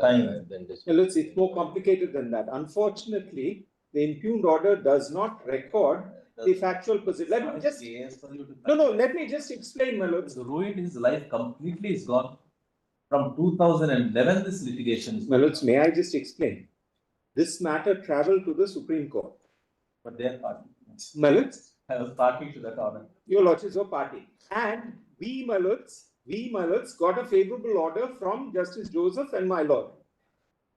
time. It's more complicated than that. Unfortunately, the impugned order does not record the factual position. Let me just let me just explain, my lords. Ruined his life completely. Is gone from 2011. This litigation. My lords, may I just explain? This matter travelled to the Supreme Court. But they are party. My lords, I was party to that order. Your lordships were party, and we, my lords, got a favourable order from Justice Joseph and my lord.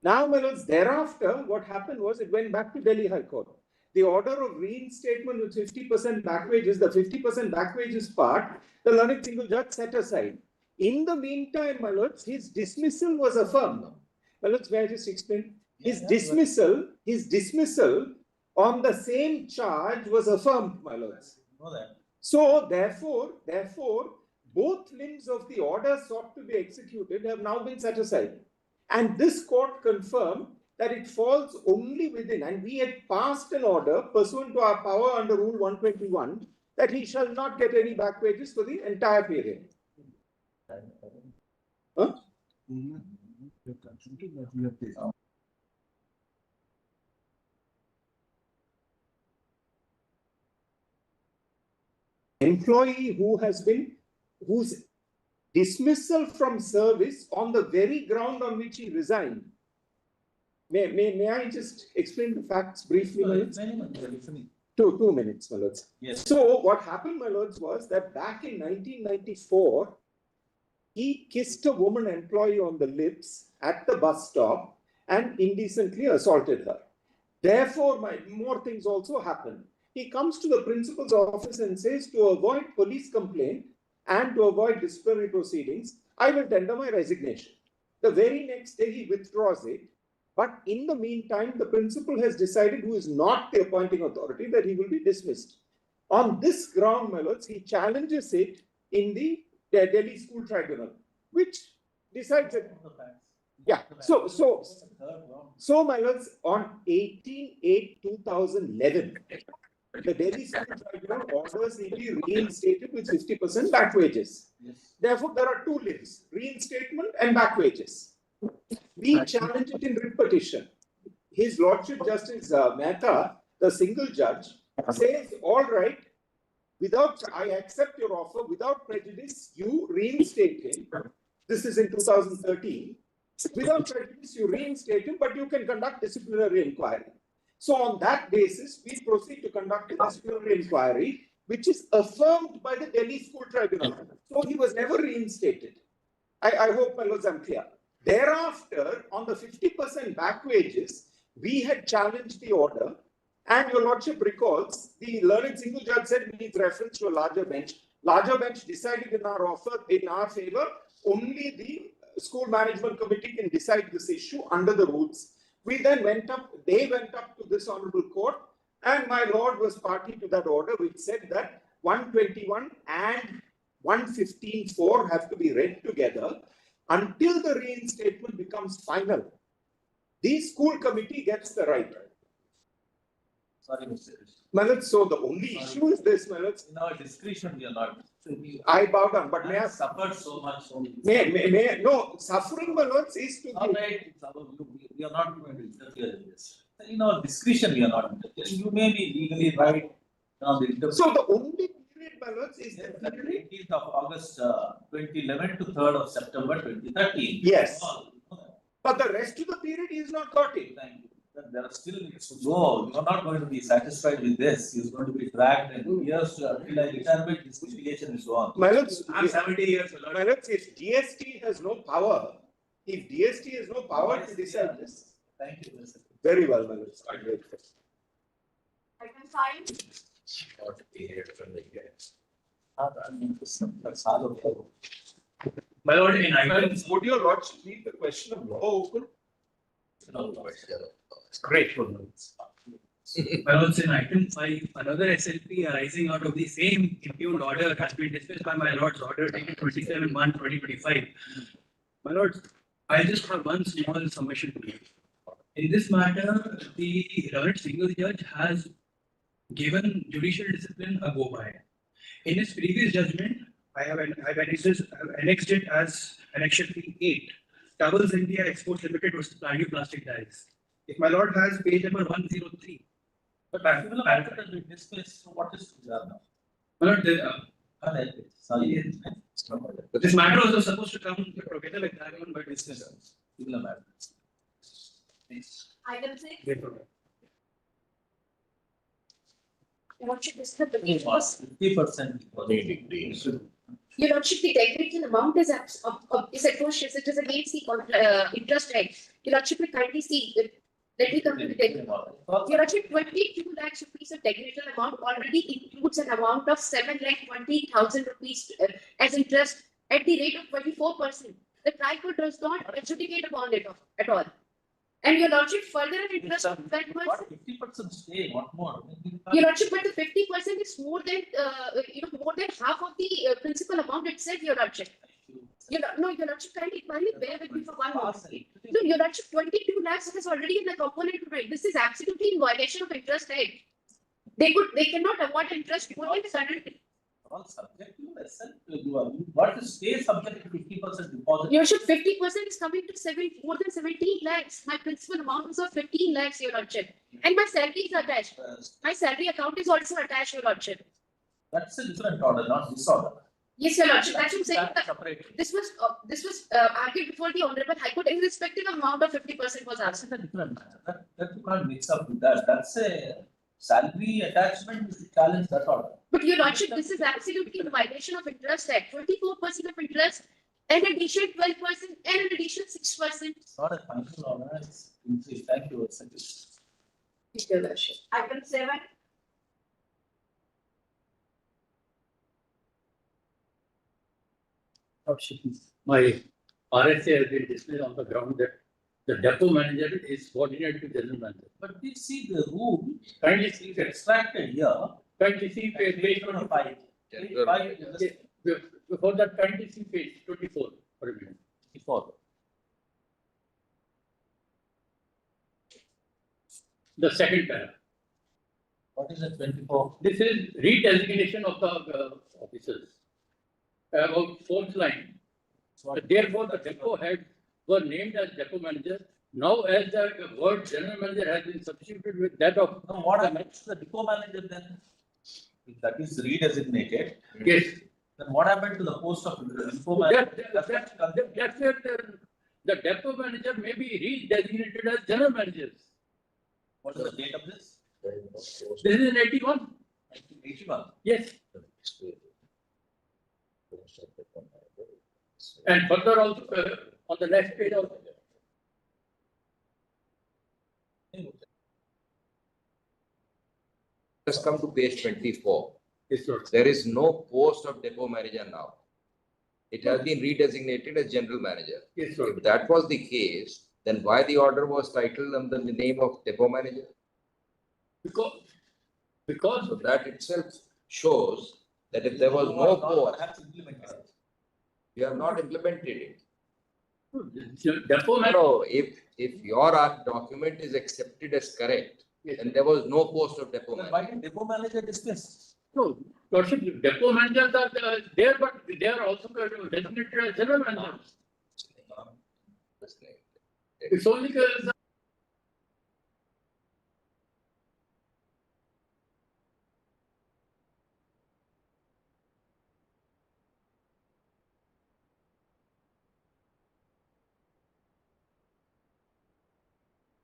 Now, my lords, thereafter, what happened was it went back to Delhi High Court. The order of reinstatement with 50% back wages, the 50% back wages part, the learned single judge set aside. In the meantime, my lords, his dismissal was affirmed. My lords, may I just explain? His dismissal on the same charge was affirmed, my lords. So, therefore, both limbs of the order sought to be executed have now been set aside. And this court confirmed that it falls only within, and we had passed an order pursuant to our power under Rule 121 that he shall not get any back wages for the entire period. Huh? Employee whose dismissal from service on the very ground on which he resigned. May I just explain the facts briefly, my lords? 2 minutes, my lords. Yes. So what happened, my lords, was that back in 1994, he kissed a woman employee on the lips at the bus stop and indecently assaulted her. Therefore, more things also happened. He comes to the principal's office and says, to avoid police complaint and to avoid disciplinary proceedings, I will tender my resignation. The very next day, he withdraws it. But in the meantime, the principal has decided, who is not the appointing authority, that he will be dismissed. On this ground, my lords, he challenges it in the Delhi School Tribunal, which decides it. Yeah. So, my lords, on 18/8/2011, the Delhi School Tribunal orders he be reinstated with 50% back wages. Yes. Therefore, there are two limbs: reinstatement and back wages. We challenge it in writ petition. His Lordship Justice Mehta, the single judge, says, all right, I accept your offer, without prejudice, you reinstate him. This is in 2013. Without prejudice, you reinstate him, but you can conduct disciplinary inquiry. So on that basis, we proceed to conduct a disciplinary inquiry, which is affirmed by the Delhi School Tribunal. So he was never reinstated. I hope, my lords, I'm clear. Thereafter, on the 50% back wages, we had challenged the order, and your lordship recalls, the learned single judge said it needs reference to a larger bench. Larger bench decided in our favor. Only the school management committee can decide this issue under the rules. They went up to this honorable court, and my lord was party to that order, which said that 121 and 115(4) have to be read together until the reinstatement becomes final. The school committee gets the right. Sorry, Mr. Malad, so the only issue is this, Malad. In our discretion, we are not. I bow down, but may I suffered so much. No, suffering, Malad, is to all right, we are not going to interfere in this. In our discretion, we are not interfering. You may be legally right. So the only period, Malad, is the 18th of August 2011 to 3rd of September 2013. Yes. But the rest of the period he is not got it. Thank you. There are still years to go. You are not going to be satisfied with this. He is going to be dragged and years to appeal and retirement. His litigation is on. I'm 70 years old. If DST has no power, to decide this. Thank you, Mr. Very well, Malad. I can sign. My lord, in items, would your lordship leave the question of law open? great. My lords, in item 5, another SLP arising out of the same impugned order has been dismissed by my lord's order dated 27/1/2025. My lords, I just have one small submission to you. In this matter, the learned single judge has given judicial discipline a go by. In his previous judgment, I have annexed it as Annexure 8. Towels India Exports Limited versus Plywood Plastic Tiles. If my lord has page number 103. But particular matter that we discussed, so what is to now? My lord, Sorry. this matter was supposed to come together with that one, but Discussion. Particular matter. Item 6. they forgot. Lordship, this is the petition was, 50%. your Lordship, the technical amount is atrocious. It is against the interest rate. Your Lordship, we kindly see, let me come to the technical. Your Lordship, 22 lakhs rupees of technical amount already includes an amount of 7,20,000 rupees as interest at the rate of 24%. The trial court does not adjudicate upon it at all. And your Lordship, further an interest of 12%. 50% stay, what more? Your Lordship, but the 50% is more than, more than half of the principal amount itself, Your Lordship. No, Your Lordship, kindly bear with me for 1 moment. No, Your Lordship, 22 lakhs is already in the component rate. This is absolutely in violation of interest rate. They cannot avoid interest more than the current. All subject to SL. What is stay subject to 50% deposit? Your Lordship, 50% is coming to more than 17 lakhs. My principal amount is of 15 lakhs, Your Lordship. And my salary is attached. My salary account is also attached, Your Lordship. That's a different order, not this order. Yes, Your Lordship. That's what I'm saying. Separate. This was argued before the Honorable High Court, irrespective of amount of 50% was asked. That's a different matter. That you can't mix up with that. That's a salary attachment is the challenge that order. But Your Lordship, this is absolutely in violation of interest act. 24% of interest, an additional 12%, and an additional 6%. It's not a functional order. It's thank you. Your Lordship. Item 7. My RSA has been dismissed on the ground that the depot manager is subordinate to general manager. But we see the rule Kindly see is extracted here. kindly see page 25. Before that, kindly see page 24 for a minute. Before. The second paragraph. What is it, 24? This is redesignation of the officers. About fourth line. Therefore, the depot heads were named as depot manager. Now, as the word general manager has been substituted with that of. Now, what happens to the depot manager then? If that is redesignated, Yes. then what happened to the post of depot That's manager? where the depot manager may be redesignated as general managers. What is the date of this? This is in 81. 1981. Yes. And further also on the next page also. Let's come to page 24. Yes, sir. There is no post of depot manager now. It has been redesignated as general manager. Yes, sir. If that was the case, then why the order was titled under the name of depot manager? Because So that itself shows that if there was no post, Perhaps implemented. you have not implemented it. depot manager. No, if your document is accepted as correct, then there was no post of depot Then manager. why did depot manager dismiss? No, Lordship, depot managers are there, but they are also designated as general managers. It's only because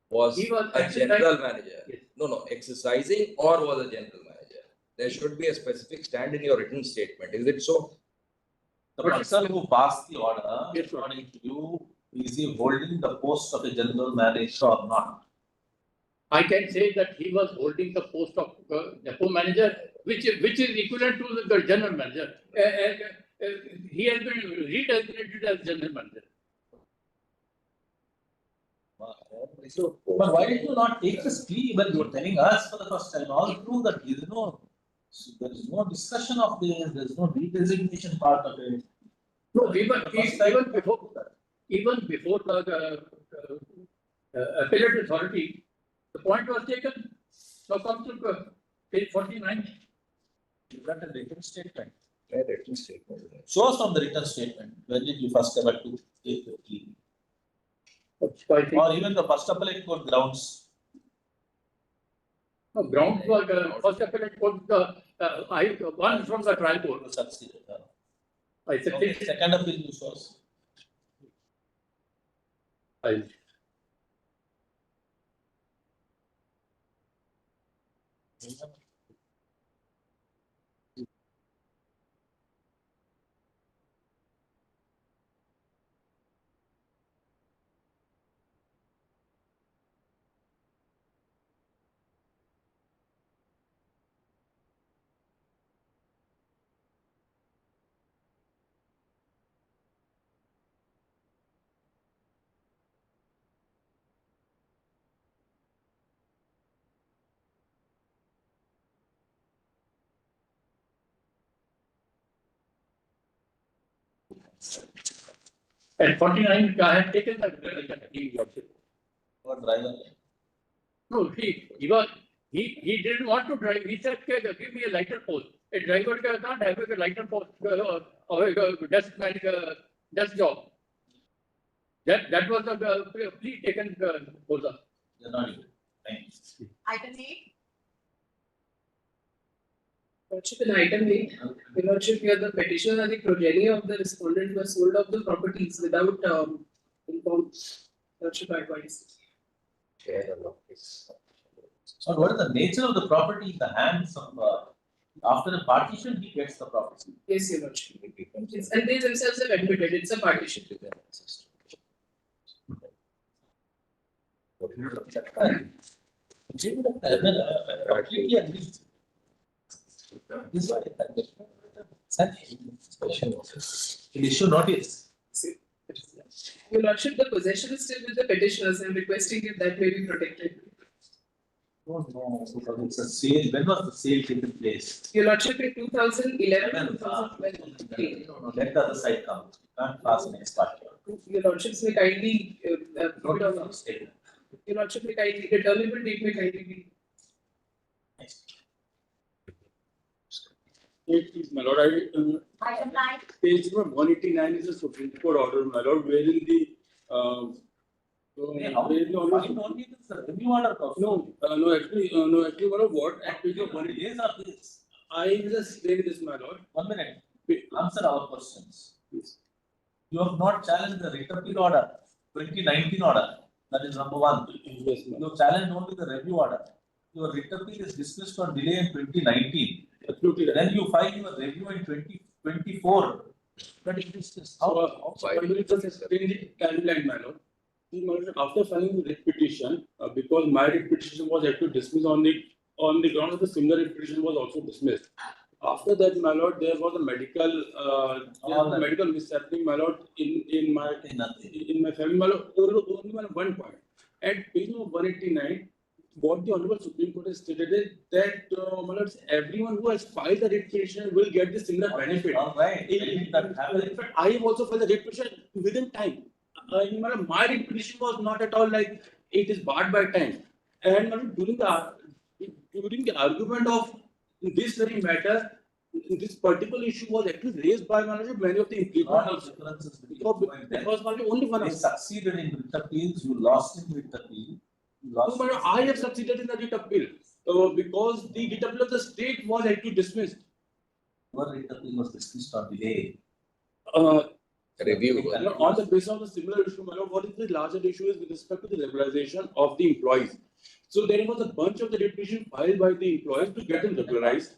Was He was a general manager. Yes. No, exercising or was a general manager. There should be a specific stand in your written statement. Is it so? The person who passed the order, Yes, sir. according to you, is he holding the post of a general manager or not? I can say that he was holding the post of depot manager, which is equivalent to the general manager. He has been redesignated as general manager. But why did you not take this plea when you were telling us for the first time all through that there is no discussion of this, there is no redesignation part of it. No, even before the appellate authority, the point was taken. Now come to page 49. You got a written statement. Written statement. Show us from the written statement, when did you first ever take the plea? So I think, or even the first appellate court grounds. no, grounds were, first appellate court, one from the trial court. You succeeded. I said, Okay, second appeal you chose. I- At 49, I had taken the lordship. Or driver. No, he didn't want to drive. He said, "Okay, give me a lighter post. A driver can't have a lighter post or a desk job." That was the plea taken proposal. You're not even. Thank you. Item A. Lordship, in item A, Your Lordship, here the petitioner and the progeny of the respondent were sold off the properties without informed Lordship advice. So what is the nature of the property in the hands of, after the partition, he gets the property? Yes, Your Lordship. Yes, and they themselves have admitted it's a partition. Completely agree. This is what it issue notice. Your Lordship, the possession is still with the petitioners and requesting if that may be protected. Oh no, because it's a sale. When was the sale taken place? Your Lordship, in 2011, 2012. No, let the other side come. Can't pass next part. Your Lordships may kindly, Notice of sale. Your Lordship may kindly, the terminable date may kindly be. Next. My lord, Item 9. page number 189 is a Supreme Court order, my lord, wherein the Hey, how wherein did you find only this review order? no, actually, my lord, what at page of 189, Days are this. I will just explain this, my lord. 1 minute. Answer our questions. You have not challenged the writ appeal order, 2019 order. That is number 1. Yes, You ma'am. have challenged only the review order. Your writ appeal is dismissed on delay in 2019. Absolutely right. Then you file your review in 2024. That is dismissed. How? So I will just explain the timeline, my lord. See, my lord, after filing the writ petition, because my writ petition was actually dismissed on the ground of the similar writ petition was also dismissed. After that, my lord, there was a medical mishappening, my lord, in my family, my lord, only one point. At page number 189, what the Honorable Supreme Court has stated is that, my lord, everyone who has filed the writ petition will get the similar benefit. All right. I have also filed the writ petition within time. My writ petition was not at all like it is barred by time. And my lord, during the argument of this very matter, this particular issue was actually raised by many of the Lot impeachment. of differences between Because only one they of succeeded in writ appeals, you lost in writ appeal. You no, lost. my lord, I have succeeded in the writ appeal because the writ appeal of the state was actually dismissed. Your writ appeal was dismissed on delay. Review. On the basis of the similar issue, my lord, what is the larger issue is with respect to the regularization of the employees. So there was a bunch of the writ petition filed by the employees to get them regularized.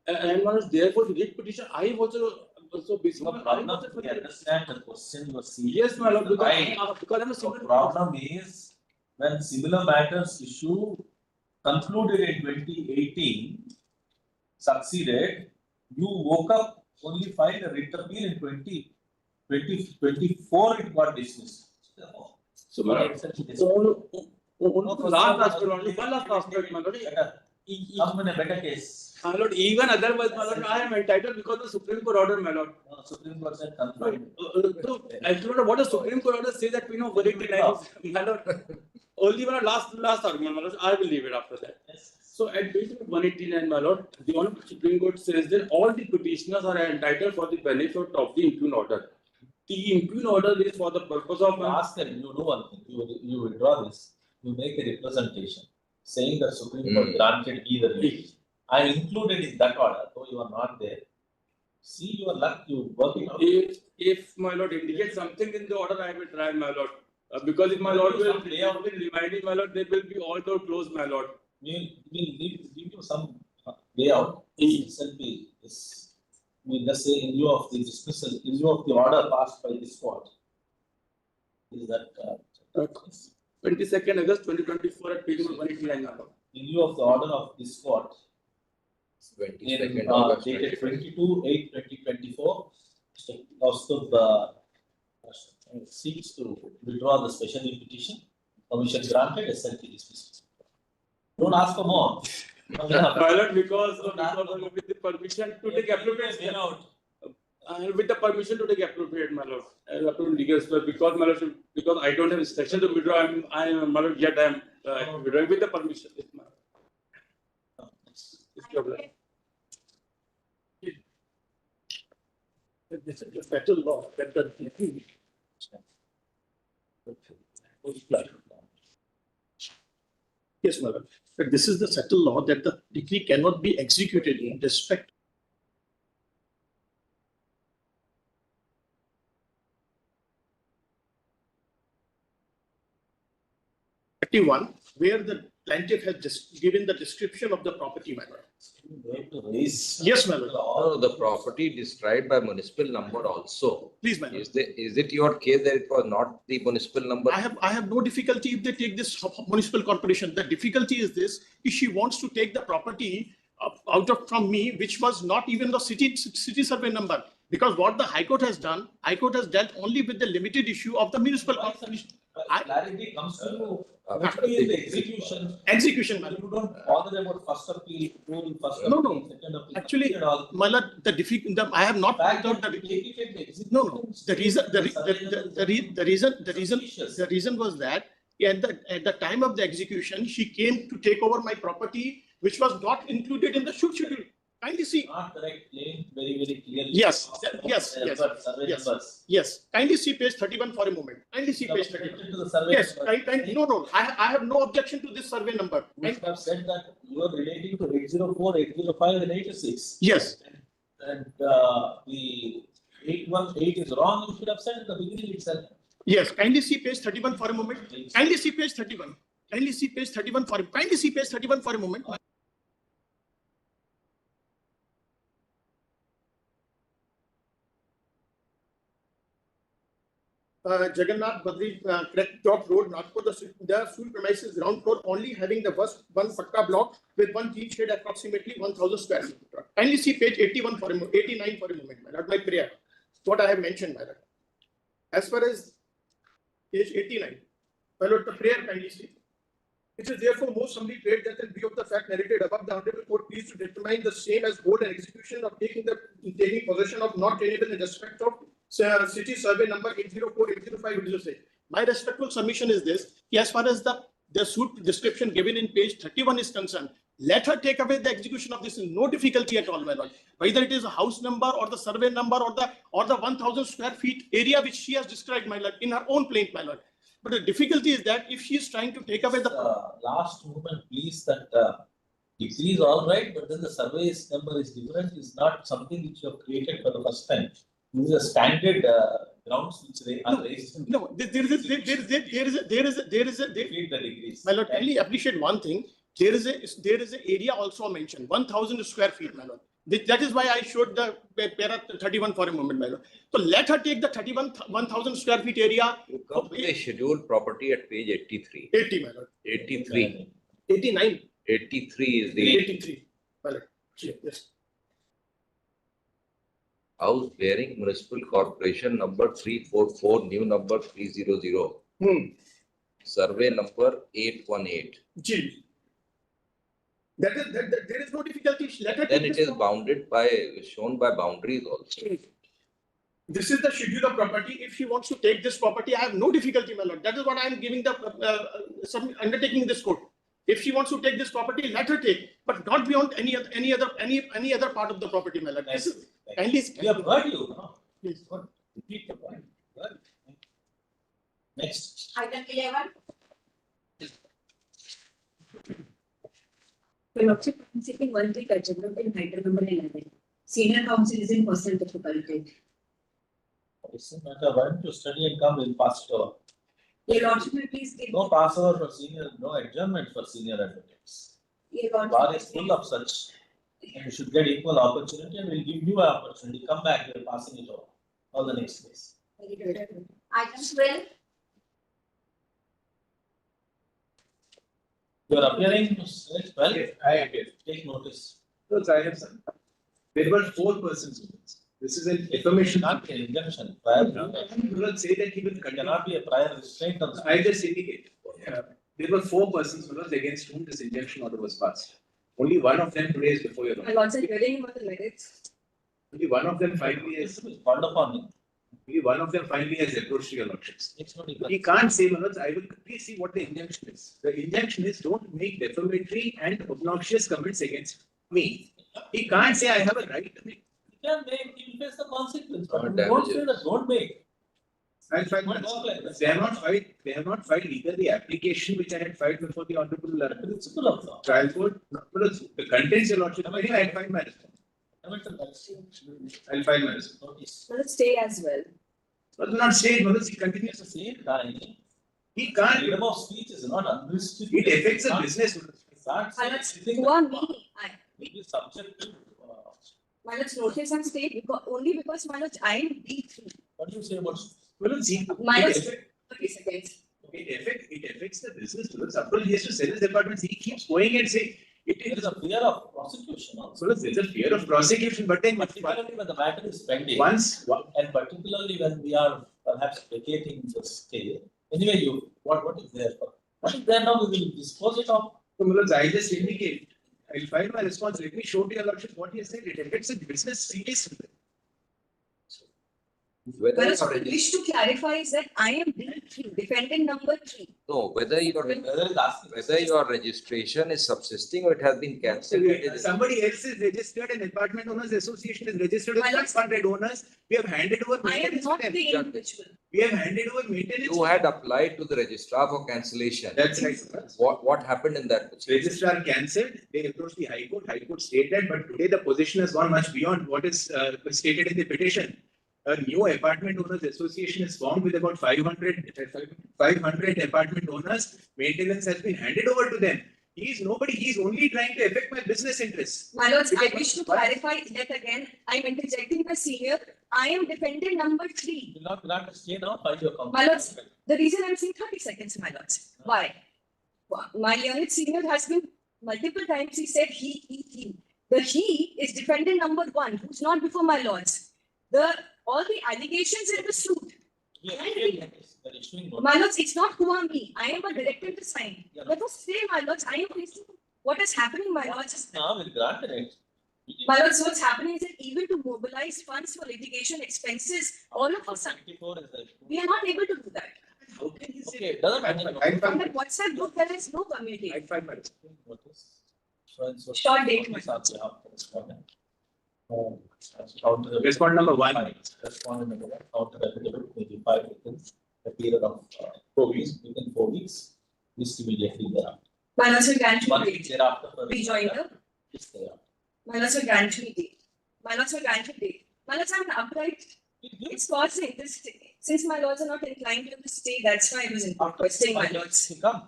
And my lord, therefore, the writ petition, I have also basically. The problem, we understand the question you are seeing. Yes, my lord, Why? because I'm a The similar. problem is when similar matters issue concluded in 2018, succeeded, you woke up, only filed a writ appeal in 2024, it got dismissed. So, my lord, last aspect, one last aspect, my lord. Come in a better case. My lord, even otherwise, my lord, I am entitled because the Supreme Court order, my lord. Supreme Court said confirmed. So, actually, what the Supreme Court order says that we know 189 is, my lord, only one last argument, my lord, I will leave it after that. So, at page 189, my lord, the Honorable Supreme Court says that all the petitioners are entitled for the benefit of the impugned order. the impugn order is for the purpose of. Ask them, you do one thing, you withdraw this, you make a representation saying that Supreme Court granted me the relief. I included in that order, though you are not there. See your luck, you work it out. If my lord indicates something in the order, I will try, my lord. Because if my lord will reminding my lord, there will be all door closed, my lord. We'll give you some way out. SLP is, we just say in lieu of the dismissal, in lieu of the order passed by this court. Is that 22nd August 2024 at page 189. in lieu of the order of this court? 22nd August. Dated 22/8/2024, Mr. Kaustubh seeks to withdraw the special petition. Commission granted, SLP dismissed. Don't ask for more. My lord, because with the permission to take appropriate, with the permission to take appropriate, my lord, legal step, because my lord, because I don't have instruction to withdraw, I am my lord, yet I am withdrawing with the permission. This is a federal law that the yes, madam. But this is the settled law that the decree cannot be executed in respect. Where the plaintiff has just given the description of the property matter. Yes, madam. No, the property described by municipal number also. Please, madam. Is it your case that it was not the municipal number? I have no difficulty if they take this municipal corporation. The difficulty is this: if she wants to take the property from me, which was not even the city survey number, because what the High Court has done, High Court has dealt only with the limited issue of the municipal corporation. Clarity comes to you. The execution. Execution, madam. You don't bother about first appeal, first No, appeal, no. second appeal. Actually, my lord, I have not found out the no, no. The reason was that at the time of the execution, she came to take over my property, which was not included in the shoot schedule. Kindly see. Not correct, plain, very clearly. Yes. Kindly see page 31 for a moment. Kindly see page 31. Yes. No. I have no objection to this survey number. You have said that you are relating to 804, 805, and 86. Yes. And the 818 is wrong. You should have said at the beginning itself. Yes. Kindly see page 31 for a moment. Kindly see page 31. Kindly see page 31 for a moment. Jagannath Badri Top Road, Nagpur, the school premises ground floor only having the first one pakka block with one tea shed approximately 1,000 square feet. Kindly see page 81 for a moment, 89 for a moment, not my prayer. What I have mentioned, my lord. As far as page 89, my lord, the prayer kindly see. It is therefore most humbly prayed that in view of the fact narrated above, the Honorable Court please to determine the same as hold and execution of taking possession of not tenable in respect of city survey number 804, 805, which is say. My respectful submission is this: as far as the suit description given in page 31 is concerned, let her take away the execution of this. No difficulty at all, my lord. Whether it is a house number or the survey number or the 1,000 square feet area which she has described, my lord, in her own plaint, my lord. But the difficulty is that if she is trying to take away the last movement, please, that decree is all right, but then the survey number is different. Is not something which you have created for the first time. This is a standard grounds which they are raised. No, there is a. My lord, kindly appreciate one thing. There is an area also mentioned, 1,000 square feet, my lord. That is why I showed the para 31 for a moment, my lord. So let her take the 1,000 square feet area. You come to the scheduled property at page 83. 80, my lord. 83. 89. 83 is the 83, my lord. Yes. House bearing municipal corporation number 344, new number 300. Survey number 818. G. There is no difficulty. Then it is bounded by, shown by boundaries also. This is the schedule of property. If she wants to take this property, I have no difficulty, my lord. That is what I am giving the undertaking in this court. If she wants to take this property, let her take, but not beyond any other part of the property, my lord. Kindly. We have heard you. No? Please repeat the point. Next. Item 11. Lordship, seeking one quick adjournment in item number 11. Senior counsel is in personal difficulty. It's a matter, why don't you study and come, we'll pass it over. Your Lordship, will please give. No passover for senior, no adjournment for senior advocates. Your Bar Lordship, is full of such. And you should get equal opportunity and we'll give you an opportunity. Come back, we're passing it over. All the next case. Item 12. You are appearing to say 12? Yes, I am here. Take notice. No, I have some. There were 4 persons. This is an information. Not an injunction. Prior, He will not say that he will continue. cannot be a prior restraint on. I just indicate. There were 4 persons against whom this injunction order was passed. Only one of them today is before your My honor. Lordship, hearing about the merits. Only one of them finally has. Called upon him. Only one of them finally has approached your lordships. It's not He can't say, Manoj, I will please see what the injunction is. The injunction is don't make defamatory and obnoxious comments against me. He can't say I have a right to make. You can make, you face the consequence. Or Don't say damages. that, don't make. I'll file Don't talk like that. They have not filed either the application which I had filed before the honorable Principle of law. trial court. The contents, your lordship. Anyway, I'll file my response. I'll file my response. Notice. Let us stay as well. But not say, Manoj, he At continues the to say. same time, He can't. freedom of speech is not unrestricted. It affects the Can't- business. can't say anything Who are that me? will be subject to, My Lord's notice and stay because, only because my Lord's I am D3. what do you say about? Manoj, see, My it Lord's affects- 30 seconds. it affects the business. Manoj, suppose he has to sell his apartments. He keeps going and saying, it There is is a fear of prosecution also. Manoj, there's a fear of prosecution, but then Particularly when the matter is pending. once, And particularly when we are perhaps vacating the stay. Anyway, what is there for? What is there now, we will dispose it of. Manoj, I just indicate, I'll file my response. Let me show to your lordship what he has said. It affects the business seriously. Whether My you Lord's are wish to clarify is that I am D3, defendant number 3. no, whether your registration is subsisting or it has been cancelled. it is- Somebody else is registered, an apartment owners association is registered with My lord- 500 owners. We have handed over I am maintenance to not them. the individual. We have handed over maintenance. You had applied to the registrar for cancellation. That's right. What happened in that? Registrar cancelled, they approached the High Court stated that, but today the position has gone much beyond what is stated in the petition. A new apartment owners association is formed with about 500 apartment owners. Maintenance has been handed over to them. He is nobody, he is only trying to affect my business interests. My Lords, I Because- wish to clarify yet again, I am interjecting the senior. I am defendant number 3. Will not grant a stay now, file your complaint. My Lords, the reason I am saying 30 seconds, my Lords. Why? My learned senior has been multiple times, he said he. The he is defendant number 1, who's not before my Lords. All the allegations in the suit. Yeah, they're issuing notice. My Lords, it's not who are me. I am a director to sign. Yeah. Let us say, my Lords, I am facing what is happening, my Lords. Now we'll grant it. My Lords, what's happening is that even to mobilize funds for litigation expenses, all of us, 24 is the issue. we are not able to do that. How can he say? Okay, it doesn't matter. I'll On file that WhatsApp group, there is no community. I'll file my response. Notice. So and so. Short date. Notice on behalf of the respondent. Counter- Respondent number 1. Respondent number 1, counter affidavit may be filed within a period of 4 weeks, within 4 weeks, this immediately thereafter. My Lords, will grant 1 me week date. thereafter. for Rejoinder. this thereafter. My Lords, will grant me date. My Lords, will grant me date. My Lords, I'm upright. It's causing this, since my Lords are not inclined to stay, that's why I was requesting, my Lords. Come.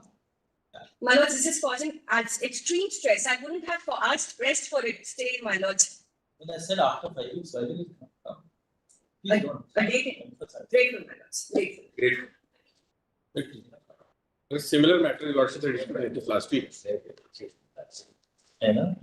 My Lords, this is causing extreme stress. I wouldn't have pressed for it, stay, my Lords. When I said after 5 weeks, why did it not come? Please don't. A date, Emphasize. grateful, my Lords, grateful. Great. A similar matter, your lordship had issued last week. And,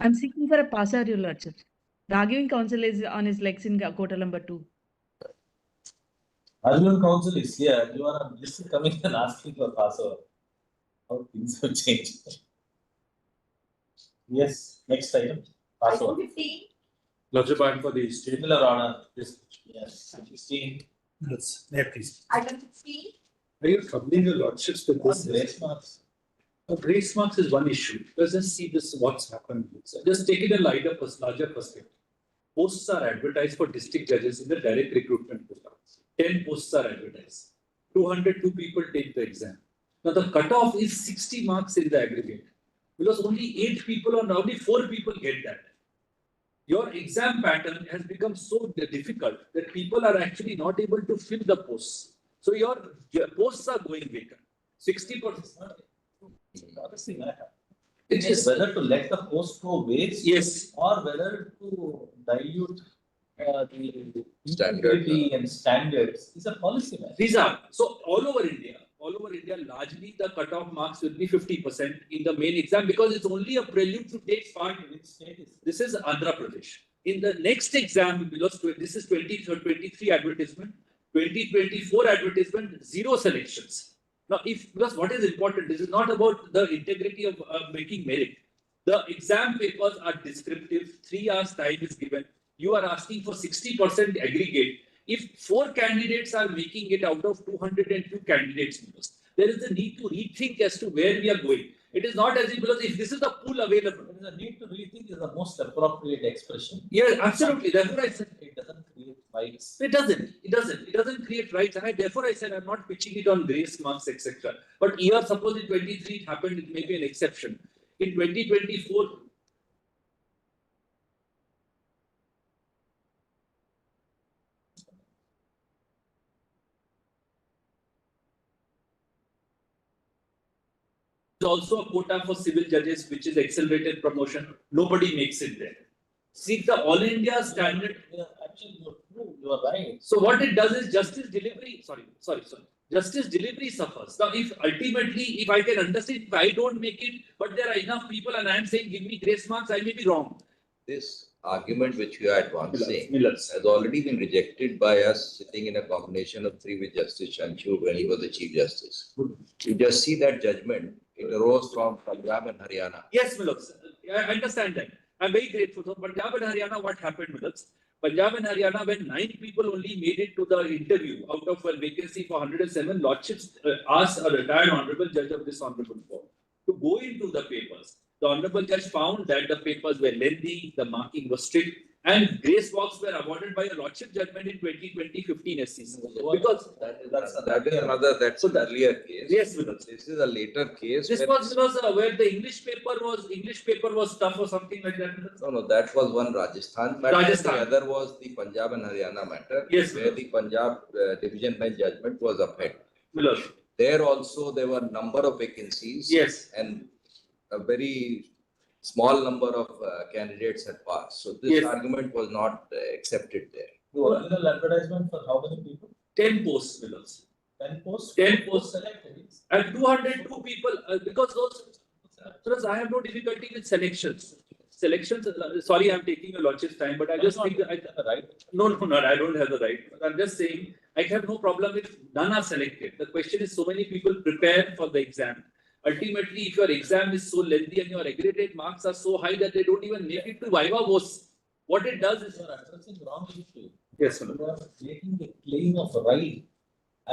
I'm seeking for a passer, Your Lordship. The arguing counsel is on his legs in quota number 2. Arguing counsel is here. You are on list coming and asking for passover. How things have changed. Yes, next item. Passover. Item 15. Lordship, I am for the state. Similar order. Yes. Yes. 16. Yes, there please. Item 15. Are you troubling your lordships with What's this? grace marks? Grace marks is one issue. Let's just see this, what's happened. Just take it a larger perspective. Posts are advertised for district judges in the direct recruitment program. 10 posts are advertised. 202 people take the exam. Now the cutoff is 60 marks in the aggregate. Because only 8 people or only 4 people get that. Your exam pattern has become so difficult that people are actually not able to fill the posts. So your posts are going vacant. 60%. Honestly, it is whether to let the post go waste, Yes. or whether to dilute the Standard, integrity and standards is a policy matter. These are, so all over India, largely the cutoff marks will be 50% in the main exam because it's only a prelude to take part in which state is. This is Andhra Pradesh. In the next exam, because this is 2023 advertisement, 2024 advertisement, 0 selections. Now, because what is important, this is not about the integrity of making merit. The exam papers are descriptive, 3 hours time is given. You are asking for 60% aggregate. If 4 candidates are making it out of 202 candidates, there is a need to rethink as to where we are going. It is not as if, because if this is the pool available. There is a need to rethink is the most appropriate expression. Yeah, absolutely. Therefore, I said it doesn't create rights. It doesn't create rights. And therefore, I said I'm not pitching it on grace marks, etc. But here, suppose in 23 it happened, it may be an exception. In 2024, also a quota for civil judges, which is accelerated promotion. Nobody makes it there. See, the all India standard. Yeah, actually, you are right. So what it does is justice delivery. Justice delivery suffers. Now, if ultimately, if I can understand, if I don't make it, but there are enough people, and I am saying, give me grace marks, I may be wrong. This argument which you are advancing Millers. has already been rejected by us sitting in a combination of 3 with Justice Chanchud when he was the Chief Justice. You just see that judgment. It arose from Punjab and Haryana. Yes, Millers. I understand that. I'm very grateful. So Punjab and Haryana, what happened, Millers? Punjab and Haryana, when 9 people only made it to the interview out of a vacancy for 107, Lordships asked a retired honorable judge of this honorable court to go into the papers. The honorable judge found that the papers were lengthy, the marking was strict, and grace marks were awarded by a Lordship judgment in 2020-15 SCC. Because that's an earlier case. Yes, Millers. This is a later case. This was where the English paper was tough or something like that. No, that was one Rajasthan matter. Rajasthan. The other was the Punjab and Haryana matter. Yes, where the Punjab division bench judgment was upheld. Millers. There also there were number of vacancies. Yes. And a very small number of candidates had passed. So this argument was not accepted there. The original advertisement for how many people? 10 posts, Millers. 10 posts? 10 posts selected. And 202 people, because those, I have no difficulty with selections. Sorry, I'm taking your lordship's time, but I just think that right. No, I don't have the right. But I'm just saying, I have no problem if none are selected. The question is, so many people prepare for the exam. Ultimately, if your exam is so lengthy and your aggregate marks are so high that they don't even make it to Viva votes, what it does is you are addressing wrong issue. Yes, sir. You are making a claim of right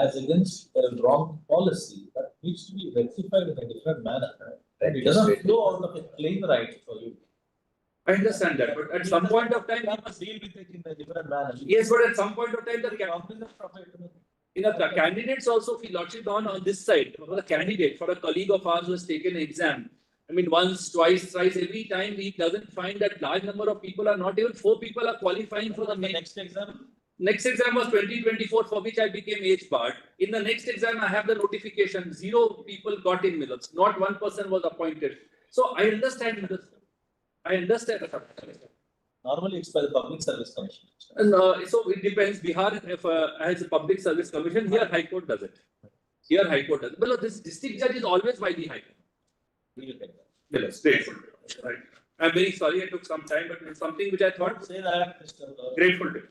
as against a wrong policy that needs to be rectified in a different manner. And it doesn't flow out of a claim right for you. I understand that, but at some point of time, you must deal with it in a different manner. Yes, but at some point of time, the candidates also feel lordship on this side. For the candidate, for a colleague of ours who has taken an exam, I mean, once, twice, thrice, every time he doesn't find that large number of people are not even 4 people are qualifying for the next exam. Next exam was 2024, for which I became age barred. In the next exam, I have the notification, 0 people got in Millers. Not 1 person was appointed. So I understand this. I understand. Normally, it's by the Public Service Commission. And, so it depends. Bihar has a Public Service Commission. Here, High Court does it. Here, High Court does it. Well, this district judge is always by the High Court. Straightforward. Right. I'm very sorry it took some time, but it's something which I thought Say that, Mr. grateful to.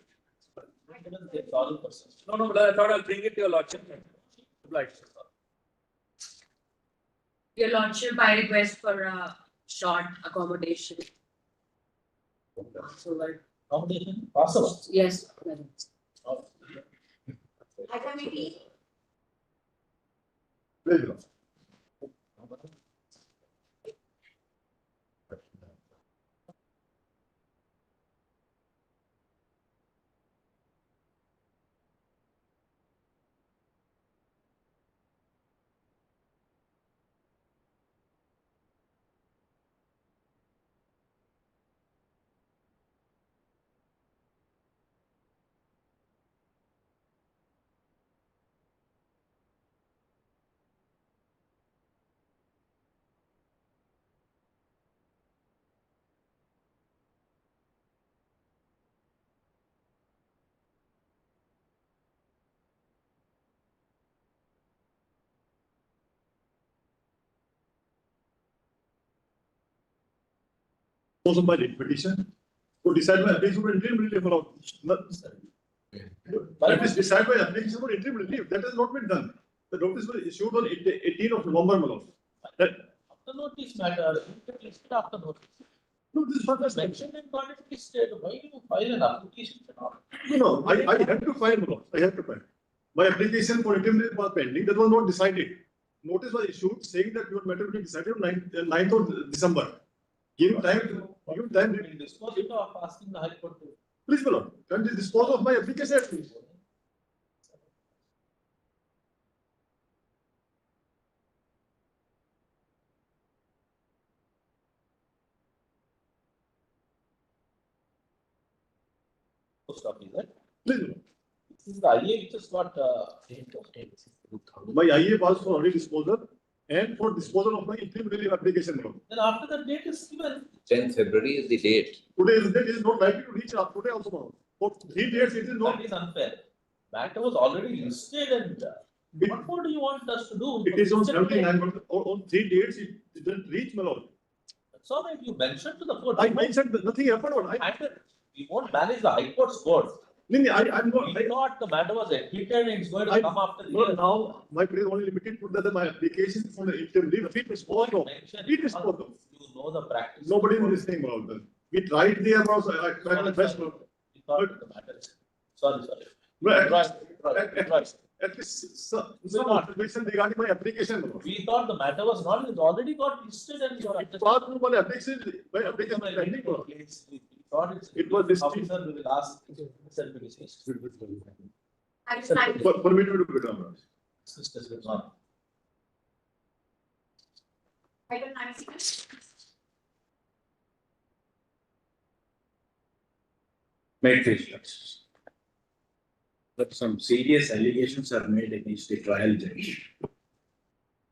Sorry, person. No, but I thought I'll bring it to your lordship. Obliged. Your Lordship, I request for a short accommodation. So like, Accommodation possible. yes. Also by petition to decide my application for interim relief or not. That is decide by application for interim relief. That has not been done. The notice was issued on 18th of November, my lord. That After notice matter, listed after notice. no, this is not as Mentioned and got it listed. Why do you file an application for not? No, I had to file, my lord. I had to file. My application for interim relief was pending. That was not decided. Notice was issued saying that your matter will be decided on 9th of December. Give time. In dispose of asking the High Court to. Please, my lord. Can you dispose of my application? Post office, right? Please, my lord. This is the IA which has got, My IA was for early disposal and for disposal of my interim relief application, my lord. then after the date is given. 10th February is the date. Today is the date is not likely to reach today also, my lord. For 3 days it is not. That is unfair. Matter was already listed and what more do you want us to do? It is on 79, but on 3 dates it didn't reach, my lord. That's all right, you mentioned to the court. I mentioned that nothing happened. We won't manage the High Court's board. I'm not. We thought the matter was admitted and it's going to I- come after the No, year. now my prayer is only limited to that my application for the interim leave. It is spoken of. Mentioned, It is spoken of. You know the practice. Nobody is listening about that. We tried there also. I tried my best. We thought the matter is. Sorry. But Right. at least some information regarding my application. We thought the matter was not, it already got listed and your. It was my application. My application is pending. We thought It was listed. officer, we will ask. Permit me to become. Sisters will not. May Christians. But some serious allegations are made against the trial judge.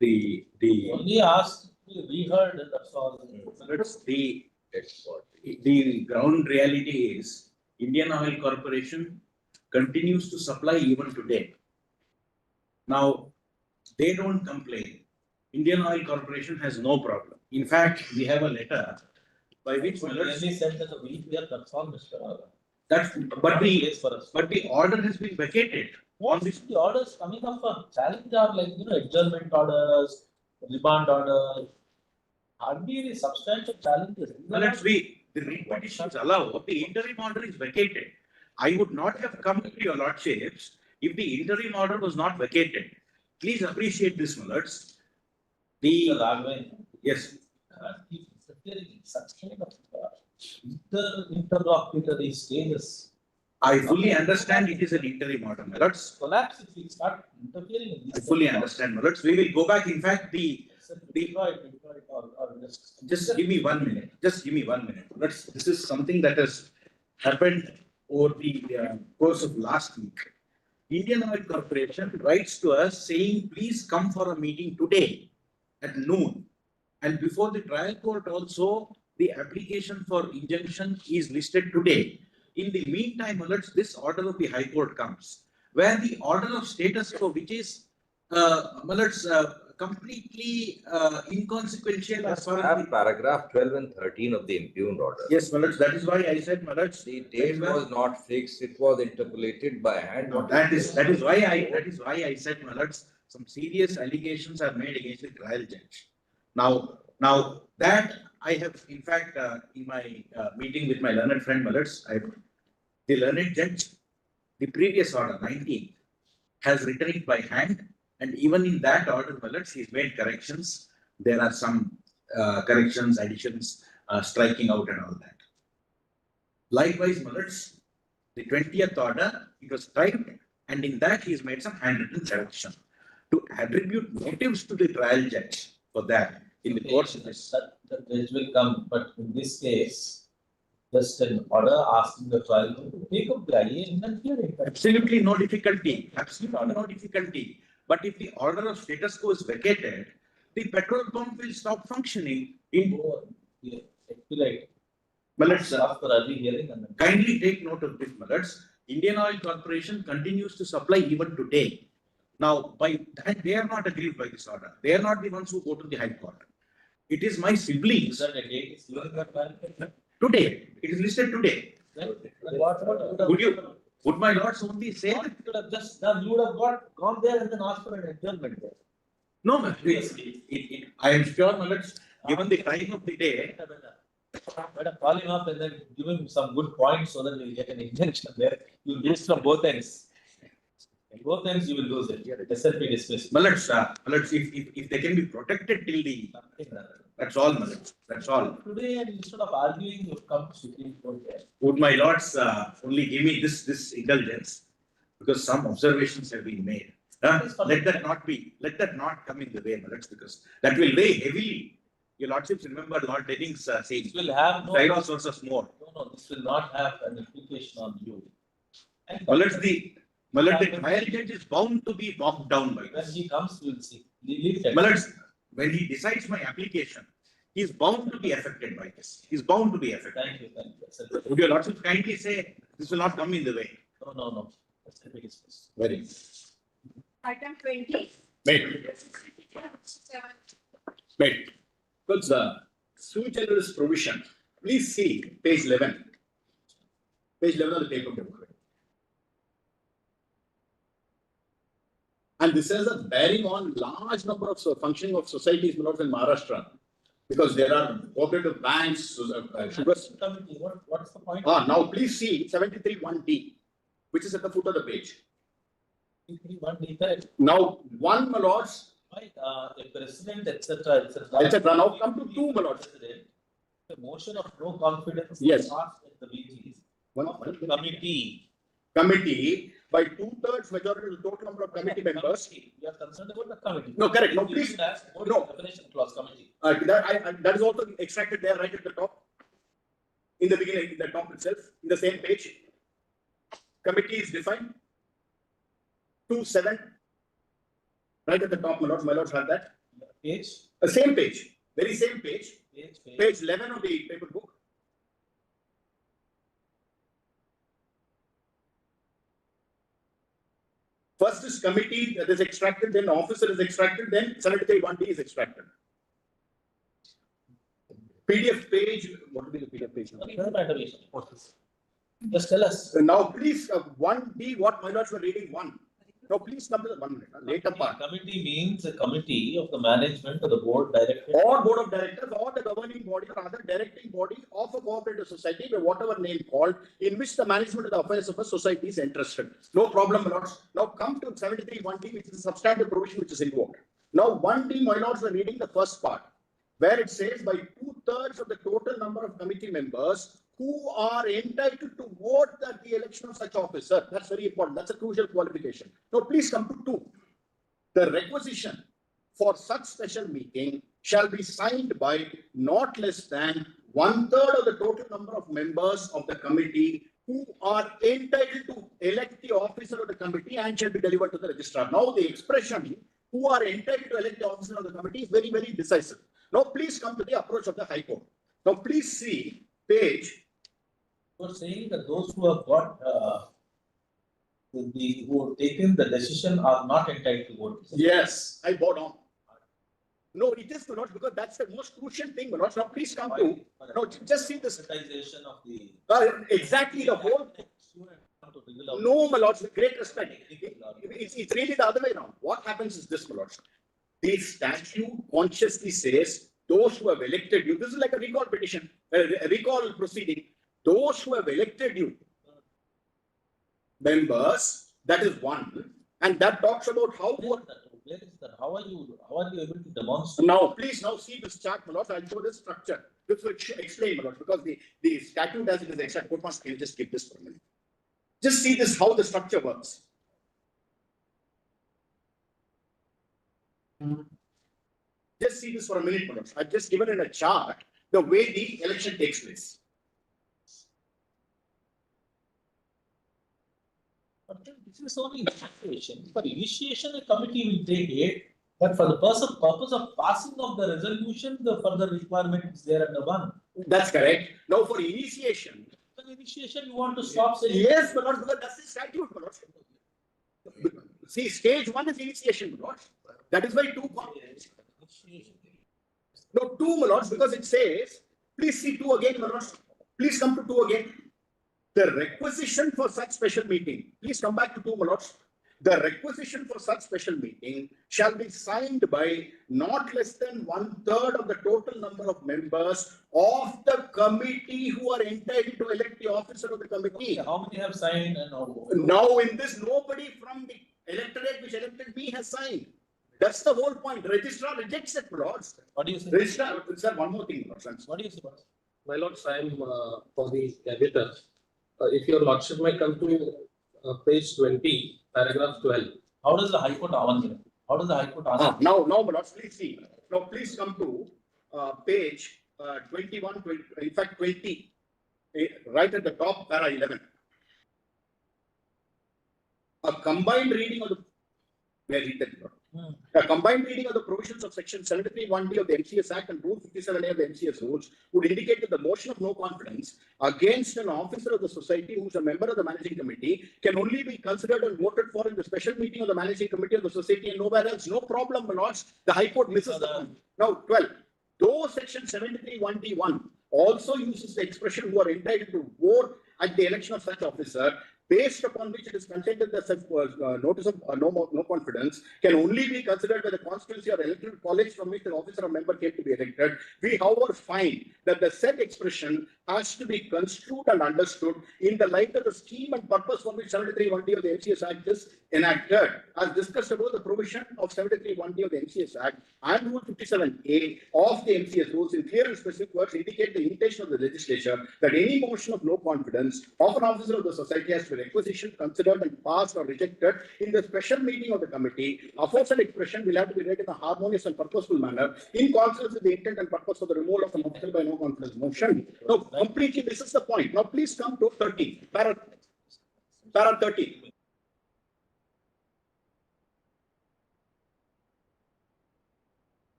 The Only asked, we heard and that's all. the ground reality is Indian Oil Corporation continues to supply even today. Now, they don't complain. Indian Oil Corporation has no problem. In fact, we have a letter by which Only said that we are confirmed, Mr. that, but the order has been vacated. What is the orders coming up for challenge are like, adjournment orders, remand order. Hardly any substantial challenges. Well, the writ petitions allow, the interim order is vacated. I would not have come to your lordships if the interim order was not vacated. Please appreciate this, my lords. Yes. Such kind of interlocutory stages. I fully understand it is an interim order, my lords. Collapse if we start interfering in I these. fully understand, my lords. We will go back. In fact, just give me 1 minute. Just give me 1 minute. This is something that has happened over the course of last week. Indian Oil Corporation writes to us saying, please come for a meeting today at noon. And before the trial court also, the application for injunction is listed today. In the meantime, alerts, this order of the High Court comes, where the order of status quo, which is completely inconsequential as far Have as the. paragraph 12 and 13 of the impugned order. Yes, Malaj, that is why I said, Malaj, The date was not fixed, it was interpolated by hand. no, that is why I said, Malaj, some serious allegations are made against the trial judge. Now that I have, in fact, in my meeting with my learned friend Malaj, the learned judge, the previous order, 19th, has written it by hand, and even in that order, Malaj, he's made corrections. There are some corrections, additions, striking out and all that. Likewise, Malaj, the 20th order, it was typed, and in that he's made some handwritten correction to attribute motives to the trial judge for that in the course of this. The judge will come, but in this case, just an order asking the trial court to take up the IAM and hear it. Absolutely no difficulty. Absolutely no difficulty. But if the order of status quo is vacated, the petrol pump will stop functioning. Expedite. Malaj, After early hearing and then. kindly take note of this, Malaj. Indian Oil Corporation continues to supply even today. Now, by that, they are not aggrieved by this order. They are not the ones who go to the High Court. It is my siblings. Is that a date is given that time? Today, it is listed today. Would my lords only say that? You would have just done, you would have gone there and then asked for an adjournment there. No, I am sure, Malaj, given the time of the day. Better call him up and then give him some good points so that we'll get an injunction there. You'll lose from both ends. Both ends you will lose it. SLP dismissed. Malaj, if they can be protected till the. That's all, Malaj. That's all. Today, and instead of arguing, you've come to Supreme Court there. Would my lords only give me this indulgence, because some observations have been made. Let that not come in the way, Malaj, because that will weigh heavily. Your lordships remember Lord Denning's saying. This will have no. Trial versus more. No, this will not have an implication on you. Malaj, the trial judge is bound to be bogged down by When this. he comes, we'll see. Malaj, when he decides my application, he is bound to be affected by this. He is bound to be affected. Thank you. Would your lordship kindly say this will not come in the way? No. SLP dismissed. Very. Item 20. Wait. Because the sui generis provision, please see page 11. Page 11 of the paper. And this has a bearing on large number of functioning of societies in Maharashtra. Because there are cooperative banks, sugars. What's the point? Now please see 73(1)(d), which is at the foot of the page. Now, one, my lords. The president, etc. Now come to two, my lords. The motion of no confidence. Yes. Passed at the BG. Committee by 2/3 majority of the total number of committee members. We are concerned about the committee. No, correct. No, please. No. Definition clause committee. That is also extracted there right at the top. In the beginning, in the top itself, in the same page. Committee is defined. 2/7. Right at the top, my lords have that. Page. The same page. Very same page. Page 11 of the paper book. First is committee that is extracted, then officer is extracted, then 73(1)(d) is extracted. PDF page, what will be the PDF page? Just tell us. Now, please, 1D, what my lords were reading 1. Now, please come to the 1 minute, later part. Committee means a committee of the management of the board director. Or board of directors, or the governing body, or other directing body of a cooperative society, by whatever name called, in which the management of the affairs of a society is interested. No problem, my lords. Now come to 73(1)(d), which is a substantive provision which is invoked. Now 1D, my lords, were reading the first part, where it says by 2/3 of the total number of committee members who are entitled to vote at the election of such officer. That's very important. That's a crucial qualification. Now, please come to 2. The requisition for such special meeting shall be signed by not less than 1/3 of the total number of members of the committee who are entitled to elect the officer of the committee and shall be delivered to the registrar. Now, the expression who are entitled to elect the officer of the committee is very, very decisive. Now, please come to the approach of the High Court. Now, please see page. You're saying that those who have got, who have taken the decision are not entitled to vote. Yes, I bow down. No, it is not, because that's the most crucial thing, Manoj. Now, please come to, no, just see this. Sensitization of the. Exactly the whole. No, my lords, with great respect. It's really the other way around. What happens is this, my lords. The statute consciously says those who have elected you, this is like a recall petition, a recall proceeding. Those who have elected you, members, that is one. And that talks about how. Where is that? How are you able to demonstrate? Now, please now see this chart, my lords. I'll show this structure. This will explain, my lords, because the statute as it is exact. Can you just keep this for a minute? Just see this, how the structure works. Just see this for a minute, my lords. I've just given in a chart the way the election takes place. This is only initiation. For initiation, a committee will take it, but for the purpose of passing of the resolution, the further requirement is there under one. That's correct. Now, for initiation, you want to stop saying. Yes, but not because that's the statute, my lords. See, stage one is initiation, my lords. That is why two. No, two, my lords, because it says, please see two again, my lords. Please come to two again. The requisition for such special meeting, please come back to two, my lords. The requisition for such special meeting shall be signed by not less than 1/3 of the total number of members of the committee who are entitled to elect the officer of the committee. How many have signed and all? Now, in this, nobody from the electorate which elected me has signed. That's the whole point. Registrar rejects it, my lords. What do you say? Registrar, sir, one more thing, my lords. What do you say? My lords, I am for the caveat. If your lordship may come to page 20, paragraph 12. How does the High Court answer? How does the High Court answer? Now, my lords, please see. Now, please come to page 21, 20, in fact, 20, right at the top, para 11. A combined reading of the. Where read that, Lord? A combined reading of the provisions of section 73(1)(d) of the MCS Act and Rule 57A of the MCS Rules would indicate that the motion of no confidence against an officer of the society who is a member of the managing committee can only be considered and voted for in the special meeting of the managing committee of the society and nowhere else. No problem, my lords. The High Court misses the point. Now, 12. Though section 73(1)(d)(1) also uses the expression who are entitled to vote at the election of such officer, based upon which it is contended that such notice of no confidence can only be considered by the constituency or electoral college from which the officer or member came to be elected. We, however, find that the said expression has to be construed and understood in the light of the scheme and purpose for which 73(1)(d) of the MCS Act is enacted. As discussed above, the provision of 73(1)(d) of the MCS Act and Rule 57A of the MCS Rules in clear and specific words indicate the intention of the legislature that any motion of no confidence of an officer of the society has to be requisitioned, considered and passed or rejected in the special meeting of the committee. Aforesaid expression will have to be read in a harmonious and purposeful manner in consonance with the intent and purpose of the removal of an officer by no confidence motion. Now, completely misses the point. Now, please come to 13, para 13.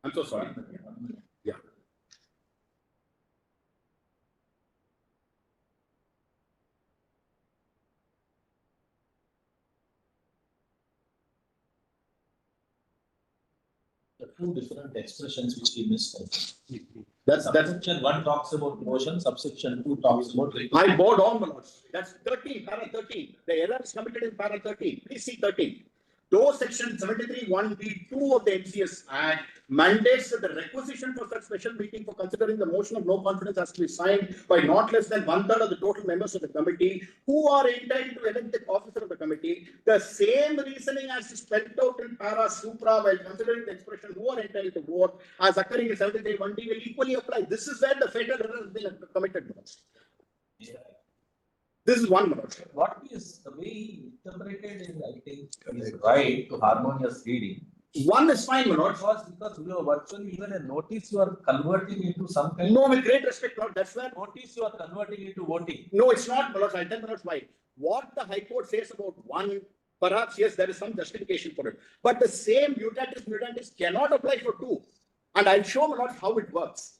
I'm so sorry. Yeah. The two different expressions which we missed. That's subsection 1 talks about motion, subsection 2 talks about. I bow down, my lords. That's 13, para 13. The error is committed in para 13. Please see 13. Though section 73(1)(b)(2) of the MCS Act mandates that the requisition for such special meeting for considering the motion of no confidence has to be signed by not less than 1/3 of the total members of the committee who are entitled to elect the officer of the committee, the same reasoning as spelled out in para supra while considering the expression who are entitled to vote as occurring in 73(1)(d) will equally apply. This is where the fatal error has been committed. Yeah. This is one more. What is the way he interpreted is, I think, is right to harmonious reading. One is fine, my lord. Because you are virtually even a notice you are converting into some kind. No, with great respect, Lord. That's where notice you are converting into voting. No, it's not, my lord. I'll tell my lord why. What the High Court says about one, perhaps yes, there is some justification for it. But the same mutatis cannot apply for two. And I'll show my lord how it works.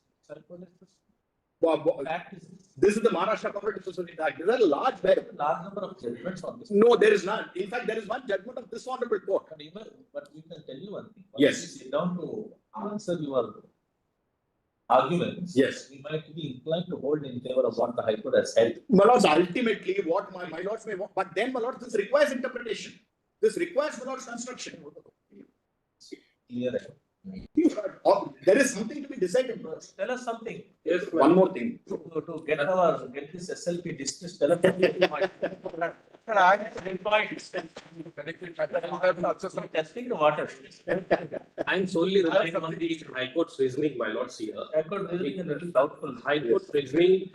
Fact is, This is the Maharashtra Corporate Society Act. There are a large number of judgments on this. No, there is none. In fact, there is one judgment of this honorable court. But we can tell you one thing. Yes. Once we sit down to answer your arguments. Yes. We might be inclined to hold in favor of what the High Court has held. My lords, ultimately, what my lords may want, but then, my lords, this requires interpretation. This requires, my lords, construction. Clear. There is something to be decided. Tell us something. Yes, one more thing. To get this SLP dismissed, tell us testing the water. I'm solely relying on the High Court's reasoning, my lords here. High Court reasoning is a little doubtful. High Court's reasoning,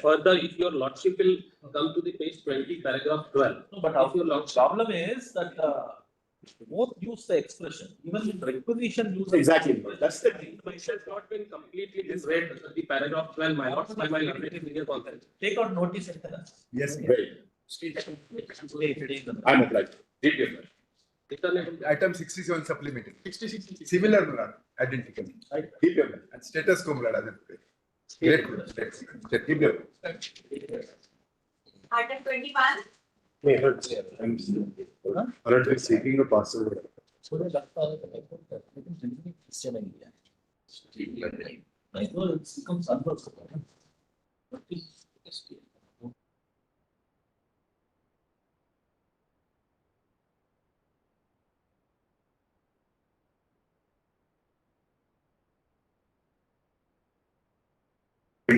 further, if your lordship will come to the page 20, paragraph 12. No, but our problem is that both use the expression, even in requisition use. Exactly. That's the thing. It has not been completely misread, the paragraph 12, my lords, by my legal consent. Take out notice and tell us. Yes. Very. I'm obliged. Item 67 supplementary. 66. Similar, identical. And status quo, great. Item 21. Already seeking a password. I know it becomes unworkable.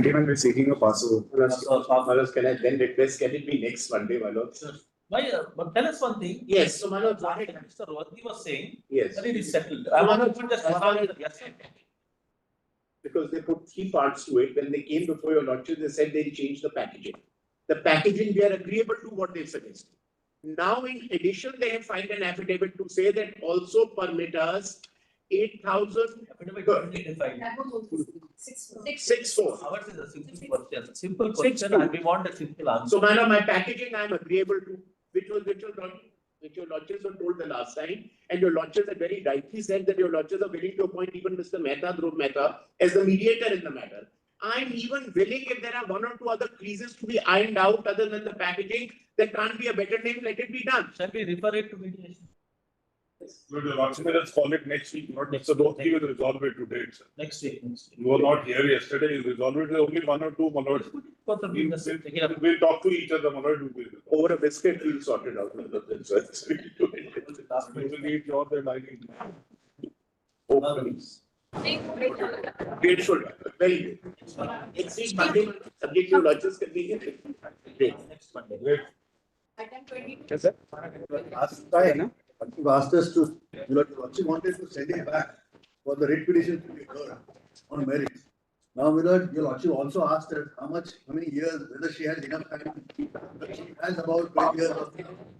We're seeking a password. Can I then request, can it be next Monday, my lord? Why, but tell us one thing. Yes, so my lord, Mr. Rodney was saying yes. that it is settled. I want to put just yes. Because they put 3 parts to it. When they came before your lordship, they said they'll change the packaging. The packaging, we are agreeable to what they suggest. Now, in addition, they have filed an affidavit to say that also permit us 8,000. 6,4. Ours is a simple question. Simple question, and we want a simple answer. So, my packaging, I am agreeable to, which your lodges were told the last time, and your lodges had very rightly said that your lodges are willing to appoint even Mr. Mehta, Dhruv Mehta, as the mediator in the matter. I'm even willing, if there are 1 or 2 other creases to be ironed out other than the packaging, there can't be a better name, let it be done. Shall we refer it to mediation? So the lordship will call it next week, not next. So don't he will resolve it today itself. Next week. You were not here yesterday. You resolve it with only 1 or 2 malords. We'll talk to each other. Malord will over a biscuit, we'll sort it out. We will need your then I need. Great shoulder. Very good. Next week, Monday, subject to lodges convenience. Great. Next Monday. Great. Item 20. Yes, sir. You asked us to, Lordship wanted to send it back for the writ petition to be heard on merits. Now, your Lordship also asked her how many years, whether she has enough time. She has about 12 years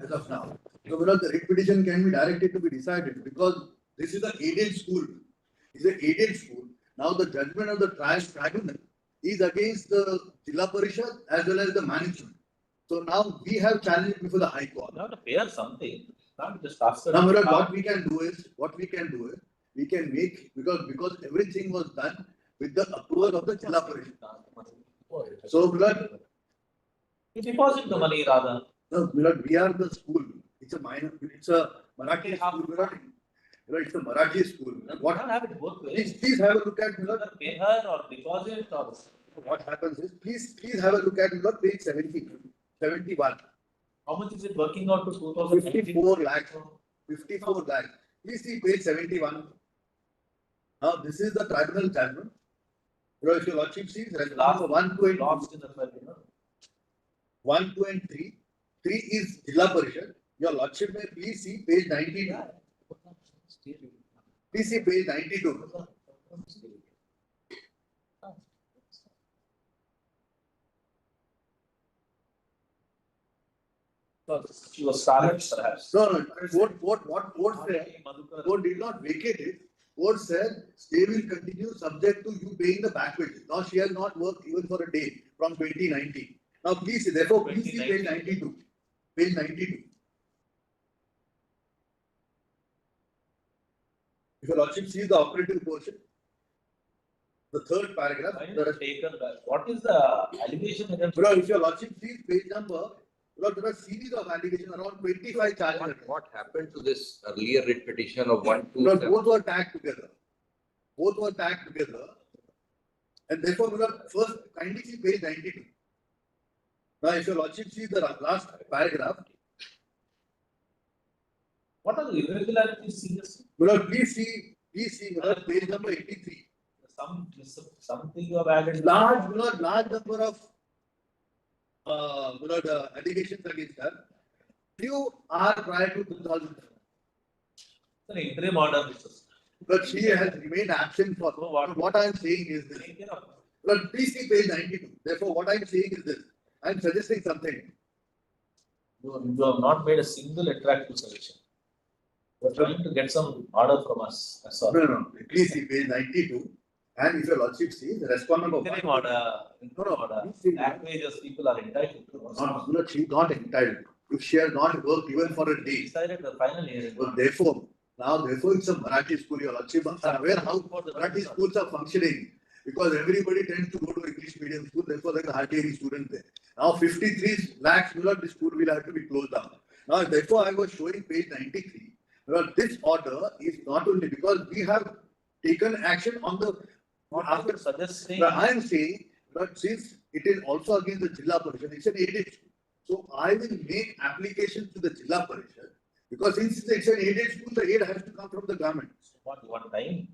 as of now. So, the writ petition can be directed to be decided because this is an aided school. It's an aided school. Now, the judgment of the tribunal is against the Jilla Parishad as well as the management. So, now we have challenged before the High Court. You have to pay her something. Not just ask her. Now, what we can do is, we can make, because everything was done with the approval of the Jilla Parishad. So, you deposit the money rather. No, we are the school. It's a Marathi school. It's a Marathi school. What have it both ways? Please have a look at pay her or deposit or what happens is please have a look at page 71. How much is it working out to 2019? 54 lakhs. 54 lakhs. Please see page 71. Now this is the tribunal judgment. If your Lordship sees, last 1, 2 and 1, 2 and 3. 3 is Jilla Parishad. Your Lordship may please see page 92. Please see page 92. She was silent, perhaps. No. What said? Court did not vacate it. Court said stay will continue subject to you paying the back wages. Now she has not worked even for a day from 2019. Now please see page 92. Page 92. If your Lordship sees the operative portion, the third paragraph. Why is it taken back? What is the allegation against? Bro, if your lordship sees page number, bro, there are series of allegations, around 25 charges. What happened to this earlier writ petition of 1, 2, Bro, 7? both were tagged together. Both were tagged together. And therefore, bro, first, kindly see page 92. Now, if your lordship sees the last paragraph, What are the irregularities seriously? bro, please see, bro, page number 83. Something you have added. Large number of the allegations against her. Few are prior to 2000. An interim order. But she has remained absent for. What I am saying is this. But please see page 92. Therefore, what I am saying is this. I am suggesting something. You have not made a single attractive suggestion. You are trying to get some order from us. That's all. No. Please see page 92. And if your lordship sees the respondent of Interim order. Languages people are entitled to. No, she is not entitled. If she has not worked even for a day. Decided the final hearing. Well, therefore, it's a Marathi school. Your lordship are aware how Marathi schools are functioning. Because everybody tends to go to English medium school, therefore there is hardly any student there. Now 53 lakhs, the school will have to be closed down. Now, therefore, I was showing page 93. This order is not only because we have taken action on the. After suggesting. I am saying that since it is also against the Jilla Parishad, it's an aided school. So I will make application to the Jilla Parishad because since it's an aided school, the aid has to come from the government. One time?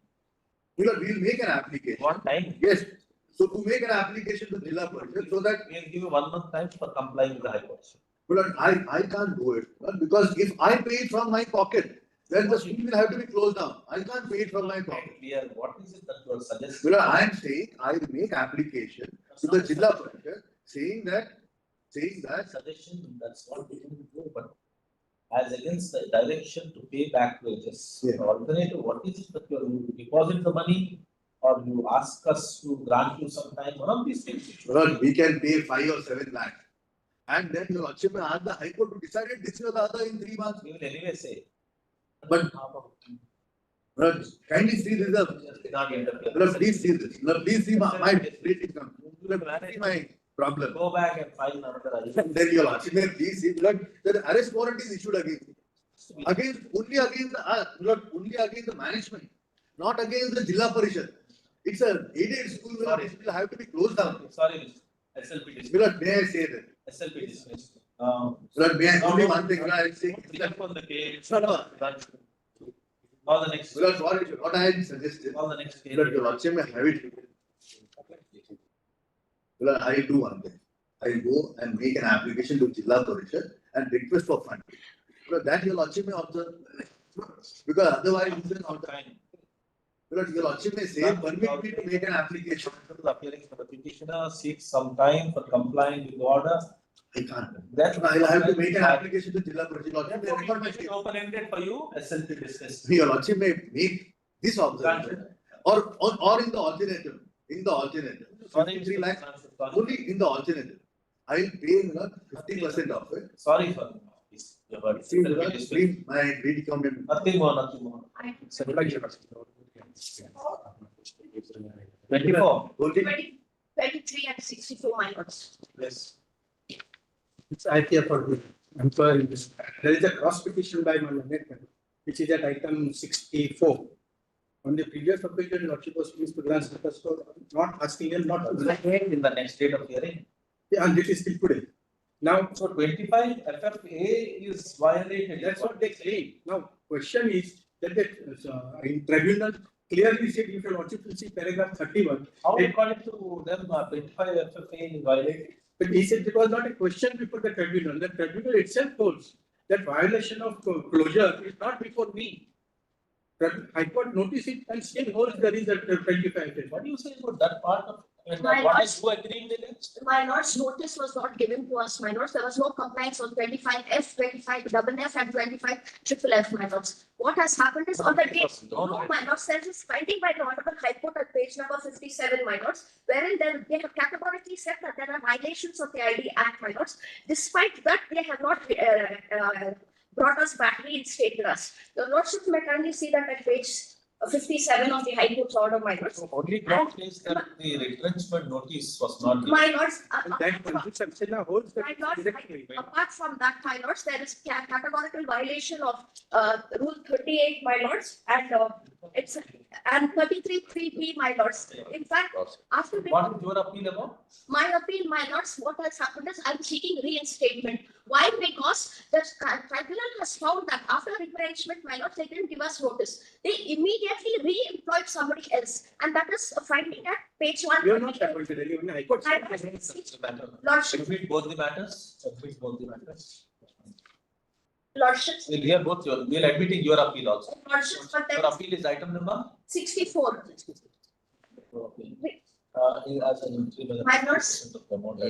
We will make an application. One time? Yes. So to make an application to Jilla Parishad so that. We will give you 1 month time for complying with the High Court. But I can't do it because if I pay it from my pocket, then the school will have to be closed down. I can't pay it from my pocket. Clear. What is it that you are suggesting? Well, I am saying I will make application to the Jilla Parishad saying that. Suggestion, that's what we will do, but as against the direction to pay back wages. Yeah. Alternative, what is it that you deposit the money or you ask us to grant you some time? One of these things. Well, we can pay 5 or 7 lakhs. And then your lordship may ask the High Court to decide it this or the other in 3 months. We will anyway say. But kindly see this. Please see this. Please see my problem. Go back and file another. Then your lordship may please see that the arrest warrant is issued against me. Only against the management, not against the Jilla Parishad. It's a aided school will have to be closed down. Sorry, SLP dismissed. May I say that? SLP dismissed. May I only one thing I am saying? On the case. No. All the next. What I am suggesting. All the next. Your lordship may have it. Well, I will do one thing. I will go and make an application to Jilla Parishad and request for funding. Well, that your lordship may observe. Because otherwise, you will not time. Well, your lordship may say, permit me to make an application. Appearing for the petitioner seeks some time for complying with the order. I can't. That's why I have to make an application to Jilla Parishad. Open-ended for you, SLP dismissed. Your lordship may make this observation or in the alternative. Sorry, 3 lakhs. Only in the alternative. I will pay 50% of it. Sorry for this. My greedy comment. Nothing more. 24. 23 and 64 minors. Yes. It's IPR for me. I'm sorry. There is a cross petition by MANOJ, which is at item 64. On the previous occasion, Lordship was pleased to grant request for not asking him not to. In the next date of hearing. Yeah, and this is still today. Now, so 25 FFA is violated. That's what they claim. Now, question is that the tribunal clearly said, if your lordship will see paragraph 31. How according to them 25 FFA is violated? But he said it was not a question before the tribunal. The tribunal itself holds that violation of closure is not before me. I could notice it and still holds there is a 25. What do you say about that part of My what is who agreed with it? My lord's notice was not given to us, my lords. There was no compliance on 25F, 25FF, and 25FFF, my lords. What has happened is on the date, my lords, there is finding by the Honorable High Court at page number 57, my lords, wherein they have categorically said that there are violations of the ID Act, my lords. Despite that, they have not brought us back, reinstated us. The lordship may kindly see that at page 57 of the High Court's order, my lords. Only ground is that the retrenchment notice was not given. My lords, That constitution holds that my lords, directly. apart from that, my lords, there is categorical violation of Rule 38, my lords, and it's and 33(3)(b, my lords. In fact, after What is your appeal about? my appeal, my lords, what has happened is I'm seeking reinstatement. Why? Because the tribunal has found that after retrenchment, my lords, they didn't give us notice. They immediately re-employed somebody else, and that is finding at page 1. You are not appointed anyone in High Court. Lordship, Admit both the matters. Admit both the matters. Lordships, We'll hear both your, we'll admitting your appeal also. lordships, but Your then appeal is item number? 64. Okay. As an entry by the My 50% lords, of the amount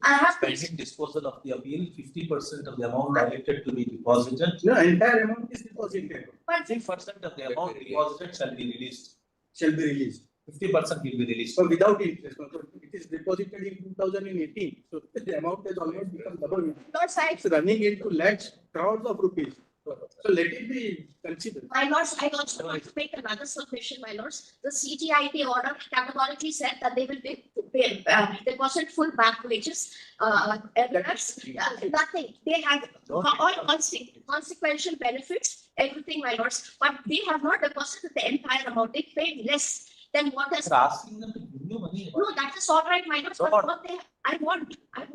I have pending disposal of the appeal, 50% of the amount directed to be deposited. No, entire amount is deposited. 50% of the amount deposited shall be released. Shall be released. 50% will be released. So without interest, so it is deposited in 2018. So the amount has almost become double. Lords, It's running into lakhs, crores of rupees. So let it be considered. my lords, I also want to make another submission, my lords. The CGIT order categorically said that they will pay, deposit full back wages, arrears, nothing. They have all consequential benefits, everything, my lords, but they have not deposited the entire amount. They paid less than what has. You're asking them to give you money. No, that is all right, my lords, but what they, I want, my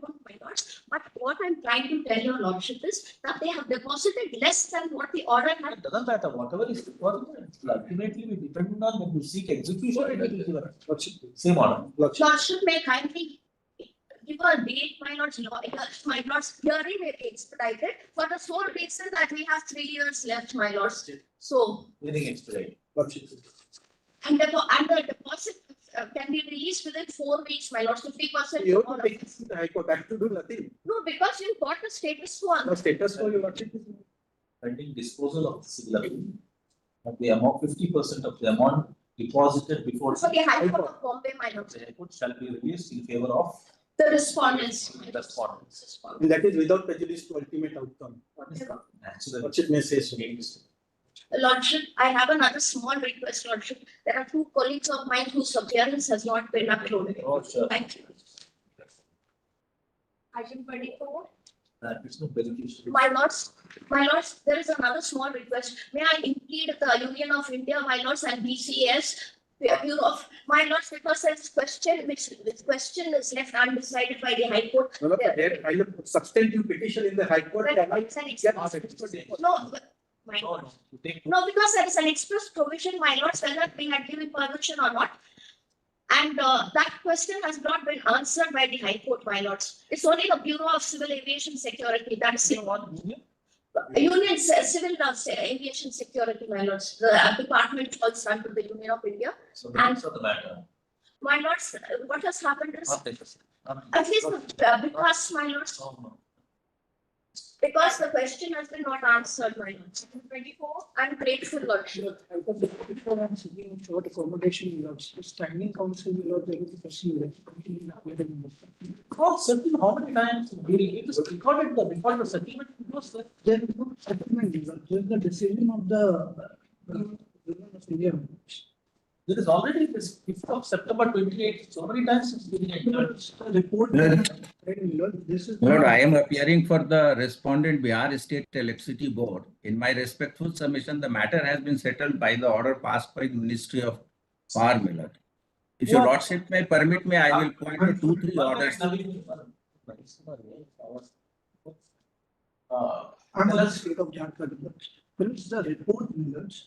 lords, but what I'm trying to tell your lordship is that they have deposited less than what the order had. It doesn't matter, whatever is required, it will ultimately be dependent on when you seek execution. It will be given. Same order. Lordship may kindly give a date, my lords, my lords, hearing may be expedited for the sole reason that we have 3 years left, my lords. So, Hearing expedite. and the deposit can be released within 4 weeks, my lords, 50%. You have to take this to the High Court. I have to do nothing. No, because you got the status one. The status for your lordship is. Pending disposal of the civil appeal, of the amount, 50% of the amount deposited before. For the High Court of Bombay, my lords, The High Court shall be released in favor of the respondents. respondents. And that is without prejudice to ultimate outcome. Naturally. Lordship may say so. Lordship, I have another small request, Lordship. There are 2 colleagues of mine whose appearance has not been uploaded. Oh, sure. Thank you. Item 24. That is no beneficial. My lords, there is another small request. May I impede the Union of India, my lords, and BCS, Bureau of, my lords, because this question is left undecided by the High Court. No, there I look substantive petition in the High Court. No, my No, lord. no, you take. No, because there is an express provision, my lords, whether we had given permission or not. And that question has not been answered by the High Court, my lords. It's only the Bureau of Civil Aviation Security, that's it. Union Civil Aviation Security, my lords. The department falls under the Union of India. So the rest of the matter. My lords, what has happened is, Not necessary. at least because, my lords, No. because the question has been not answered, my lords. 24, I'm grateful, lordship. Short accommodation, lords, standing counsel, lord, there is a question. Oh, certain how many times it is recorded the record of settlement was There is no settlement, there is the decision of the India. there is already this 5th of September 28, so many times it's been entered. Report. This is. Lord, I am appearing for the respondent Bihar State Electricity Board. In my respectful submission, the matter has been settled by the order passed by the Ministry of Power, my lord. If your lordship may permit me, I will point to 2-3 orders. I'm on the state of Jharkhand. Well, it's the report, minutes.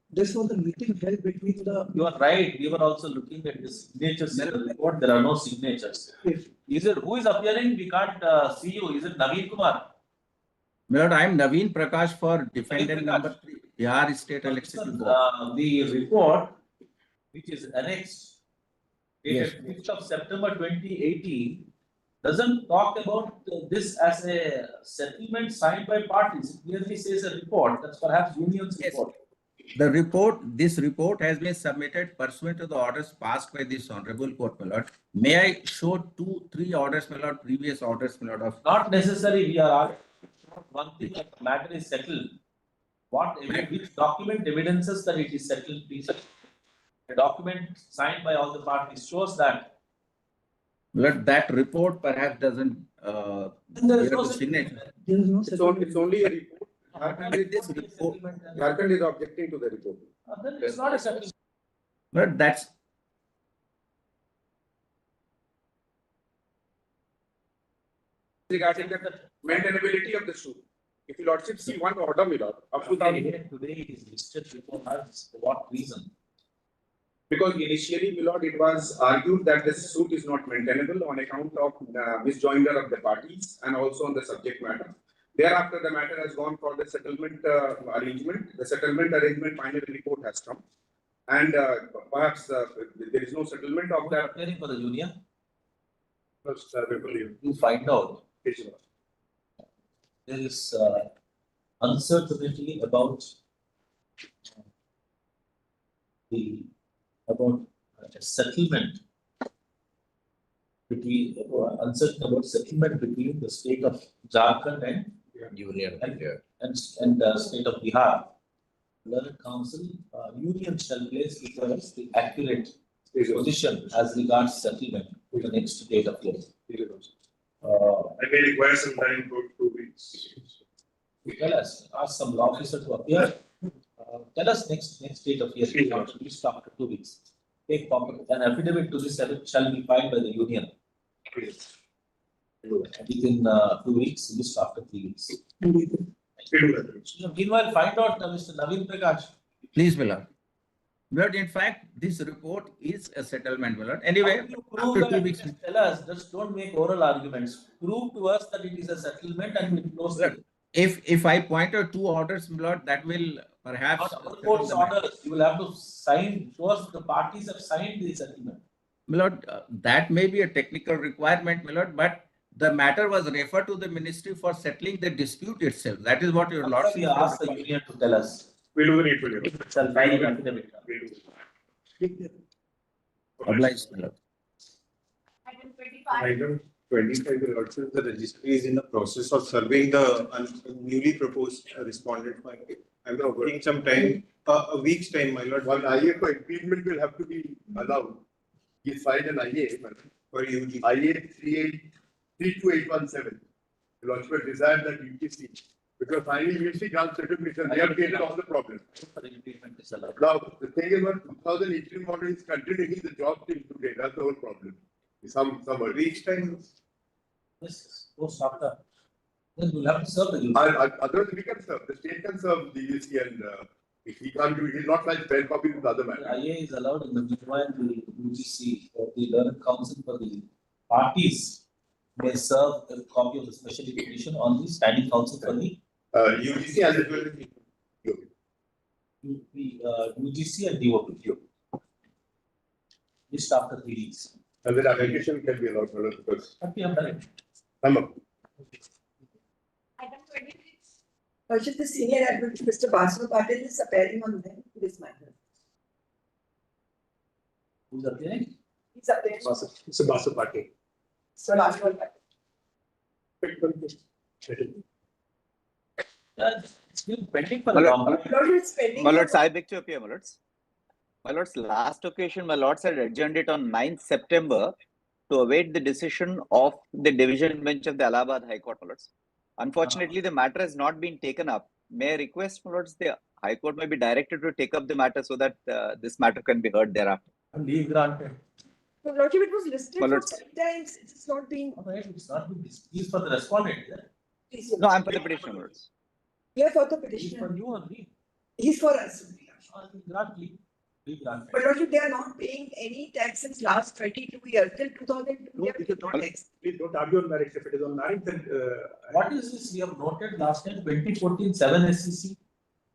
This was the meeting held between the. You are right, we were also looking at the signatures in the report, there are no signatures. Is it, who is appearing? We can't see you, is it Naveen Kumar? My lord, I am Naveen Prakash for defendant number 3, Bihar State Electricity Board. The report, which is annexed, Yes. dated 5th of September 2018, doesn't talk about this as a settlement signed by parties. It clearly says a report, that's perhaps union's Yes. report. This report has been submitted pursuant to the orders passed by this honorable court, my lord. May I show 2-3 orders, my lord, previous orders, my lord of. Not necessary, we are one thing, that the matter is settled. Which document evidences that it is settled, please? A document signed by all the parties shows that. But that report perhaps doesn't, There is bear no the signature. settlement. There is no It's only a report. With this report. Jharkhand is objecting to the report. Then it's not a settlement. But that's, Regarding the maintainability of the suit. If your lordship see one order, my lord, up to Today it is listed before us. For what reason? because initially, my lord, it was argued that the suit is not maintainable on account of misjoinder of the parties and also on the subject matter. Thereafter, the matter has gone for the settlement arrangement. The settlement arrangement final report has come. And perhaps there is no settlement of that. Appearing for the union, First, you find out there is uncertainty about a settlement between uncertain about settlement between the state of Jharkhand and Union. and the state of Bihar. Learned Council union shall place before us the accurate position as regards settlement to the next date of hearing. I may require some time for 2 weeks. Tell us, ask some law officer to appear. Tell us next date of hearing, at least after 2 weeks. Take copy, an affidavit to this effect shall be filed by the union. Within 2 weeks, list after 3 weeks. Meanwhile, find out Mr. Naveen Prakash. Please, Willard. But in fact, this report is a settlement, Willard. Anyway, You prove after 2 that, weeks. tell us, just don't make oral arguments. Prove to us that it is a settlement and we close it. If I point out 2 orders, Willard, that will perhaps. Not other court's orders, you will have to sign, show us the parties have signed the settlement. Millard, that may be a technical requirement, Millard, but the matter was referred to the ministry for settling the dispute itself. That is what your lordship. We ask the union to tell us. We'll do the needful. Shall file an affidavit. Obliged, Millard. Item 25. Item 25, the lordship, the registry is in the process of surveying the newly proposed respondent. I'm taking some time, a week's time, my lord. One IA for impediment will have to be allowed. He filed an IA For UG. IA 32817. The lordship desired that UGC. Because finally UGC grant certification, they have created all the problems. Now, the thing is, what 2018 model is continuing the job till today. That's the whole problem. Some Week's time. Yes, post after. Then we'll have to serve the union. Otherwise, we can serve. The state can serve the UGC, and if he can't do it, he'll not like pen copy with other matters. IA is allowed in the meanwhile, the UGC or the learned council for the parties may serve a copy of the special petition on the standing council for the UGC as well as UGC and DOP. Just after 3 weeks. and then application can be allowed because But we have done it. come up. Item 26. Lordship, the senior advocate, Mr. Basu Patil, is appearing on this matter. Who's appearing? He's appearing. It's a Basu party. So last one. It's been pending for a long time. Lord, it's pending. My lords, I beg to appear, my lords. My lords, last occasion, my lords had adjourned it on 9th September to await the decision of the division bench of the Allahabad High Court, my lords. Unfortunately, the matter has not been taken up. May I request, my lords, the High Court may be directed to take up the matter so that this matter can be heard thereafter. Leave granted. So Lordship, it was listed My for lords. 10 times. It's not being. It's not been displeased for the respondent. No, I'm for the petition, my lords. Yeah, for the For petitioner. you or me? He's for us. Grant leave. Leave granted. But Lordship, they are not paying any tax since last 22 years. Till 2002, No, they are it is paying not. no tax. Please don't argue on merits. If it is on merit, then. What is this? We have noted last time 2014 7 SCC.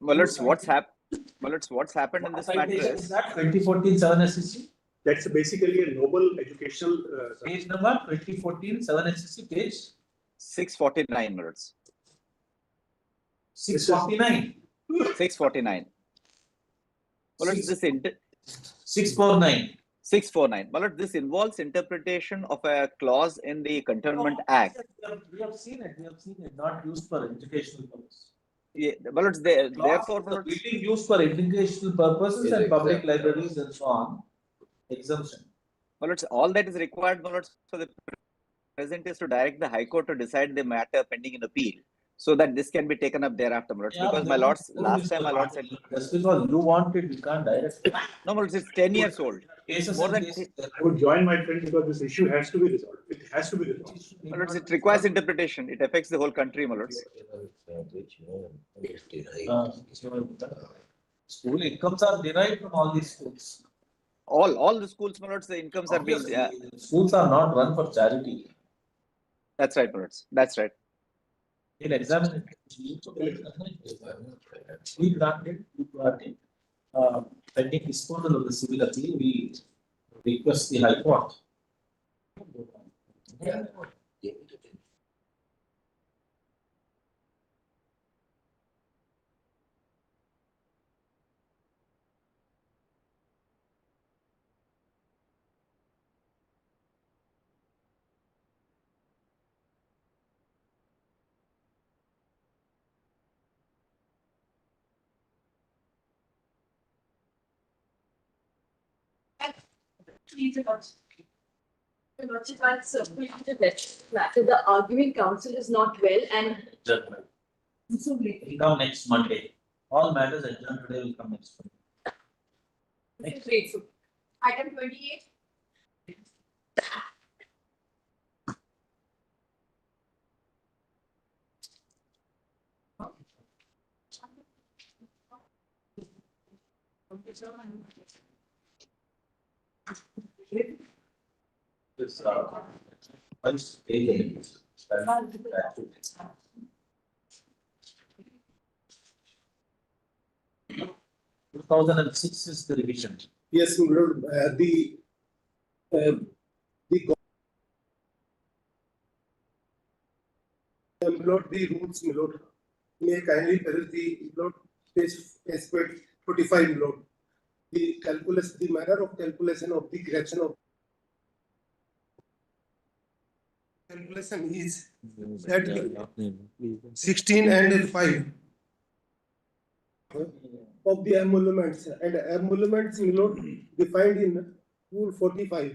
My lords, what's happened in this matter Citation is. is that 2014 7 SCC? That's basically a noble educational. Page number 2014 7 SCC page 649, my lords. 649. 649. My lords, this 649. 649. My lord, this involves interpretation of a clause in the Contempt Act. We have seen it. We have seen it. Not used for educational purpose. Yeah, my lords, therefore, my The lords, building used for educational purposes and public libraries and so on, exemption. my lords, all that is required, my lords, for the present is to direct the High Court to decide the matter pending in appeal, so that this can be taken up thereafter, my lords. Yeah, because they my want lords, to last use time the my lords said, just because you want it, you can't direct it. no, my lords, it's 10 years old. It's Cases more and than, cases. I would join my friend because this issue has to be resolved. It has to be resolved. my lords, it requires interpretation. It affects the whole country, my lords. School incomes are derived from all these schools. All the schools, my lords, the incomes are being, Obviously, schools are not run for charity. that's right, my lords. That's right. In examine it. We granted, pending disposal of the civil appeal, we request the High Court. The arguing counsel is not well and Judgment. Will come next Monday. All matters adjourned today will come next Monday. Next. Item 28. This, first page. 2006 is the revision. Yes, my lord, the Lord, the rules, my lord. May I kindly tell the Lord, page 45, my lord. The calculus, the manner of calculation of the correction of calculation is that 16 and 5 of the emoluments, and emoluments, my lord, defined in Rule 45.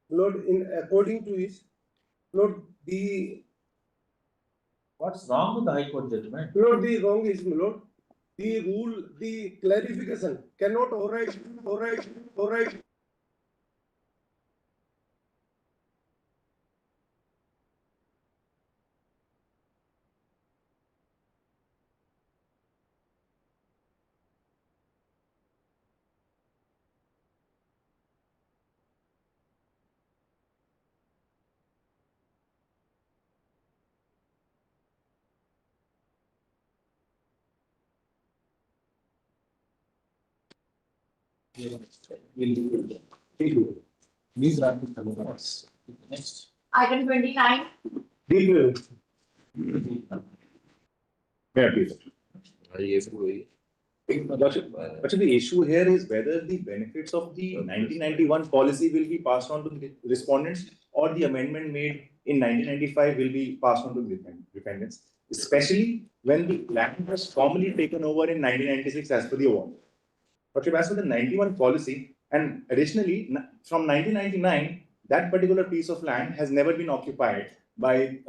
Lord, in according to his, Lord, the What's wrong with the High Court judgment? Lord, the wrong is, my lord, the rule, the clarification cannot override. These are the numbers. Next. Item 29. But the issue here is whether the benefits of the 1991 policy will be passed on to the respondents or the amendment made in 1995 will be passed on to the defendants, especially when the land was formally taken over in 1996 as per the award. But as for the 91 policy, and additionally, from 1999, that particular piece of land has never been occupied by,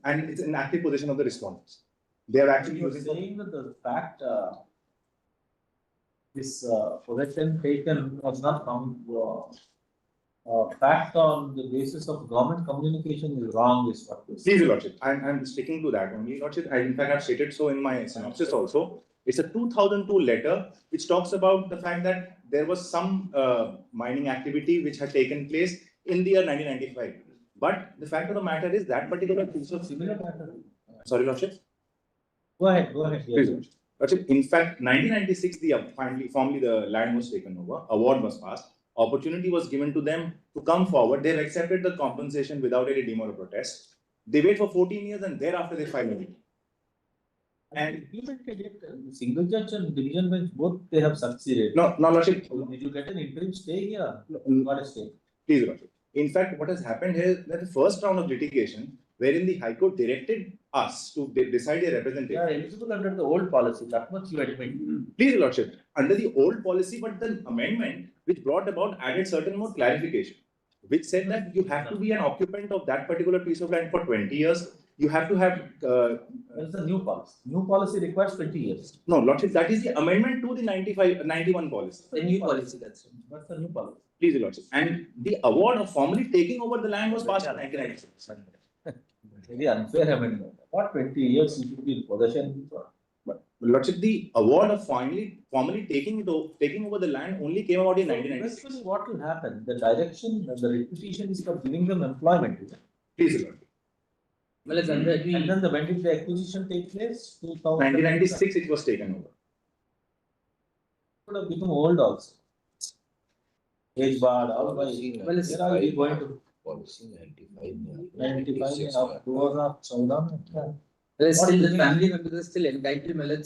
and it's in active possession of the respondents. They are actually You're using. saying that the fact this possession taken was not found fact on the basis of government communication is wrong, is what you say. Please, Lordship, I'm sticking to that only. Lordship, in fact, I've stated so in my synopsis also. It's a 2002 letter which talks about the fact that there was some mining activity which had taken place in the year 1995. But the fact of the matter is that particular piece of similar matter. Sorry, Lordship. Go ahead. Please, Lordship. Lordship, in fact, 1996, formally the land was taken over, award was passed, opportunity was given to them to come forward. They accepted the compensation without any demand or protest. They wait for 14 years and thereafter they file it. And single judge and division bench, both they have succeeded. No, Lordship. Did you get an interim stay here? Got a stay. Please, Lordship. In fact, what has happened here is that the first round of litigation, wherein the High Court directed us to decide a representative. They are eligible under the old policy, that much you admit. Please, Your Lordship, under the old policy, but the amendment which brought about added certain more clarification, which said that you have to be an occupant of that particular piece of land for 20 years. You have to have. That's the new policy. New policy requires 20 years. No, Lordship, that is the amendment to the 91 policy. The new policy, that's the new policy. Please, Your Lordship. And the award of formally taking over the land was passed in 1996. Very unfair amendment. What 20 years you should be in possession? But Lordship, the award of formally taking over the land only came about in 1996. Actually, what will happen? The direction and the repetition is for giving them employment. Please, Lord. Well, and then when did the acquisition take place? 1996 it was taken over. Would have become old also. Age barred, all by. Well, it's going to. Policy 95. 95 of 2014. Well, still the family members are still entitled,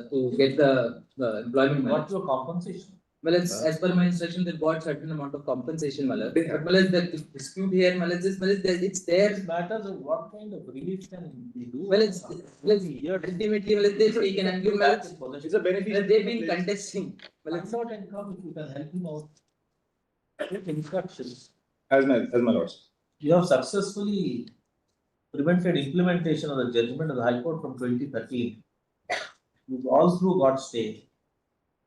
to get the employment. What's your compensation? Well, it's as per my instruction, they got certain amount of compensation. Well, the dispute here, it's there. It matters of what kind of relief can we do. Well, it's ultimately, they've taken and you, it's a benefit. They've been contesting. Well, it's not income if you can help him out. Take instructions. As my lords. You have successfully prevented implementation of the judgment of the High Court from 2013. You've all through got stay.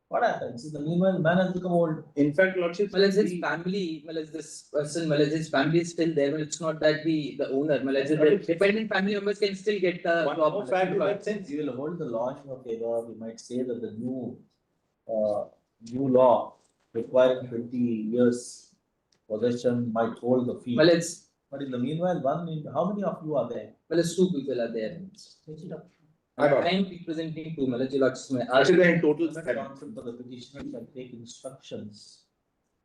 What happens? In the meanwhile, man has become old. In fact, Lordship, his family, this person, his family is still there. It's not that the owner, the dependent family members can still get the one more fact in that sense. You will hold the law in your favor. We might say that the new law requiring 20 years possession might hold the field. Well, but in the meanwhile, how many of you are there? Well, it's 2 people are there. Take it up. I am representing 2 Actually, in total, the counsel for the petitioner shall take instructions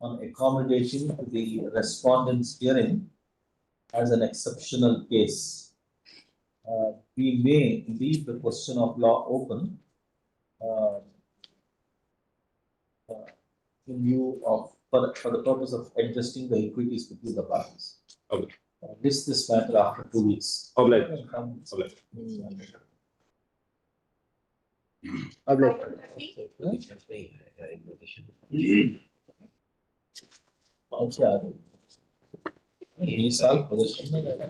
on accommodating to the respondent's hearing as an exceptional case. We may leave the question of law open in view of for the purpose of adjusting the equities between the parties. Okay. This matter after 2 weeks. Obliged. अच्छा ये साल position में लगा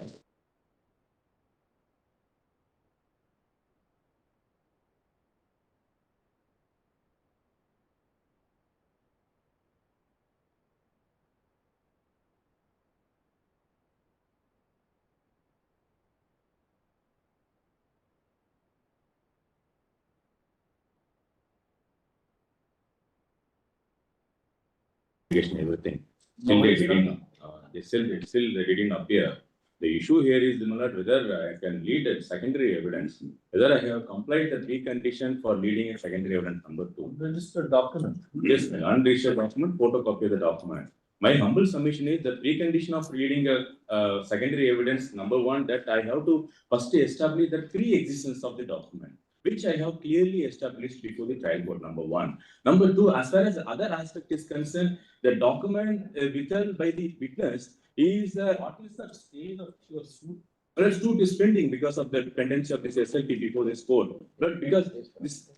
Everything. It still didn't appear. The issue here is whether I can lead a secondary evidence, whether I have complied the precondition for leading a secondary evidence number 2. Registered document. Yes, unregistered document, photocopy of the document. My humble submission is the precondition of leading a secondary evidence number 1 that I have to first establish the pre-existence of the document, which I have clearly established before the trial court, number 1. Number 2, as far as the other aspect is concerned, the document withheld by the witness is what is the stage of your suit? Well, suit is pending because of the pendency of this SLP before this court. But because this,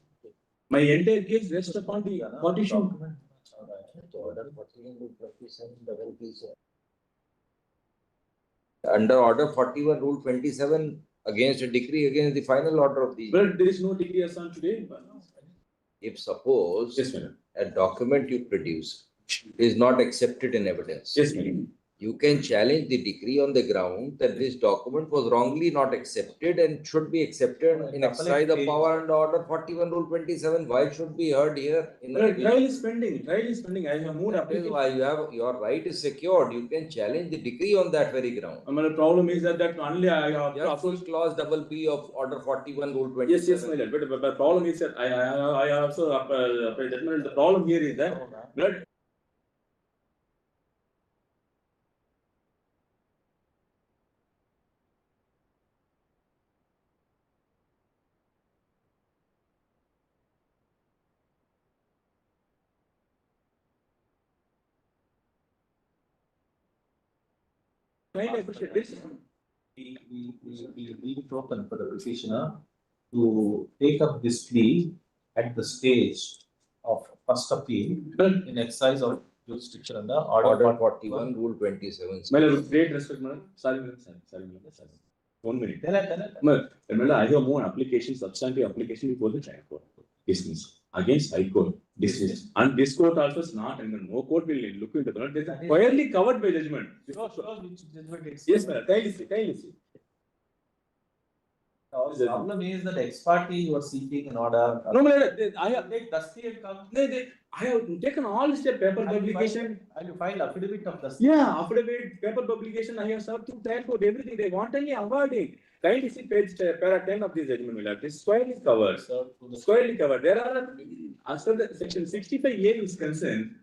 my entire case rests upon the partition. Under order 41, rule 27, against a decree against the final order of the. But there is no decree as on today. If suppose yes, madam, a document you produce is not accepted in evidence. Yes, madam. You can challenge the decree on the ground that this document was wrongly not accepted and should be accepted in exercise of power under order 41 rule 27. Why should be heard here? In the trial is pending. Trial is pending. I have moved application. Why you have your right is secured. You can challenge the decree on that very ground. I mean, the problem is that only I have to approach clause double B of order 41 rule 27. Yes, yes, my lord. But the problem is that I also the problem here is that I appreciate this. we leave it open for the petitioner to take up this plea at the stage of first appeal in exercise of jurisdiction under Order 41, Rule 27. Great respect, madam. Sorry. 1 minute. I have more application, substantive application before the trial court. Dismiss. Against High Court. Dismiss. And this court also is not, and no court will look into that. This is clearly covered by judgment. Yes, madam. Kindly see. The problem is that ex parte you are seeking an order. No, I have I have taken all steps, paper publication. And you file affidavit of the Yeah, affidavit, paper publication, I have served through trial court, everything. They want only awarding. Kindly see page para 10 of this judgment, my lord. This squarely covered. Squarely covered. There are, as per the section 65A is concerned.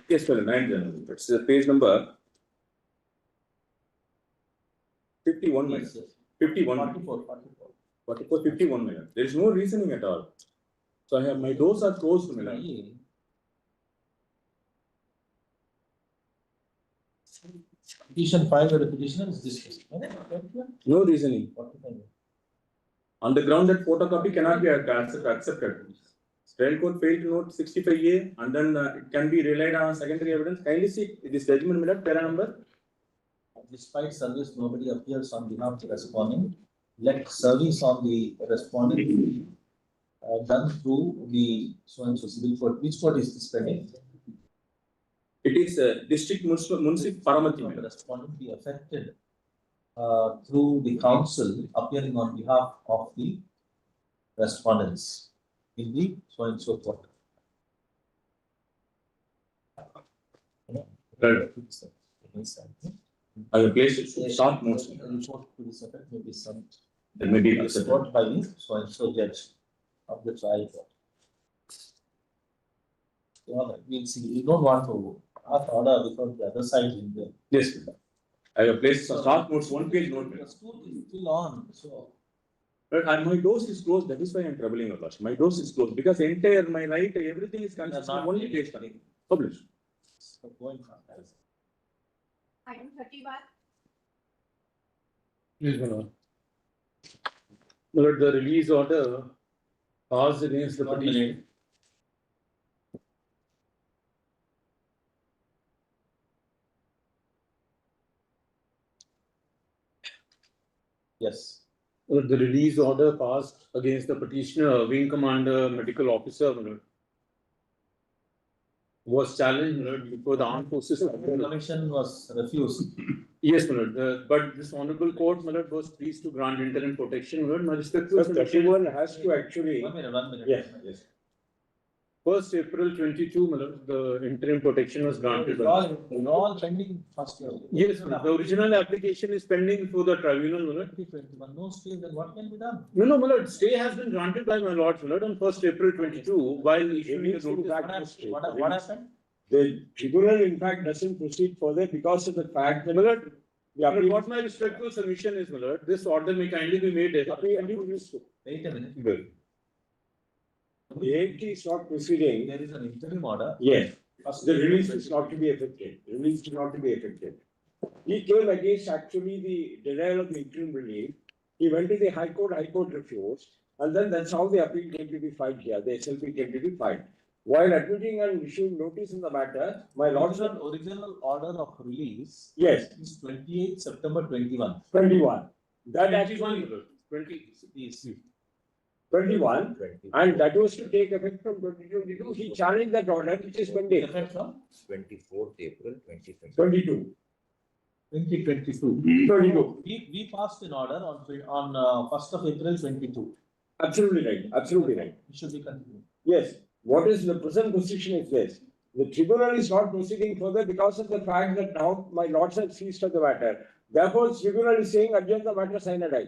Yes, well, 9 it's the page number 51 minutes. 51. 44, 51 minutes. There is no reasoning at all. So I have my doors are closed, my lord. Petition filed by the petitioner is dismissed. No reasoning. On the ground that photocopy cannot be accepted. Trial court failed to note 65A and then it can be relied on secondary evidence. Kindly see this judgment minute, para number. Despite service, nobody appears on behalf of the respondent. Let service on the respondent be done through the so and so civil court. Which court is this pending? It is district municipal Paramati. The respondent be affected through the counsel appearing on behalf of the respondents in the so and so court. Right. I have placed it short notes. Maybe some. There may be support by the so and so judge of the trial court. We'll see. You don't want to ask order because the other side is in there. Yes, I have placed a short notes, 1 page note. The school is still on, so. But and my dose is closed. That is why I am troubling a lot. My dose is closed because entire my right, everything is consistent. Only page published. So going on. Item 31. Yes, Manoj. But the release order passed against the petition. Yes. The release order passed against the petitioner, wing commander, medical officer, was challenged before the armed forces. Commission was refused. Yes, Manoj. But this honorable court, Manoj, was pleased to grant interim protection. Manoj, everyone has to actually. 1 minute. Yes. 1st April 22, Manoj, the interim protection was granted. All pending first year. Yes, the original application is pending before the tribunal, Manoj. No stay, then what can be done? No, Manoj. Stay has been granted by my lord, Manoj, on 1st April 22, while issuing the notice. What happened? The tribunal, in fact, doesn't proceed further because of the fact that. What my respectful submission is, Manoj, this order may kindly be made. Wait a minute. The AT is not proceeding. There is an interim order. Yes. The release is not to be effected. The release is not to be effected. He came against actually the denial of the interim relief. He went to the High Court refused. And then that's how the appeal came to be filed here. The SLP came to be filed. While admitting and issuing notice in the matter, my lord's original order of release. Yes. Is 28 September 21. 21. That 21. actually 20. 21, and that was to take effect from 2022. He challenged that order, which is pending. Effect from 24th April 2022. 22. 2022. 22. We passed an order on 1st of April 22. Absolutely right, absolutely right. It should be continued. Yes, what is the present position is this. The tribunal is not proceeding further because of the fact that now my lords have seized of the matter. Therefore, tribunal is saying adjourn the matter sine die.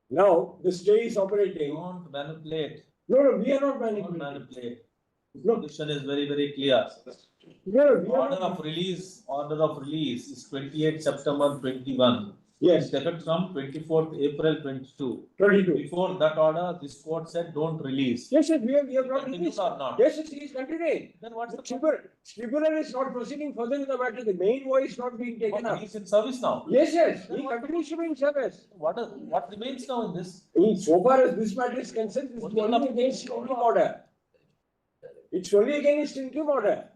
Now, the stay is operating. Don't manipulate. No, we are not Don't manipulate. The position is very, very clear. No, Order of release is 28 September 21. Yes. Effect from 24th April 22. 22. Before that order, this court said don't release. Yes, we have not released or not. Yes, he is continuing. Then what's the tribunal is not proceeding further in the matter. The main voice is not being taken up. He's in service now. Yes. He continues to be in service. What remains now in this? So far as this matter is concerned, it's only against interim order. It's only against interim order.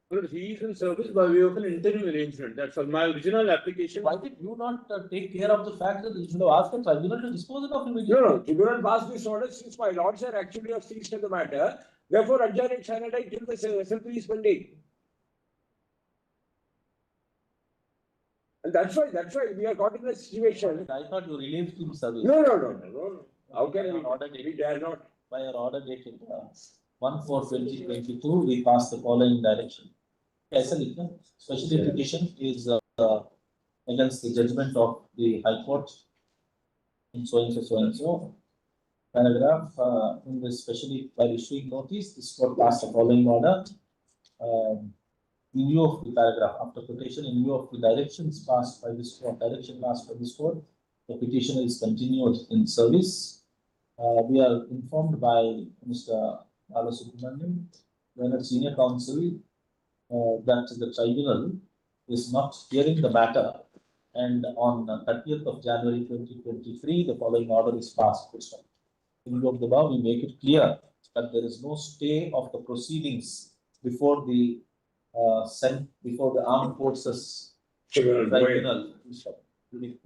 But he is in service by way of an interim arrangement. That's all. My original application. Why did you not take care of the fact that you should have asked the tribunal to dispose it of immediately? No, tribunal passed this order since my lords are actually of seized of the matter. Therefore, adjourn it sine die till the SLP is pending. And that's why we are got in a situation. I thought you relieved him service. No. How can we dare not? By your order dated 1/4/2022, we passed the following direction. Special petition is against the judgment of the High Court in so and so. Paragraph in this specially by issuing notice, this court passed the following order. In view of the paragraph after quotation, in view of the directions passed by this court, the petitioner is continued in service. We are informed by Mr. Soumen, when senior counsel, that the tribunal is not hearing the matter, and on 30th of January 2023, the following order is passed. In view of the above, we make it clear that there is no stay of the proceedings before the armed forces tribunal. We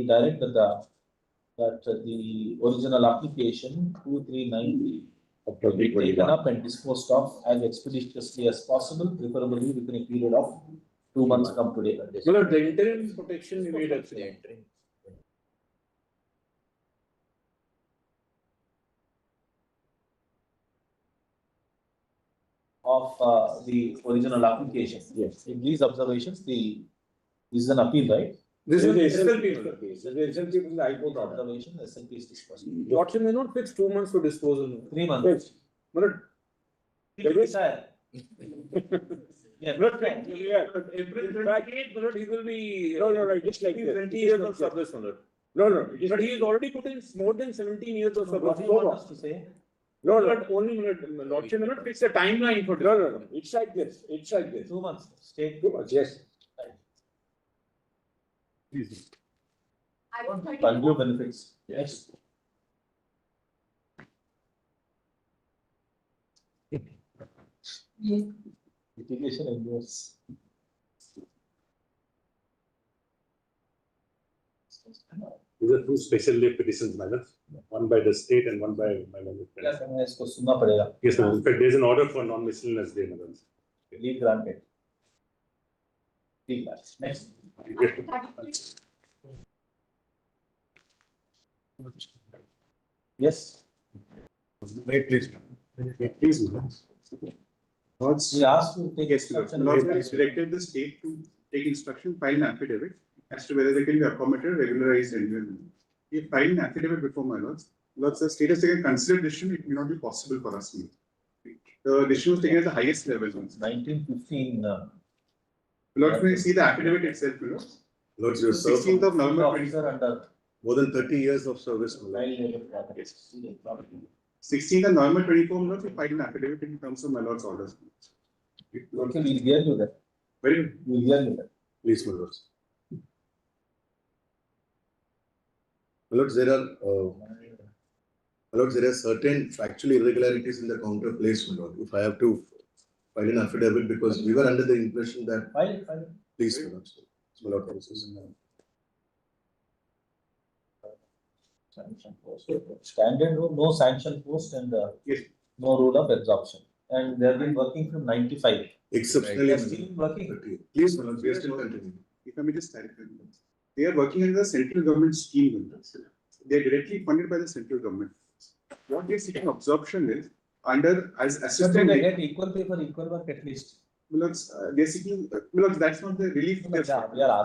direct that the original application 2390 be taken up and disposed of as expeditiously as possible, preferably within a period of 2 months from today. Well, the interim protection we made actually. Of the original application. Yes. In these observations, this is an appeal, right? This is the SLP case. The SLP is the High Court order. Observation, SLP is disposed. Watson may not fix 2 months for disposal. 3 months. Yes. Yeah. April 28th, he will be. No, just like 20 years of service. No. But he has already put in more than 17 years of service. What do you want us to say? No. Only Lordship may not fix a timeline for. No. It's like this. 2 months. Stay 2 months. Yes. Undue benefits. Yes. Litigation endures. These are two special lay petitions, madam. One by the state and one by my learned friend. Yes, हमें इसको सुनना पड़ेगा. Yes, madam. In fact, there is an order for non-miscellaneous day, madam. Leave granted. Next. Yes. Wait, please. Please, madam. We asked to take instruction. Lord has directed the state to take instruction, file an affidavit as to whether they can be accommodated, regularized, and we filed an affidavit before my lords. Lords, the state has taken considered decision, it may not be possible for us. The decision was taken at the highest level. 1915. Lords, may see the affidavit itself, Lords. Lords, you served 16th of November. Under more than 30 years of service. 16th of November 24, Lords, we filed an affidavit in terms of my lord's orders. Okay, we'll hear you that. Very good. We'll hear you that. Please, my lords. My lords, there are certain factual irregularities in the counter place, my lord. If I have to file an affidavit, because we were under the impression that. File. Please, my lords. My lord, sanction post. Standard rule, no sanction post and no rule of absorption. And they have been working from 95. Exceptionally. They are still working. Please, my lord, we are still continuing. if I may just clarify, they are working under the central government scheme. They are directly funded by the central government. What they are seeking absorption is under as assistant. They get equal pay for equal work at least. They are seeking. That's not the relief. We are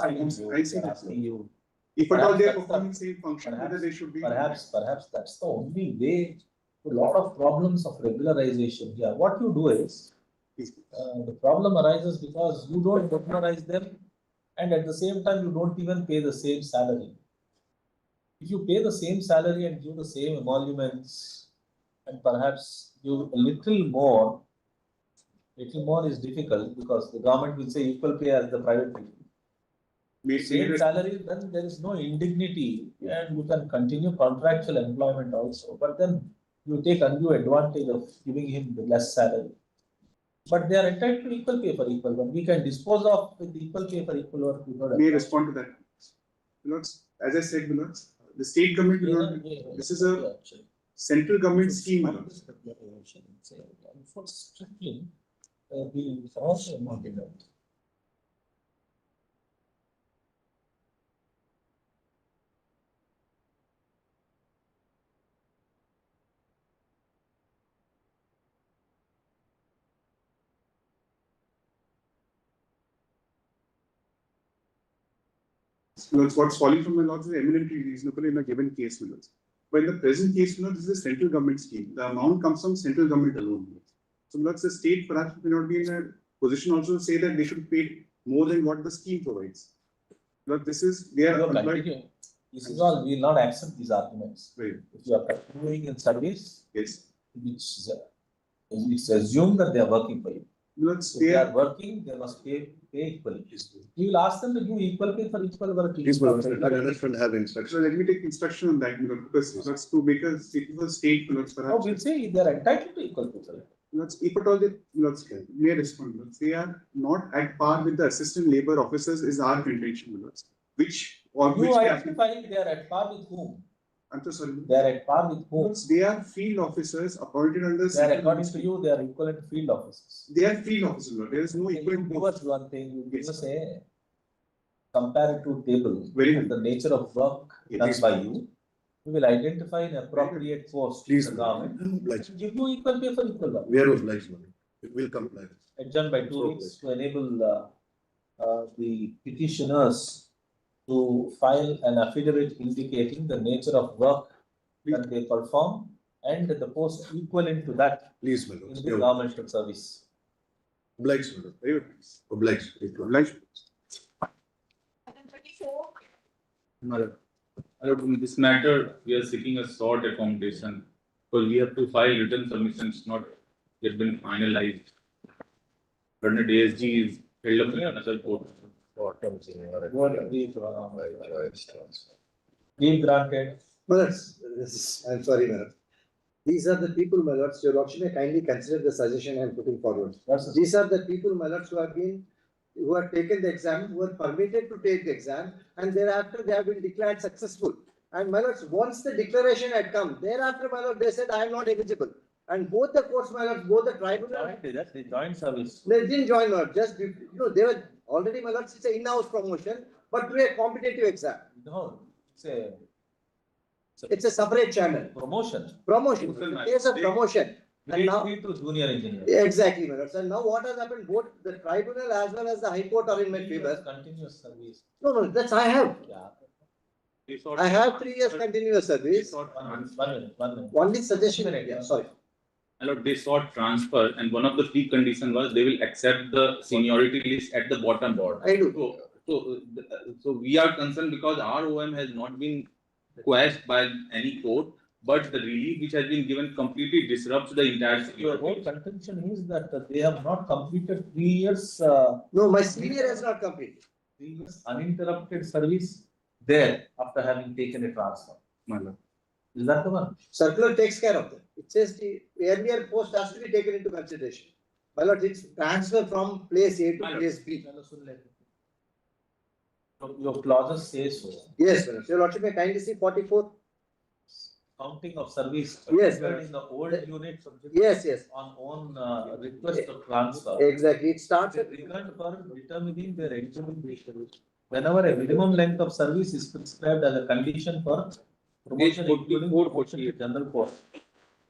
asking you. If at all they are performing the same function, whether they should be. Perhaps that's the only way. A lot of problems of regularization here. What you do is, the problem arises because you don't regularize them, and at the same time you don't even pay the same salary. If you pay the same salary and give the same emoluments, and perhaps give a little more is difficult because the government will say equal pay as the private people. Same salary, then there is no indignity, and you can continue contractual employment also. But then you take undue advantage of giving him the less salary. But they are entitled to equal pay for equal work. We can dispose of with equal pay for equal work. May I respond to that? As I said, the state government, this is a central government scheme. For strictly, we also not enough. What's falling from my lords is eminently reasonable in a given case. But in the present case, this is a central government scheme. The amount comes from central government alone. So the state perhaps may not be in a position also to say that they should pay more than what the scheme provides. But this is they are employed. This is all. We will not accept these arguments. Right. If you are continuing in service, yes, it's assumed that they are working for you. If they are working, they must pay equally. You will ask them to give equal pay for equal work. I understand have instruction. So let me take instruction on that because that's to make a state perhaps. Oh, we'll say they are entitled to equal pay. If at all they may respond, they are not at par with the assistant labor officers is our contention. Which you identify they are at par with whom? I'm so sorry. They are at par with whom? They are field officers appointed under. They are according to you. They are equivalent to field officers. They are field officers. There is no equivalent. Give us one thing. You give us a comparative table of the nature of work done by you. We will identify an appropriate post in the government. Give you equal pay for equal work. We are obliged. It will comply. Adjourned by 2 weeks to enable the petitioners to file an affidavit indicating the nature of work that they perform and the post equivalent to that in the governmental service. Obliged. Obliged. Obliged. In this matter, we are seeking a short accommodation because we have to file written submissions not yet been finalized. Current ASG is held up in another court. Leave granted. I'm sorry, madam. These are the people, my lords, your lordship may kindly consider the suggestion I am putting forward. These are the people, my lords, who have taken the exam, who are permitted to take the exam, and thereafter they have been declared successful. And my lords, once the declaration had come, thereafter, my lord, they said, I am not eligible. And both the courts, my lords, both the tribunal. They joined service. They didn't join, my lord, just, they were already, my lords, it's an in-house promotion, but to a competitive exam. No, it's a separate channel. Promotion. Promotion. It's a promotion. And now, to junior engineer. Exactly, my lords. And now what has happened, both the tribunal as well as the high court are in my favor. Continuous service. No, that's I have. Yeah. I have 3 years continuous service. 1 minute. Only suggestion. Yeah, sorry. They sought transfer, and one of the preconditions was they will accept the seniority list at the bottom board. I do. So we are concerned because our OM has not been quashed by any court, but the relief which has been given completely disrupts the entire seniority. Your whole contention is that they have not completed 3 years. No, my senior has not completed. 3 years uninterrupted service there after having taken a transfer. Is that the one? Circular takes care of that. It says the earlier post has to be taken into consideration. My lord, it's transfer from place A to place B. Your clauses say so. Yes, madam. Your lordship may kindly see 44. Counting of service. Yes, in the old unit. Yes. On own request of transfer. Exactly. It starts at regard for determining their eligibility. whenever a minimum length of service is prescribed as a condition for promotion, including promotion to general court,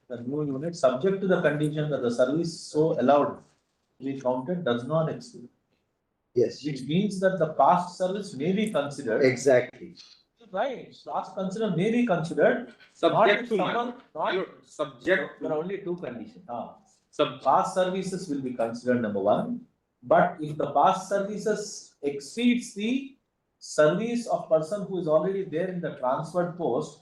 the new unit, subject to the condition that the service so allowed to be counted does not exceed. Yes. Which means that the past service may be considered. Exactly. Right, past consider may be considered. Subject to someone, not subject. There are only two conditions. Past services will be considered number one, but if the past services exceeds the service of person who is already there in the transferred post,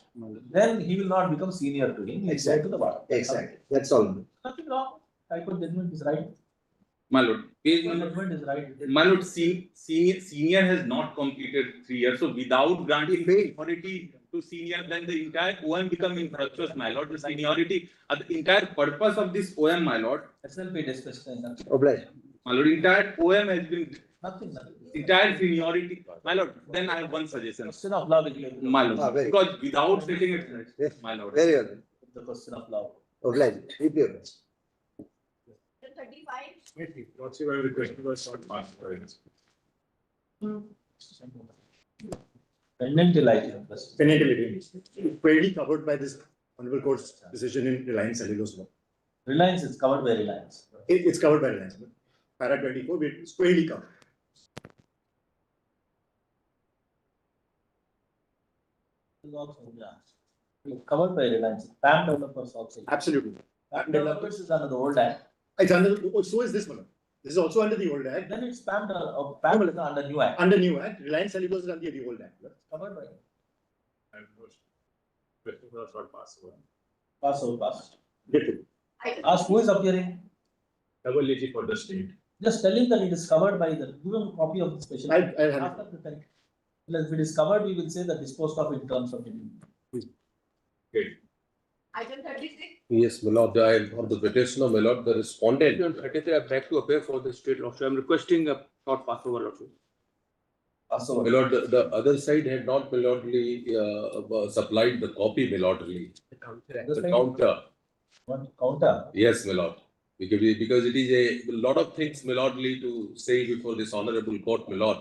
then he will not become senior to him. Exactly. To the bottom. Exactly. That's all. Nothing wrong. High Court judgment is right. My lord, Judgment is right. my lord, senior has not completed 3 years, so without granting authority to senior, then the entire OM become infructuous, my lord. The seniority, the entire purpose of this OM, my lord. SLP discussion. Oblige. My lord, entire OM has been Nothing. entire seniority, my lord. Then I have one suggestion. Question of law will my lord, because without setting it, my lord. Very well. The question of law. Oblige. Keep your best. 35. What's your request was not passed. Pendant litigation. Pendant litigation. Fairly covered by this honorable court's decision in Reliance Cellulose law. Reliance is covered by Reliance. It's covered by Reliance. Para 24, it's fairly covered. Covered by Reliance. PAM developers also. Absolutely. PAM developers is under the old act. It's under, so is this one. This is also under the old act. Then it's PAM, PAM is under new act. Under new act. Reliance Cellulose is under the old act. Covered by. Question was not passed. Pass over, pass. Get it. Ask who is appearing. Double legit for the state. Just tell him that it is covered by the, give him a copy of the special. I'll have After the time. If it is covered, we will say that disposed of in terms of it. Okay. Item 36. Yes, my lord, I am on the petition of my lord, the respondent. On 33, I beg to appear for the state lordship. I am requesting a short pass over lordship. My lord, the other side had not my lordly supplied the copy, my lordly. The counter. What counter? Yes, my lord. Because it is a lot of things, my lordly, to say before this honorable court, my lord.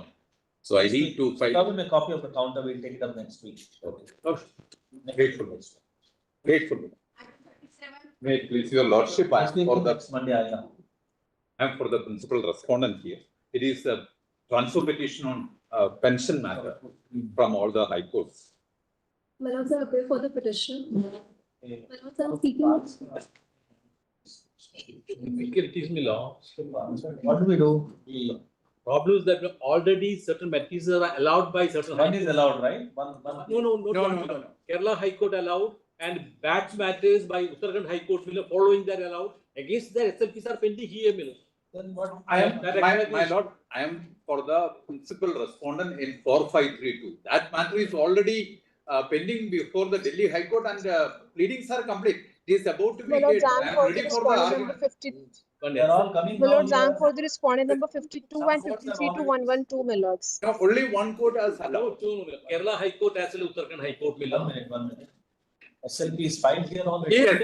So I need to find. Give him a copy of the counter. We'll take it up next week. Okay. Grateful. Grateful. May it please your lordship, I am for the next Monday. I am for the principal respondent here. It is a transfer petition on pension matter from all the high courts. My lords, I appear for the petition. My lords, I am seeking. What do we do? Problem is that already certain matters are allowed by certain. One is allowed, right? No. Kerala High Court allowed, and batch matters by Uttarakhand High Court following that allowed. Against their SLPs are pending here. Then what? I am, my lord, I am for the principal respondent in 4532. That matter is already pending before the Delhi High Court and pleadings are complete. It is about to be My lords, heard. I I am am for the ready for the respondent number argument. 50. They are all coming My now. lords, I am for the respondent number 52 and 53 to 112, my lords. No, only one court has allowed. Kerala High Court as well as Uttarakhand High Court. 1 minute. SLP is filed here already. Yes.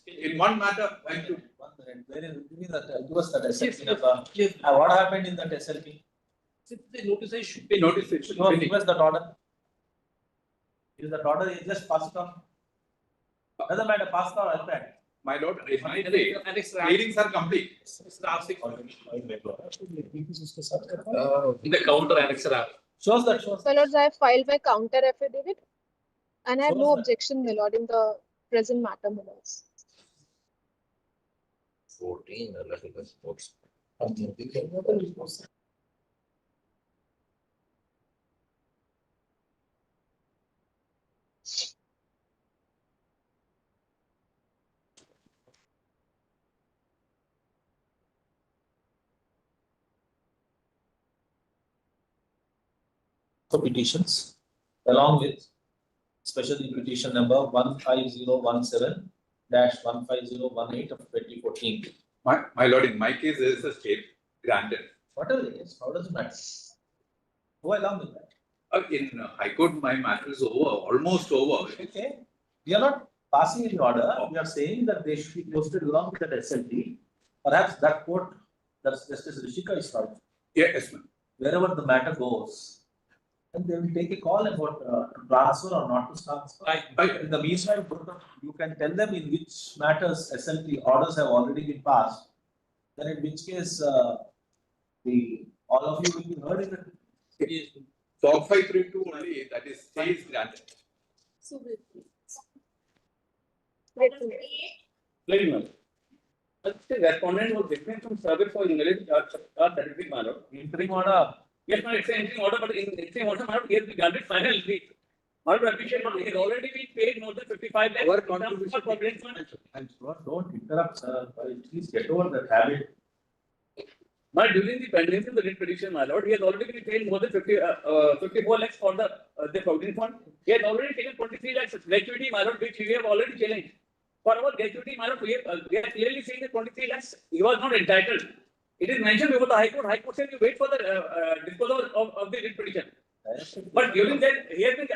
In one matter, 1 minute. Where is, give me that, give us that SLP number. What happened in that SLP? The notice should be notice. Give us that order. Is that order, you just pass it on. Doesn't matter, pass it on, iPad. My lord, pleadings are complete. The counter annexer. Shows that. My lords, I have filed my counter affidavit and I have no objection, my lord, in the present matter, my lords. 14 sports. Petitions along with special petition number 15017-15018 of 2014. My lord, in my case, there is a state granted. Whatever it is, how does it matter? Go along with that. In High Court, my matter is over, almost over. Okay. We are not passing any order. We are saying that they should be posted along with that SLP. Perhaps that court, that Justice Rishika is right. Yes, ma'am. wherever the matter goes, and they will take a call about to transfer or not to transfer. In the meanwhile, you can tell them in which matters SLP orders have already been passed. Then in which case, all of you will be heard in the. Top 532 only, that is, stay is granted. So Very well. The respondent was dismissed from service for invalid certificate manner. Interim order. Yes, no, it's an interim order, but in interim order, manner, he has been granted final relief. However, appreciate he has already been paid more than 55 lakhs. Our contribution. I'm sure, don't interrupt, sir. Please get over that habit. But during the pendency of the writ petition, my lord, he has already been paid more than 54 lakhs for the provident fund. He has already taken 23 lakhs gratuity, my lord, which we have already challenged. For our gratuity, my lord, we are clearly saying that 23 lakhs, he was not entitled. It is mentioned before the High Court. High Court said you wait for the disposal of the writ petition. But during that, he has been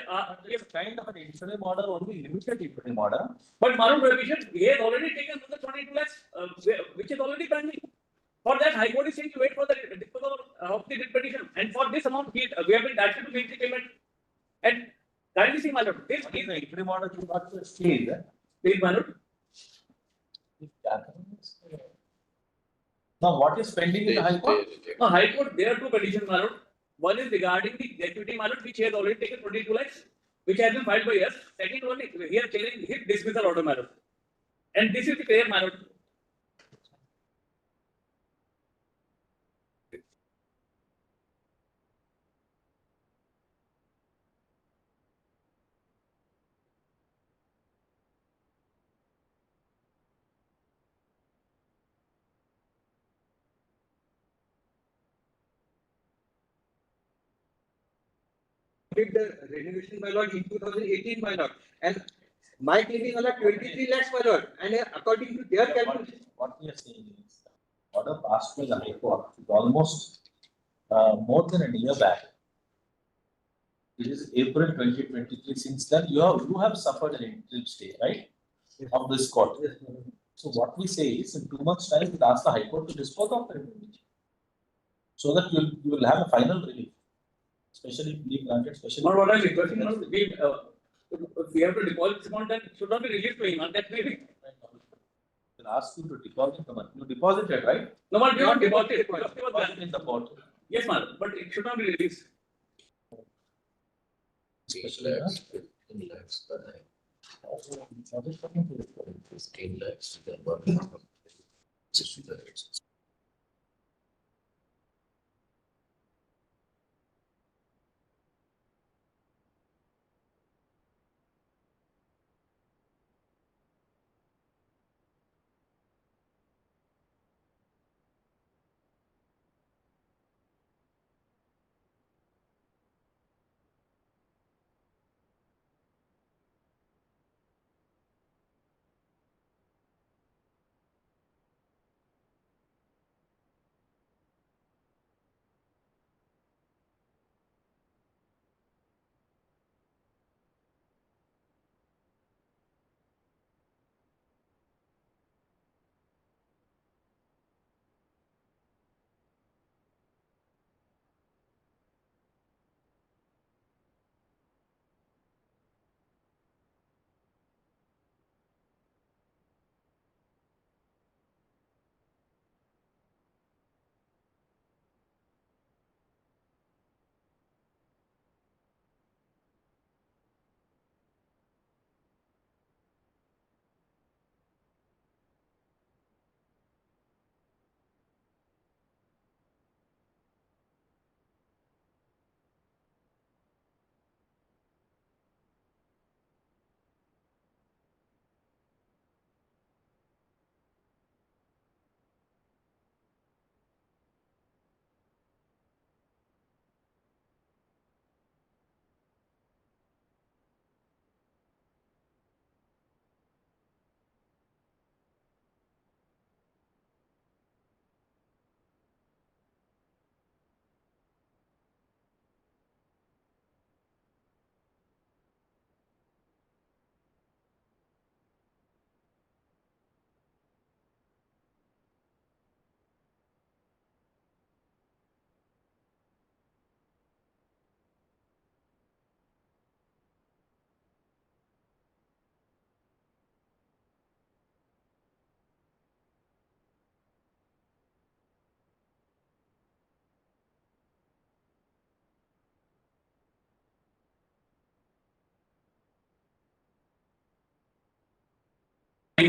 kind of an interim order, only limited interim order. But Maroon Prohibition, he has already taken more than 22 lakhs, which is already pending. For that, High Court is saying to wait for the disposal of the writ petition. And for this amount, we have been directed to make the payment. And kindly see, my lord, this is the interim order to not stay. Please, my lord. Now, what is pending in the High Court? No, High Court, there are two petitions, my lord. One is regarding the gratuity, my lord, which he has already taken 22 lakhs, which has been filed by us. Second one is here challenging his dismissal order, my lord. And this is the clear, my lord. Did the renovation by law in 2018 by law, and my claiming was 23 lakhs by law, and according to their calculation. What we are saying is, order passed by the High Court is almost more than a year back. It is April 2023. Since then, you have suffered an interim stay, right? Of this court. So what we say is, in 2 months' time, we ask the High Court to dispose of the relief, so that you will have a final relief, especially leave granted. Especially. Not what I'm requesting. We have to deposit this amount, then it should not be released to him. And that may be. We'll ask you to deposit the money. You deposited, right? No, but we have deposited in the court. Yes, ma'am. But it should not be released. Especially, 15 lakhs per night. 15 lakhs.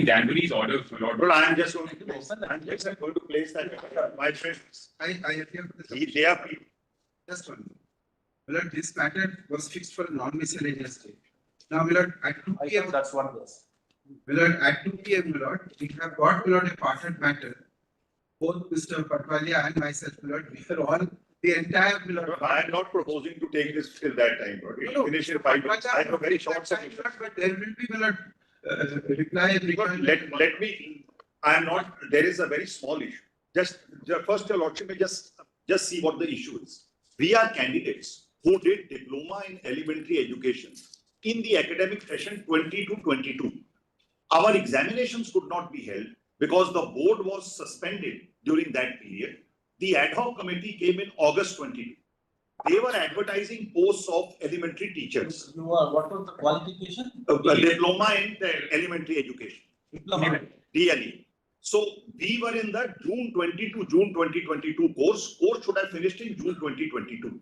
regarding January's order, my lord. Well, I'm just going to place, that, my friends, I appear to the. they are people. Just one. My lord, this matter was fixed for a non-miscellaneous date. Now, my lord, at 2 p.m. That's what it was. My lord, at 2 p.m. my lord, we have got, my lord, a partnered matter. Both Mr. Patwalia and myself, my lord, we are all, the entire, my lord. I am not proposing to take this till that time, Lord. It will finish in 5 minutes. I have a very short submission. But there will be, my lord, reply. Let me, I am not, there is a very small issue. Just first, your lordship may just see what the issue is. We are candidates who did diploma in elementary education in the academic session 20 to 22. Our examinations could not be held because the board was suspended during that period. The ad hoc committee came in August 22. They were advertising posts of elementary teachers. What was the qualification? Diploma in elementary education. Diploma. D.El.Ed. So we were in the June 20 to June 2022 course. Course should have finished in June 2022.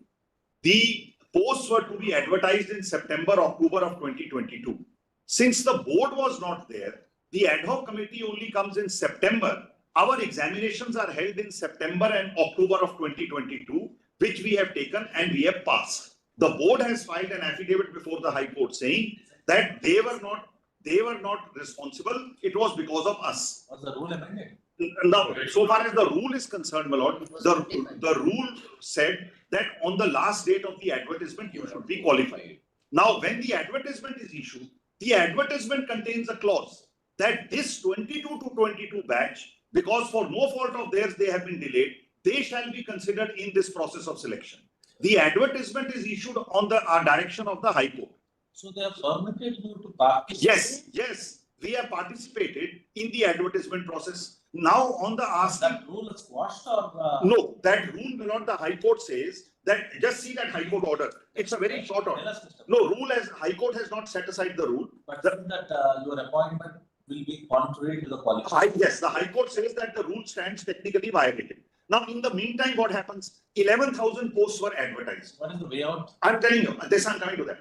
The posts were to be advertised in September, October of 2022. Since the board was not there, the ad hoc committee only comes in September. Our examinations are held in September and October of 2022, which we have taken and we have passed. The board has filed an affidavit before the High Court saying that they were not responsible. It was because of us. Was the rule amended? Now, so far as the rule is concerned, my lord, the rule said that on the last date of the advertisement, you should be qualified. Now, when the advertisement is issued, the advertisement contains a clause that this 22 to 22 batch, because for no fault of theirs they have been delayed, they shall be considered in this process of selection. The advertisement is issued on the direction of the High Court. So they have permitted you to participate? Yes, we have participated in the advertisement process. Now on the ask. That rule is quashed or? No, that rule, my lord, the High Court says that, just see that High Court order. It's a very short order. No, High Court has not set aside the rule. But that your appointment will be contrary to the qualification. Yes, the High Court says that the rule stands technically violated. Now, in the meantime, what happens? 11,000 posts were advertised. What is the way out? I'm telling you, I'm coming to that.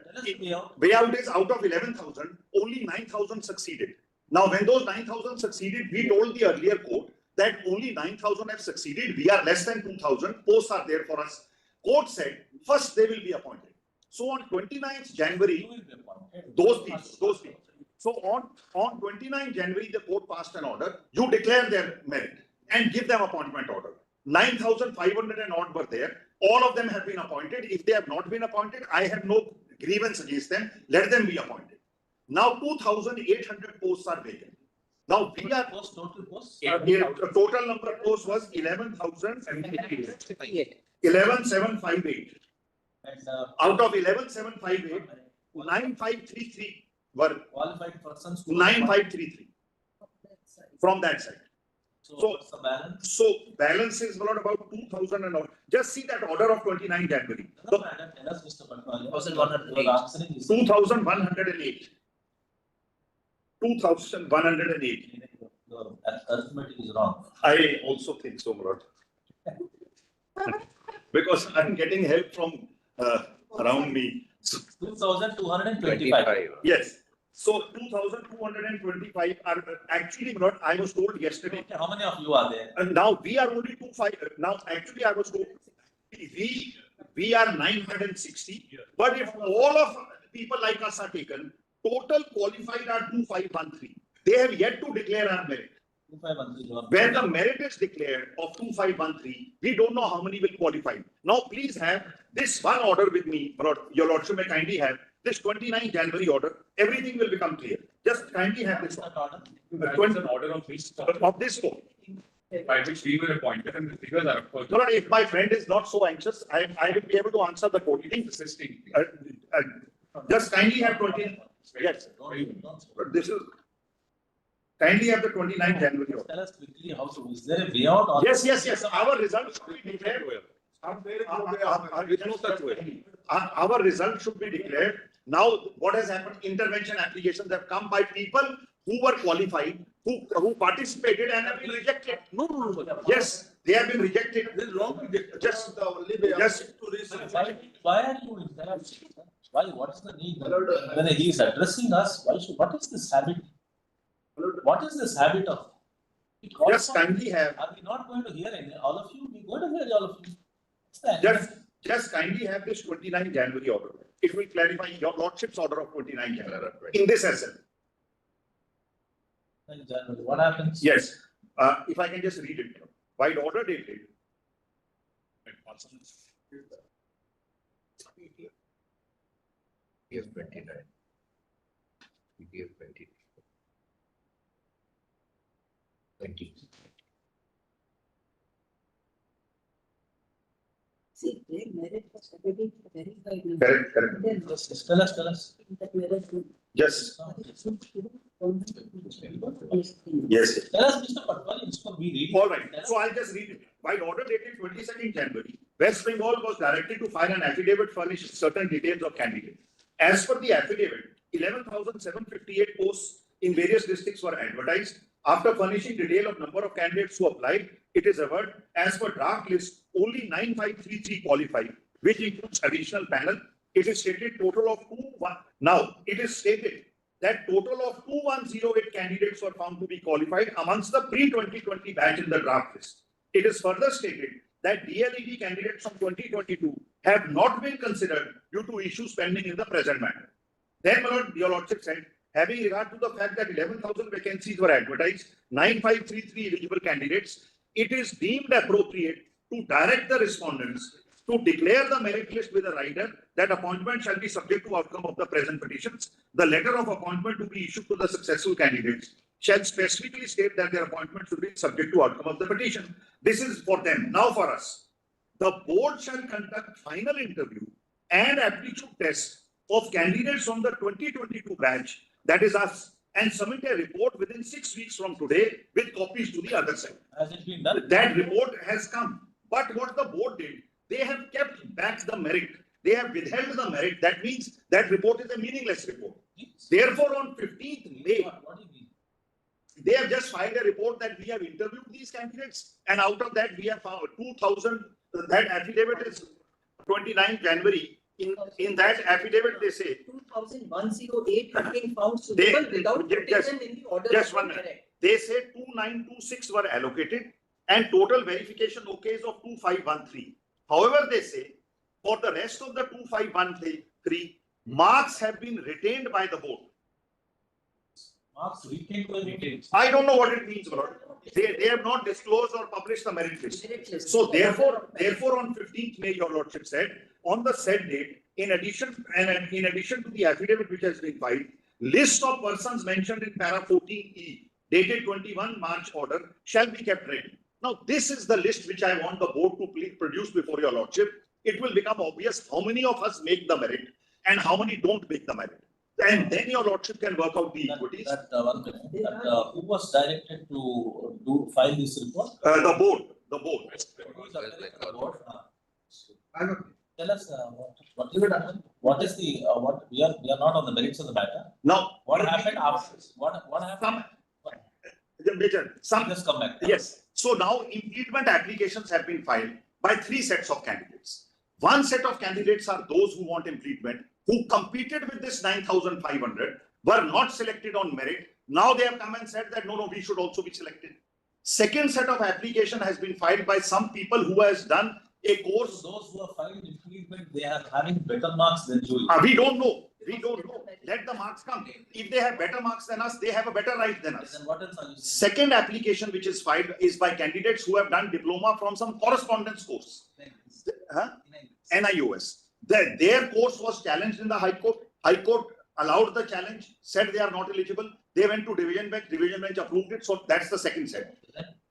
Way out is out of 11,000, only 9,000 succeeded. Now, when those 9,000 succeeded, we told the earlier court that only 9,000 have succeeded. We are less than 2,000. Posts are there for us. Court said, first they will be appointed. So on 29th January, those people. So on 29th January, the court passed an order. You declare their merit and give them appointment order. 9,500 and odd were there. All of them have been appointed. If they have not been appointed, I have no grievance against them. Let them be appointed. Now 2,800 posts are vacant. Now we are total posts. The total number of posts was 11,758. 11,758. Out of 11,758, 9,533 were qualified persons. 9,533 from that side. So what's the balance? So balance is about 2,000 and all. Just see that order of 29 January. No, madam, tell us, Mr. Patwali. 2,108. 2,108. 2,108. Your arithmetic is wrong. I also think so, Lord. Because I'm getting help from around me. 2,225. Yes. So 2,225 are actually not. I was told yesterday. Okay, how many of you are there? And now we are only 25. Now actually I was told we are 960. But if all of people like us are taken, total qualified are 2,513. They have yet to declare our merit. 2,513. When the merit is declared of 2,513, we don't know how many will qualify. Now please have this one order with me, Lord. Your Lordship may kindly have this 29 January order. Everything will become clear. Just kindly have this order. That is an order of this court. By which we were appointed and the figures are of course. No, if my friend is not so anxious, I will be able to answer the quote. Just kindly have 20. Yes. This is kindly have the 29 January order. Tell us quickly how to. Is there a way out? Or Yes. Our results should be declared. Our results should be declared. Now, what has happened? Intervention applications have come by people who were qualified, who participated and have been rejected. No. Yes, they have been rejected. This is wrong. Just why are you interrupting? Why? What is the need? When he is addressing us, what is this habit? What is this habit of? Just kindly have. Are we not going to hear any, all of you? We're going to hear all of you. Just kindly have this 29 January order. It will clarify your lordship's order of 29 January in this essence. January. What happens? Yes. If I can just read it. By the order dated. PDF 29. PDF 20. 20. See, their merit was already verified. Correct. Tell us. That merit would- Yes. Yes. Tell us, Mr. Patwari, instead of me reading. All right. So I'll just read it. By order dated 22nd January, West Bengal was directed to file an affidavit furnishing certain details of candidates. As per the affidavit, 11,758 posts in various districts were advertised. After furnishing detail of number of candidates who applied, it is averred as per draft list, only 9533 qualified, which includes additional panel. It is stated total of 21. Now, it is stated that total of 2108 candidates were found to be qualified amongst the pre-2020 batch in the draft list. It is further stated that D.El.Ed candidates from 2022 have not been considered due to issues pending in the present matter. Then, your lordship said, having regard to the fact that 11,000 vacancies were advertised, 9533 eligible candidates, it is deemed appropriate to direct the respondents to declare the merit list with a rider that appointment shall be subject to outcome of the present petitions. The letter of appointment to be issued to the successful candidates shall specifically state that their appointment should be subject to outcome of the petition. This is for them. Now for us, the board shall conduct final interview and aptitude test of candidates from the 2022 batch, that is us, and submit a report within 6 weeks from today with copies to the other side. Has it been done? That report has come. But what the board did, they have kept back the merit. They have withheld the merit. That means that report is a meaningless report. Therefore, on 15th May, What do you mean? they have just filed a report that we have interviewed these candidates, and out of that we have found 2,000. That affidavit is 29 January. In that affidavit, they say 2,108 have been found suitable without putting them in the order. Just 1 minute. They say 2,926 were allocated and total verification OKs of 2,513. However, they say for the rest of the 2,513, marks have been retained by the board. Marks retained by the board. I don't know what it means, Lord. They have not disclosed or published the merit list. So therefore, on 15th May, your lordship said, on the said date, in addition to the affidavit which has been filed, list of persons mentioned in para 14E, dated 21 March order, shall be kept ready. Now, this is the list which I want the board to please produce before your lordship. It will become obvious how many of us make the merit and how many don't make the merit. And then your lordship can work out the equities. Who was directed to file this report? The board. Who is the board? Tell us what is the what we are not on the merits of the matter. Now, what happened after? What happened? Some just come back. Yes. So now implement applications have been filed by 3 sets of candidates. One set of candidates are those who want implement, who competed with this 9,500, were not selected on merit. Now they have come and said that no, we should also be selected. Second set of application has been filed by some people who has done a course. Those who are filed implement, they are having better marks than you. We don't know. Let the marks come. If they have better marks than us, they have a better right than us. Then what else are you saying? Second application which is filed is by candidates who have done diploma from some correspondence course. NIOS. Their course was challenged in the High Court. High Court allowed the challenge, said they are not eligible. They went to division bench approved it. So that's the second set.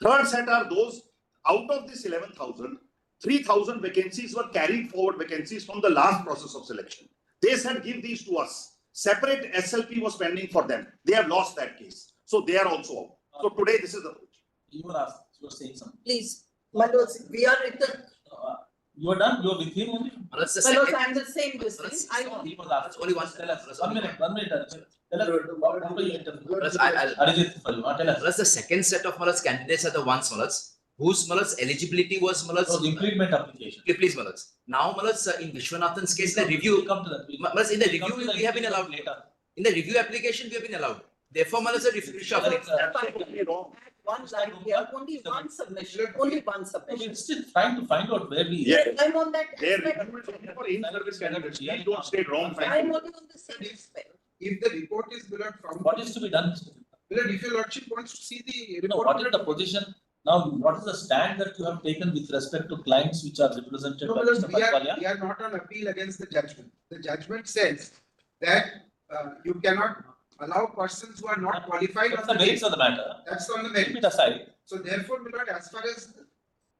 Third set are those out of this 11,000, 3,000 vacancies were carried forward vacancies from the last process of selection. They said give these to us. Separate SLP was pending for them. They have lost that case. So they are also out. So today this is the approach. You were saying something. Please, Manoj, we are in the. You are done? You are with him only? Manoj, I am the same distance. He was asked. Only one. Tell us. 1 minute. Tell us what you interview. The second set of candidates are the ones whose eligibility was implement application. Please, now in Vishwanathan's case, the review come to that. in the review we have been allowed later. In the review application we have been allowed. Therefore, Mala sir, if Absolutely wrong. One line, we have only one submission, only one submission. We're still trying to find out where we. Yeah. I'm on that. Their aspect. review is only for in-service candidates. Please don't state wrong. I'm only on the same aspect. If the report is below from. What is to be done? Well, if your lordship wants to see the No, report. what is the position? Now, what is the stand that you have taken with respect to clients which are represented No, by because Mr. we Patwalia? are not on appeal against the judgment. The judgment says that you cannot allow persons who are not qualified. That's the merits of the matter. That's on the Keep merit. it aside. So therefore, my lord, as far as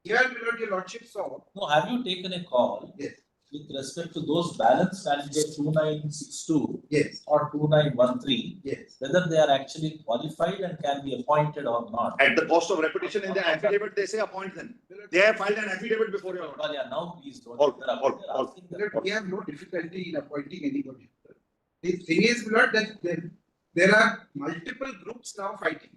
here, my lord, your lordship saw. No, have you taken a call? Yes. With respect to those balance candidates 2962 Yes. or 2913, Yes. whether they are actually qualified and can be appointed or not? At the cost of repetition in the affidavit, they say appoint them. They have filed an affidavit before your order. Patwalia, now please don't. All, interrupt. all, They're all. asking the We have no difficulty in appointing anybody. The thing is, my lord, that there are multiple groups now fighting.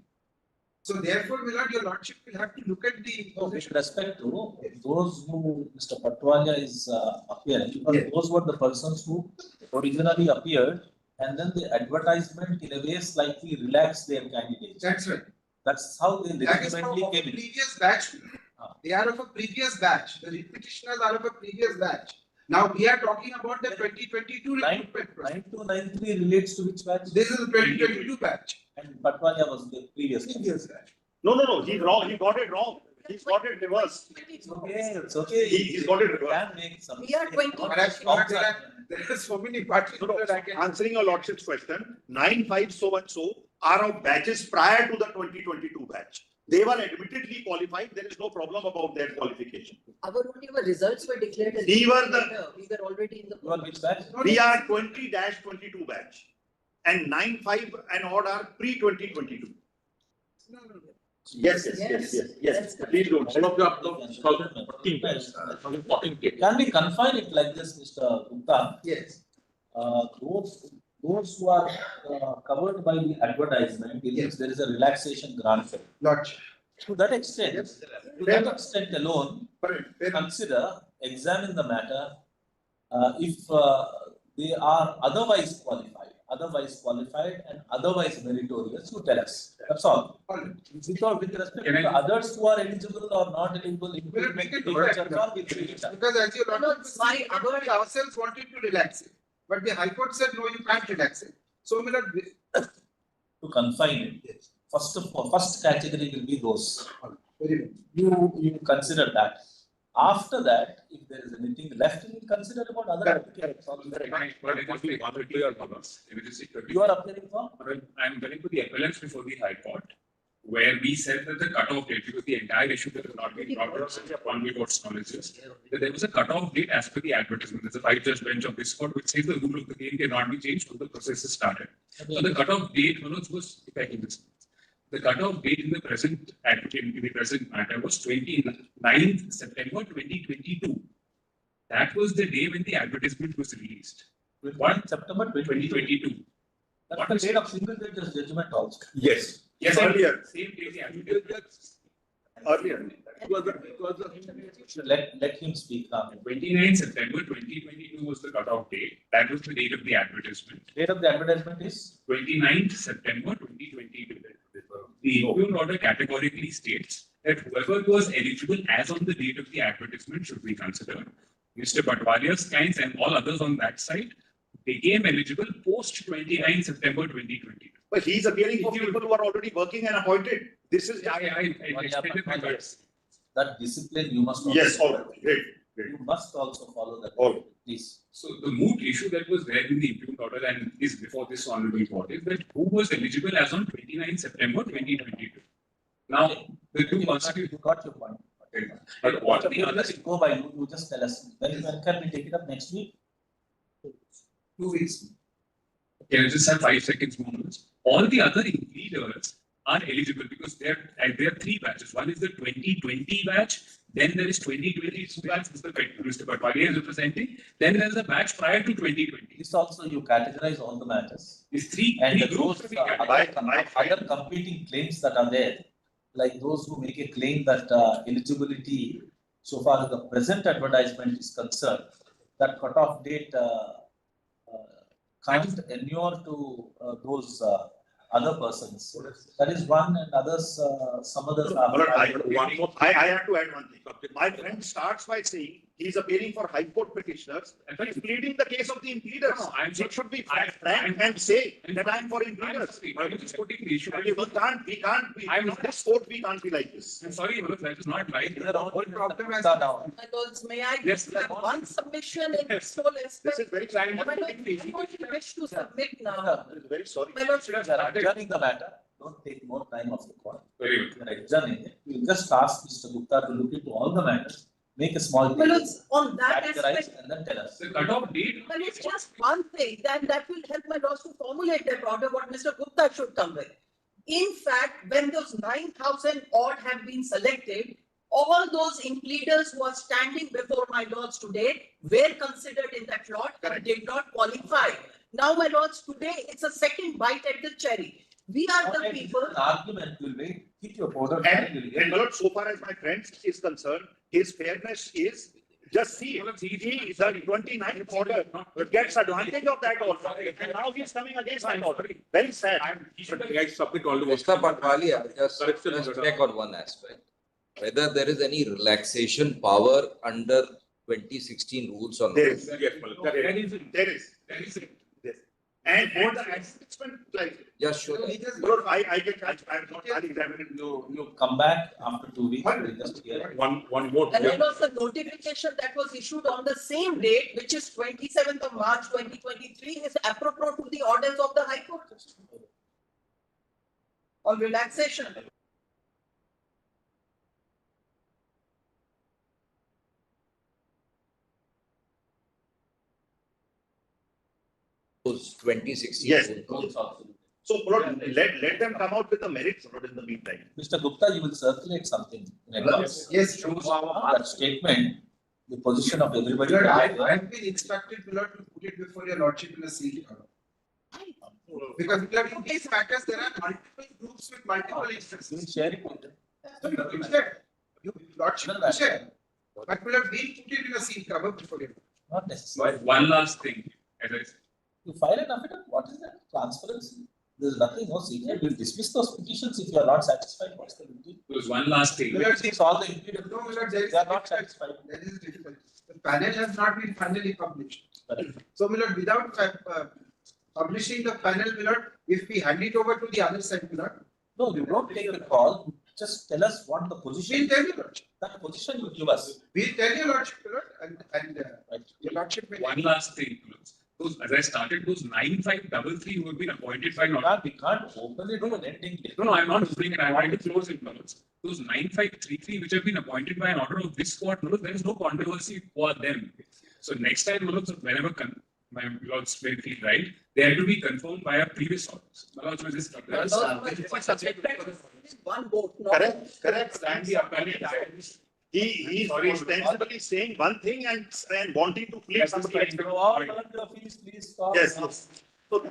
So therefore, my lord, your lordship will have to look at the. No, with respect to those who Mr. Patwalia is appearing, because Yes. those were the persons who originally appeared and then the advertisement in a way slightly relaxed their candidates. That's right. That's how they That is legitimately of a came in. previous batch. They are of a previous batch. The petitioners are of a previous batch. Now we are talking about the 2022 recruitment process. 9293 relates to which batch? This is the 2022 batch. And Patwalia was the previous. batch. No, he's wrong. He got it wrong. He's got it reversed. It's okay, it's okay. He's got it reversed. Can make some. We are 20. There are so many parties that I can. Answering your lordship's question, 95 so and so are of batches prior to the 2022 batch. They were admittedly qualified. There is no problem about their qualification. Our results were declared. as We were the- later. We were already in the. You are which batch? We are 20-22 batch. And 95 and odd are pre-2022. No. Yes. Please don't. All of you are 2014 batch, 2014 case. Can we confine it like this, Mr. Gupta? Yes. Those who are covered by the advertisement, in which there is a relaxation granted. Lordship. To that extent, alone, examine the matter, if they are otherwise qualified and otherwise meritorious, you tell us. That's all. Because with respect to the others who are eligible or not eligible, Because as you my we ourselves wanted to relax it. But the High Court said, no, you can't relax it. So, my lord, to confine it. First category will be those. very well. You consider that. After that, if there is anything left, you will consider about other applications. You are appearing for? I'm going to the appellants before the High Court, where we said that the cutoff date, because the entire issue that has not been brought up upon the court's knowledge is that there was a cutoff date as per the advertisement. There's a 5-judge bench of this court which says the rule of the game cannot be changed when the process is started. So the cutoff date, Manoj, was effective this month. The cutoff date in the present matter was 29th September 2022. That was the day when the advertisement was released. 1 September 2022. That's the date of single judge's judgment also. Yes. Yes, earlier. Same day the advertisement. Earlier. Let him speak now. 29 September 2022 was the cutoff date. That was the date of the advertisement. Date of the advertisement is? 29th September 2022. The impugned order categorically states that whoever was eligible as on the date of the advertisement should be considered. Mr. Patwalia's clients and all others on that side became eligible post 29 September 2022. But he's appearing for people who are already working and appointed. This is. I extended my words. That discipline you must. Yes, all right. Great. You must also follow that. All right. Please. So the moot issue that was there in the impugned order and is before this honorable court is that who was eligible as on 29 September 2022. Now, the two You got your point. But what Okay, the other let's go by you just tell us. When can we take it up next week? 2 weeks. Can I just have 5 seconds more? All the other leaders are eligible because there are 3 batches. One is the 2020 batch, then there is 2022 batch, Mr. Patwalia is representing, then there is a batch prior to 2020. This also you categorize all the matters. These three And groups those to be categorized. other competing claims that are there, like those who make a claim that eligibility, so far as the present advertisement is concerned, that cutoff date can't inure to those other persons. That is one, and others, some others are. I have to add one thing. My friend starts by saying he's appealing for High Court petitioners and he's pleading the case of the impleaders. It should be frank and say that I'm for impleaders. We can't, in this court, we can't be like this. I'm sorry, that is not right. The whole problem is My lords, may I Yes. have one submission in this whole aspect? This is very frank. My lords, I don't wish to submit now. I'm very sorry. My lords, We are adjourning the matter. Don't take more time of the court. Very good. We are adjourning it. We will just ask Mr. Gupta to look into all the matters, make a small. my lords, on that categorize aspect, and then tell us. The cutoff date. well, it's just one thing, then that will help my lords to formulate that order, what Mr. Gupta should come with. In fact, when those 9,000 odd have been selected, all those impleaders who are standing before my lords today were considered in that lot and did not qualify. Now, my lords, today it's a second bite at the cherry. We are the people. Argument will wait, hit your border. And Lord, so far as my friend is concerned, his fairness is, just see, he is the 29th order, gets advantage of that also. And now he's coming against my order. Very sad. Submit all the. Mr. Patwalia, just check on one aspect. Whether there is any relaxation power under 2016 rules or not. There is. Yes, There is. And for the assessment, like. Just show. I'm not examining. You come back after 2 weeks, we'll just hear it. One more. And then was the notification that was issued on the same date, which is 27th of March 2023, is apropos to the orders of the High Court on relaxation. Those 2016. Yes. rules. So, Lord, let them come out with the merits, Lord, in the meantime. Mr. Gupta, you will circulate something in advance. Yes. That statement, the position of everybody. Lord, I've been instructed, Lord, to put it before your lordship in a sealed order. Because Lord, in these matters, there are multiple groups with multiple interests. You will share it with them. So you can share. You lordship can share. But Lord, we'll put it in a sealed cover before you. Not necessary. One last thing, as I said. You file an affidavit, what is that? Transparency. There is nothing, no secret. We'll dismiss those petitions if you are not satisfied. What's the big deal? There was one last thing. Lord, since all the impediments, No, Lord, there is they are not satisfied. There is difficulty. The panel has not been finally published. Correct. So, Lord, without publishing the panel, Lord, if we hand it over to the other side, Lord. No, you don't take the call. Just tell us what the position. We'll tell you, Lord. That position you give us. We'll tell you, Lordship, Lord, and your Lordship will. One last thing. Those, as I started, those 9533 who have been appointed by not. We can't open it to an ending date. No, I'm not opening it. I wanted to close it. Those 9533 which have been appointed by an order of this court, there is no controversy for them. So next time, whenever my lords may feel right, they have to be confirmed by a previous orders. One vote. Correct. And the appellate. He's ostensibly saying one thing and wanting to please somebody else. All the fees, please stop. Yes. So,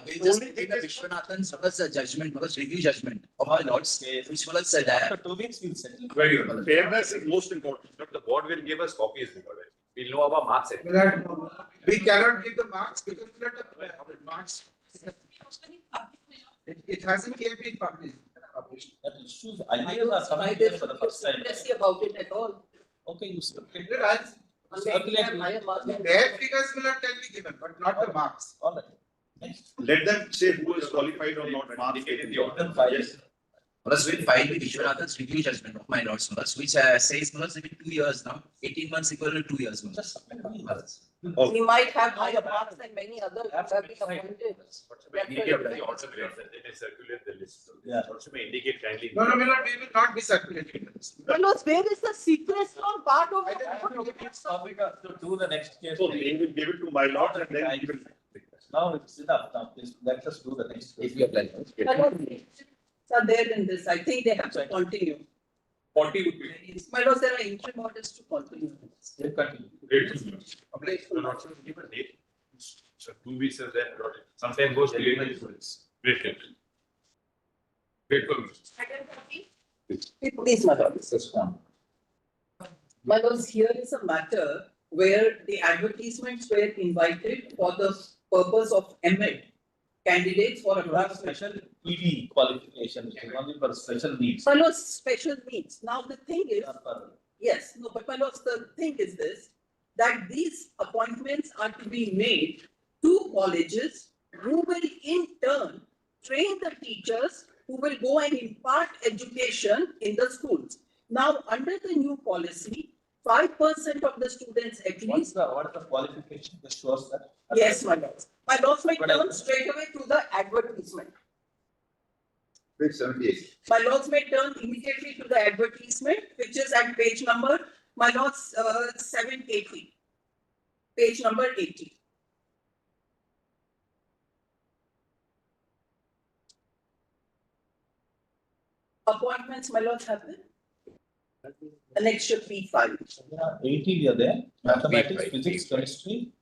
We just made a Vishwanathan's judgment, was review judgment of our lords, which was said that. After 2 weeks, we'll settle. Very good. fairness is most important. The board will give us copies because we'll know about marks. We cannot give the marks because the marks. It hasn't yet been published. That issues, ideas are coming here for the first time. Say about it at all. Okay, you circulate. Their figures will not be given, but not the marks. All right. Next. Let them say who is qualified or not. Yes. Plus, we filed with Vishwanathan's review judgment of my lords, which says, within 2 years now, 18 months equal to 2 years. Just We might have higher marks than many others who have been appointed. Circulate the list. Yeah. Also may indicate kindly. No, we will not be circulating this. Manoj, where is the secret on part of it? To do the next case. So they will give it to my lord and then he will. Now it's enough. Now please let us do the next case. If you apply. Are there in this, I think they have to continue. 40 would be. My lords, there are interim orders to continue. We'll continue. Great. So not sure give a date. So 2 weeks is there. Sometimes goes delayed. Great. Please, my lords. My lords, here is a matter where the advertisements were invited for the purpose of M.Ed. candidates for a Special PD qualification, which is only for special needs. My lords, special needs. Now the thing is, yes, no, but my lords, the thing is this, that these appointments are to be made to colleges who will in turn train the teachers who will go and impart education in the schools. Now, under the new policy, 5% of the students at least. What is the qualification that shows that? Yes, my lords. My lords may turn straight away to the advertisement. Page 78. My lords may turn immediately to the advertisement, which is at page number, my lords, 780. Page number 80. Appointments, my lords, have been. The next should be 5. 80 are there. Mathematics, physics, chemistry.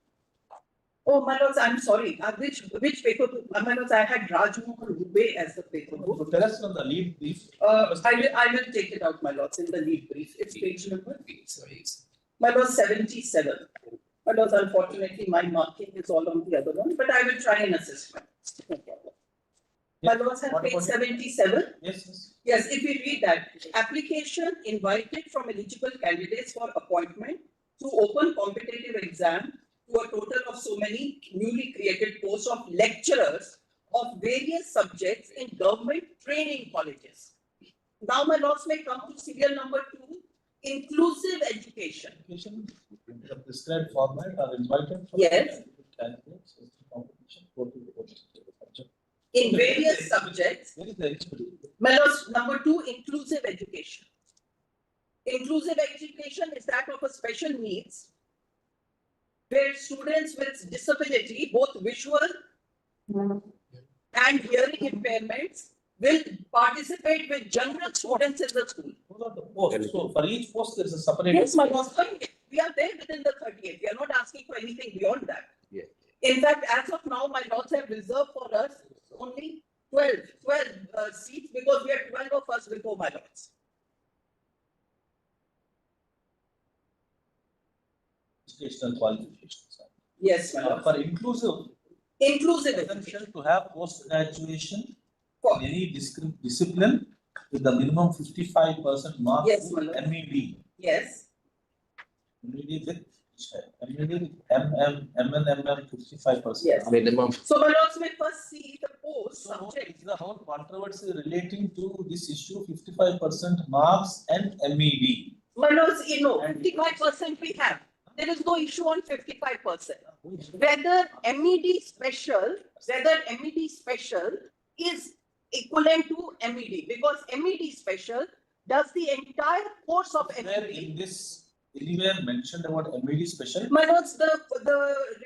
Oh, my lords, I'm sorry. Which paper? My lords, I had Raju Rube as the paper. So tell us on the lead brief. I will take it out, my lords, in the lead brief. It's page number. My lords, 77. My lords, unfortunately, my marking is all on the other one, but I will try and assist. No problem. My lords, have page 77. Yes. Yes, if we read that, application invited from eligible candidates for appointment to open competitive exam to a total of so many newly created posts of lecturers of various subjects in government training colleges. Now, my lords, may come to serial number 2, inclusive education. Education in the prescribed format are invited from yes. candidates In various subjects. Where is the eligibility? My lords, number 2, inclusive education. Inclusive education is that of a special needs where students with disability, both visual and hearing impairments, will participate with general students in the school. Those are the posts. So for each post, there is a separate. Yes, my lords, we are there within the 38. We are not asking for anything beyond that. Yeah. In fact, as of now, my lords have reserved for us only 12 seats because we are 12 of us before my lords. Educational qualifications. Yes, my lord. For inclusive essential to have post graduation in any discipline with the minimum 55% mark. Yes, my lord. MED. Yes. MED with MM 55%. Yes. Minimum. So my lords may first see the post subject. The whole controversy relating to this issue 55% marks and MED. My lords, 55% we have. There is no issue on 55%. Whether MED special is equivalent to MED because MED special does the entire course of MED. In this anywhere mentioned about MED special? My lords, the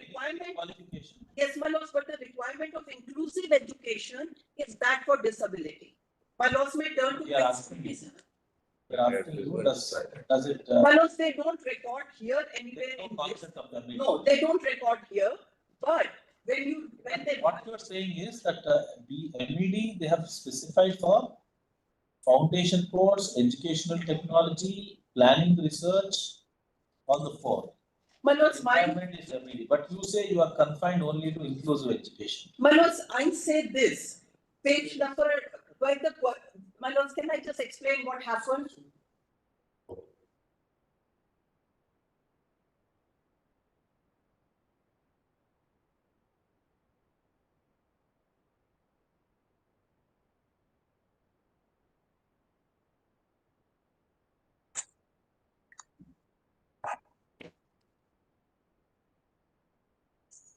requirement. Qualification. Yes, my lords, but the requirement of inclusive education is that for disability. My lords may turn to page 57. Does it? My lords, they don't record here anywhere in this. No, they don't record here. But what you are saying is that the MED they have specified for foundation course, educational technology, planning research, on the 4. My lords, is MED, but you say you are confined only to inclusive education. My lords, I say this. Page number. My lords, can I just explain what happened?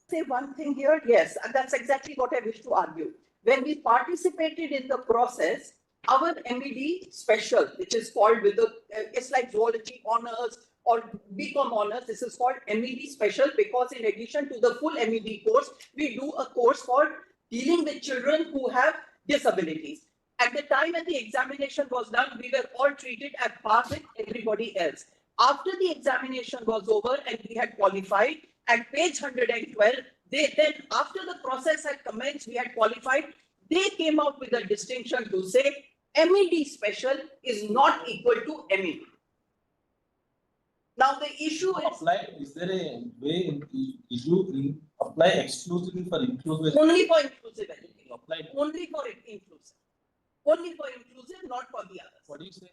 Say one thing here, yes, and that's exactly what I wish to argue. When we participated in the process, our MED special, which is called with the, it's like zoology honors or BCom honors, this is called MED special because in addition to the full MED course, we do a course for dealing with children who have disabilities. At the time when the examination was done, we were all treated at par with everybody else. After the examination was over and we had qualified, at page 112, after the process had commenced, we had qualified, they came out with a distinction to say MED special is not equal to MED. Now the issue is there a way you apply exclusively for inclusive? Only for inclusive education. applied. Only for inclusive. Only for inclusive, not for the others. What do you say?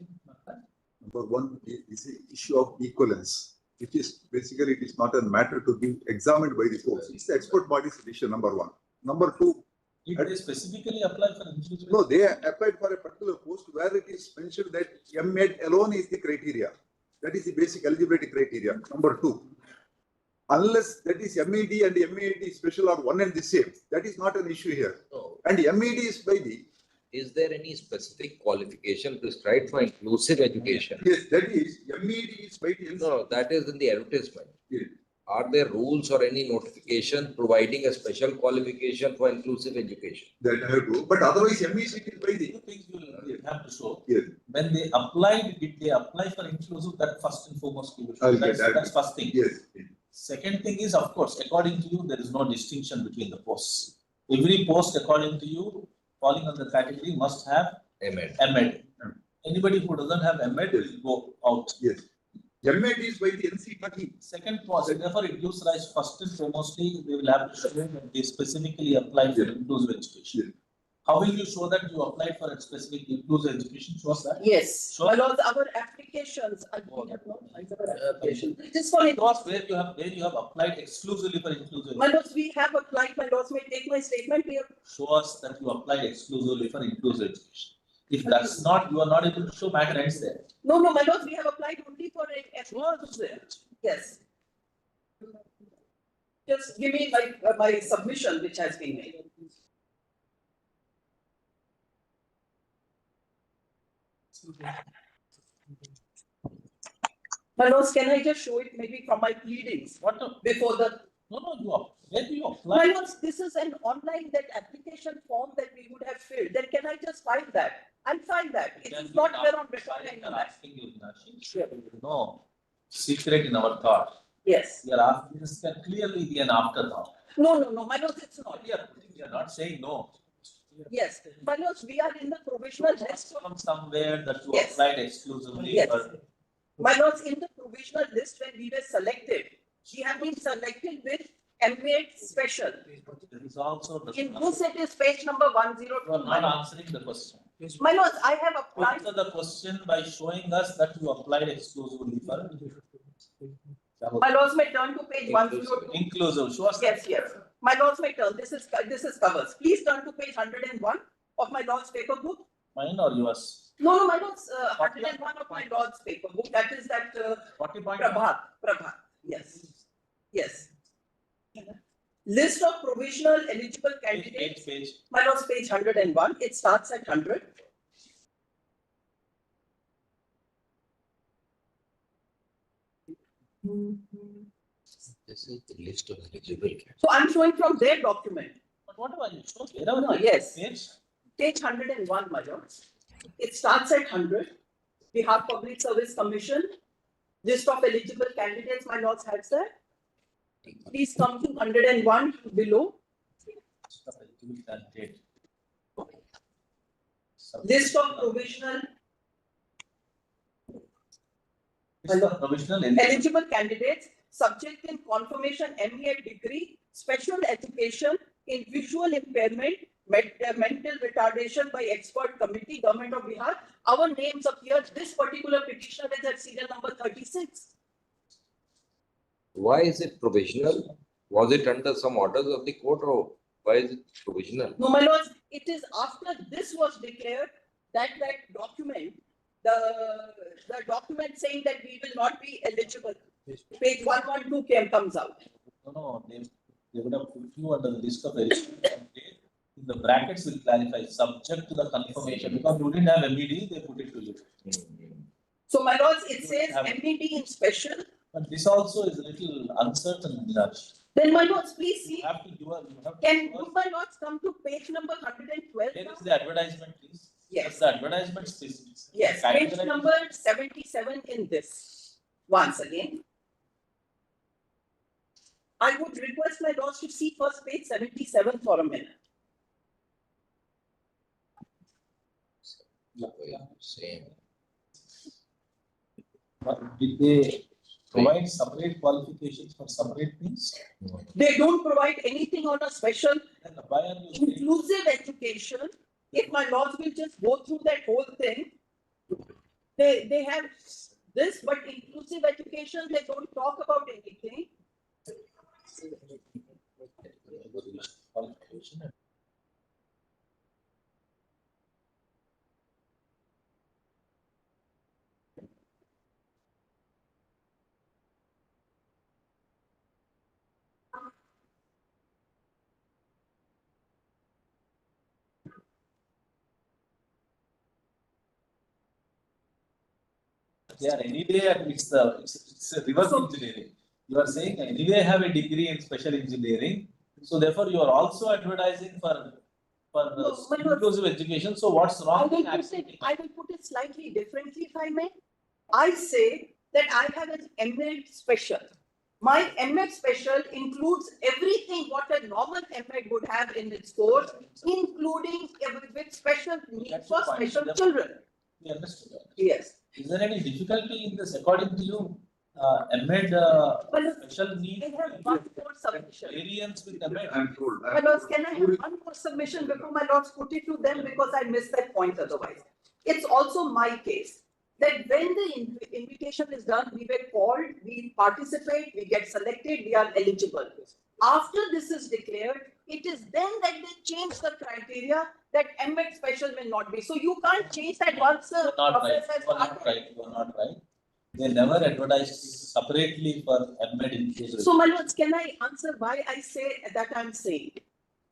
Number one is the issue of equivalence, which is basically it is not a matter to be examined by the courts. It's the expert body's decision, number one. Number two. Did they specifically apply for inclusive? No, they applied for a particular post where it is mentioned that M.Ed alone is the criteria. That is the basic eligibility criteria. Number two. Unless that is MED and MED special are one and the same, that is not an issue here. No. And MED is by the. Is there any specific qualification prescribed for inclusive education? Yes, that is MED is by the. No, that is in the advertisement. Yes. Are there rules or any notification providing a special qualification for inclusive education? That I have to, but otherwise MEC is by the. Two things you will have to show. Yes. When they applied, did they apply for inclusive? That first and foremost. That's first thing. Yes. Second thing is, of course, according to you, there is no distinction between the posts. Every post, according to you, falling on the category must have M.Ed. Anybody who doesn't have M.Ed will go out. Yes. MED is by the NCT. Second post, therefore it gives rise first and foremostly, they will have to show that they specifically applied for inclusive education. Yes. How will you show that you applied for a specific inclusive education? Show us that. Yes. Sure. My lords, our applications. Just for it. Where you have applied exclusively for inclusive. My lords, we have applied. My lords, may take my statement here. Show us that you applied exclusively for inclusive education. If that's not, you are not able to show, matter ends there. No, my lords, we have applied only for inclusive. Yes. Just give me my submission which has been made. My lords, can I just show it maybe from my pleadings? Before the. No, where do you apply? My lords, this is an online application form that we would have filled. Then can I just file that? I'll file that. It is not there on record anymore. No, secret in our thought. Yes. You are asking, this can clearly be an afterthought. No, my lords, it's not. You are not saying no. Yes, my lords, we are in the provisional list. From somewhere that you Yes. applied exclusively. Yes. For My lords, in the provisional list when we were selected, we have been selected with M.Ed special. there is also the. In this it is page number 102. You are not answering the question. My lords, I have applied. Answer the question by showing us that you applied exclusively for. My lords may turn to page 102. Inclusive, show us. Yes. My lords may turn. This is covers. Please turn to page 101 of my lords paper book. Mine or yours? No, my lords, 101 of my lords paper book. That is that 40.1. Prabhat. Yes. List of provisional eligible candidates. Page. My lords, page 101. It starts at 100. This is the list of eligible candidates. So I'm showing from their document. But what about you? Show No, yes. Page. Page 101, my lords. It starts at 100. Bihar Public Service Commission. List of eligible candidates, my lords, has that. Please come to 101 below. List of provisional eligible candidates, subject in confirmation M.Ed degree, special education in visual impairment, mental retardation by expert committee, Government of Bihar. Our names appear. This particular petitioner is at serial number 36. Why is it provisional? Was it under some orders of the court or why is it provisional? No, my lords, it is after this was declared that document, the document saying that we will not be eligible. Page 112 comes out. No, they would have put you under the list of eligible candidates. In the brackets will clarify subject to the confirmation because you didn't have MED, they put it to you. So, my lords, it says MED in special. But this also is a little uncertain, Miraj. Then, my lords, please see. Can my lords come to page number 112? Here is the advertisement, please. Yes. The advertisement specifics. Yes, page number 77 in this. Once again. I would request my lords to see first page 77 for a minute. Same. But did they provide separate qualifications for separate things? They don't provide anything on a special Then why are you saying? inclusive education. If my laws will just go through that whole thing, they have this, but inclusive education, they don't talk about anything. Qualification. They are anyway, it's a reverse engineering. You are saying anyway have a degree in special engineering, so therefore you are also advertising for inclusive education. So what's wrong? I will put it slightly differently, if I may. I say that I have an M.Ed special. My M.Ed special includes everything what a normal M.Ed would have in its course, including with special needs for special children. We understood that. Yes. Is there any difficulty in this according to you? M.Ed special needs. I have one more submission. Variance with M.Ed. I'm told. My lords, can I have one more submission before my lords put it to them, because I missed that point otherwise. It's also my case that when the invitation is done, we were called, we participate, we get selected, we are eligible. After this is declared, it is then that they change the criteria that M.Ed special will not be. So you can't change that once the process has started. You are not right. They never advertised separately for M.Ed inclusive. So, my lords, can I answer why I say that I'm saying?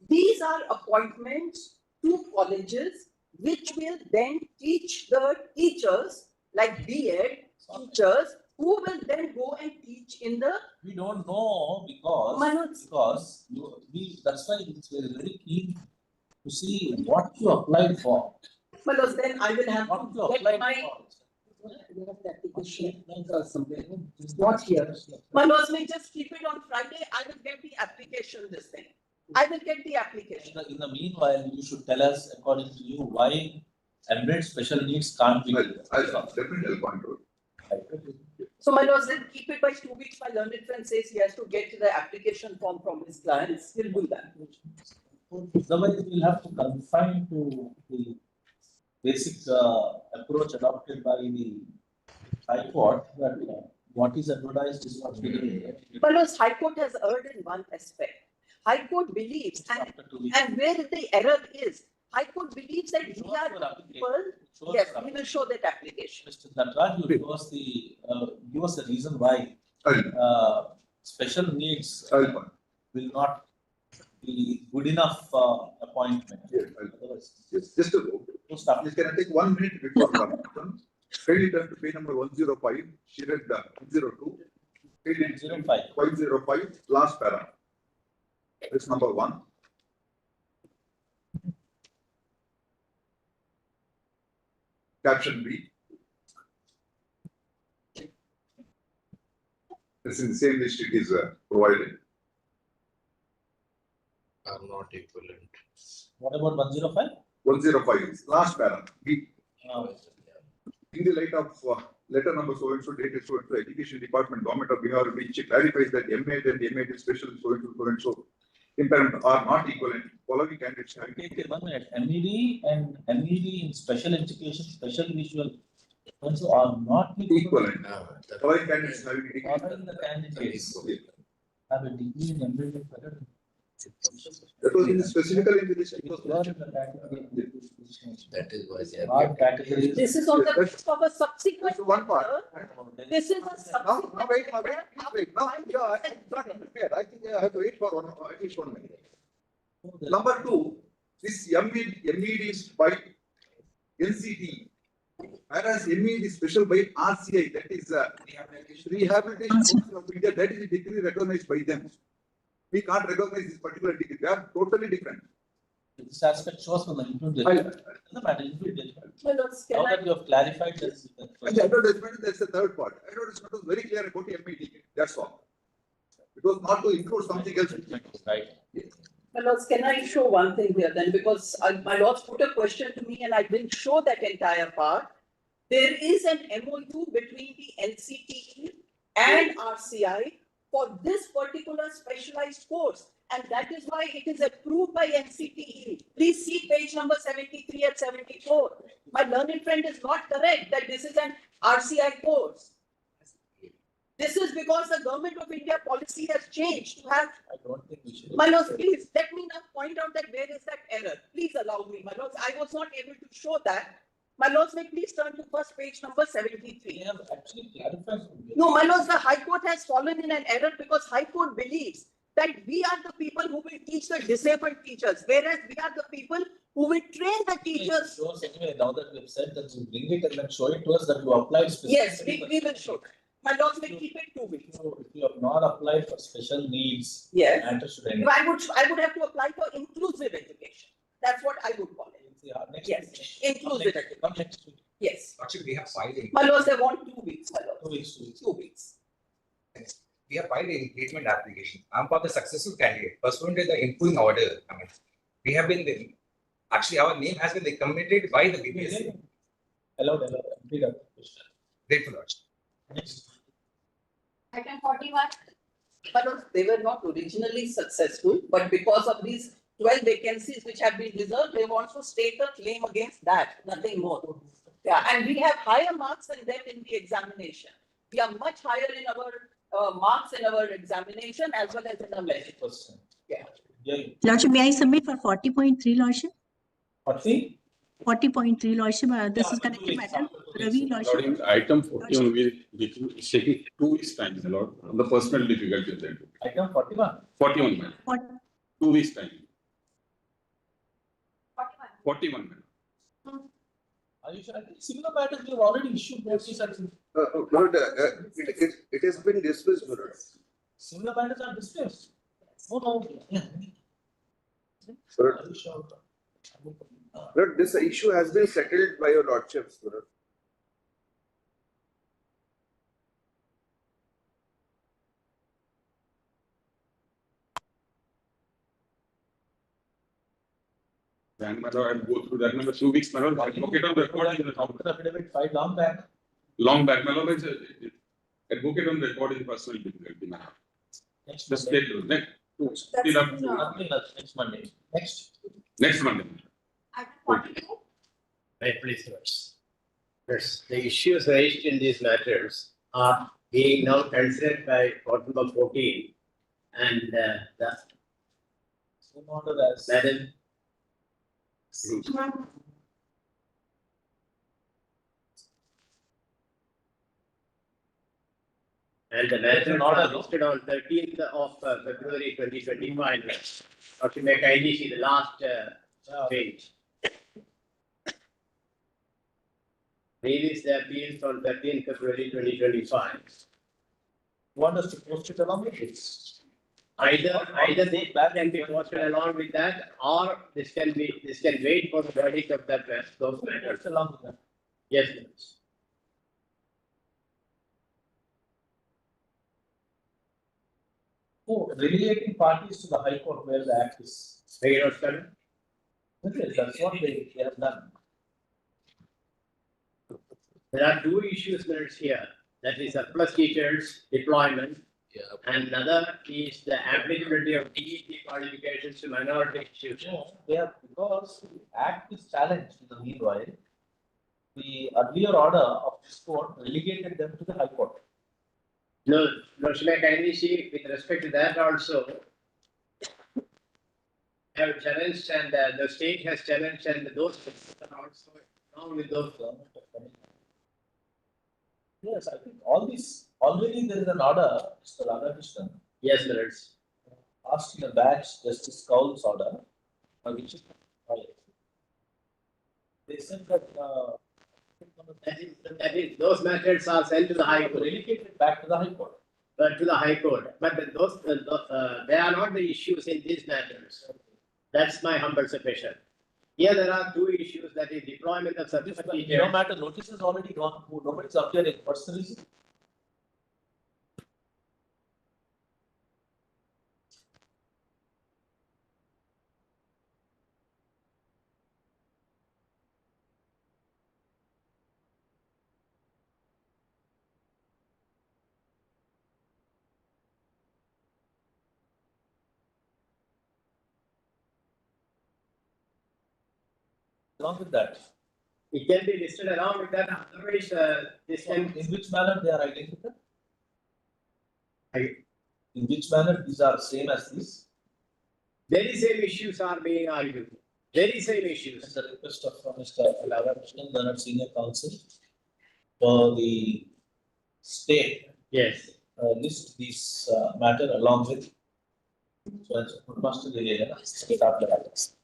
These are appointments to colleges which will then teach the teachers like D.El.Ed, teachers who will then go and teach in the. We don't know because that's why it's very keen to see what you applied for. My lords, then I will have What you to get applied my. for. Not here. My lords, may just keep it on Friday. I will get the application this thing. I will get the application. In the meanwhile, you should tell us, according to you, why M.Ed special needs can't be. I'll definitely point out. So, my lords, then keep it by 2 weeks. My learned friend says he has to get the application form from his clients. He'll do that. Otherwise, we'll have to confine to the basic approach adopted by the High Court that what is advertised is not really. My lords, High Court has erred in one aspect. High Court believes, and where the error is, High Court believes that we are people. Yes, we will show that application. Mr. Natraj, you give us a reason why special needs will not be good enough appointment. Yes, just to stop. Can I take 1 minute before one? Credit turn to page number 105, she read 102. 505, last para. That's number 1. Caption B. This in the same list it is provided. Are not equivalent. What about 105? 105 is last para. B. In the light of letter number so and so dated so and so Education Department, Government of Bihar, which clarifies that M.Ed and M.Ed special so and so impairment are not equivalent. Following candidates have. Okay, 1 minute. MED and MED in special education, special visual also are not equivalent. Following candidates have a degree. Following the candidates have a degree in MED. That was in specifically in the list. That is why they are. This is on the list of a subsequent. One part. This is a subsequent. Now wait. Now, yeah, I think I have to wait for at least 1 minute. Number 2, this MED is by NCT, whereas MED is special by RCI, that is Rehabilitation of India, that is a degree recognized by them. We can't recognize this particular degree, they are totally different. This aspect shows from the implementation. No matter, now that you have clarified this. And advertisement, that's the third part. Advertisement was very clear about MED, that's all. It was not to include something else. Right. My lords, can I show one thing here then? Because my lords put a question to me and I didn't show that entire part. There is an MOU between the NCTE and RCI for this particular specialized course. And that is why it is approved by NCTE. Please see page number 73 and 74. My learned friend is not correct that this is an RCI course. This is because the government of India policy has changed to have. I don't think we should. Manoj, please let me now point out that where is that error. Please allow me, Manoj. I was not able to show that. Manoj, may please turn to first page number 73. We have actually clarified. No, Manoj, the High Court has fallen in an error because High Court believes that we are the people who will teach the disabled teachers, whereas we are the people who will train the teachers. Sure, anyway, now that we have said that you bring it and then show it to us that you applied specifically. Yes, we will show. Manoj, may keep it 2 weeks. So if you have not applied for special needs, Yes. matter should end. I would have to apply for inclusive education. That's what I would call it. Next Yes, week. inclusive Come next week. Yes. Actually, we have filed in. Manoj, they want 2 weeks, Manoj. 2 weeks. 2 weeks. We have filed a treatment application. I'm for the successful candidate. Pursuant to the improving order, we have been actually our name has been recommended by the BPSC. Allowed. Big application. Grateful Lord. Next. Item 41. Manoj, they were not originally successful, but because of these 12 vacancies which have been reserved, they want to state a claim against that, nothing more. Yeah, and we have higher marks than them in the examination. We are much higher in our marks in our examination as well as in our measure. Yeah. Lordship, may I submit for 40.3, Lordship? 40? 40.3, Lordship. This is connected matter. Ravi, Lordship. Item 41, it's taking 2 weeks time, my lord. The personal difficulty of that. Item 41. 41, man. 2 weeks time. 41, man. Are you sure? I think similar matters we have already issued notice. Lord, it has been dismissed, Lord. Similar matters are dismissed. No. Lord, Lord, this issue has been settled by your lordships, Lord. And my lord, I'll go through that number 2 weeks, my lord. Advocate on record in the affidavit filed long back. Long back, my lord. Advocate on record in personal difficulty, my lord. Next Just Monday. take next. Nothing else. Next Monday. Next Monday. Right, please, yes, the issues raised in these matters are being now considered by court number 14 and the Madam. And the matter are listed on 13th of February 2025. Or to make kindly see the last page. Release the appeals on 13th February 2025. Want us to post it along with it? Either this can be posted along with that, or this can wait for the verdict of that those matters. Along with that. Yes, please. Oh, relegating parties to the High Court where the Act is. That's what they have done. There are 2 issues here. That is surplus teachers deployment. And another is the applicability of D.El.Ed qualifications to minority institutions. Yeah, because the Act is challenged in the meanwhile. The earlier order of this court relegated them to the High Court. No, should I kindly see with respect to that also, have challenged and the state has challenged and those are also along with those. Yes, I think all these, already there is an order, Mr. Radhakrishnan. Yes, Lords. Asked in a batch, Justice Kaul's order, which is, they said that, that is, those matters are sent to the High Court. Relegated back to the High Court. To the High Court. But those, they are not the issues in these matters. That's my humble submission. Here there are 2 issues, that is deployment of surplus teachers. No matter, notice is already gone, nobody's appearing personally. along with that. It can be listed along with that, otherwise, this can. In which manner they are identical? In which manner these are same as this? Very same issues are being argued. Very same issues. At the request of Mr. Ravakrishnan, the senior counsel, for the state. Yes. List this matter along with. So as master the state apparatus.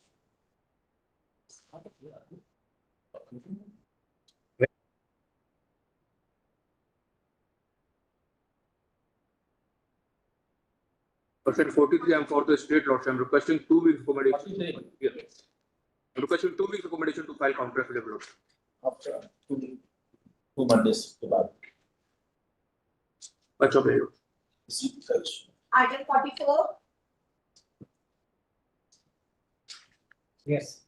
Person 43, I'm for the state lordship. I'm requesting 2 weeks accommodation. Yeah. I'm requesting 2 weeks accommodation to file counter affidavit. After 2 Mondays. Much obliged. Item 44. Yes.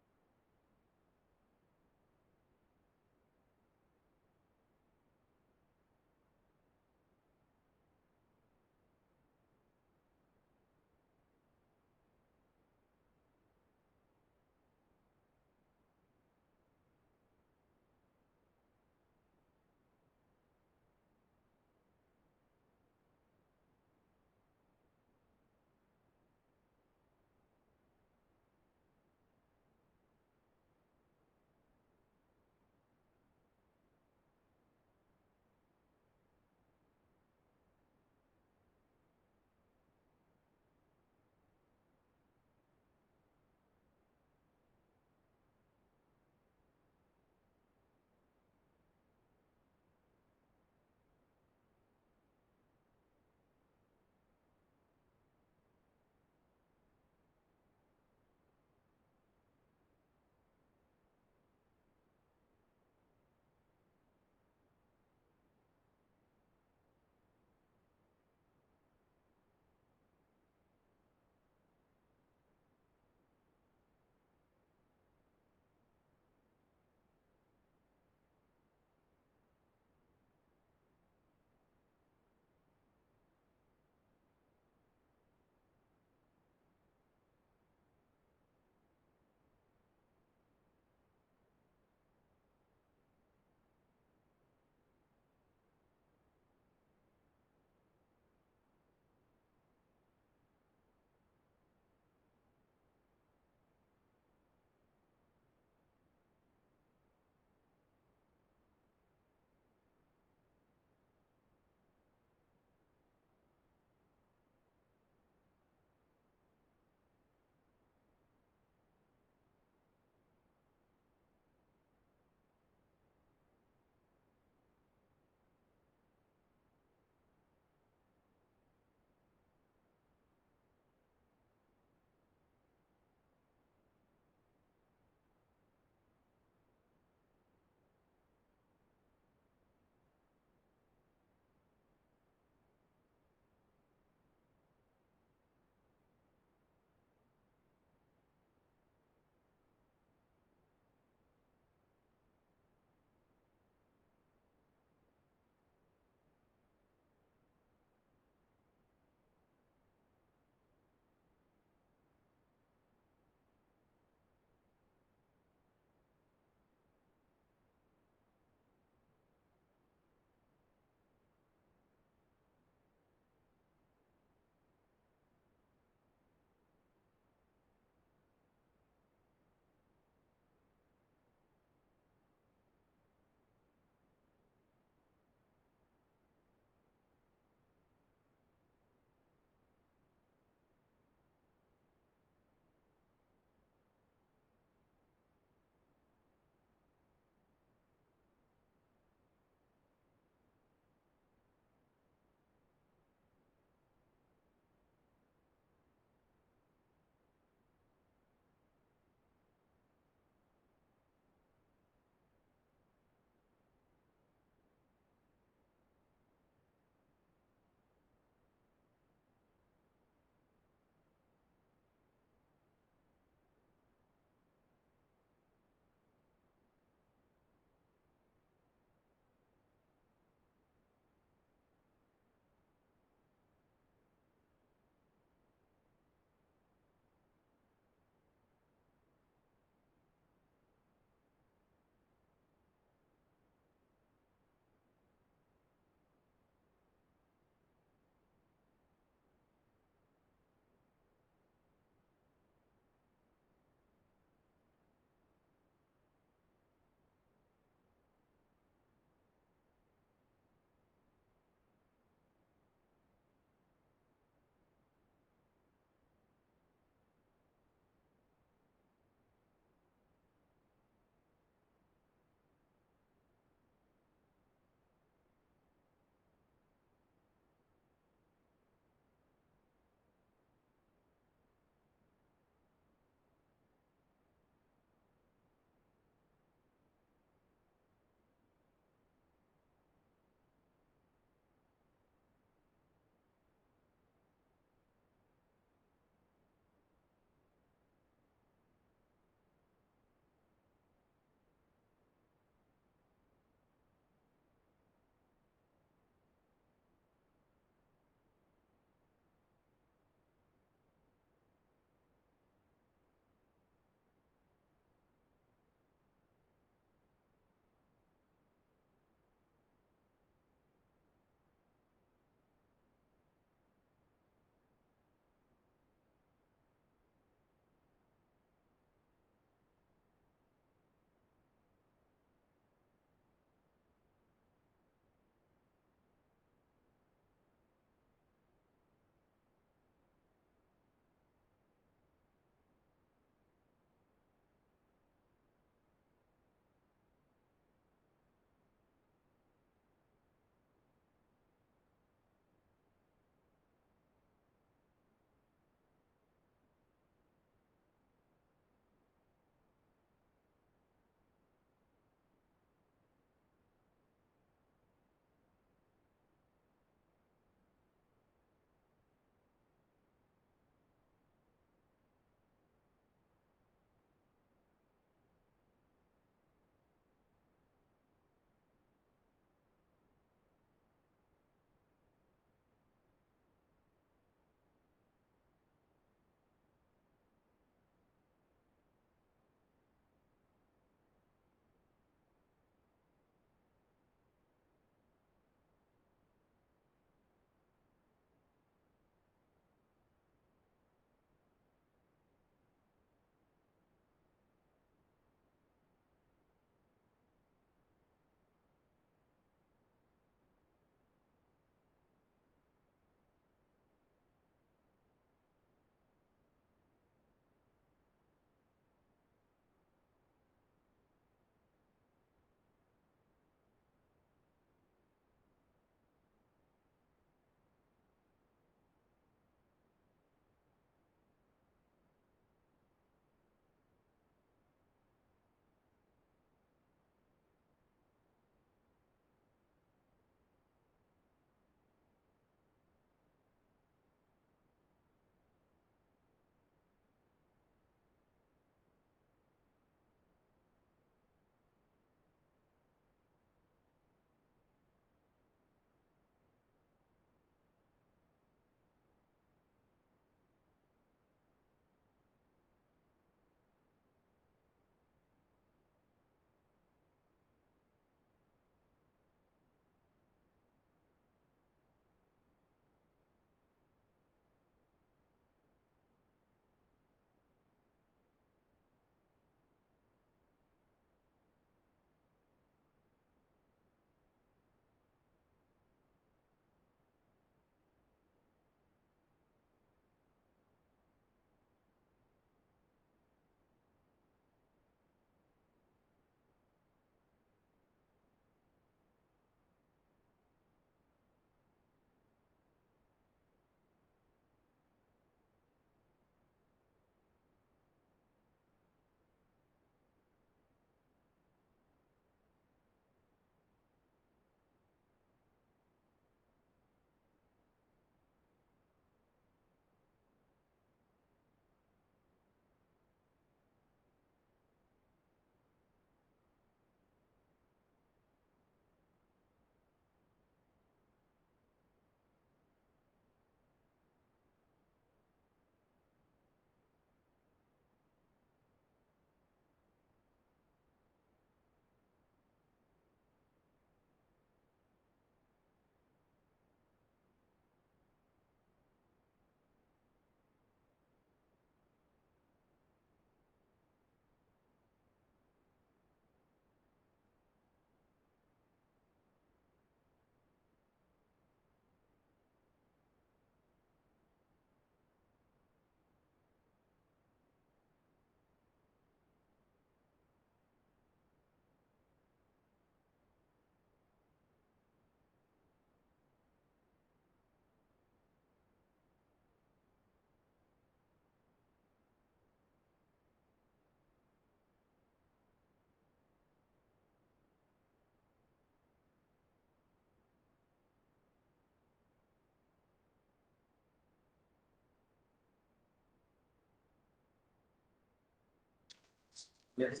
Yes.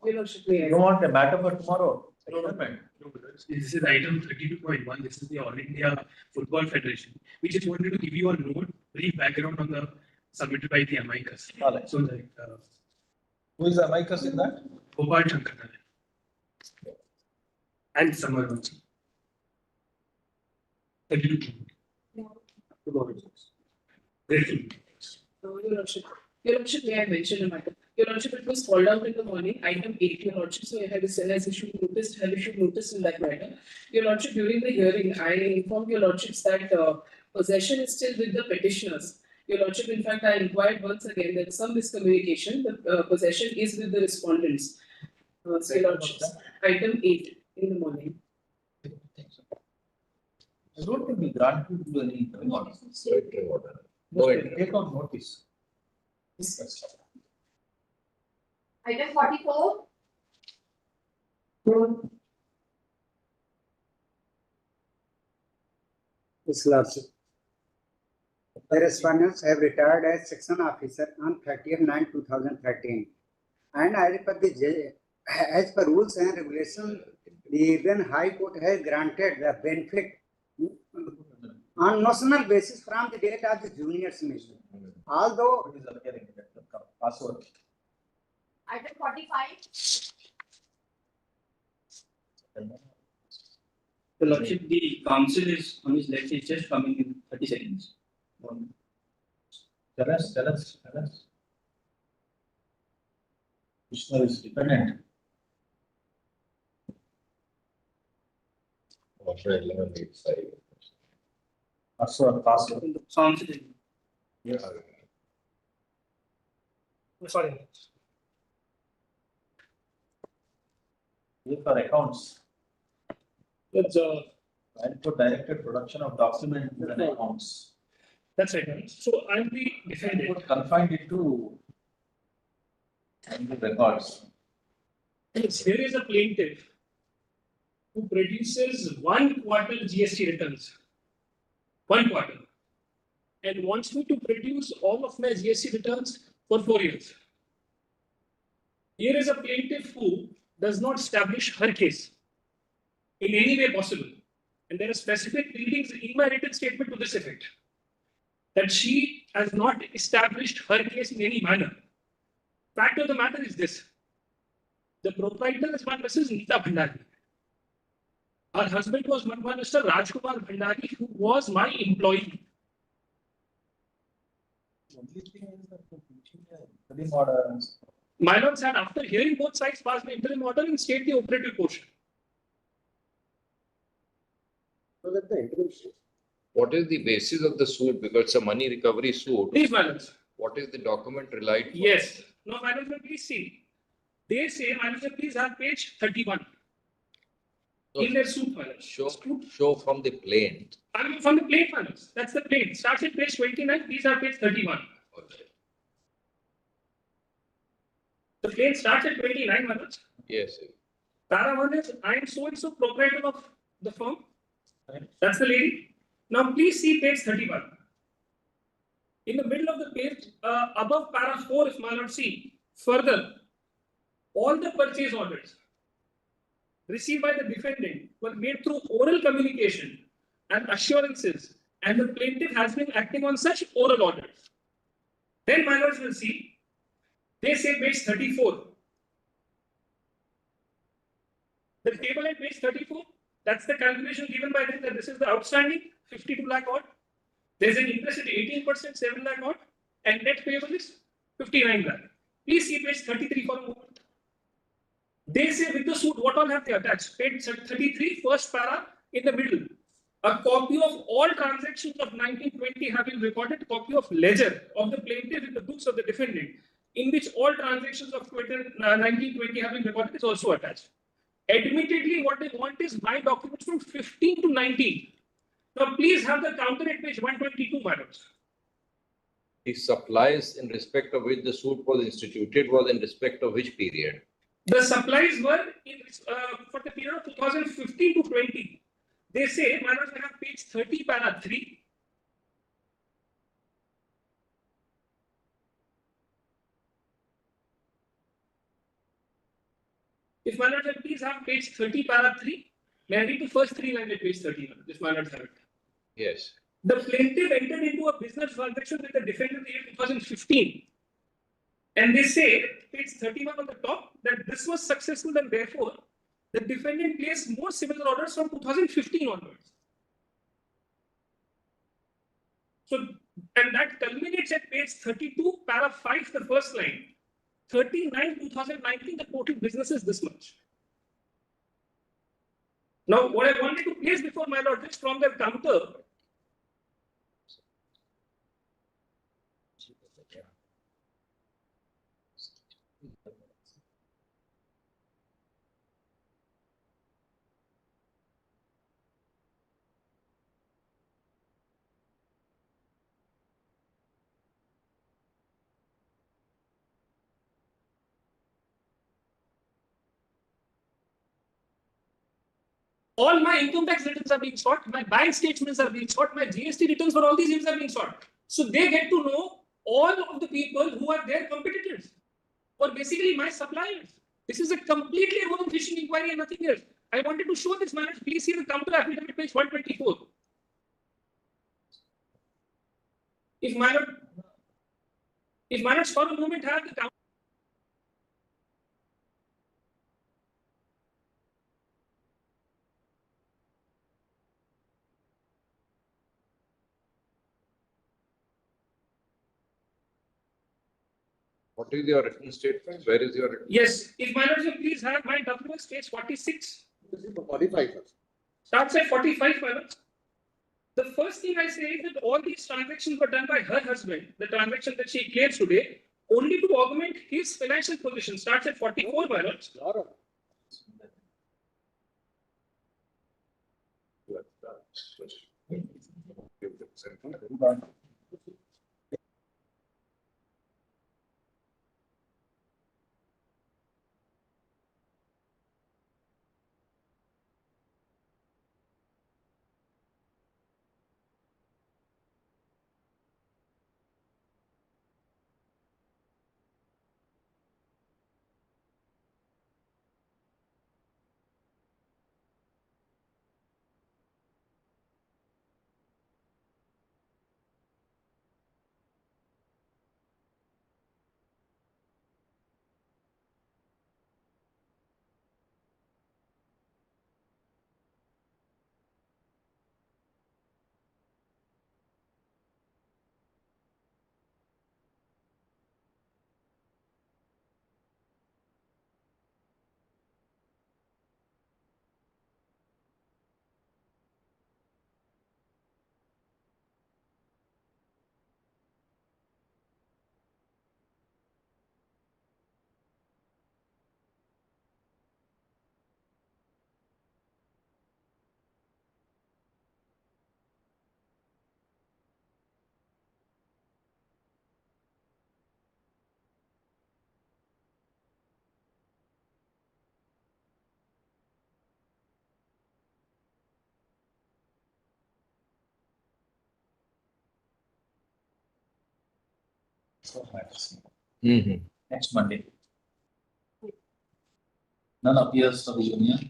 Your Lordship, may I? You want a matter for tomorrow? Recruitment. This is item 32.1. This is the All India Football Federation. We just wanted to give you a note, brief background on the submitted by the amicus. Alright. So like, Who is the amicus in that? Gopal Shankar and Samar also. 32. Your Lordship, may I mention a matter? Your Lordship, it was called out in the morning, item 8, Your Lordship, so I had issued notice in that matter. Your Lordship, during the hearing, I informed Your Lordships that possession is still with the petitioners. Your Lordship, in fact, I inquired once again, there is some miscommunication, the possession is with the respondents. So Your Lordships, item 8 in the morning. I don't think we granted you any interim order. No interim. Take out notice. Item 44. His Lordship. The respondents have retired as section officer on 30th/9/2013. And as per rules and regulations, the Indian High Court has granted the benefit on notional basis from the date of the junior semester. Although Password. Item 45. Your Lordship, the council is on his left, is just coming in 30 seconds. Tell us. Commissioner is dependent. After 11:85. Password. Council. Yeah. Sorry. For accounts. That's And for directed production of documents and accounts. That's right. So I'll be defended. Confined it to records. Yes, there is a plaintiff who produces 1 quarter GST returns. 1 quarter. And wants me to produce all of my GST returns for 4 years. Here is a plaintiff who does not establish her case in any way possible. And there are specific readings in my written statement to this effect, that she has not established her case in any manner. Fact of the matter is this: the proprietor is one Mrs. Neeta Bhandari. Her husband was one Mr. Rajkumar Bhandari, who was my employee. My lord said, after hearing both sides, pass the interim order and state the operative portion. What is the basis of the suit? Because it's a money recovery suit. Please, my lords. What is the document relied for? Yes. Now, my lords, please see. They say, my lords, please have page 31. In their suit, my lords. Show from the plaint. I mean, from the plaint, my lords. That's the plaint. Starts at page 29, please have page 31. Okay. The plaint starts at 29, my lords. Yes. Para 1 is, I am so and so proprietor of the firm. That's the lady. Now, please see page 31. In the middle of the page, above para 4, if my lord see, further, all the purchase orders received by the defendant were made through oral communication and assurances, and the plaintiff has been acting on such oral orders. Then, my lords will see, they say page 34. The table at page 34, that's the calculation given by them, that this is the outstanding, 52 lakh odd. There's an interest at 18%, 7 lakh odd, and net payable is 59 lakh. Please see page 33 for a moment. They say with the suit, what all have they attached? Page 33, first para, in the middle. A copy of all transactions of 1920 have been recorded, copy of ledger of the plaintiff in the books of the defendant, in which all transactions of 1920 have been recorded, is also attached. Admittedly, what they want is my documents from 15 to 19. Now, please have the counter at page 122, madam. The supplies in respect of which the suit was instituted was in respect of which period? The supplies were in, for the period of 2015 to 20. They say, madam, I have page 30, para 3. If my lords, please have page 30, para 3. May I read the first 3 lines at page 31? If my lords have it. Yes. The plaintiff entered into a business transaction with the defendant in the year 2015. And they say, page 31 on the top, that this was successful and therefore the defendant placed more similar orders from 2015 onwards. So, and that culminates at page 32, para 5, the first line. 39, 2019, the total business is this much. Now, what I wanted to place before my lord is from their counter. All my income tax returns are being sought, my bank statements are being sought, my GST returns for all these years are being sought. So they get to know all of the people who are their competitors, or basically my suppliers. This is a completely wrong fishing inquiry and nothing else. I wanted to show this manner. Please see the counter affidavit, page 124. If my lords for a moment have the counter. What is your written statement? Where is your written? Yes, if my lords, please have my documents, page 46. 45. Starts at 45, my lords. The first thing I say is that all these transactions were done by her husband, the transaction that she claims today, only to augment his financial position. Starts at 44, my lords. Next Monday. None appears for the union.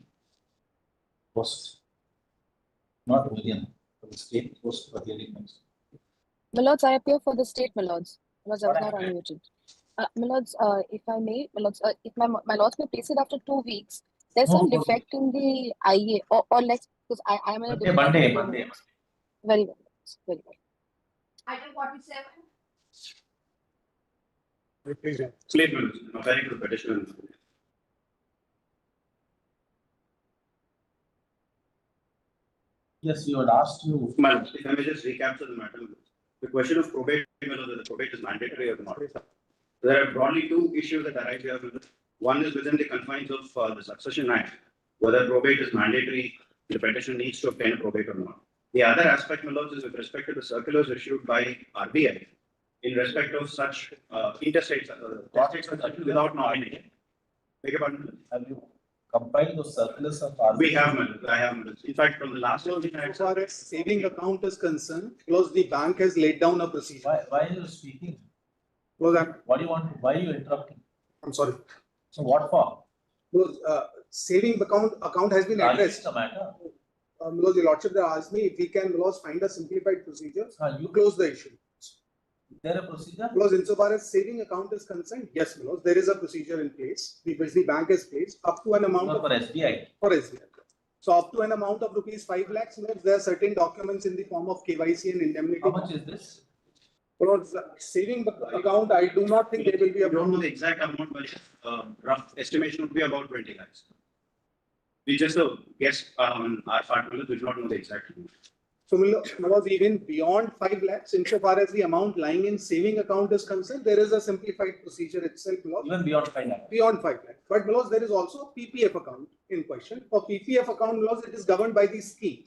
Post. Not union, for the state post for the elections. My lords, I appear for the state, my lords. My lords, I was not unmuted. My lords, if I may, my lords, if my lords may place it after 2 weeks, there's some defect in the IA, or like, because I am in a different. Monday. Very well, very well. Item 47. Statement, referring to petition. Yes, you had asked you. Madam, if I may just recapture the matter. The question of probate, whether the probate is mandatory or not. There are broadly 2 issues that arise here. One is within the confines of the Succession Act, whether probate is mandatory, the petition needs to obtain a probate or not. The other aspect, my lords, is with respect to the circulars issued by RBI in respect of such interstate projects without nomination. Beg your pardon? Have you compiled those circulars of RBI? We have, madam. I have, madam. In fact, from the last one, as far as saving account is concerned, because the bank has laid down a procedure. Why are you speaking? Because What do you want? Why are you interrupting? I'm sorry. So what for? Because, saving account has been addressed. The matter. Because the Lordship they asked me if we can find a simplified procedure, you close the issue. Is there a procedure? Because insofar as saving account is concerned, yes, there is a procedure in place, which the bank has placed up to an amount for SBI. For SBI. So up to an amount of rupees 5 lakhs, there are certain documents in the form of KYC and indemnity. How much is this? Because saving account, I do not think there will be a. I don't know the exact amount, but rough estimation would be about 20 lakhs. We just guess on our part, we do not know the exact amount. So, even beyond 5 lakhs, insofar as the amount lying in saving account is concerned, there is a simplified procedure itself. Even beyond 5 lakhs? Beyond 5 lakhs. But there is also a PPF account in question. For PPF account, it is governed by the scheme.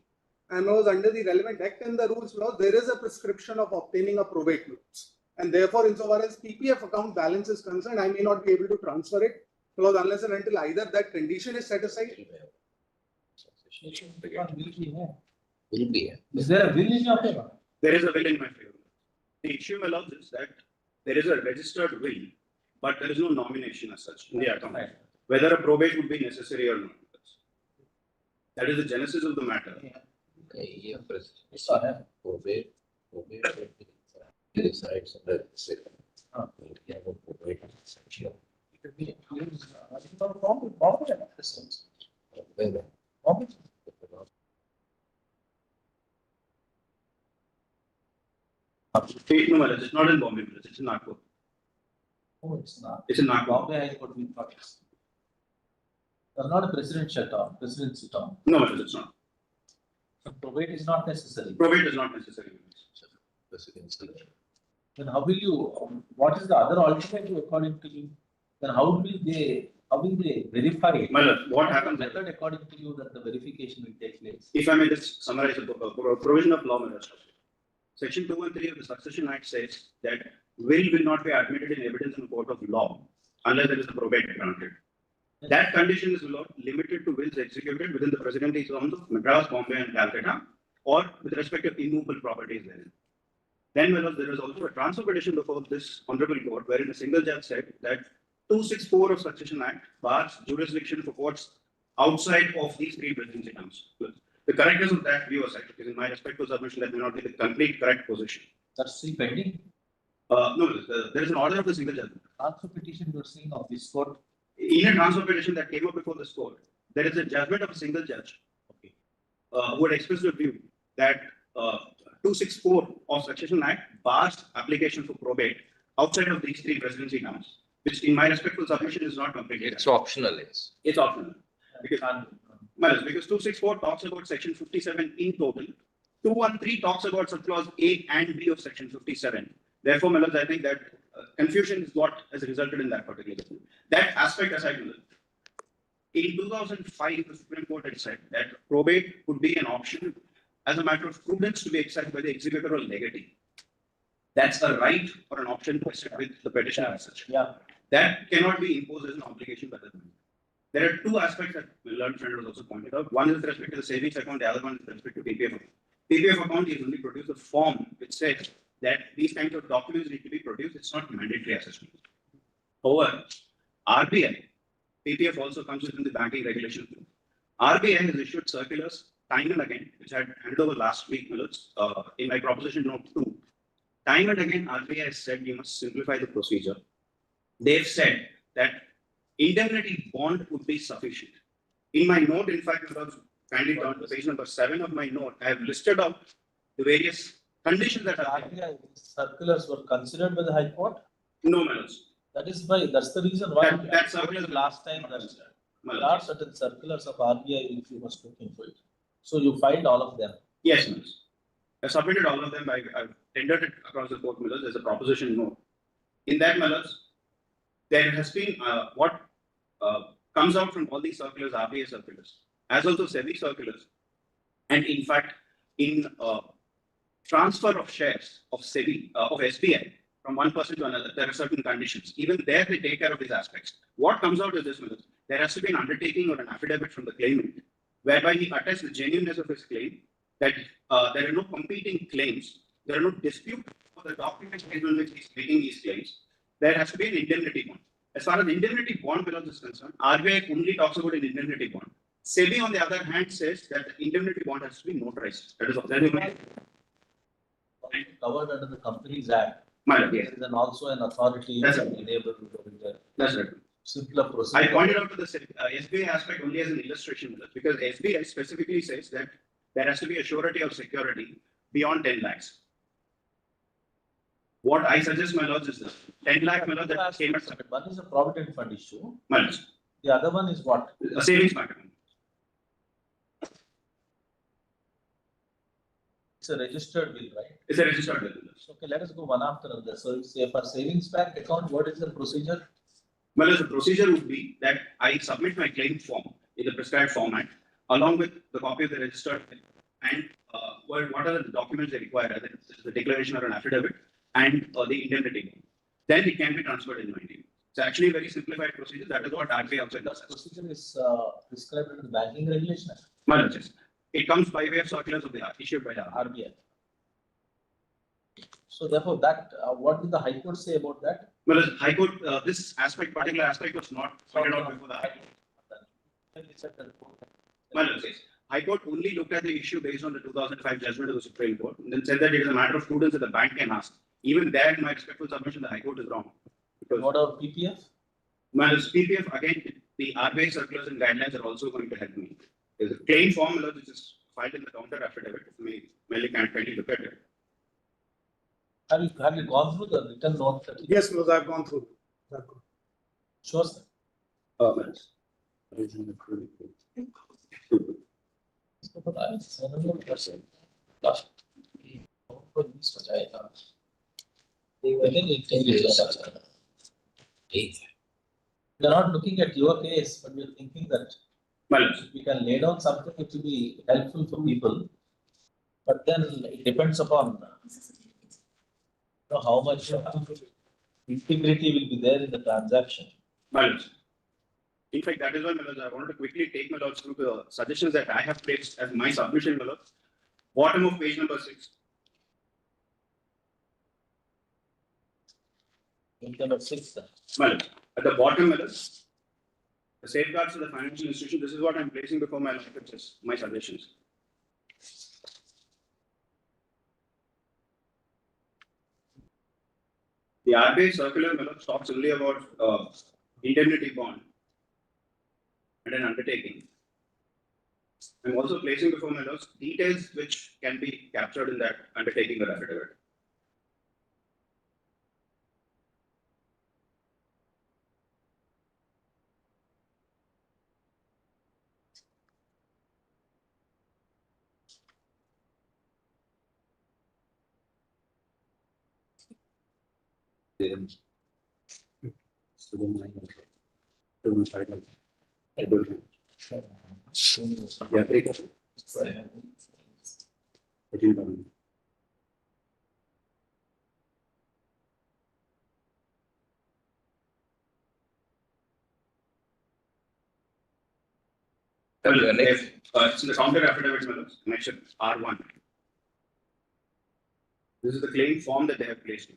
And under the relevant act and the rules, there is a prescription of obtaining a probate notes. And therefore, insofar as PPF account balance is concerned, I may not be able to transfer it unless and until either that condition is set aside. Will be. Is there a will in your favor? There is a will in my favor. The issue allows is that there is a registered will, but there is no nomination as such in the account. Right. Whether a probate would be necessary or not. That is the genesis of the matter. Probate resides under the second. No, it's not in Bombay, it's in Nagpur. Oh, it's not. It's in Nagpur. Bombay High Court will practice. It's not a presidential term, presidency term. No, it's not. So probate is not necessary. Probate is not necessary. Then how will you, what is the other alternative according to you? Then how will they verify it? What happens method according to you that the verification will take place? If I may just summarize the provision of law, Section 2 and 3 of the Succession Act says that will not be admitted in evidence in a court of law unless there is a probate granted. That condition is limited to wills executed within the presidency zones of Madras, Bombay, and Calcutta, or with respect to immovable properties therein. Then, there is also a transfer petition before this honorable court, wherein a single judge said that 264 of Succession Act bars jurisdiction for courts outside of these three presidency terms. The correctness of that view aside, because in my respectful submission, that may not be the complete correct position. That's still pending? No, there is an order of the single judge. Transfer petition you are saying of this court? In a transfer petition that came up before this court, there is a judgment of a single judge, who had expressed a view that 264 of Succession Act bars application for probate outside of these three presidency terms, which in my respectful submission is not completely. It's optional. It's optional. Because 264 talks about section 57 in total. 213 talks about subclause A and B of section 57. Therefore, I think that confusion is what has resulted in that particular thing. That aspect aside, in 2005, the Supreme Court had said that probate could be an option as a matter of prudence to be exercised by the executor or legatee. That's a right or an option vested with the petitioner as such. Yeah. That cannot be imposed as an obligation by the government. There are two aspects that my learned friend was also pointed out. One is with respect to the savings account, the other one is with respect to PPF account. PPF account is only produced a form which says that these kinds of documents need to be produced. It's not mandatory assessment. However, RBI, PPF also comes within the banking regulation. RBI has issued circulars time and again, which I had handed over last week, in my proposition note 2. Time and again, RBI has said you must simplify the procedure. They've said that indemnity bond would be sufficient. In my note, in fact, kindly turn to page number 7 of my note, I have listed out the various conditions that are there. Circulars were considered by the High Court? No, Manoj. That's the reason why that circular last time that there are certain circulars of RBI if you must look into it. So you find all of them? Yes, Manoj. I submitted all of them. I've tendered it across the court, Manoj. There's a proposition note. In that, Manoj, there has been what comes out from all these circulars, RBI circulars, as also SEBI circulars. And in fact, in transfer of shares of SEBI, of SBI, from one person to another, there are certain conditions. Even there, they take care of these aspects. What comes out is this, there has to be an undertaking or an affidavit from the claimant, whereby he attests the genuineness of his claim, that there are no competing claims, there are no dispute of the documents based on which he is making these claims. There has to be an indemnity bond. As far as indemnity bond below is concerned, RBI only talks about an indemnity bond. SEBI, on the other hand, says that the indemnity bond has to be notarized. That is covered under the Companies Act. Yes. And also an authority That's to right. enable to do the That's right. simpler I procedure. pointed out to the SBI aspect only as an illustration because SBI specifically says that there has to be a surety of security beyond 10 lakhs. What I suggest, my lords, is this 10 lakh, my lords, that came at One is a provident fund issue. my lords, The other one is what? a savings matter. It's a registered bill, right? It's a registered bill. Okay, let us go one after another. So, say for savings bank account, what is the procedure? Well, the procedure would be that I submit my claim form in the prescribed format along with the copy of the registered bill and what are the documents they require, whether it's the declaration or an affidavit and the indemnity. Then it can be transferred in 90 days. It's actually a very simplified procedure. That is what RBI outside does. Procedure is prescribed in the banking regulation. Well, it comes by way of circulars of the issued by the RBI. So therefore, that what did the High Court say about that? Well, the High Court, this particular aspect was not pointed out before the High Court. Well, High Court only looked at the issue based on the 2005 judgment of the Supreme Court and then said that it is a matter of prudence that the bank can ask. Even there, in my respectful submission, the High Court is wrong. Because what about PPF? Well, PPF, again, the RBI circulars and guidelines are also going to help me. There's a claim formula which is filed in the counter affidavit. Merely can't kindly look at it. Have you gone through the written note? Yes, no, I've gone through. Sure, sir. We're not looking at your case, but we're thinking that if we can lay down something which will be helpful for people, but then it depends upon how much integrity will be there in the transaction. Balance. In fact, that is why, I wanted to quickly take my lords through the suggestions that I have placed as my submission, my lords. Bottom of page number 6. Page number 6. Well, at the bottom, my lords, the safeguards of the financial institution. This is what I'm placing before my lords, my suggestions. The RBI circular, my lords, talks only about indemnity bond and an undertaking. I'm also placing before my lords details which can be captured in that undertaking or affidavit. So the counter affidavit, mention R1. This is the claim form that they have placed.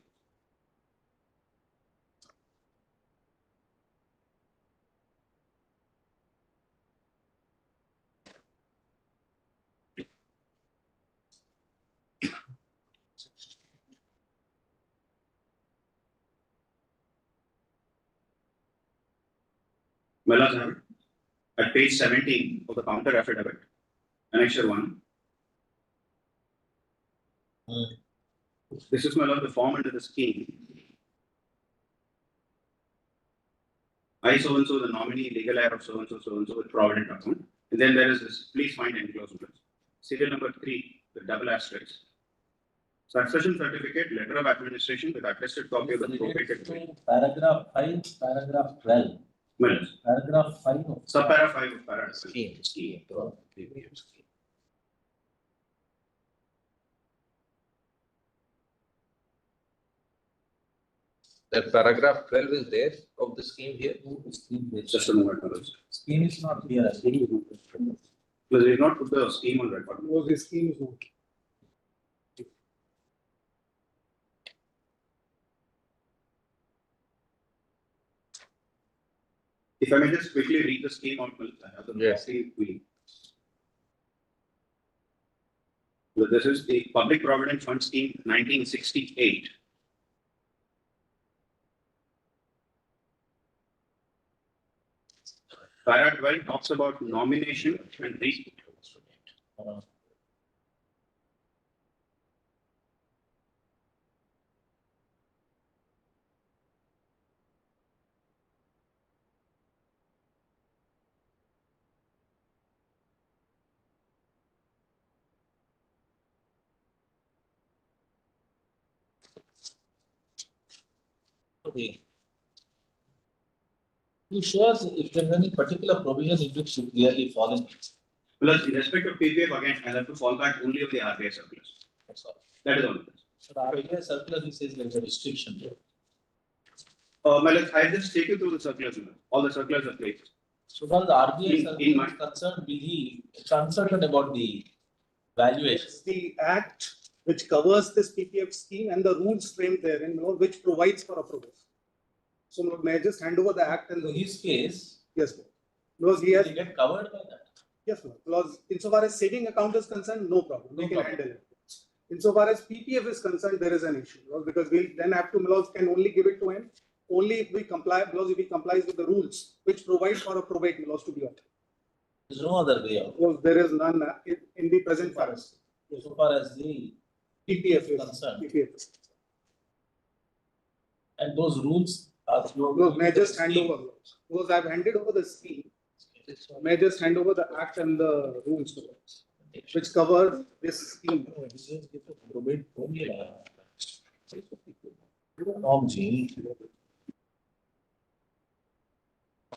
At page 17 of the counter affidavit, annexure 1. This is the form under the scheme. I so and so the nominee, legal heir of so and so with provident account. And then there is this, please find enclosed. Serial number 3, the double asterisks. Succession certificate, letter of administration with attested copy of the probated. Paragraph 5, paragraph 12. Paragraph 5. Subparagraph 5 of paragraph. Scheme. That paragraph 12 is there of the scheme here. Just a moment. Scheme is not here. Because they did not put the scheme on record. No, the scheme is not. If I may just quickly read the scheme out, Yes. So this is the Public Provident Fund Scheme 1968. Para 12 talks about nomination and Okay. You show us if there is any particular provision in which should clearly fall in. Plus, in respect of PPF, again, I have to fall back only on the RBI circulars. That's all. That is all. So the RBI circular, he says there is a restriction. I just take you through the circulars. All the circulars are placed. So far the RBI circular is concerned, will he concerned about the valuation? It's the act which covers this PPF scheme and the rules framed therein, which provides for approval. So may I just hand over the act and in his case? Yes, sir. Because he has Will he get covered by that? Yes, sir. Because insofar as saving account is concerned, no problem. We can handle it. Insofar as PPF is concerned, there is an issue. Because we'll then have to can only give it to him only if we comply, because if he complies with the rules which provide for a probate loss to be obtained. There's no other way out. Because there is none in the present forest. So far as the PPF is concerned. PPF is. And those rules are may I just hand over those? Because I've handed over the scheme. May I just hand over the act and the rules to us, which cover this scheme.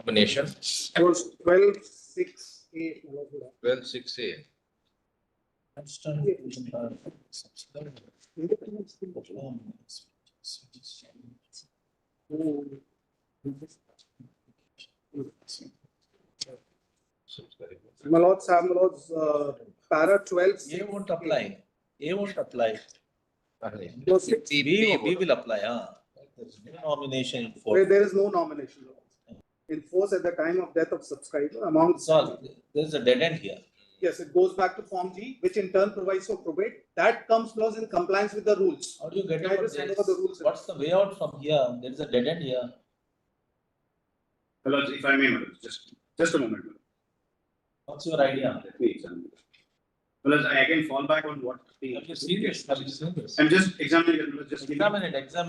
Nomination. Was 12.6A. 12.6A. My lords, para 12. A won't apply. A won't apply. We will apply. There is no nomination in force. Where there is no nomination. In force at the time of death of subscriber amount. So there is a dead end here. Yes, it goes back to Form G, which in turn provides for probate. That comes clause in compliance with the rules. How do you get Can I over just hand this? over the rules? What's the way out from here? There is a dead end here. Well, if I may, just a moment. What's your idea? Let me examine. Well, I again fall back on what the. Have you seen this? Have you seen this? I'm just examining it. Just examine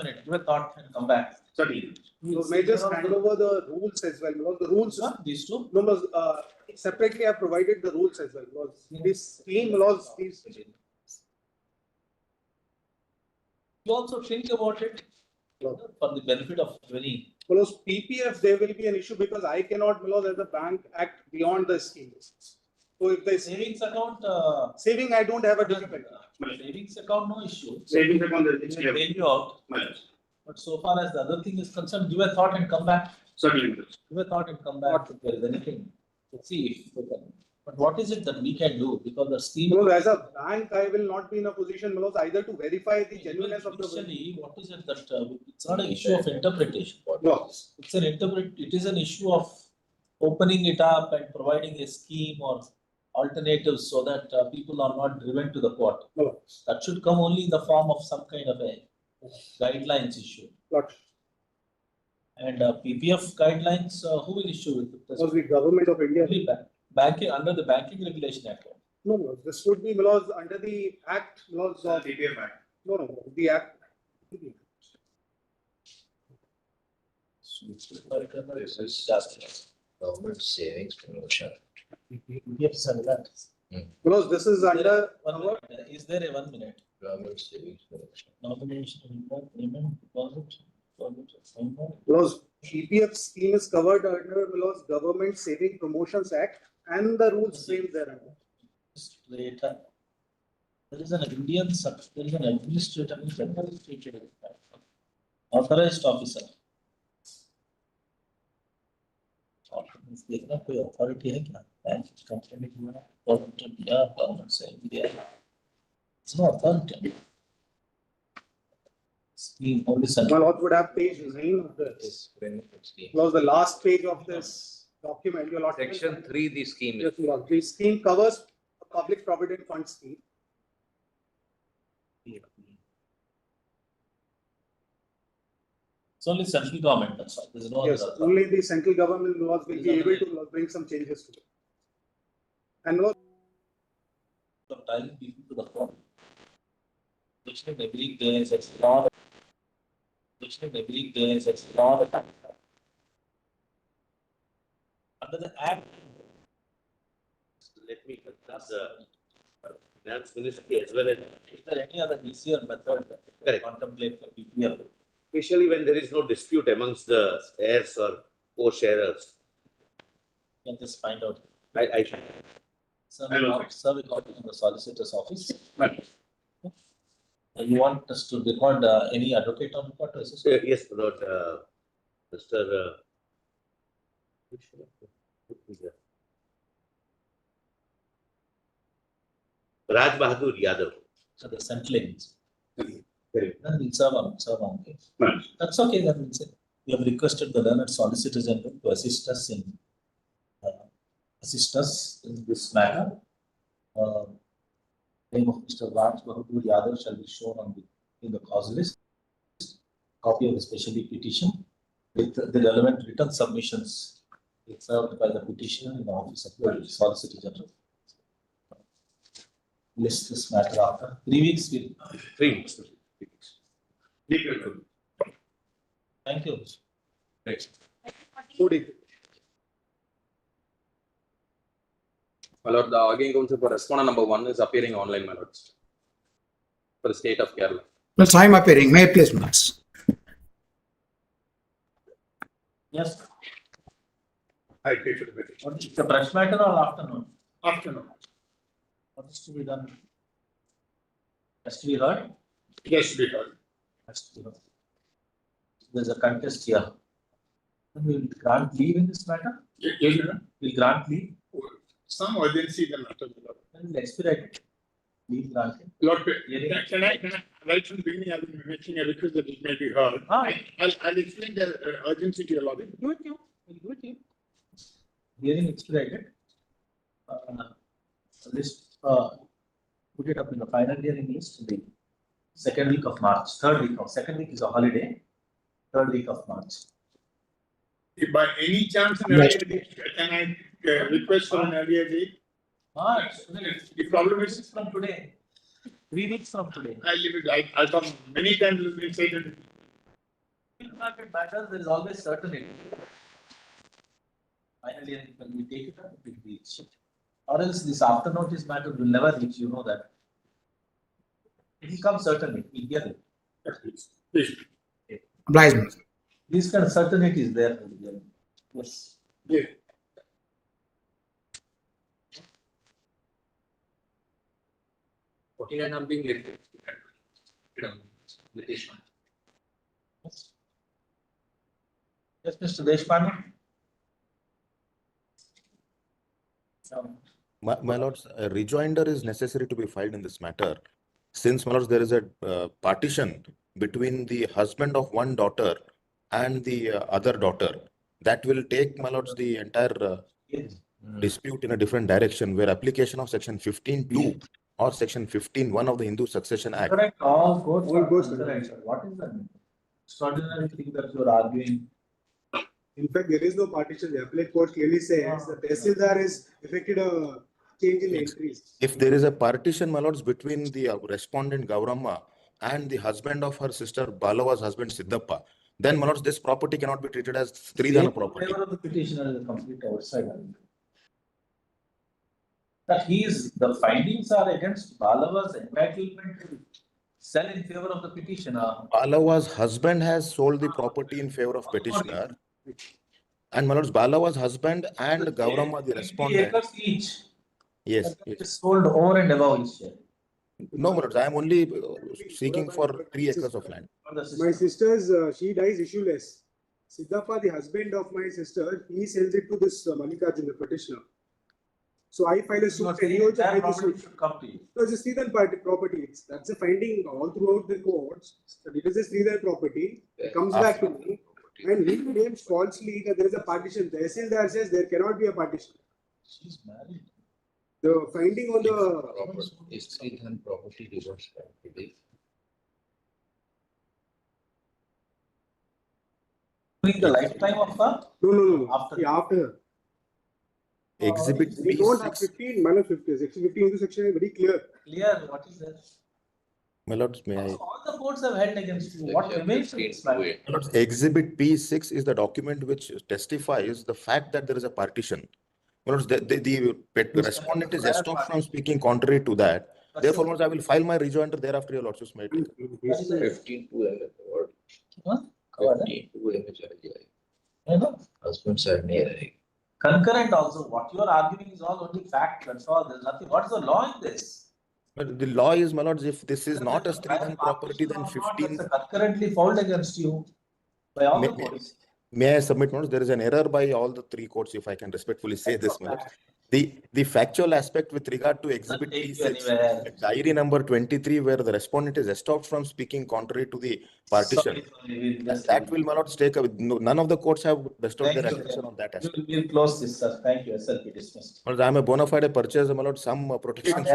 it. Give a thought and come back. Certainly. So may I just hand over the rules as well. Because the rules. These two? No, separately I have provided the rules as well. Because this scheme laws, these. You also think about it for the benefit of many. Because PPF, there will be an issue because I cannot, as a bank, act beyond the scheme. So if the savings account, saving, I don't have a difficulty. Savings account, no issue. Savings account, it's bail you out. But so far as the other thing is concerned, give a thought and come back. Certainly. Give a thought and come back if there is anything. Let's see if we can. But what is it that we can do? Because the scheme. Because as a bank, I will not be in a position, either to verify the genuineness of the. What is it that it's not an issue of interpretation? No. It is an issue of opening it up and providing a scheme or alternatives so that people are not driven to the court. No. That should come only in the form of some kind of a guidelines issue. What? And PPF guidelines, who will issue it? Because the government of India. Banking under the Banking Regulation Act. No, this would be under the Act laws of PPF Act. No, the Act. This is just government savings promotion. Yes, sir. Because this is under. Is there a 1 minute? Government savings promotion. Nomination, payment, deposit. Because PPF scheme is covered under Government Saving Promotions Act and the rules framed therein. Later, there is an Indian there is an administrator, authorized officer. देखना कोई authority है क्या? Bank company government से it's no authority. Scheme only My central. lord would have page 9 of this. Was the last page of this document, your lord. Section 3, the scheme. Yes, your lord. The scheme covers a public provident fund scheme. It's only central government, that's all. There's no Yes, other. only the central government laws will be able to bring some changes to it. And no, Of time people to the front. Which in every case it's not. Which in every case it's not. Under the act. Let me discuss finance ministry as well as. Is there any other easier method to contemplate for PPL? Especially when there is no dispute amongst the heirs or co-sharers. You can just find out. I Serve a copy in the solicitor's office. You want us to record any advocate on record? yes, Lord, Mr. Raj Bahadur Yadav. So the central agency. Then we'll serve on case. That's okay, then we'll say. We have requested the learned solicitor general to assist us in this matter. Name of Mr. Raj Bahadur Yadav shall be shown in the cause list. Copy of the special petition with the relevant written submissions served by the petitioner in the office of the solicitor general. List this matter after 3 weeks. 3 weeks. Thank you. Right. My lord, the arguing counsel for respondent number 1 is appearing online, my lords, for the state of Kerala. Well, I am appearing. May I please, my lords? Yes. I pay for the petition. It's a brush matter or afternoon? Afternoon. What is to be done? Has to be heard? Yes, to be heard. Has to be heard. There's a contest here. Will grant leave in this matter? Yes, sir. Will grant leave? Some urgency in the matter. Then we'll expedite it. Leave granted. Lord, can I, right from the beginning, I've been making a request that it may be heard. I'll explain the urgency to your lobby. Do it, you. We'll do it, you. Hearing expedited. List, put it up in the final hearing list in the second week of March, second week is a holiday, third week of March. If by any chance, can I request for an earlier date? March. The problem is from today. 3 weeks from today. I leave it. I thought many times it's been said that Market matters, there is always certainty. Finally, when we take it up, it will reach. Or else this after notice matter will never reach, you know that. It will come certainly, we'll hear it. Please. Obligement. This kind of certainty is there. Yes. Yeah. And I'm being late. Yes, Mr. Deshpande. My lords, a rejoinder is necessary to be filed in this matter. Since, my lords, there is a partition between the husband of one daughter and the other daughter, that will take, my lords, the entire dispute in a different direction, where application of section 15(2) or section 15(1) of the Hindu Succession Act. Correct, all goes to the right. What is the extraordinary thing that you are arguing? In fact, there is no partition. The appellate court clearly says the Tehsildar has effected a change in the entries. If there is a partition, my lords, between the respondent Gauramma and the husband of her sister Balava's husband Siddhappa, then, my lords, this property cannot be treated as Stridhana property. Favor of the petitioner is a complete outside. That the findings are against Balava's entitlement to sell in favor of the petitioner. Balava's husband has sold the property in favor of petitioner. And, my lords, Balava's husband and Gauramma, the respondent. 3 acres each. Yes. Sold over and above each year. No, my lords, I am only seeking for 3 acres of land. My sister's, she dies issueless. Siddhappa, the husband of my sister, he sells it to this Mallikarjun, the petitioner. So I file a suit and you also That file a property suit. should come to you. So it's a Sridhar property. That's a finding all throughout the courts. That it is a Sridhar property. It comes back to me. And he claims falsely that there is a partition. The SLDR says there cannot be a partition. She's married. The finding on the Is Sridhar property reverse property? During the lifetime of her? No. After. Yeah, after. Exhibit We don't have 15, minus 50. Section 15 into section is very clear. Clear, what is that? My lords, may I? All the courts have held against you. What remains in this matter? My lords, Exhibit P6 is the document which testifies the fact that there is a partition. My lords, the respondent is stopped from speaking contrary to that. Therefore, lords, I will file my rejoinder thereafter. Your lordships may take. 15 to M. Huh? 15 to M. Husbands are near. Concurrent also, what you are arguing is all only fact, that's all, there's nothing. What is the law in this? But the law is, my lords, if this is not a Sridhar property, then 15. It's concurrently filed against you by all the courts. May I submit, my lords, there is an error by all the three courts, if I can respectfully say this, my lords. The factual aspect with regard to Exhibit P6, diary number 23, where the respondent is stopped from speaking contrary to the partition. That will, my lords, take a, none of the courts have bestowed their attention on that aspect. We'll close this, sir. Thank you. SLP dismissed. I am a bona fide purchaser, my lords, some protection.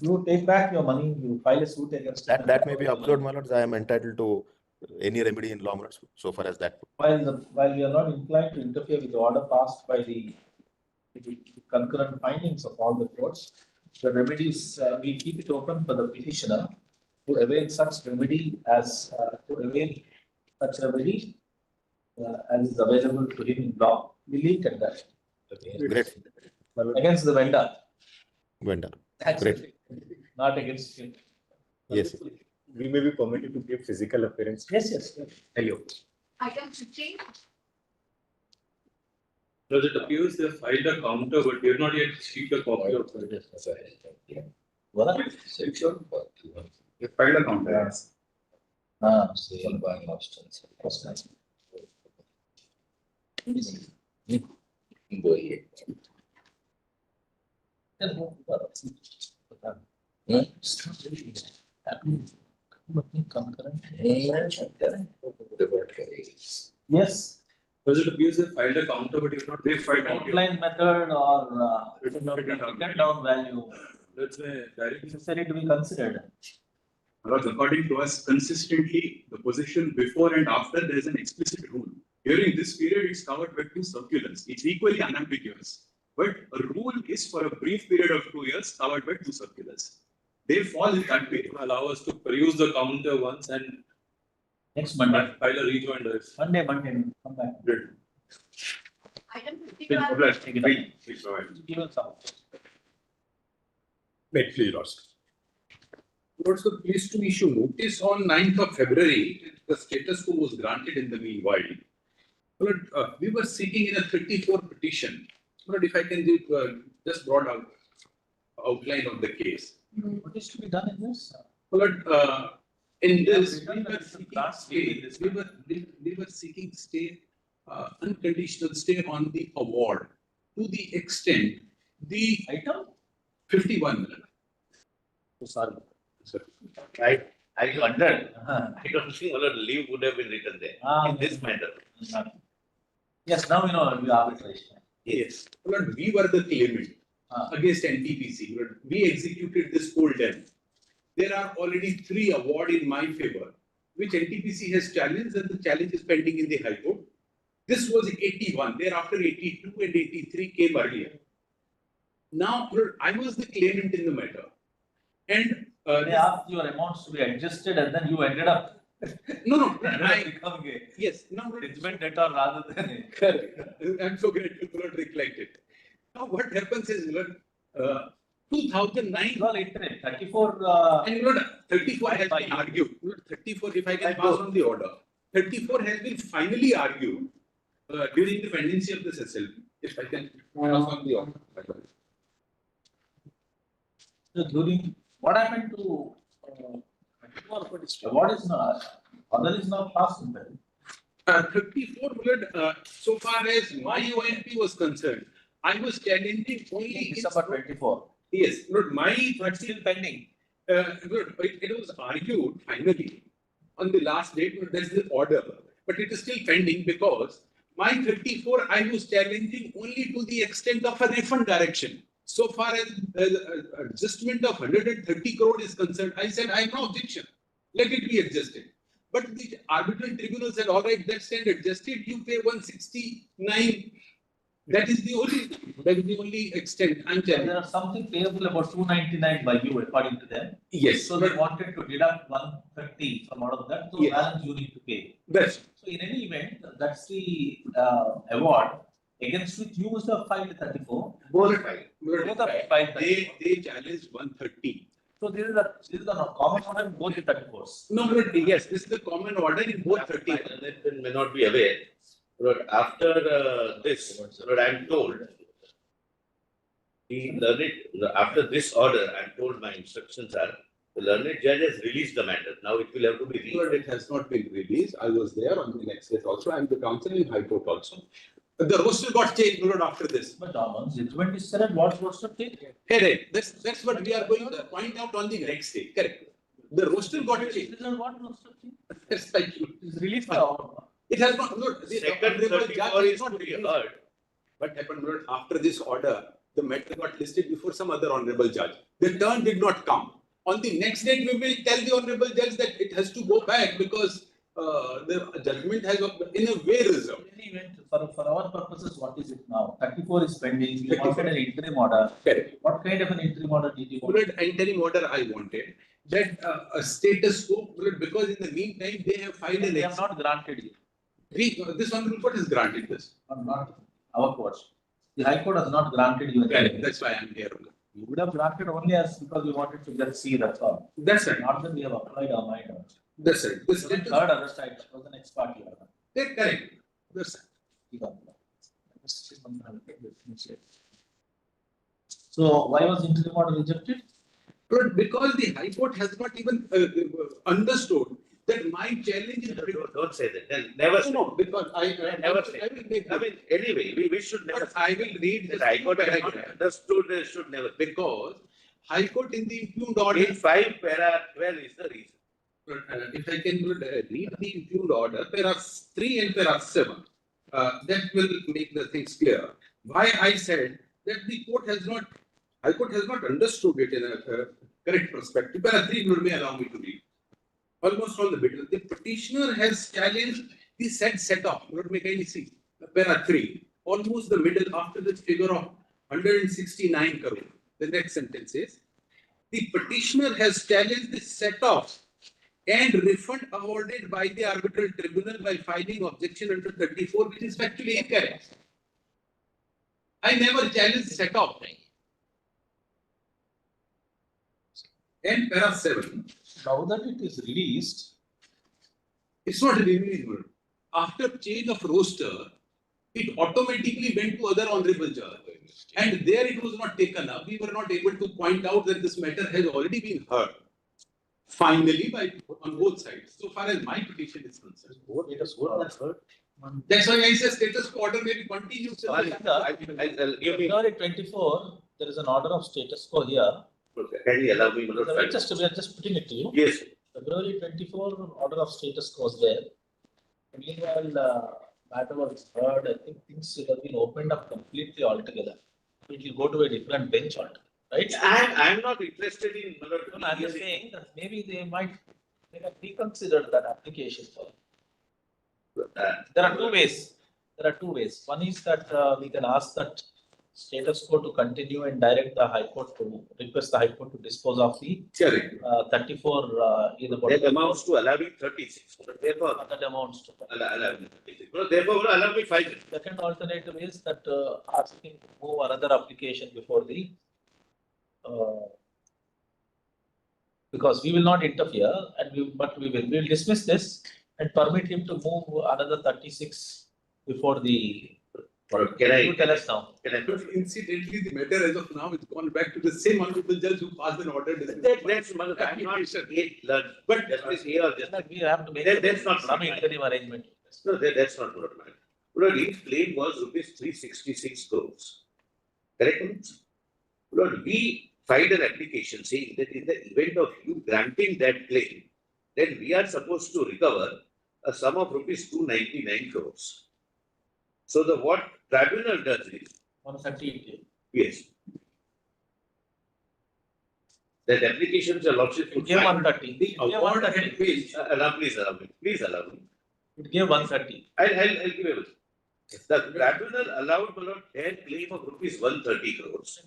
You take back your money, you file a suit against that may be observed, my lords. I am entitled to any remedy in law, my lords, so far as that. While we are not inclined to interfere with the order passed by the concurrent findings of all the courts, the remedies, we keep it open for the petitioner to avail such remedy as as is available to him in law. We leave it at that. Great. Against the vendor. That's great. Not against him. Yes. We may be permitted to give physical appearance. Yes. Hello. Item 15. Does it appears they filed a counter, but they have not yet received a copy of it? What? They filed a counter. Sale by substance. Go ahead. Yes. Does it appears they filed a counter, but if not, they filed Outline method or written down value. That's a direct necessary to be considered. Because according to us, consistently, the position before and after, there is an explicit rule. During this period, it's covered by 2 circulars. It's equally unambiguous. But a rule is for a brief period of 2 years covered by 2 circulars. They fall in that period. Allow us to peruse the counter once and next Monday. File a rejoinder. Monday, come back. Good. Item Please provide. Given some. Wait, please, Lords. Lords, the pleased to issue notice on 9th of February. The status quo was granted in the meanwhile. Lord, we were seeking in a 34 petition. Lord, if I can give just broad outline of the case. What is to be done in this? Lord, in this, we were seeking stay, unconditional stay on the award to the extent the item 51 million. Sorry. I wondered. I don't think a leave would have been written there in this matter. Yes, now we know the arbitration. Yes, Lord, we were the claimant against NTPC. Lord, we executed this whole term. There are already 3 awards in my favor, which NTPC has challenged, and the challenge is pending in the High Court. This was 81. Thereafter, 82 and 83 came earlier. Now, Lord, I was the claimant in the matter, and they asked your amounts to be adjusted, and then you ended up. No, yes, no, judgment debtor rather than. Correct. I'm so grateful to not recollect it. Now, what happens is, Lord, 2009. Well, 34. And Lord, 34 has been argued. Lord, 34, if I can pass on the order. 34 has been finally argued during the pendency of this SLP. If I can pass on the order. During what happened to what is not other is not passed in there. 34, Lord, so far as my ONP was concerned, I was challenging only in December 24. Yes, not my, It's still pending. it was argued finally on the last date, there's the order, but it is still pending because my 34, I was challenging only to the extent of a refund direction. So far as adjustment of 130 crore is concerned, I said, I have no objection. Let it be adjusted. But the arbitral tribunal said, all right, that's adjusted, you pay 169. That is the only extent I'm challenging. There are something payable about 299 by you, according to them. Yes. So they wanted to deduct 130 from out of that, so balance you need to pay. That's so in any event, that's the award against which you must have filed 34. Both filed. Both are filed. They challenged 130. So this is the common order in both the 34s. No, yes, this is the common order in both 30. Then may not be aware. But after this, I'm told, after this order, I'm told my instructions are, the learned judge has released the matter. Now it will have to be released. It has not been released. I was there on the next case also. I'm the counsel in High Court also. The roster got changed after this. But judgment is said, what roster changed? Correct. That's what we are going to point out on the next day. Correct. The roster got changed. What roster changed? That's like you. It's released now. It has not. The second 34 is to be heard. What happened after this order? The matter got listed before some other honorable judge. The turn did not come. On the next date, we will tell the honorable judge that it has to go back because the judgment has in a way reserved. In any event, for our purposes, what is it now? 34 is pending. We wanted an interim order. Correct. What kind of an interim order did you want? Interim order I wanted. That a status quo, because in the meantime, they have filed an. They have not granted you. This honorable court has granted this. Not our court. The High Court has not granted you. Correct. That's why I'm here. You would have granted only as because we wanted to just see that's all. That's right. Not that we have applied our mind on it. That's right. This third other side was the next part you have. Correct. That's right. So why was interim order rejected? Because the High Court has not even understood that my challenge is. Don't say that. Then never say. No, because I never say. I mean, anyway, we should never. I will read the High Court has not understood. Should never. Because High Court in the impugned order. In 5 para 12 is the reason. If I can read the impugned order, para 3 and para 7, that will make the things clear. Why I said that the court has not, High Court has not understood it in a correct perspective. Para 3 may allow me to read. Almost from the middle, the petitioner has challenged the set off. Not make any see. Para 3, almost the middle after this figure of 169 crore. The next sentence is, the petitioner has challenged the set off and refund awarded by the arbitral tribunal by filing objection under 34, which is factually incorrect. I never challenged set off. And para 7. Now that it is released, it's not released. After change of roster, it automatically went to other honorable judge. And there it was not taken up. We were not able to point out that this matter has already been heard. Finally, on both sides. So far as my petition is concerned. That's why I say status quo order may be continued. February 24, there is an order of status quo here. Can you allow me? We are just putting it to you. Yes. February 24, order of status quo is there. Meanwhile, matter was heard. I think things have been opened up completely altogether. It will go to a different bench altogether, right? I'm not interested in. I'm just saying that maybe they have reconsidered that application for. There are two ways. One is that we can ask that status quo to continue and direct the High Court to request the High Court to dispose of the 34 in the body. That amounts to allowing 36. Therefore, that amounts to allowing 36. Therefore, allow me 5. Second alternative is that asking to move another application before the because we will not interfere and but we will dismiss this and permit him to move another 36 before the. Can I tell us now? Incidentally, the matter as of now is gone back to the same honorable judge who passed an order. That's I'm not but justice here or justice. We have to make that's not some interim arrangement. No, that's not what I meant. His claim was rupees 366 crores. Correct? Lord, we filed an application saying that in the event of you granting that claim, then we are supposed to recover a sum of rupees 299 crores. So the what tribunal does is 138. yes. That application shall lordship It gave 130. The award had been, please allow me. Please allow me. It gave 130. I'll give you. The tribunal allowed Malord their claim of rupees 130 crores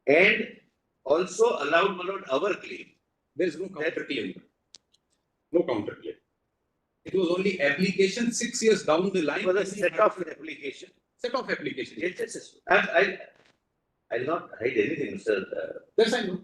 and also allowed Malord our claim. There is no counter claim. No counter claim. It was only application 6 years down the line. It was a set of application. Set of application. Yes. I'll not hide anything, Mr. Yes, I know.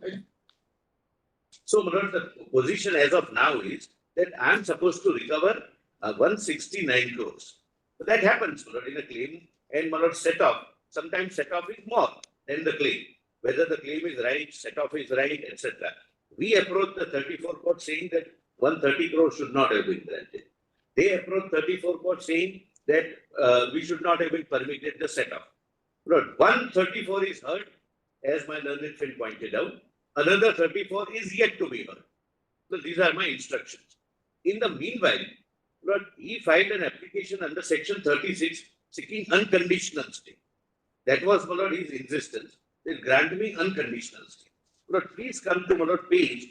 So, Malord, the position as of now is that I am supposed to recover 169 crores. So that happens, Malord, in a claim, and Malord set off. Sometimes set off is more than the claim. Whether the claim is right, set off is right, etc. We approach the 34 court saying that 130 crores should not have been granted. They approach 34 court saying that we should not have been permitted the set off. Malord, 134 is heard, as my learned friend pointed out. Another 34 is yet to be heard. So these are my instructions. In the meanwhile, Lord, he filed an application under section 36 seeking unconditional stay. That was, my Lord, his insistence. They grant me unconditional stay. Lord, please come to, my Lord, page.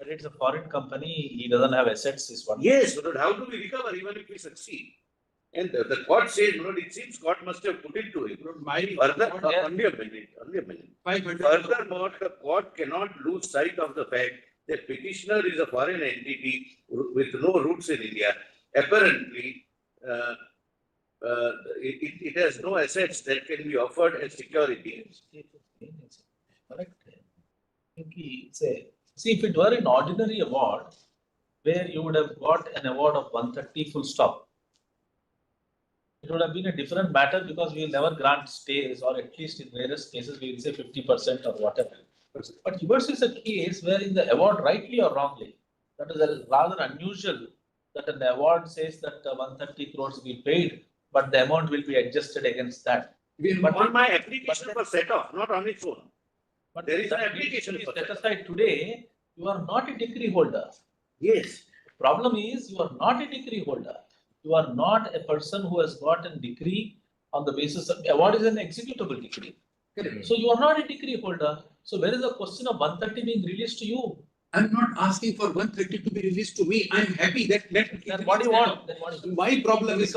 It's a foreign company, he doesn't have assets, is what. Yes, my Lord, how do we recover even if we succeed? And the court says, my Lord, it seems court must have put it to him. Only a minute. Furthermore, the court cannot lose sight of the fact that petitioner is a foreign entity with no roots in India. Apparently, it has no assets that can be offered as security. Correct. See, if it were an ordinary award, where you would have got an award of 130 full stop, it would have been a different matter because we will never grant stays, or at least in various cases we will say 50% or whatever. But yours is a case where in the award, rightly or wrongly, that is a rather unusual that an award says that 130 crores will be paid, but the amount will be adjusted against that. But on my application for set off, not on its own. But there is an application for set aside today, you are not a decree holder. Yes. The problem is you are not a decree holder. You are not a person who has got a decree on the basis of award is an executable decree. So you are not a decree holder. So where is the question of 130 being released to you? I'm not asking for 130 to be released to me. I'm happy that. Then what do you want? My problem is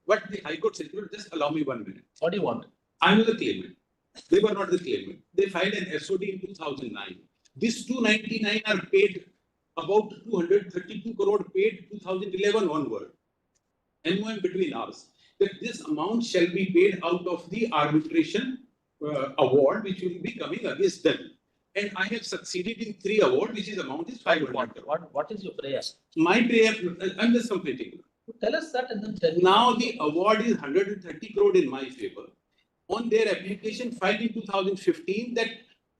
what the High Court said. Just allow me 1 minute. What do you want? I was the claimant. They were not the claimant. They filed an SOD in 2009. These 299 are paid. About 232 crore paid 2011 onward. MOM between us that this amount shall be paid out of the arbitration award which will be coming against them. And I have succeeded in 3 awards, which is amount is 500. What is your prayer? My prayer, I'm just completing. Tell us that and then tell now the award is 130 crore in my favor. On their application filed in 2015 that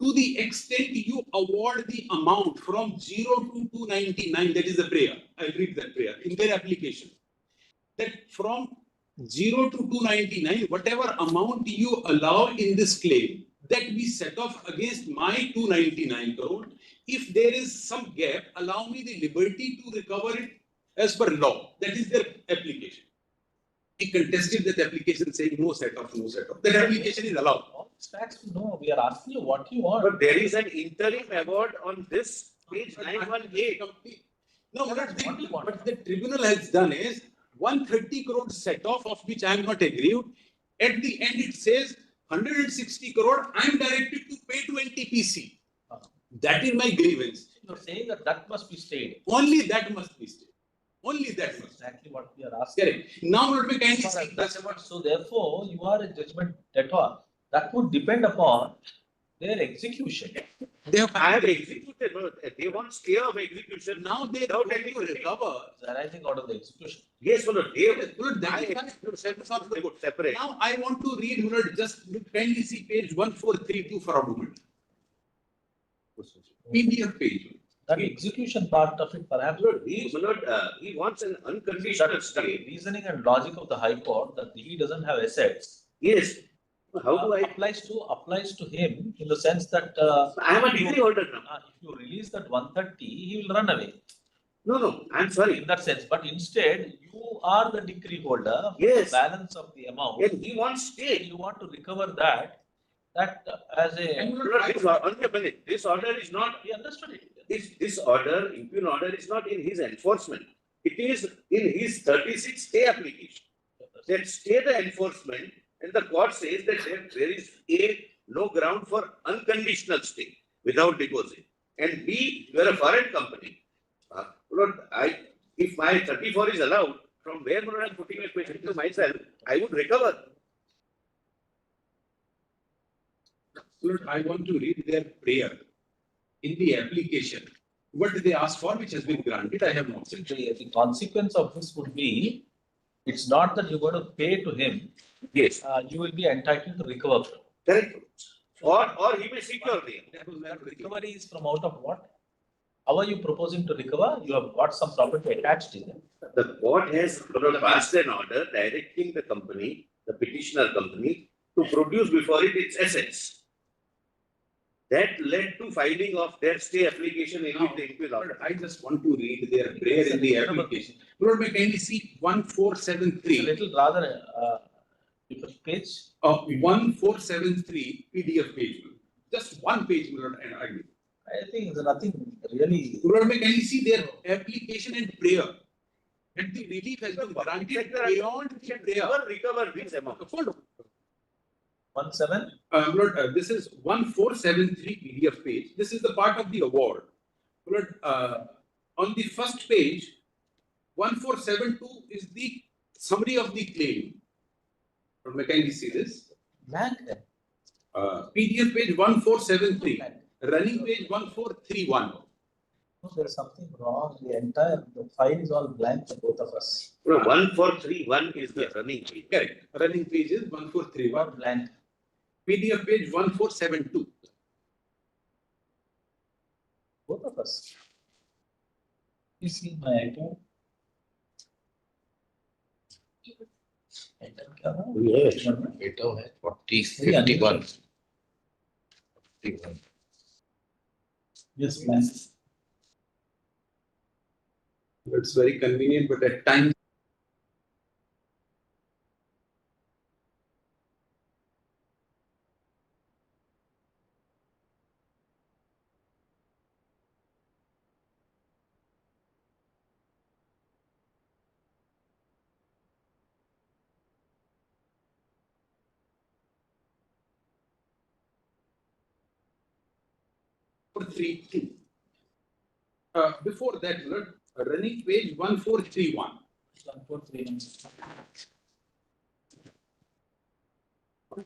to the extent you award the amount from 0 to 299, that is the prayer. I'll read that prayer in their application. That from 0 to 299, whatever amount you allow in this claim, that we set off against my 299 crore. If there is some gap, allow me the liberty to recover it as per law. That is their application. He contested that application saying no set off, no set off. That application is allowed. No, we are asking you what you want. But there is an interim award on this page 918. No, what the tribunal has done is 130 crore set off of which I am not aggrieved. At the end it says 160 crore I am directed to pay to NTPC. That is my grievance. You are saying that must be stayed. Only that must be stayed. Only that must. Exactly what we are asking. Correct. Now let me kindly see. So therefore you are a judgment debtor. That would depend upon their execution. I have executed. They want stay of execution. Now they don't let you recover. Arising out of the execution. Yes, well, separate. Now I want to read, just kindly see page 1432 for a moment. PDF page. That execution part of it, perhaps. He wants an unconditional stay. Reasoning and logic of the High Court that he doesn't have assets Yes. How do I? Applies to him in the sense that I am a degree holder now. If you release that 130, he will run away. No, I'm sorry. In that sense, but instead you are the decree holder. Yes. The balance of the amount. And he wants stay. You want to recover that as a. This order is not. He understood it. This order, impugn order, is not in his enforcement. It is in his 36 stay application. That stay the enforcement, and the court says that there is no ground for unconditional stay without deposit. And B, you are a foreign company. If my 34 is allowed, from where I am putting a question to myself, I would recover. Lord, I want to read their prayer in the application. What did they ask for, which has been granted? I have not seen. The consequence of this would be, it's not that you're going to pay to him. Yes. You will be entitled to recover from. Correct. Or he may seek your name. That recovery is from out of what? How are you proposing to recover? You have got some property attached to them. The court has passed an order directing the company, the petitioner company, to produce before it its assets. That led to filing of their stay application in the impugn order. I just want to read their prayer in the application. Lord, may kindly see 1473. It's a little rather page. 1473 PDF page. Just one page, Lord, and I agree. I think there's nothing really. Lord, may kindly see their application and prayer. And the relief has been granted beyond the prayer. Recover this amount. Follow. 17? Lord, this is 1473 PDF page. This is the part of the award. Lord, on the first page, 1472 is the summary of the claim. Lord, may kindly see this? Blank then. PDF page 1473, running page 1431. No, there's something wrong. The file is all blank for both of us. 1431 is the running page. Correct. Running page is 1431. Blank. PDF page 1472. Both of us. You see my item? Yes. 51. Yes, blank. It's very convenient, but at times. Before that, Lord, running page 1431. 1431.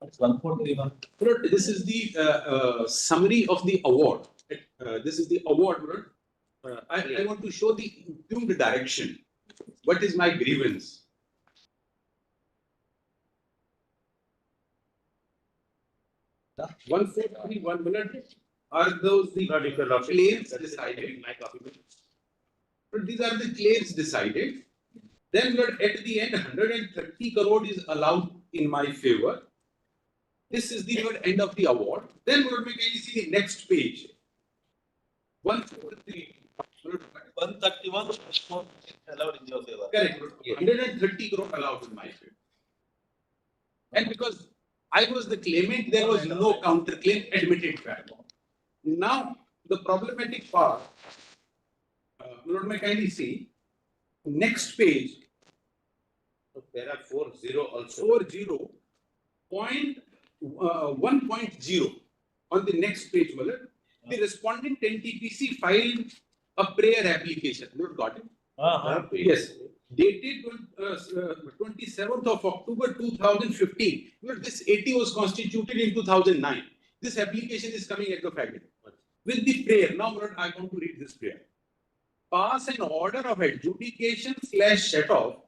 It's 1431. Lord, this is the summary of the award. This is the award, Lord. I want to show the impugned direction. What is my grievance? Yeah. 1431 minute. Are those the claims decided? But these are the claims decided. Then, Lord, at the end, 130 crore is allowed in my favor. This is the end of the award. Then, Lord, we can see the next page. 143. 131 allowed in your favor. Correct. 130 crore allowed in my favor. And because I was the claimant, there was no counterclaim admitted back. Now, the problematic part, Lord, may kindly see, next page. There are 40 also. 40.1.0 on the next page, Malad. The respondent NTPC filed a prayer application. Lord, got it? Yes. Dated 27th of October 2015. Lord, this AT was constituted in 2009. This application is coming at the faculty. With the prayer, now Lord, I want to read this prayer. Pass an order of adjudication / set off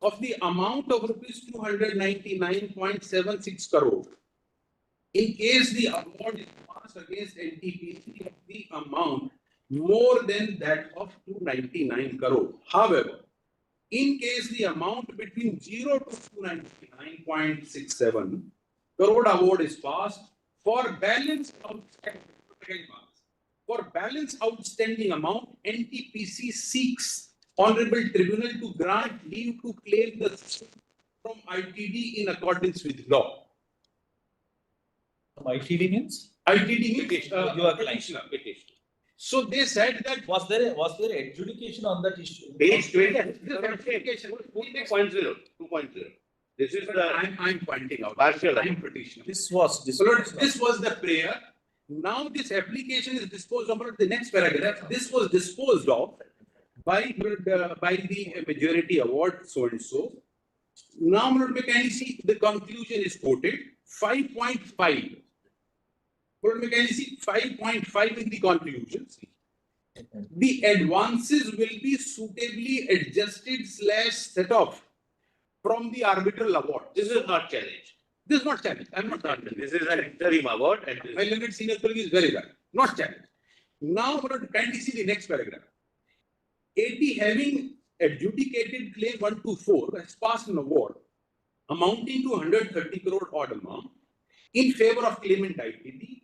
of the amount of rupees 299.76 crore. In case the award is passed against NTPC of the amount more than that of 299 crore. However, in case the amount between 0 to 299.67 crore award is passed for balance outstanding amount, NTPC seeks Honorable Tribunal to grant leave to claim the from ITD in accordance with law. ITD means? ITD means your petition. So they said that was there adjudication on that issue? Page 20. 2.0. This is the I'm pointing out. Partial. I'm petition. This was This was the prayer. Now this application is disposed of. The next paragraph. This was disposed of by the majority award so and so. Now, can you see the conclusion is quoted 5.5. Can you see 5.5 in the conclusion? The advances will be suitably adjusted / set off from the arbitral award. This is not challenged. This is not challenged. I'm not challenging. This is an interim award. And my learned senior colleague is very right. Not challenged. Now, can you see the next paragraph? 80 having adjudicated claim 1 to 4 has passed an award amounting to 130 crore odd amount in favor of claimant ITD.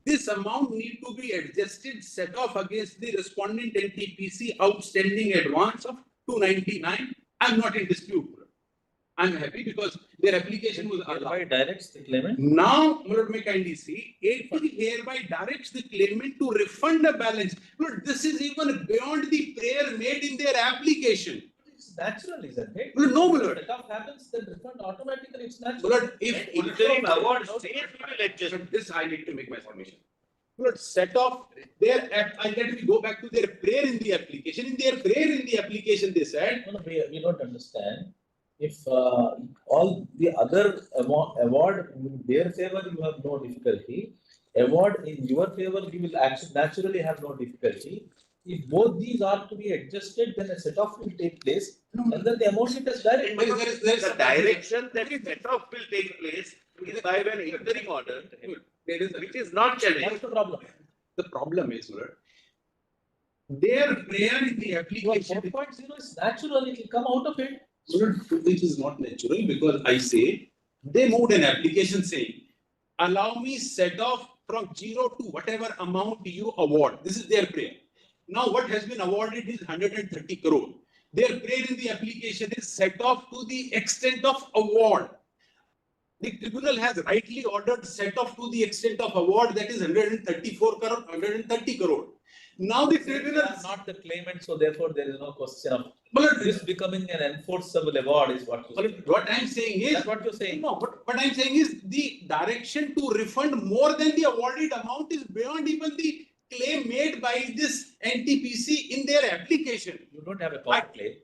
This amount need to be adjusted, set off against the respondent NTPC outstanding advance of 299. I'm not in dispute. I'm happy because their application was hereby directs the claimant. Now, may kindly see, 80 hereby directs the claimant to refund the balance. But this is even beyond the prayer made in their application. It's natural, isn't it? No, my lord. If it happens, then refund automatically. It's natural. Lord, if interim award says we will adjust. This I need to make my submission. Lord, set off their let me go back to their prayer in the application. In their prayer in the application, they said, no, we don't understand. If all the other award in their favor, you have no difficulty. Award in your favor, you will actually naturally have no difficulty. If both these are to be adjusted, then a set off will take place, and then the amount is direct. The direction that set off will take place is by an interim order, which is not challenged. What's the problem? The problem is, Lord, their prayer in the application 4.0 is natural, it will come out of it. Which is not natural because I say they moved an application saying, allow me set off from 0 to whatever amount you award. This is their prayer. Now what has been awarded is 130 crore. Their prayer in the application is set off to the extent of award. The tribunal has rightly ordered set off to the extent of award, that is 134 crore, 130 crore. Now the tribunal are not the claimant, so therefore there is no question of this becoming an enforceable award is what you say. What I'm saying is, that's what you're saying. No, what I'm saying is the direction to refund more than the awarded amount is beyond even the claim made by this NTPC in their application. You don't have a counter claim.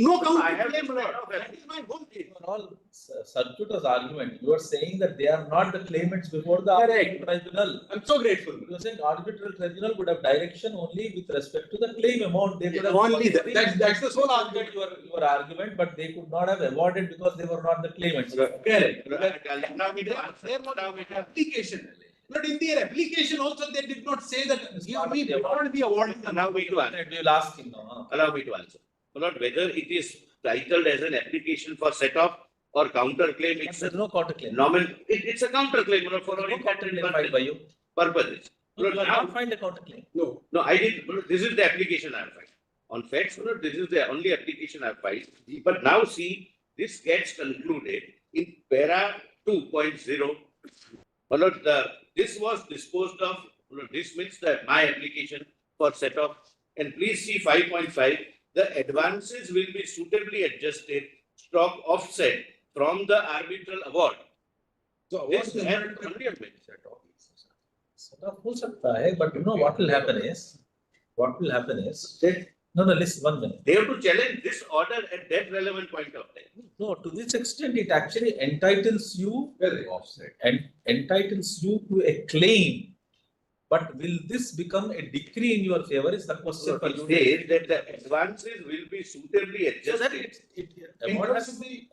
No counter I have claim. that is my whole case. All circuitous argument. You are saying that they are not the claimants before the arbitral tribunal. I'm so grateful. You are saying arbitral tribunal would have direction only with respect to the claim amount. They could have only that's the sole argument. Your argument, but they could not have awarded because they were not the claimants. Correct. Allow me to answer. Application. But in their application also, they did not say that give me beyond the award. Allow me to answer. You will ask him now. Allow me to answer. Not whether it is titled as an application for set off or counter claim. There's no counter claim. It's a counter claim for all by you. Purposes. You will not find a counter claim. No, I did. This is the application I have filed. On facts, this is the only application I have filed. But now see, this gets concluded in para 2.0. This was disposed of, dismissed my application for set off. And please see 5.5. The advances will be suitably adjusted, stock offset from the arbitral award. So this has only a but you know what will happen is that listen 1 minute. They have to challenge this order at that relevant point of time. No, to this extent, it actually entitles you and entitles you to a claim. But will this become a decree in your favor is the question for you. It says that the advances will be suitably adjusted.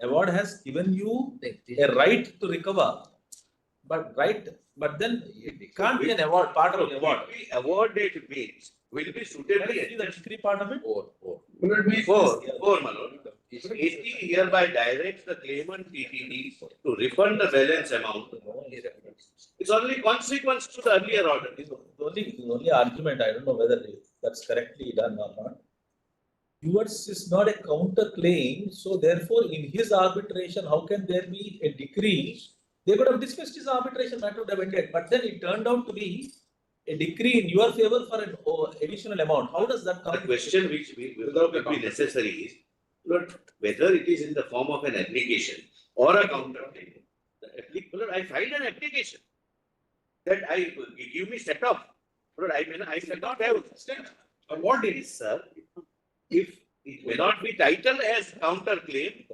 Award has given you a right to recover. But then it can't be an award, part of the award. Awarded means will be suitably adjusted. The decree part of it? Four, my lord. 80 hereby directs the claimant TTD to refund the balance amount. It's only consequence to the earlier order. The only argument, I don't know whether that's correctly done or not. Yours is not a counter claim, so therefore in his arbitration, how can there be a decree? They could have dismissed his arbitration matter would have ended, but then it turned out to be a decree in your favor for an additional amount. How does that come? The question which will be necessary is whether it is in the form of an application or a counter claim. I filed an application that I give me set off. I may not have what it is, sir. If it may not be titled as counter claim,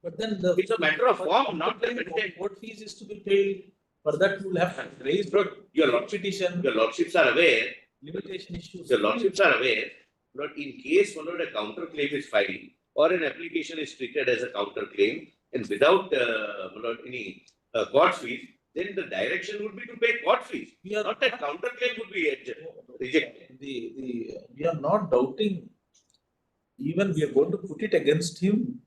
but then it's a matter of form, not the content. Court fees is to be paid. For that, you will have to raise your petition. Your lordships are aware. Limitation issues. Your lordships are aware. But in case a counter claim is filed or an application is treated as a counter claim and without any court fees, then the direction would be to pay court fees. Not that counter claim would be rejected. We are not doubting. Even we are going to put it against him.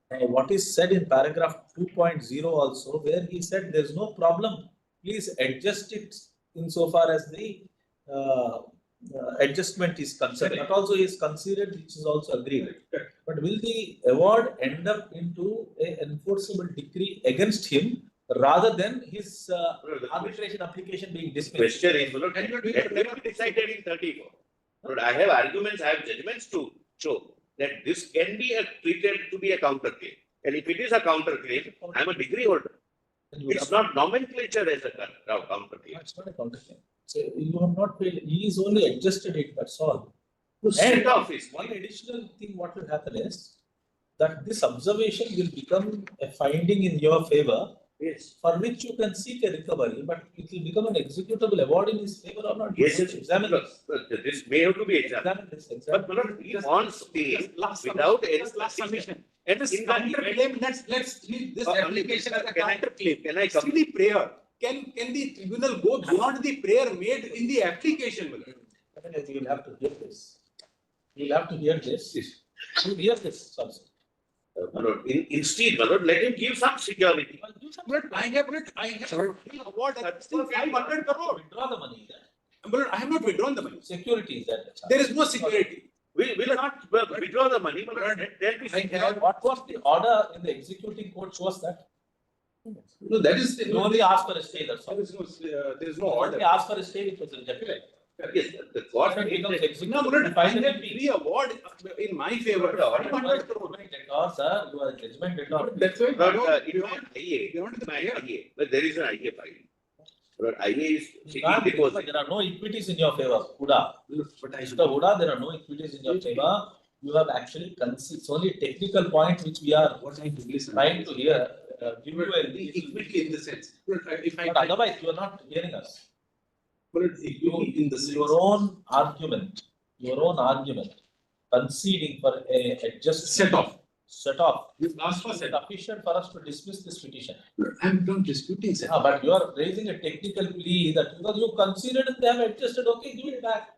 What is said in paragraph 2.0 also, where he said there is no problem. Please adjust it insofar as the adjustment is concerned. That also is considered, which is also agreed. But will the award end up into an enforceable decree against him rather than his arbitration application being dismissed? Question is, never decided in 34. But I have arguments, I have judgments to show that this can be treated to be a counter claim. And if it is a counter claim, I am a degree holder. It's not nomenclature as a counter claim. It's not a counter claim. So you have not paid, he is only adjusted it, that's all. And one additional thing what will happen is that this observation will become a finding in your favor, yes, for which you can seek a recovery, but it will become an executable award in his favor or not. Yes, examine this. This may have to be examined. But he wants pay without any submission. And this counter claim, let's treat this application as a counter claim. Can I come? The prayer. Can the tribunal go beyond the prayer made in the application? You will have to hear this. You will have to hear this. You hear this also. Instead, let him give some security. I have award that 500 crore. Withdraw the money. But I have not withdrawn the money. Security is that. There is no security. We will not withdraw the money, but there be security. What was the order in the executing court shows that? No, that is you only ask for a stay. That's all. There is no order. Only ask for a stay, which was rejected. Yes, the court becomes executive. No, but finally, free award in my favor. 500 crore. Sir, you are a judgment did not. That's why. But there is an IA file. But IA is seeking deposit. There are no equities in your favor, Huda. Mr. Huda, there are no equities in your favor. You have actually conceived. It's only technical point which we are trying to hear. Give you equity in the sense. But otherwise, you are not hearing us. But in the your own argument, conceding for a adjustment set off. You asked for set off. Sufficient for us to dismiss this petition. I'm not disputing set off. But you are raising a technical plea that because you considered it, they have adjusted. Okay, give it back.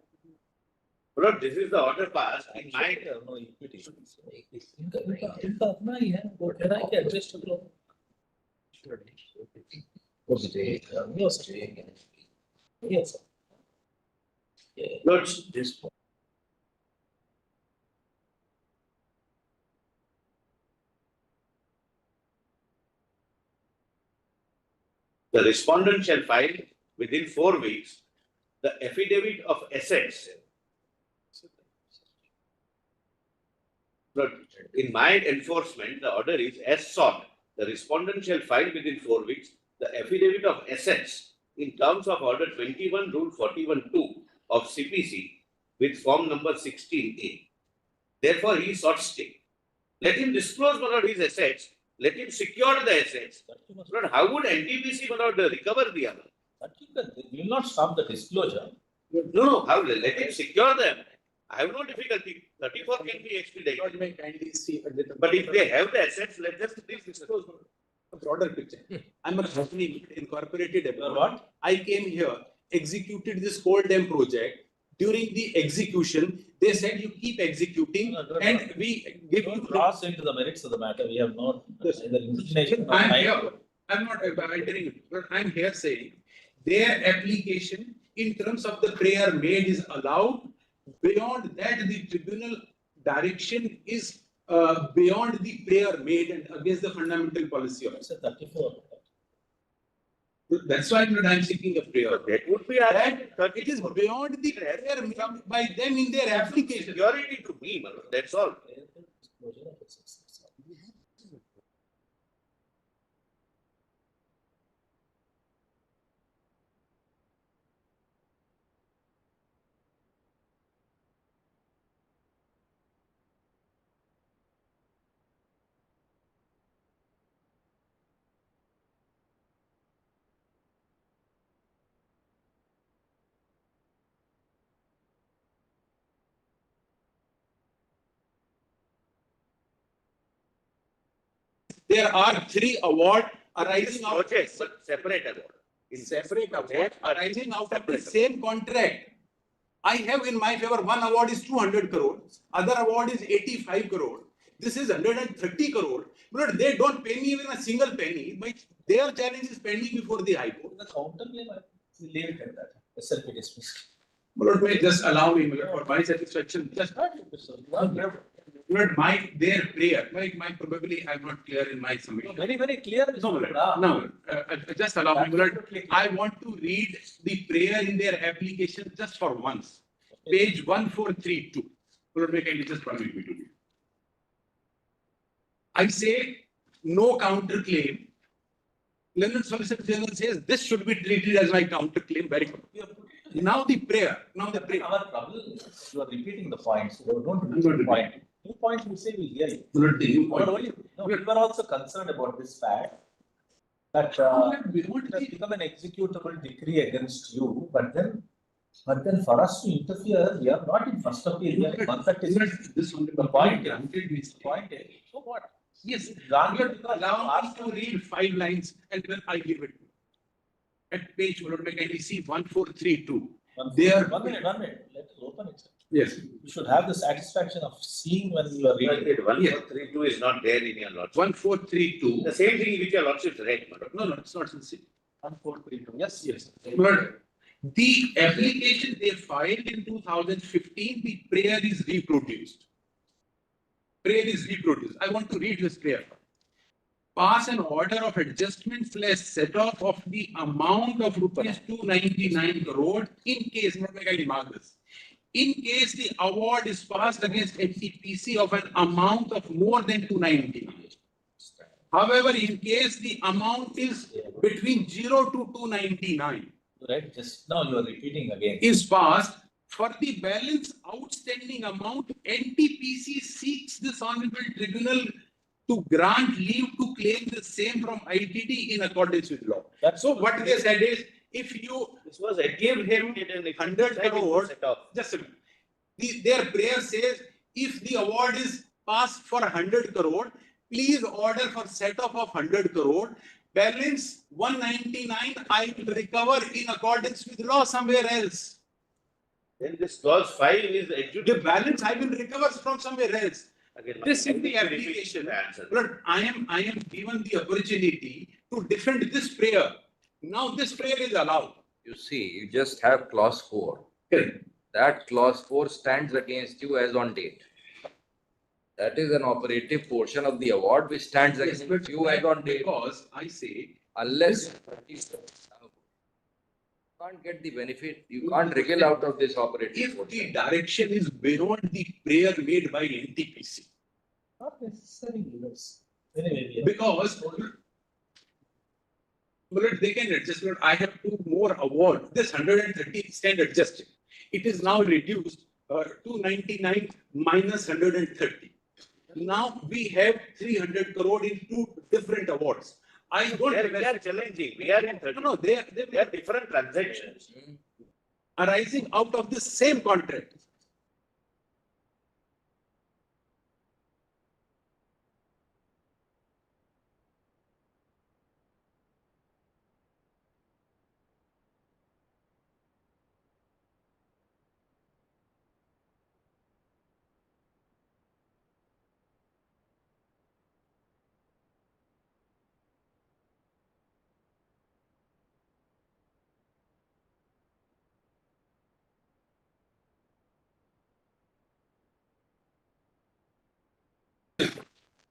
But this is the order passed in my no equity. Yes. This. The respondent shall file within 4 weeks the affidavit of assets. But in my enforcement, the order is as sought. The respondent shall file within 4 weeks the affidavit of assets in terms of order 21 rule 41(2) of CPC with form number 16A. Therefore, he sought stay. Let him disclose what are his assets. Let him secure the assets. But how would NTPC recover the other? You will not stop the disclosure. No. How? Let him secure them. I have no difficulty. 34 can be expedited. But if they have the assets, let them please disclose. A broader picture. I'm a company incorporated. What? I came here, executed this whole damn project, during the execution, they said you keep executing and we give you. Cross into the merits of the matter. We have not either inclination nor I'm time. here, I'm not entering it, but I'm here saying their application in terms of the prayer made is allowed. Beyond that, the tribunal direction is beyond the prayer made and against the fundamental policy of. 34. That's why I'm seeking a prayer. That would be That it is beyond the prayer made by them in their application. Security to me, that's all. There are 3 awards arising out of But separate award. separate award arising out of the same contract. I have in my favor one award is 200 crore, other award is 85 crore. This is 130 crore. But they don't pay me even a single penny. But their challenge is pending before the High Court. The counterclaim, we leave it at that. SLP dismissed. Lord, may just allow me, for my satisfaction, just their prayer. My probably I'm not clear in my summation. Very, very clear. No, just allow me, Lord. I want to read the prayer in their application just for once. Page 1432. Lord, may kindly just permit me to read. I say no counterclaim. Learned Solicitor General says this should be treated as my counterclaim. Very good. Now the prayer. Our trouble is you are repeating the points. You don't repeat the point. New point you say we hear you. We were also concerned about this fact that it has become an executable decree against you, but then for us to interfere, we are not in first appeal. We are in 136. This one, the point is, so what? Yes, granted allow me to read 5 lines and then I give it. At page, Lord, may kindly see 1432. One minute. Let us open it. Yes. You should have the satisfaction of seeing when you are reading. 1432 is not there in your lordship. 1432. The same thing which your lordship read. No, it's not sincere. 1432. Yes. But the application they filed in 2015, the prayer is reproduced. I want to read this prayer. Pass an order of adjustment / set off of the amount of rupees 299 crore in case, in case the award is passed against NTPC of an amount of more than 299. However, in case the amount is between 0 to 299. Right, just now you are repeating again. Is passed. For the balance outstanding amount, NTPC seeks this honorable tribunal to grant leave to claim the same from ITD in accordance with law. So what they said is, if you give him 100 crore, just a minute. Their prayer says, if the award is passed for 100 crore, please order for set off of 100 crore. Balance 199, I will recover in accordance with law somewhere else. Then this clause 5 is the balance I will recover from somewhere else. Again, this is the application. But I am given the opportunity to defend this prayer. Now this prayer is allowed. You see, you just have clause 4. Okay. That clause 4 stands against you as on date. That is an operative portion of the award which stands against you as on date. Because I say, unless you can't get the benefit, you can't wriggle out of this operative portion. If the direction is beyond the prayer made by NTPC. Not necessarily, anyway, because they can adjust. I have 2 more awards. This 130 stand adjusted. It is now reduced 299 minus 130. Now we have 300 crore in 2 different awards. I don't. We are challenging. We are in 30. No, they are different transactions arising out of the same contract.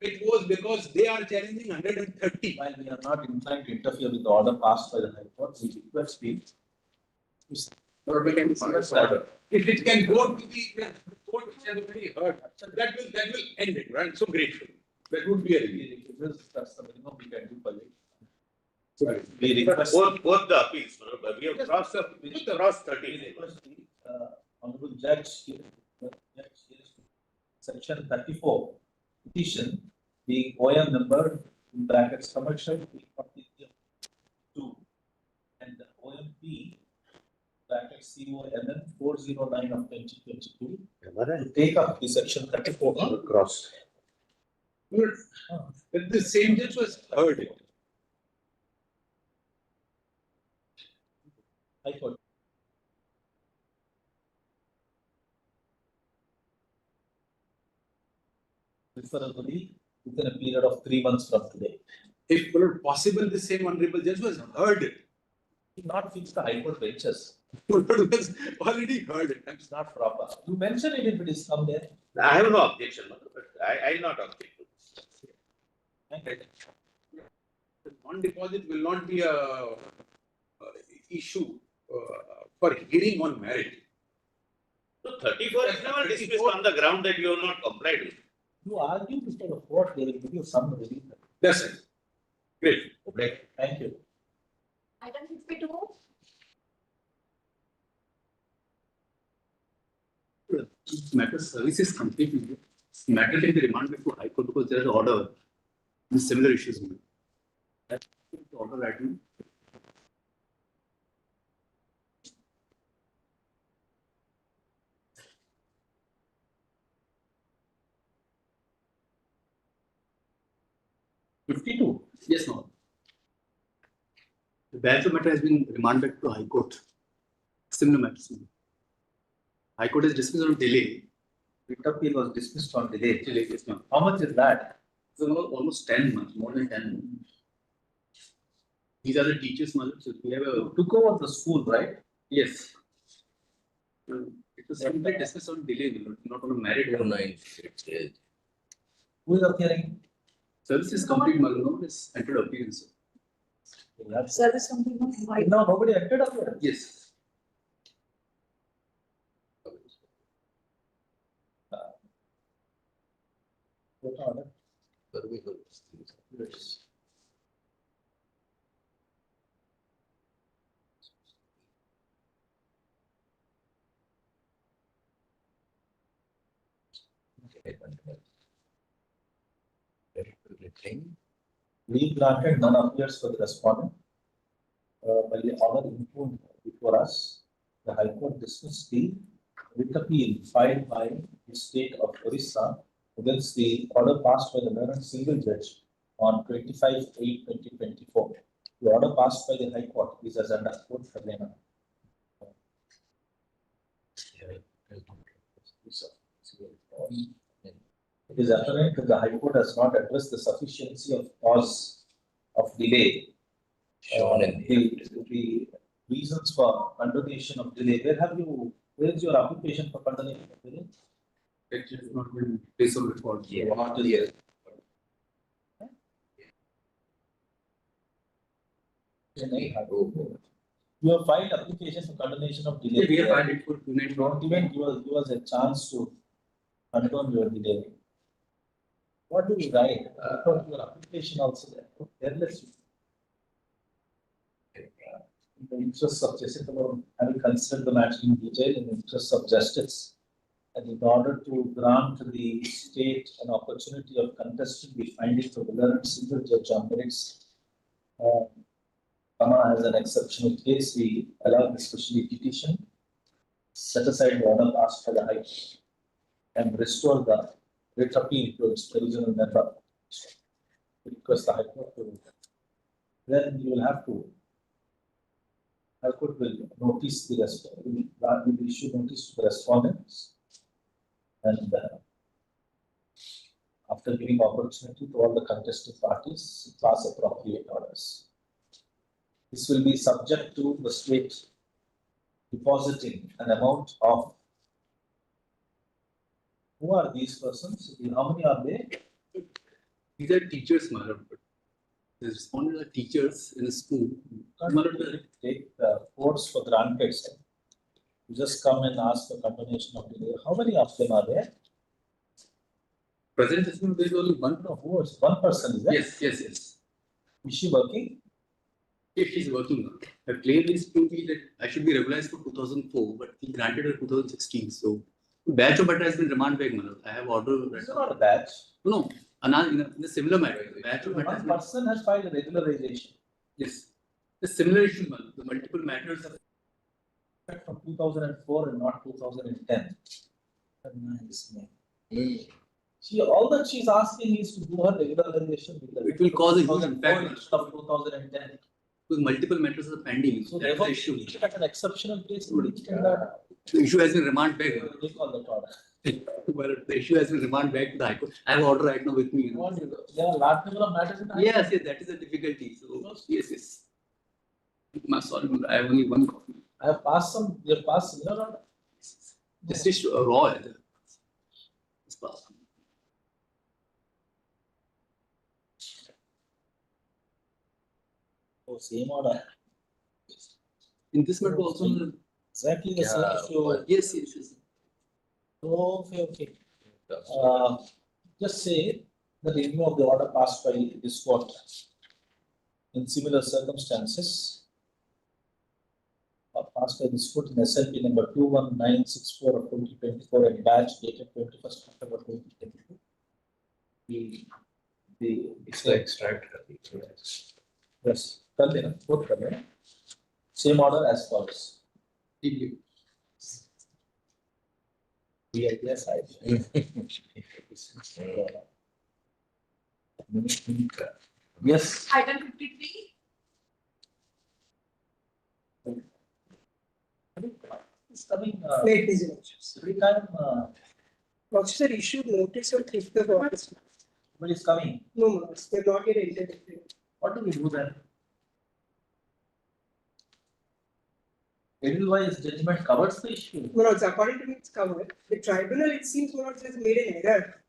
it was because they are challenging 130. While we are not inclined to interfere with the order passed by the High Court, we request the If it can go to the court which has already heard, that will end it, right? So grateful. That would be a relief. That's the minimum we can do for you. Right. We request. Both the appeals, we have crossed the, crossed 30. Honorable Judge, Section 34, petition, the OM number in brackets commercial 2 and the OMP brackets COMN 409 of 2022 to take up the section 34. Cross. But the same judge was heard it. High Court. Preferably within a period of 3 months from today. If possible, the same honorable judge was heard it. Not fix the High Court benches. Was already heard it. It's not proper. You mention it if it is come there. I have no objection, but I not object. The non-deposit will not be a issue for hearing on merit. So 34 is never dismissed on the ground that you have not complied with. You argue before the court, they will give you some relief. That's it. Great. Okay. Thank you. Item 52. Matter service is completely matter take the remand before High Court because there is order with similar issues. That's the order item. Yes, no. The balance of matter has been remanded to High Court. Similar matters. High Court is dismissed on delay. Writ appeal was dismissed on delay. Yes, ma'am. How much is that? So almost 10 months, more than 10 months. These are the teachers, Madam. So we have a Took over the school, right? yes. It was simply dismissed on delay, not on a merit. Who is appearing? Service is complete, Madam. Is entered appearance. Service complete. Right now, nobody entered up here. Yes. Yes. Leave granted, none appears for the respondent. By the order informed before us, the High Court dismissed the writ appeal filed by the state of Orissa against the order passed by the learned single judge on 25/8/2024. The order passed by the High Court is as under court Haryana. It is apparent that the High Court has not addressed the sufficiency of cause of delay. The reasons for condonation of delay. Where is your application for condonation of delay? It has not been placed on record. What is it? You have filed application for condonation of delay. We have filed it for 290. Don't even give us a chance to condone your delay. What do you write? Your application also there. Careless. In the interest of justice, having considered the matter in detail in the interest of justice, and in order to grant the state an opportunity of contesting the findings of the learned single judge on merits, as an exceptional case, we allow the special petition, set aside the order passed by the High Court, and restore the writ appeal to its original method. Request the High Court to. Then you will have to. High Court will notice the will issue notice to the respondents, and after giving opportunity to all the contesting parties, pass appropriate orders. This will be subject to the state depositing an amount of. Who are these persons? How many are they? These are teachers, my lord. The respondents are teachers in a school. My lord, Take the courts for granted. Sir. You just come and ask for continuation of delay. How many of them are there? present assessment, there is only one. No, who is one person? Is that? Yes. Is she working? If she's working now. Her claim is to me that I should be regularized for 2004, but he granted her 2016. So, batch of butter has been remanded back, my lord. I have ordered. It's not a batch. No, in a similar matter. Batch of butter. One person has filed a regularization. Yes. The similar issue, my lord. The multiple matters of from 2004 and not 2010. Nice man. All that she's asking is to do her regularization with the. It will cause a huge impact of 2010. Because multiple matters are pending. So that's the issue. At an exceptional case, The issue has been remanded back. Recall the order. Well, the issue has been remanded back to the High Court. I have order right now with me. There are a large number of matters in the High Yes, that is a difficulty. So yes. My sorry, I have only one copy. I have passed some. You have passed similar order. This is raw. It's passed. Oh, same order. In this matter also. Exactly the same issue. Yes. Okay. Just say the review of the order passed by this court in similar circumstances passed by this court in SLP number 21964 of 2024 and batch dated 21st October 2022. It's like extract. Yes. Same order as follows. Yes, I Yes. Item 53. It's coming. Late resolutions. Every time. Officer issued notice on 5th of August. But it's coming. No, they're not yet entered. What do we do then? Edelweiss judgment covers the issue. No, according to me, it's covered. The tribunal, it seems, has made an error,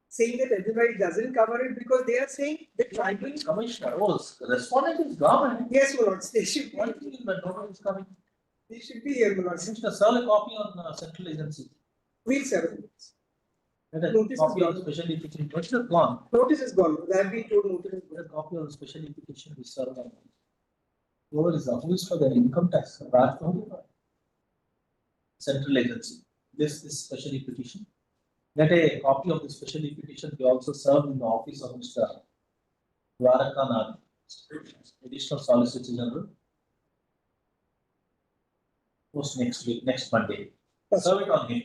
saying that Edelweiss doesn't cover it because they are saying the tribunal. Commissioner, respondent is government. Yes, Lords, they should be. What do you mean by government is coming? They should be here, Lords. Commissioner, serve a copy on central agency. We'll serve it. Notice copy of the special application. Notice is gone. Notice is gone. I have been told notice is gone. A copy of the special application we serve on. Who is for the income tax? Central agency. This special petition. Get a copy of the special petition. We also serve in the office of Mr. Dwarakan, Additional Solicitor General. Post next week, next Monday. Serve it on him.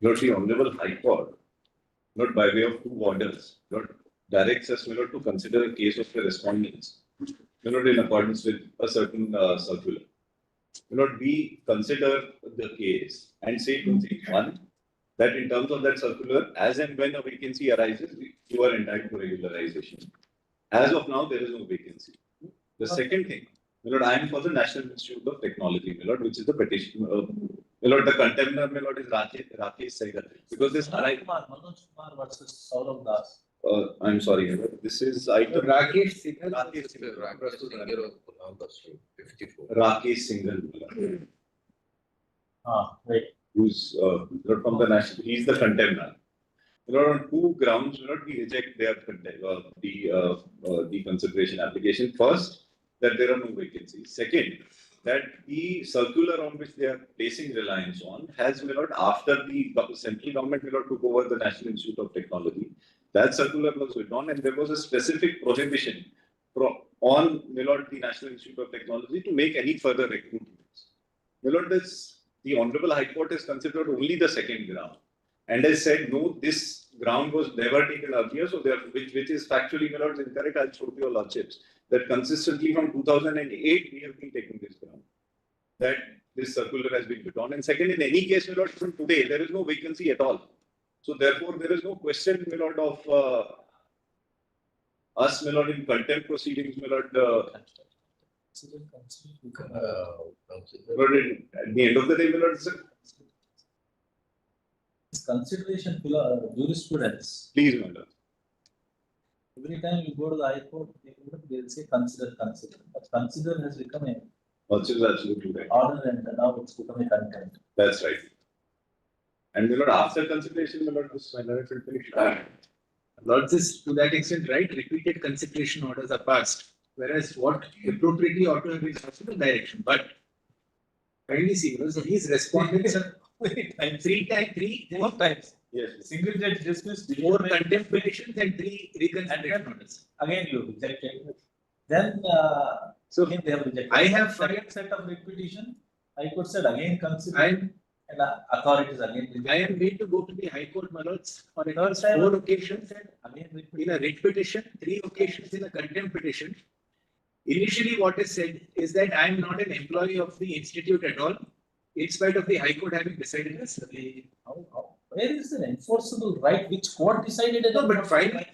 Not the Honorable High Court, not by way of two orders, not directs us not to consider a case of the respondents, not in accordance with a certain circular. We consider the case and say two things. One, that in terms of that circular, as and when a vacancy arises, you are entitled to regularization. As of now, there is no vacancy. The second thing, I am for the National Institute of Technology, which is the petition. The contender, is Rakesh Saigal. Because this Manoj Kumar versus Saurav Das. I'm sorry, this is item Rakesh Singhal. Rakesh Singhal. Right. Who's from the national? He's the contender. On two grounds, we reject their the consideration application. First, that there are no vacancies. Second, that the circular on which they are placing reliance on has after the central government took over the National Institute of Technology, that circular was withdrawn and there was a specific prohibition on the National Institute of Technology to make any further recruitments. The Honorable High Court has considered only the second ground and has said no, this ground was never taken earlier, so which is factually incorrect. I'll show to your lordships that consistently from 2008 we have been taking this ground that this circular has been withdrawn. And second, in any case, from today there is no vacancy at all. So therefore, there is no question, of us, in contempt proceedings, But at the end of the day, my lord, Consideration jurisprudence. please, my lord. Every time you go to the High Court, they will say consider. But consider has become a Also, is absolutely right. order and now it's become a contempt. That's right. And my lord, after consideration, my lord, this minority will finish. Lords is to that extent right, repeated consideration orders are passed, whereas what appropriately ought to have been passed in the direction, but kindly see, because these respondents are four times. Yes. Single judge dismissed. 4 contempt petitions and 3 reconsideration orders. Again, you rejected. Then, So again they have rejected. I have second set of repetition. I could said again consider. And authorities again. I am made to go to the High Court, my lords, on at least time. 4 occasions, Again, in a writ petition, 3 occasions in a contempt petition. Initially, what is said is that I am not an employee of the institute at all, in spite of the High Court having decided this. Where is the enforceable right which court decided? No, but finally,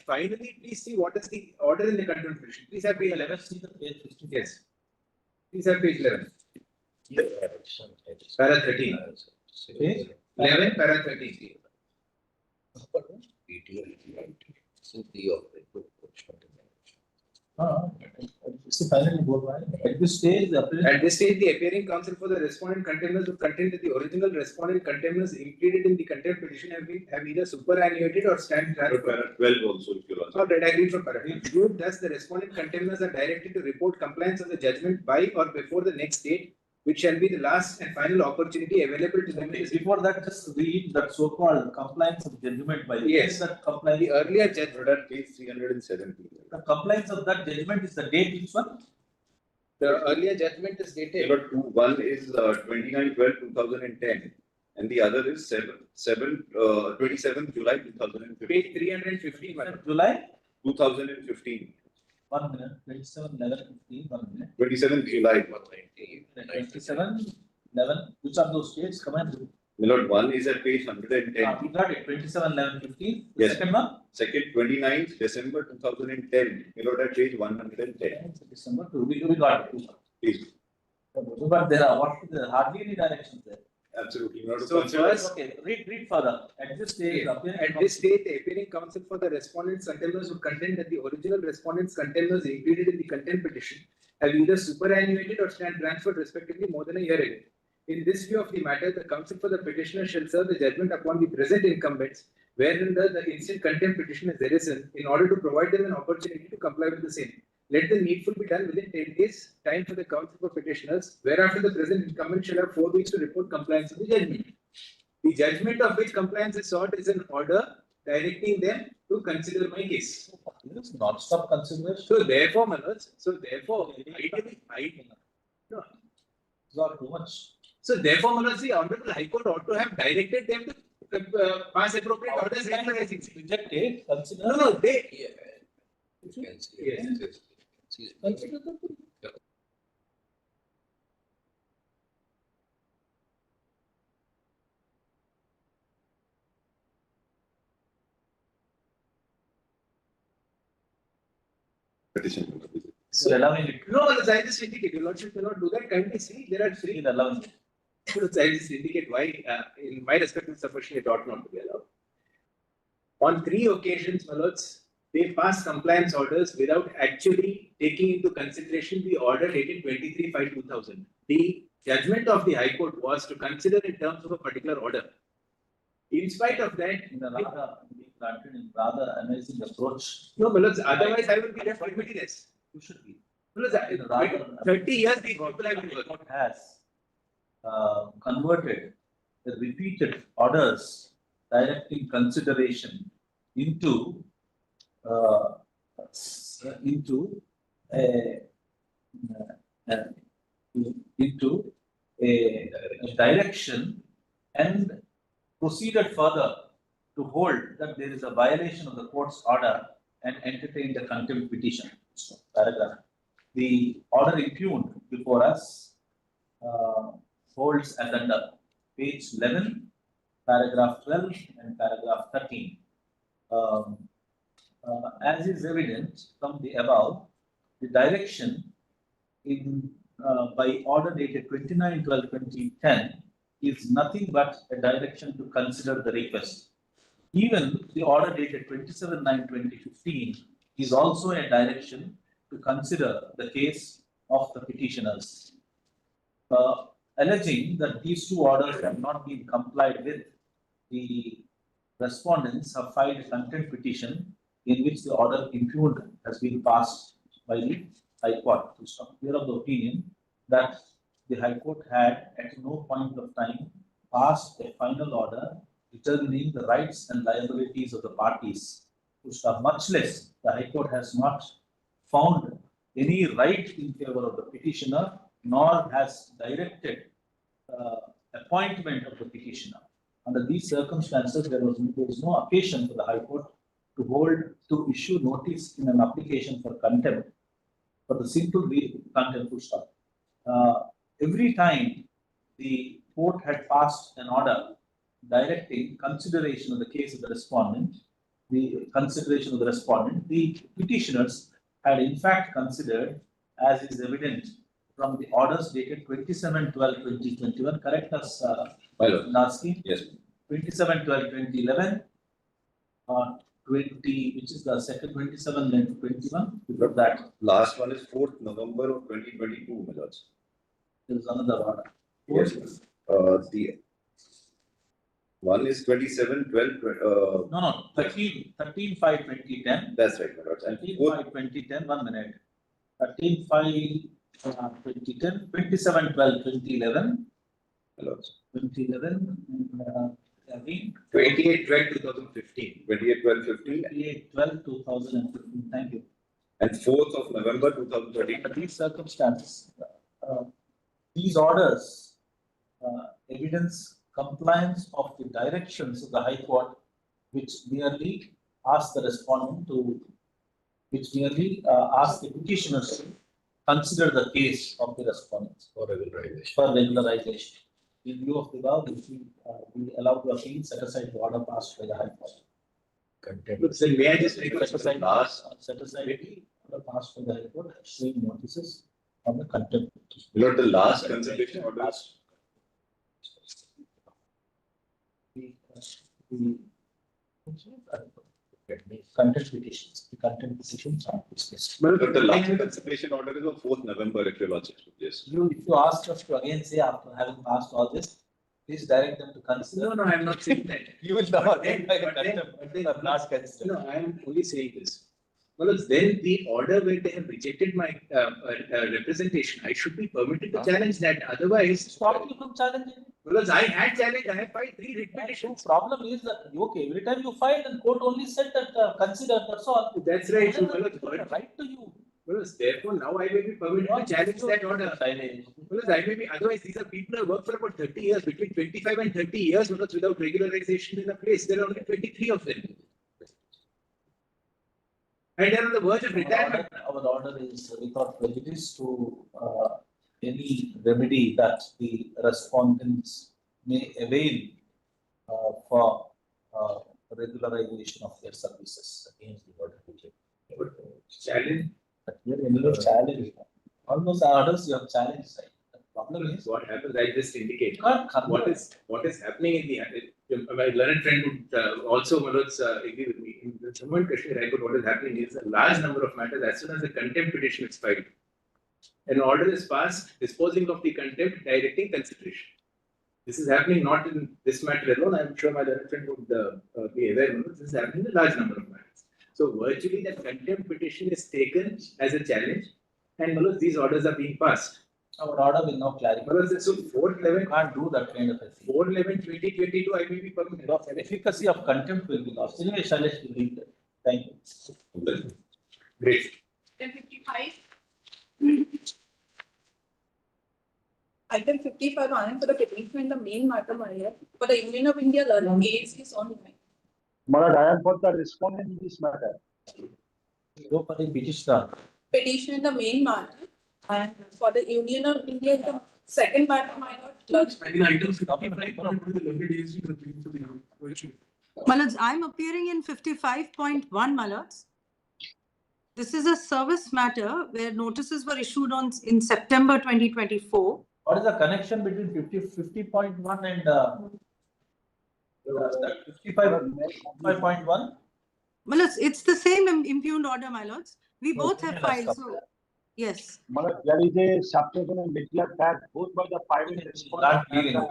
please see what is the order in the contempt petition. Please have page 11. See the page 50. Yes. Please have page 11. Para 13. Page 11, para 13. At this stage, the appearing counsel for the respondent contenders who contend that the original respondent contenders included in the contempt petition have either superannuated or stand transfer. 12 also, if you Not that I agree from paragraph. Thus, the respondent contenders are directed to report compliance of the judgment by or before the next date, which shall be the last and final opportunity available to them. Before that, just read that so-called compliance of judgment by the Yes. that compliance. The earlier judgment. Page 370. The compliance of that judgment is the date which one? The earlier judgment is dated. One is 29/12/2010 and the other is 27 July 2015. Page 315. July 2015. 1 minute. 27/11/15. 1 minute. 27 July. 27/11. Which are those dates? Come on. My lord, one is at page 110. We got it. 27/11/15. Yes. Second one. Second, 29th December 2010. My lord, at page 110. December 2. We got it. Please. But there are hardly any directions there. Absolutely. Not So first, Okay, read further. At this stage, at this stage, the appearing counsel for the respondents contenders who contend that the original respondents contenders included in the contempt petition have either superannuated or stand transferred respectively more than a year ago. In this view of the matter, the counsel for the petitioner shall serve the judgment upon the present incumbents, wherein the instant contempt petition is arisen, in order to provide them an opportunity to comply with the same. Let the needful be done within 10 days, time for the counsel for petitioners, whereafter the present incumbent shall have 4 weeks to report compliance with the judgment. The judgment of which compliance is sought is an order directing them to consider my case. This is non-stop consideration. So therefore, Manoj, no. It's not too much. So therefore, Manoj, the Honorable High Court ought to have directed them to pass appropriate orders regularizing. Rejected, consider. No, they. Yes. Consider the Petition. So allowing it. No, Manoj, I just indicate, your Lordship cannot do that. Kindly see, there are 3. Allowing it. I just indicate why, in my respect, Mr. Fashion, it ought not to be allowed. On 3 occasions, my lords, they passed compliance orders without actually taking into consideration the order dated 23/5/2000. The judgment of the High Court was to consider in terms of a particular order. In spite of that, In a rather amazing approach. no, my lords, otherwise I will be left limitless. You should be. My lords, 30 years these people have been working. Has converted the repeated orders directing consideration into a direction and proceeded further to hold that there is a violation of the court's order and entertain the contempt petition. Paragraph. The order impugned before us holds as under page 11, paragraph 12 and paragraph 13. As is evident from the above, the direction in by order dated 29/12/2010 is nothing but a direction to consider the request. Even the order dated 27/9/2015 is also a direction to consider the case of the petitioners. Alleging that these two orders have not been complied with, the respondents have filed a contempt petition in which the order impugned has been passed by the High Court. We are of the opinion that the High Court had at no point of time passed a final order determining the rights and liabilities of the parties. Much less, the High Court has not found any right in favor of the petitioner, nor has directed appointment of the petitioner. Under these circumstances, there was no occasion for the High Court to issue notice in an application for contempt for the simple contempt full stop. Every time the court had passed an order directing consideration of the case of the respondent, the petitioners had in fact considered, as is evident from the orders dated 27/12/2021, correct us, Narski? Yes. 27/12/2011, which is the second 27/11/21. Look at that. Last one is 4th November of 2022, my lords. There is another order. Yes. The one is 27/12. No, 13/5/2010. That's right, my lords. And 13/5/2010, 1 minute. 13/5/2010, 27/12/2011. My lords. 2011, 28/12/2015. 28/12/15. 28/12/2015. Thank you. And 4th of November 2013. Under these circumstances, these orders evidence compliance of the directions of the High Court, which merely ask the respondent to, ask the petitioners to consider the case of the respondents For regularization. for regularization. In view of the law, we allow the appeal set aside the order passed by the High Court. So may I just request Set aside the order passed by the High Court, issuing notices on the contempt. Lord, the last consideration orders. The contempt petitions. The contempt petitions are dismissed. But the last consideration order is on 4th November, if your lordship would just. If you ask us to again say after having passed all this, please direct them to consider. No, I'm not saying that. You will not end by the contempt, but not consider. No, I am only saying this. Well, then the order where they have rejected my representation, I should be permitted to challenge that. Otherwise, Stop you from challenging. because I had challenged, I have filed 3 writ petitions. Problem is that okay, every time you file, and court only said that consider. That's all. That's right. So, Right to you. well, therefore, now I may be permitted to challenge that order. Because I may be, otherwise, these are people who have worked for about 30 years, between 25 and 30 years, because without regularization in a place, there are only 23 of them. And they're on the verge of retirement. Our order is without prejudice to any remedy that the respondents may avail for regularization of their services against the order. Challenge. But here anyway challenge. Almost orders you have challenged, right? The problem is What happens, I just indicate. God, What is happening in my learned friend would also agree with me. In the Jammu and Kashmir High Court, what is happening is a large number of matters, as soon as the contempt petition is filed, an order is passed disposing of the contempt, directing consideration. This is happening not in this matter alone. I am sure my learned friend would be aware of this is happening in a large number of matters. So virtually that contempt petition is taken as a challenge, and these orders are being passed. our order will now clarify. So 4/11 can't do that kind of a thing. 4/11/2022, I may be permitted. The efficacy of contempt will be lost. Anyway, Shailesh will read that. Thank you. Great. 1055. Item 55 on for the petition in the main matter for the Union of India Learning Aids is ongoing. Manoj, I am for the respondent in this matter. Go for the petitioner. Petition in the main matter and for the Union of India, the second matter, my lord. Mallards, I'm appearing in 55.1, Mallards. This is a service matter where notices were issued in September 2024. What is the connection between 50.1 and 55.1? Well, it's the same impugned order, my lords. We both have filed. So, yes. There is a subsection and declared that both by the private respondent and the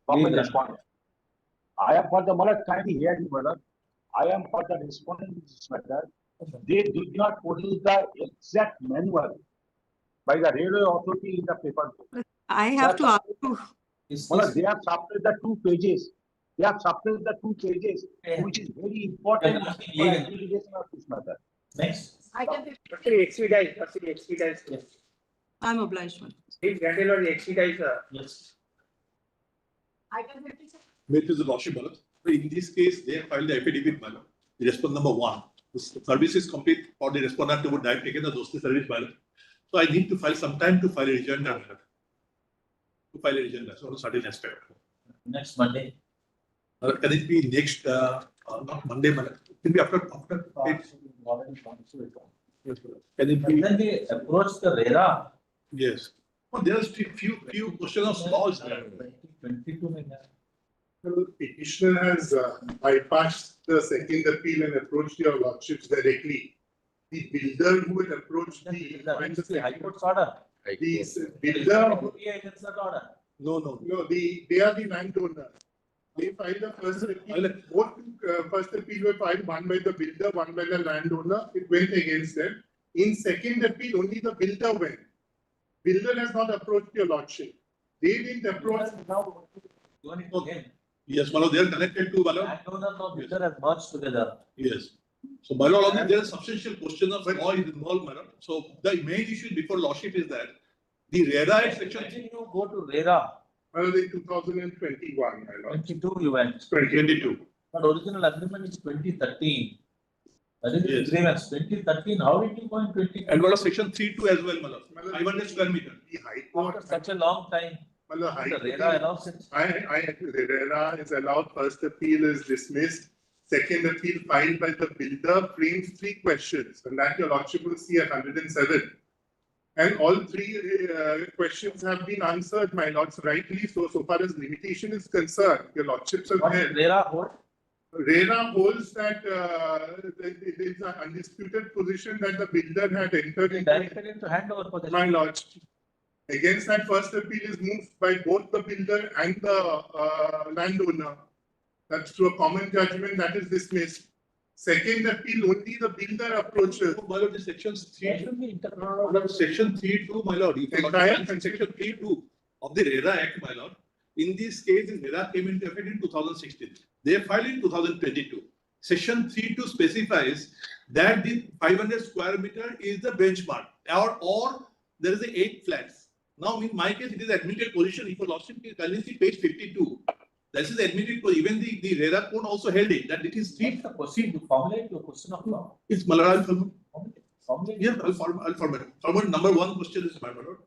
public respondent. I am for the kindly hear me, brother. I am for the respondent in this matter. They did not produce the exact manual by the railway authority in the paper. I have to ask you. They have submitted the 2 pages. They have submitted the 2 pages, which is very important for litigation of this matter. Next. I can expedite. I'm obliged. If the expedite. Yes. I can 57. With the lordship, my lord. In this case, they have filed the affidavit, my lord. The response number 1. The service is complete for the respondent to have taken the dosti service, my lord. So I need to file some time to file a rejoinder, my lord. To file a rejoinder, so on a certain aspect. Next Monday. Can it be next, not Monday, my lord? It will be after. Can it be? Then we approach the RERA. Yes. Oh, there are few questions of laws there. 22. The petitioner has bypassed the second appeal and approached your lordships directly. The builder who had approached the High Court's order. the builder. Against that order. No, they are the landowner. They filed the first appeal. Both first appeal were filed, one by the builder, one by the landowner. It went against them. In second appeal, only the builder went. Builder has not approached your lordship. They didn't approach. Yes, my lord, they are connected to, my lord. Landowner and builder have merged together. Yes. So, my lord, there is a substantial question of law is involved, my lord. So, the main issue before lordship is that the RERA section. When did you go to RERA? Well, in 2021, my lord. 22 you went. 2022. But original agreement is 2013. That is the grievance. 2013, how did you go in 2013? And what of section 3.2 as well, my lord. 500 square meter. The High Court. After such a long time. The RERA allows it. RERA is allowed. First appeal is dismissed. Second appeal filed by the builder frames 3 questions, and that your lordship will see at 107. And all 3 questions have been answered, my lords, rightly so. So far as limitation is concerned, your lordships have held. RERA hold? RERA holds that it is an undisputed position that the builder had entered into. Directed into handover position. My lords. Against that, first appeal is moved by both the builder and the landowner. That's through a common judgment that is dismissed. Second appeal, only the builder approaches. My lord, the sections 3.2. Section 3.2, my lord. Section 3.2 of the RERA Act, my lord. In this case, the RERA came into effect in 2016. They filed in 2022. Section 3.2 specifies that the 500 square meter is the benchmark, or there is a 8 flats. Now, in my case, it is admitted position. If a lordship can see page 52. This is admitted, even the RERA code also held it, that it is 3. Proceed to formulate your question of law. It's Malaral formulate. Yes, I'll formulate. Formulate number 1 question is my lord.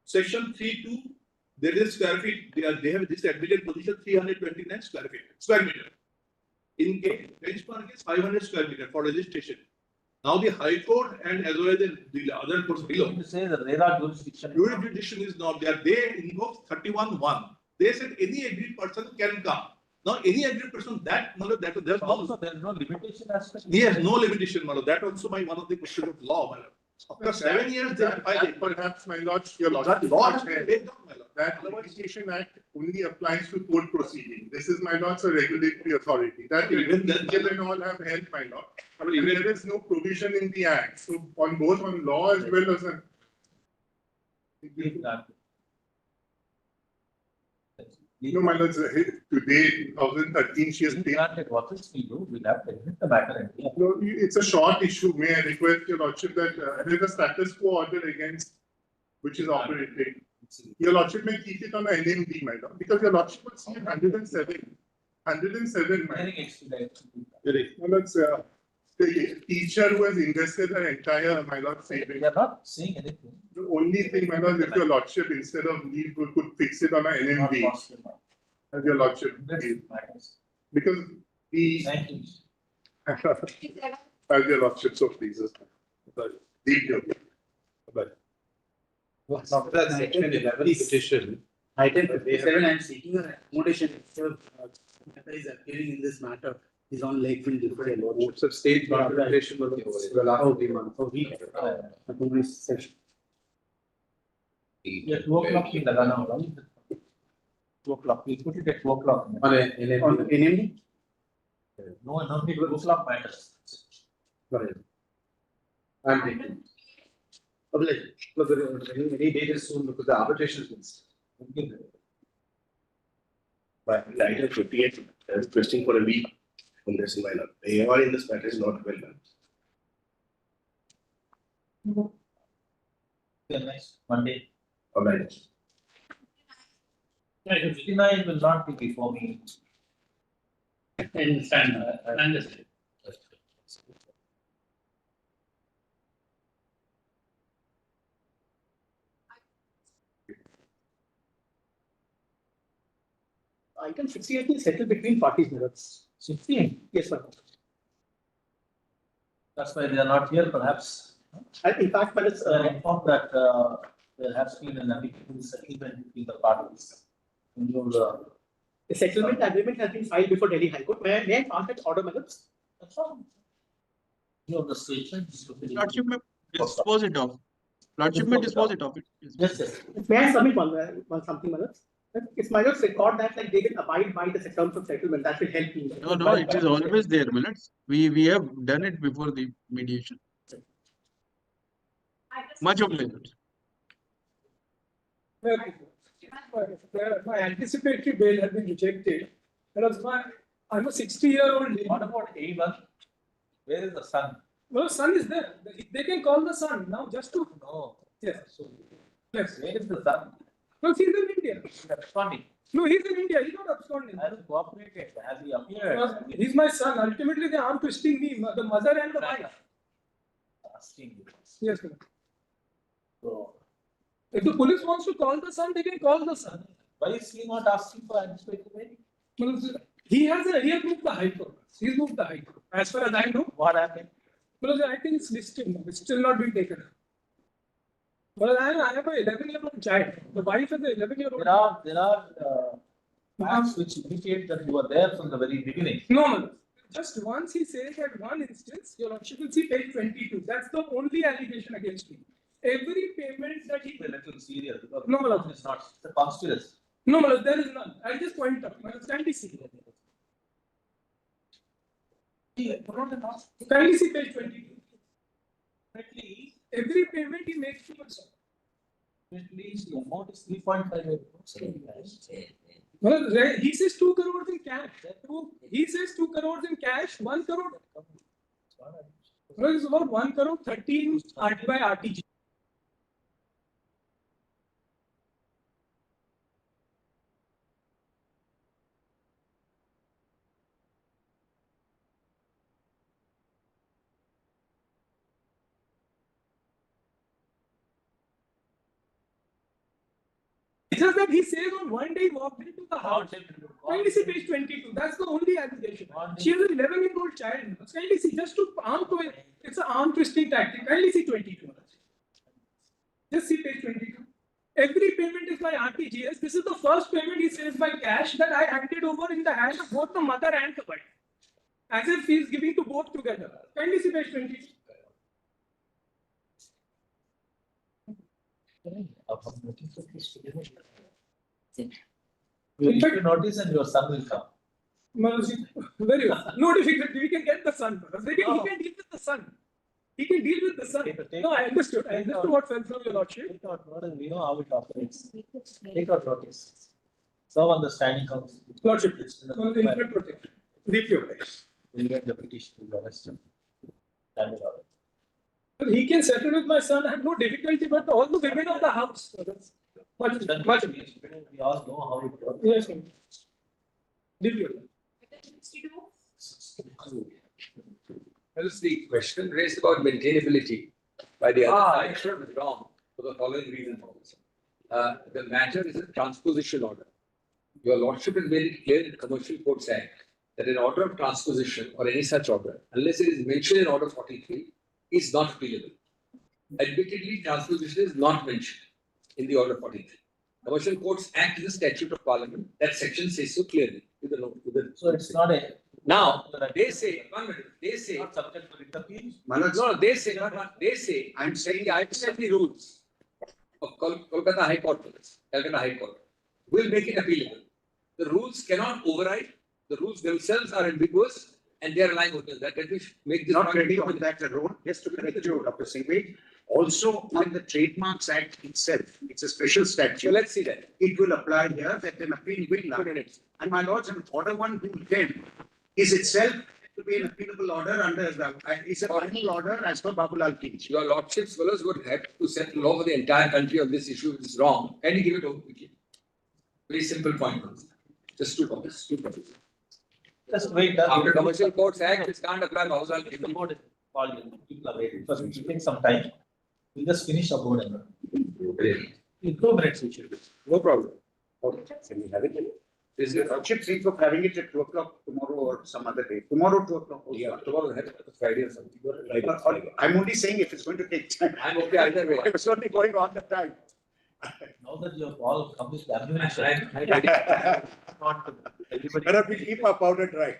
Section 3.2, there is square feet. They have this admitted position 329 square meter. In case benchmark is 500 square meter for registration. Now the High Court and as well as the other courts below. You say the RERA jurisdiction. Jurisdiction is not there. They invoke 31.1. They said any agreed person can come. Now any agreed person that there's also there is no limitation aspect. Yes, no limitation, my lord. That also one of the questions of law, my lord. After 7 years, they have filed. Perhaps, my lord, your that law has been laid down, my lord. That Litigation Act only applies to court proceeding. This is, my lord's, a regulatory authority. That even CL.NO have held, my lord. There is no provision in the Act. So on both on law as well as on. No, my lord, today, 2013, she has granted what is we do, we'll have to admit the matter. No, it's a short issue. May I request your lordship that there is a status quo order against which is operating. Your lordship may keep it on an NMD, my lord, because your lordship will see 107. 107, my lord. The teacher who has invested her entire, my lord, savings. We are not saying anything. The only thing, my lord, if your lordship, instead of leave, could fix it on an NMD. As your lordship. Because the. As your lordship so pleases. Section 11 petition. Item 57, I am seeking a accommodation. Is appearing in this matter is on Lakefield different. What's the state arbitration? Session. Yeah, 2 o'clock ही लगाना होगा. 2 o'clock. We put it at 2 o'clock. On NMD? No, no, 2 o'clock matters. And any date is soon because the arbitration is missed. But item 58 is twisting for a week on this minor. AR in this matter is not well done. Okay, nice. Monday. All right. Item 59 will not be before me. I understand. I understand. Item 68 is settled between parties, Manoj. 68? Yes, sir. That's why they are not here, perhaps. In fact, but it's informed that there has been an amicable settlement between the parties. The settlement agreement has been filed before Delhi High Court. May I pass that order, Manoj? That's all. The statement. Lordship may dispose it of. Lordship may dispose it of. Yes, yes. May I submit one something, Manoj? It's my record that like they will abide by the terms of settlement. That will help you. No, it is always there, Millets. We have done it before the mediation. Much obliged. My anticipatory bail has been rejected. I'm a 60-year-old. What about A1? Where is the son? Well, son is there. They can call the son now just to. No. Yes. Yes. Where is the son? No, he's in India. Absconding. No, he's in India. He's not absconding. Has cooperated. Has he appeared? He's my son. Ultimately, they are twisting me, the mother and the wife. Asking you. Yes, sir. So, if the police wants to call the son, they can call the son. why is he not asking for anticipatory bail? He has moved the High Court. He's moved the High Court. As far as I know. What happened? Because I think it's listed now. It's still not been taken. Well, I have an 11-year-old child. The wife is an 11-year-old. There are facts which indicate that you were there from the very beginning. No. Just once he says at one instance, your Lordship will see page 22. That's the only allegation against me. Every payment that he. A little serious. No, it's not. It's a conspiracy. No, there is none. I'll just point out. Kindly see. Kindly see page 22. Every payment he makes to us. At least the amount is 3.5. Well, he says 2 crores in cash. He says 2 crores in cash, 1 crore. Well, it's about 1 crore 13 RT by RTG. It's just that he says on one day he walked into the house. Kindly see page 22. That's the only allegation. She has an 11-year-old child. Kindly see, just to arm to it. It's an arm twisting tactic. Kindly see 22. Just see page 22. Every payment is by RTGS. This is the first payment he says by cash that I handed over in the hands of both the mother and the wife. As if he is giving to both together. Kindly see page 22. You need to notice and your son will come. Very well. No difficulty. We can get the son. He can deal with the son. He can deal with the son. No, I understood. I understood what fell from your Lordship. Take out notice. We know how it operates. Take out notice. Serve on the standing council. Lordship, infinite protection. Deeply obliged. We'll get the petition to the rest of standing order. He can settle with my son. I have no difficulty, but all the women of the house. Much. We all know how it works. Yes, sir. Deeply That is the question raised about maintainability by the other side. It was wrong for the following reason. The matter is a transposition order. Your Lordship has made it clear in the Commercial Courts Act that an order of transposition or any such order, unless it is mentioned in Order 43, is not appealable. Admittedly, transposition is not mentioned in the Order 43. Commercial Courts Act is a statute of Parliament. That section says so clearly. So it's not a. Now, they say, 1 minute, they say, Not subject to writ appeal. no, they say, I'm saying the IPC rules of Kolkata High Court, Calcutta High Court, will make it appealable. The rules cannot override, the rules themselves are ambiguous, and they are relying on that. Let me make this Not point ready clear. on that alone, just to correct you, Dr. Singh. Also, on the Trademarks Act itself, it's a special So statute. let's see that. It will apply here that an appeal will not. And my lords, in Order 1 Rule 10 is itself to be an appealable order under the, it's a final order as per Babulal Kinch. Your lordships, fellows, would have to set law for the entire country on this issue, which is wrong. Can you give it over quickly? Very simple point. Just 2 copies. Just wait. After Commercial Courts Act, this can't apply. The board is called, people are waiting. First, it will take some time. We'll just finish the board. In 2 minutes, we should. No problem. Can we have it? Is your lordship think of having it at 2 o'clock tomorrow or some other day? Tomorrow, 2 o'clock. Yeah, tomorrow, Friday or something. I'm only saying if it's going to take time. I'm okay either way. I was only going on the time. Now that you have all accomplished the ammunition. But if we keep our powder dry.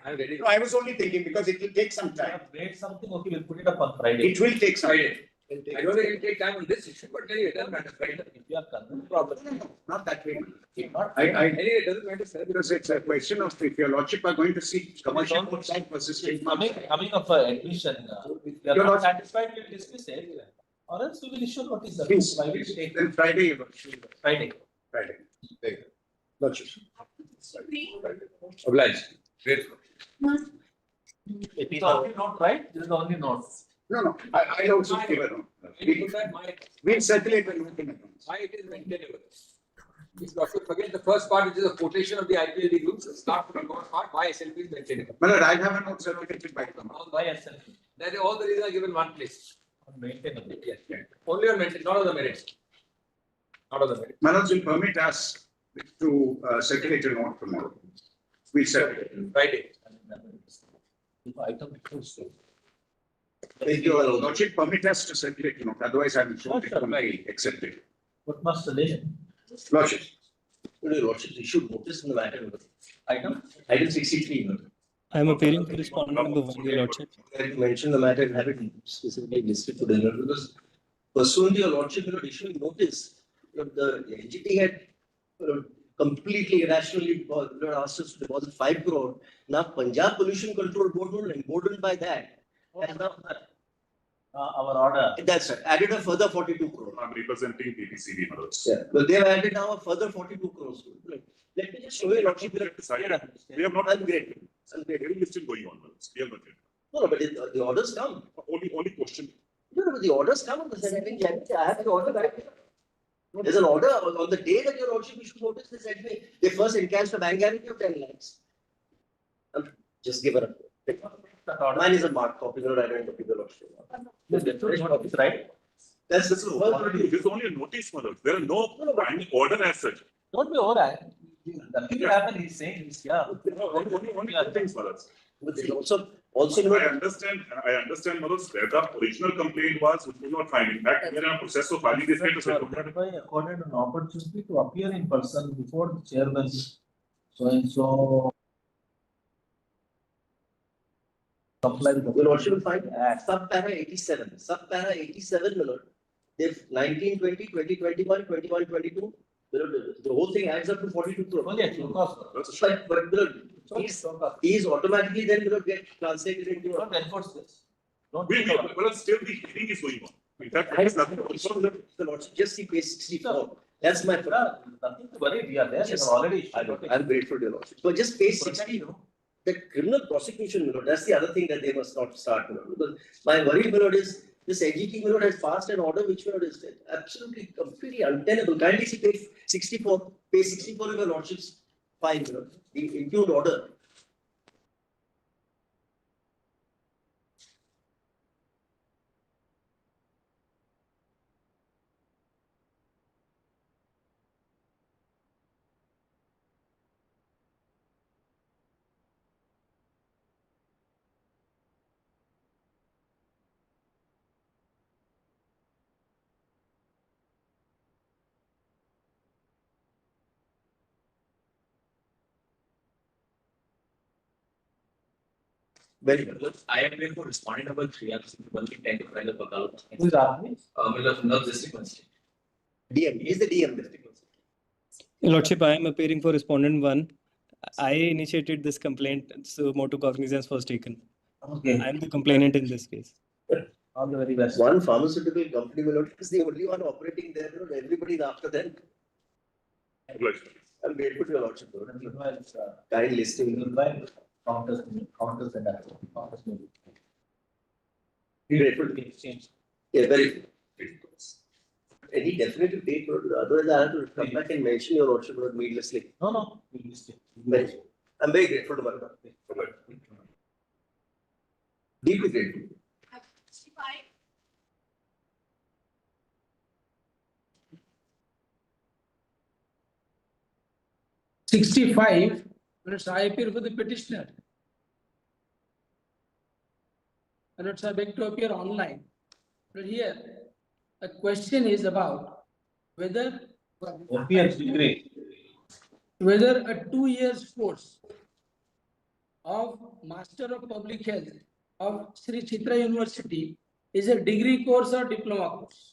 I'm ready. No, I was only thinking because it will take some time. Made something, okay, we'll put it up on Friday. It will take some time. I don't think it will take time on this issue, but anyway, it doesn't matter. If you are concerned, No, not that way. Anyway, it doesn't matter, sir. Because it's a question of if your lordship are going to see commercial outside versus trademark. coming of admission, if you are not satisfied, we'll dismiss it. Or else we will issue notice. Please, Why will it take then Friday. Friday? Friday. Lordship. Obliged. Great. It is only note, right? This is the only note. No, I also give it. We'll circulate when we can. Why it is maintainable. If you forget the first part, which is a quotation of the IPLD rules, start from the part, why SLP is maintainable. Well, I have a note circulated by tomorrow. Why SLP? That is all the reasons are given in one place. Maintainable. Yes. Only on maintenance, not on the merits. Not on the merits. Manoj will permit us to circulate a note tomorrow. We'll circulate. Friday. Item. If your lordship permit us to circulate a note, otherwise I will show it will be accepted. What must the name? Lordship. Lordship issued notice in the matter. Item? Item 63. I am appearing to respondent number 1, your lordship. I mentioned the matter and have it specifically listed for the because pursuant to your lordship, issuing notice, the entity had completely irrationally asked us to deposit 5 crore. Now Punjab Pollution Control Board was emboldened by that. And now our order. That's right. Added a further 42 crore. I'm representing PPCB, Manoj. Yeah, but they've added now a further 42 crores. Let me just show you, lordship. We have not. Ungraded. Hearing is still going on, Manoj. We have not yet. No, but the orders come. Only question. No, but the orders come on the 17th January. I have the order right here. There's an order on the day that your lordship issued notice. They said they first encashed a bank guarantee of 10 lakhs. Just give her a. Mine is a marked copy. I don't copy the lordship. Right? That's This is only a notice, Manoj. There are no order as such. Don't be over. Nothing will happen. He's saying he's here. Only things, Manoj. Also, I understand, Manoj, that the original complaint was which was not filed. In fact, we are in a process of filing this kind of Accorded an opportunity to appear in person before the chairman. So and so. Comply with the lordship will find sub-para 87. Sub-para 87, Manoj. They've 19, 20, 20, 21, 21, 22. The whole thing adds up to 42 crore. But he's automatically then get translated into. Don't enforce this. Well, still the hearing is going on. In fact, there is nothing. The lordship just see page 64. That's my problem. Nothing to worry. We are there. Yes, already. I'm grateful to your lordship. But just page 60. The criminal prosecution, that's the other thing that they must not start. Because my worry, is this NGT has passed an order which is absolutely completely untenable. Kindly see page 64. Page 64 of your lordship's file, the impugned order. Very good. I am going for respondent number 3. I'm simply trying to find the Bakal. Who is asking? Not district magistrate. DM, he's the DM. Your Lordship, I am appearing for respondent 1. I initiated this complaint, so motu cognizance was taken. Okay. I am the complainant in this case. All the very best. One pharmaceutical company, my lord, is the only one operating there. You know, everybody is after them. I'm grateful to your lordship. Kind listing. Counters and counters. Grateful to be exchanged. Yeah, very good. Any definitive date, Lord? Otherwise, I have to come back and mention your lordship needlessly. No. I'm very grateful to my lord. Deeply grateful. 65, minutes I appear for the petitioner. Minutes I beg to appear online. But here, a question is about whether whether a 2 years course of Master of Public Health of Sri Chitra University is a degree course or diploma course.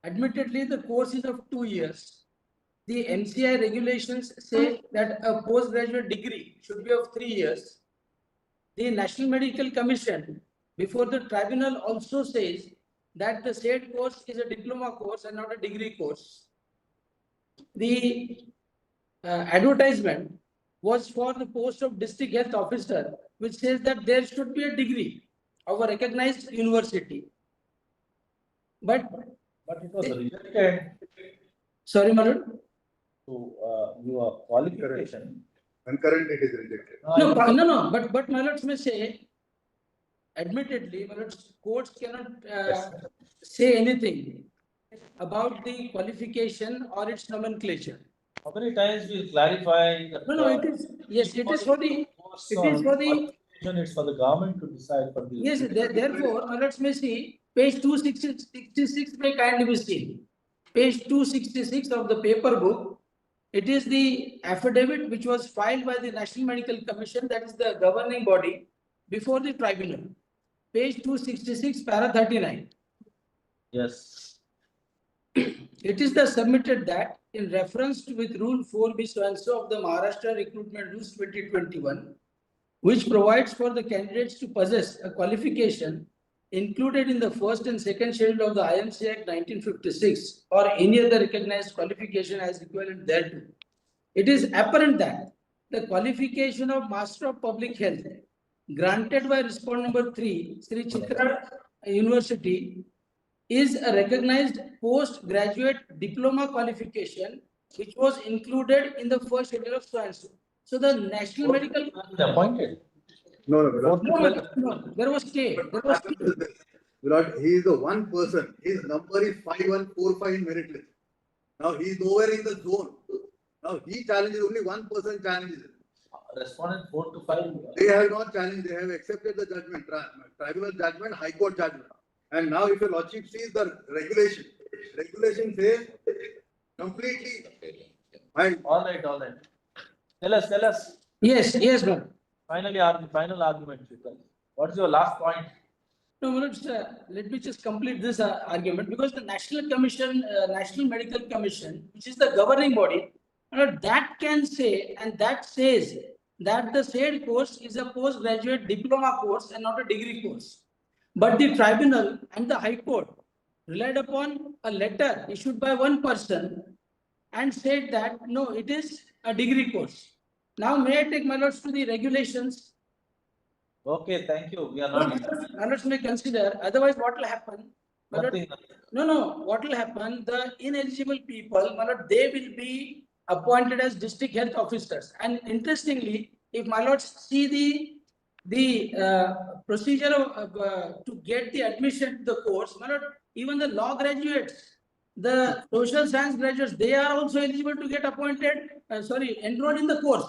Admittedly, the course is of 2 years. The MCI regulations say that a postgraduate degree should be of 3 years. The National Medical Commission before the tribunal also says that the said course is a diploma course and not a degree course. The advertisement was for the post of district health officer, which says that there should be a degree of a recognized university. But it was rejected. Sorry, Madam. So your qualification. Concurrent it is rejected. No. But my lords may say, admittedly, my lords, courts cannot say anything about the qualification or its nomenclature. How many times we clarify that? No, it is, yes, it is for the, it's for the government to decide for the. Yes, therefore, my lords may see, page 266 may kindly be seen. Page 266 of the paper book, it is the affidavit which was filed by the National Medical Commission, that is the governing body, before the tribunal. Page 266, para 39. Yes. It is the submitted that in reference to with Rule 4B so-and-so of the Maharashtra Recruitment Rules 2021, which provides for the candidates to possess a qualification included in the first and second schedule of the IMC Act 1956 or any other recognized qualification as equivalent thereto. It is apparent that the qualification of Master of Public Health granted by respondent number 3, Sri Chitra University, is a recognized postgraduate diploma qualification which was included in the first schedule of so-and-so. So the National Medical... Appointed? No, there was K. Lord, he is the one person. His number is 5145 in merit list. Now he is nowhere in the zone. Now he challenges, only one person challenges it. Respondent 4 to 5. They have not challenged, they have accepted the judgment, tribunal judgment, high court judgment. And now if your lordship sees the regulation says completely fine. All right. Tell us. Yes, ma'am. Final argument. What is your last point? No, let me just complete this argument, because the National Commission, National Medical Commission, which is the governing body, that can say, and that says that the said course is a postgraduate diploma course and not a degree course. But the tribunal and the High Court relied upon a letter issued by one person and said that no, it is a degree course. Now, may I take my lords to the regulations? Okay, thank you. We are not. My lords may consider. Otherwise, what will happen? Nothing. No. What will happen? The ineligible people, my lord, they will be appointed as district health officers. And interestingly, if my lords see the procedure to get the admission to the course, my lord, even the law graduates, the social science graduates, they are also eligible to get appointed, enrolled in the course.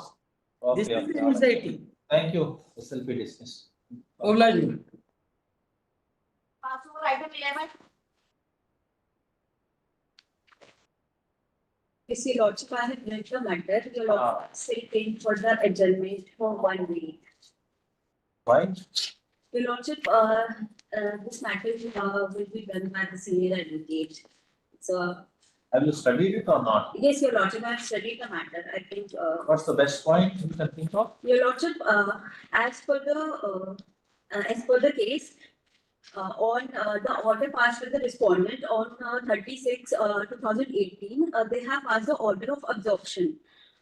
Okay, this is the anxiety. Thank you. This will be dismissed. Obliged. Yes, Your Lordship, I have read the matter. Your Lordship is saying further adjournment for 1 week. Why? Your Lordship, this matter will be done by the senior advocate. So, Have you studied it or not? yes, Your Lordship, I have studied the matter. I think. What's the best point you can think of? Your Lordship, as per the case, on the order passed by the respondent on 36/2018, they have passed the order of absorption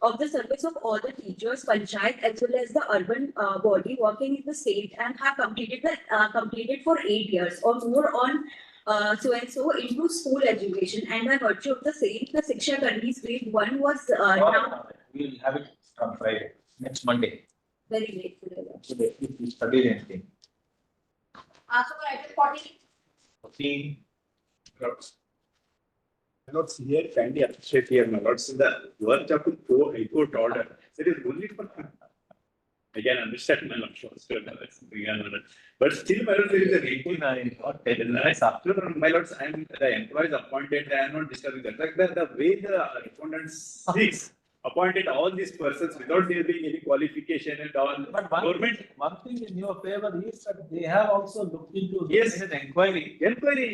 of the service of all the teachers, panchayat, as well as the urban body working in the state, and have completed for 8 years or more on so and so into school education, and by virtue of the same, the Shiksha Karmis grade 1 was now We will have it on Friday, next Monday. very grateful. Your Lordship. Today, if you studied anything. So item 40. 14. My lords, here kindly appreciate here, my lords, the work of the High Court order. It is only for. I can understand, my lords, but still, my lords, there is a report. After my lords, I am the employees appointed. I am not disturbing that. Like the way the respondent seeks appointed all these persons without there being any qualification and all. But government. One thing in your favor is that they have also looked into Yes. an inquiry. Inquiry.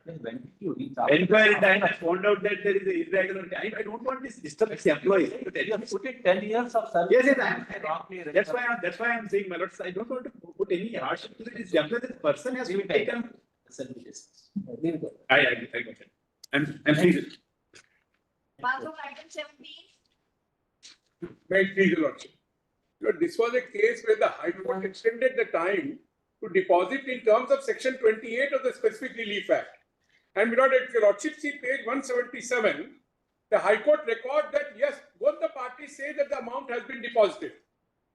When did you reach Inquiry time, I found out that there is a irregularity. I don't want this disturbance employees. You have put in 10 years of service. Yes, that's why I'm saying, my lords, I don't want to put any hardship to this employee. This person has to be taken. I got it. I'm pleased. Item 17. May it please the Lordship. Lord, this was a case where the High Court extended the time to deposit in terms of Section 28 of the Specific Relief Act. And Lord, at your Lordship, see page 177, the High Court record that yes, both the parties say that the amount has been deposited.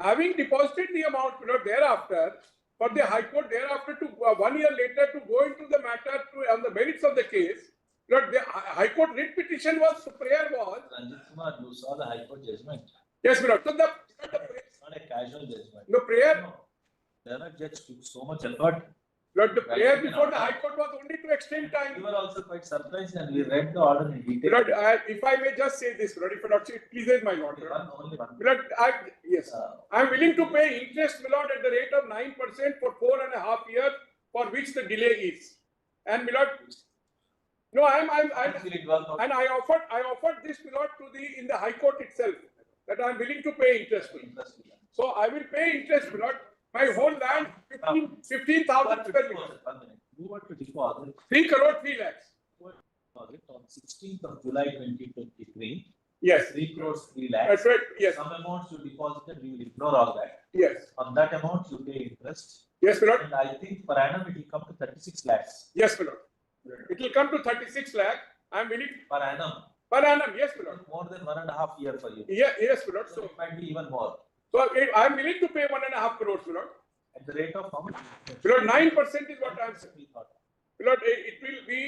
Having deposited the amount, Lord, thereafter, for the High Court thereafter to 1 year later to go into the matter on the merits of the case, Lord, the High Court writ petition was, prayer was. Ranjit, you saw the High Court judgment. Yes, my lord. So it's not a casual judgment. No prayer. No. The judge took so much effort. Lord, the prayer before the High Court was only to extend time. We were also quite surprised and we read the order in detail. Lord, if I may just say this, Lord, if not, please, my lord. Only one. Lord, yes, I am willing to pay interest, my lord, at the rate of 9% for 4.5 years, for which the delay is. And my lord, no, and I offered this, my lord, to the in the High Court itself, that I am willing to pay interest. So I will pay interest, my lord. My whole land, 15,000 square meters. You want to deposit 3 crore 3 lakhs. On 16th of July 2023. Yes. 3 crores 3 lakhs. That's right. Yes. Some amounts you deposited, we will ignore all that. Yes. On that amount, you pay interest. Yes, my lord. And I think per annum it will come to 36 lakhs. Yes, my lord. It will come to 36 lakh. I am willing. Per annum. Per annum, yes, my lord. More than 1.5 years for you. Yeah, yes, my lord. So it might be even more. So I am willing to pay 1.5 crores, my lord. At the rate of how much? My lord, 9% is what I am saying. My lord, it will be.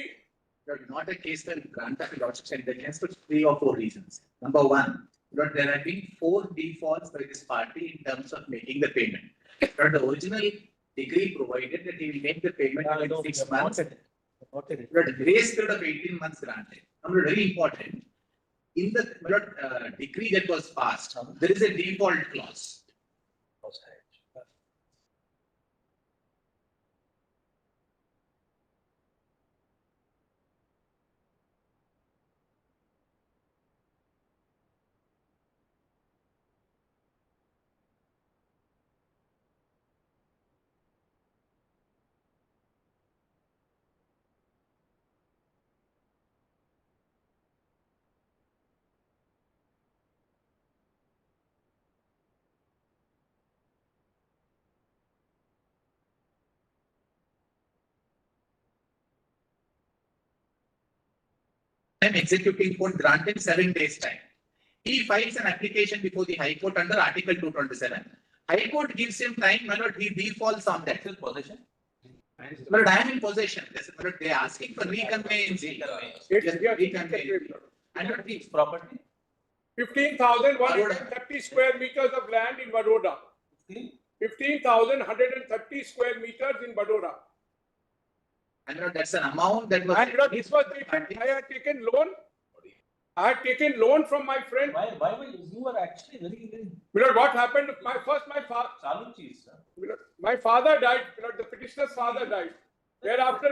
Not a case that granted lordship and against for 3 or 4 reasons. Number one, Lord, there have been 4 defaults by this party in terms of making the payment. Lord, the original decree provided that he will make the payment in 6 months. Lord, grace period of 18 months granted. Number very important. In the decree that was passed, there is a default clause. Executing court granted 7 days time. He files an application before the High Court under Article 227. High Court gives him time, my lord, he defaults on that. Possession. My lord, I am in possession. They are asking for reconveyance. And what is property? 15,130 square meters of land in Vadodara. 15,130 square meters in Vadodara. And that's an amount that was. And this was taken. I had taken loan. I had taken loan from my friend. Why were you were actually very. Lord, what happened? My father. My father died, the petitioner's father died. Thereafter,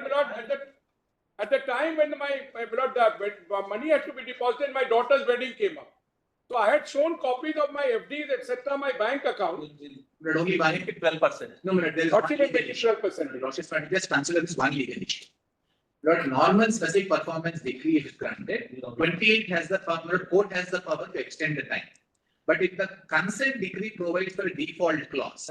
at the time when the money had to be deposited, my daughter's wedding came up. So I had shown copies of my FDs, etc., my bank account. Only 12%. No, there is What should one I make it 12%? Lordship's Fund, just consider this one legal issue. Normal specific performance decree is granted. 28 has the power, court has the power to extend the time. But if the consent decree provides for a default clause,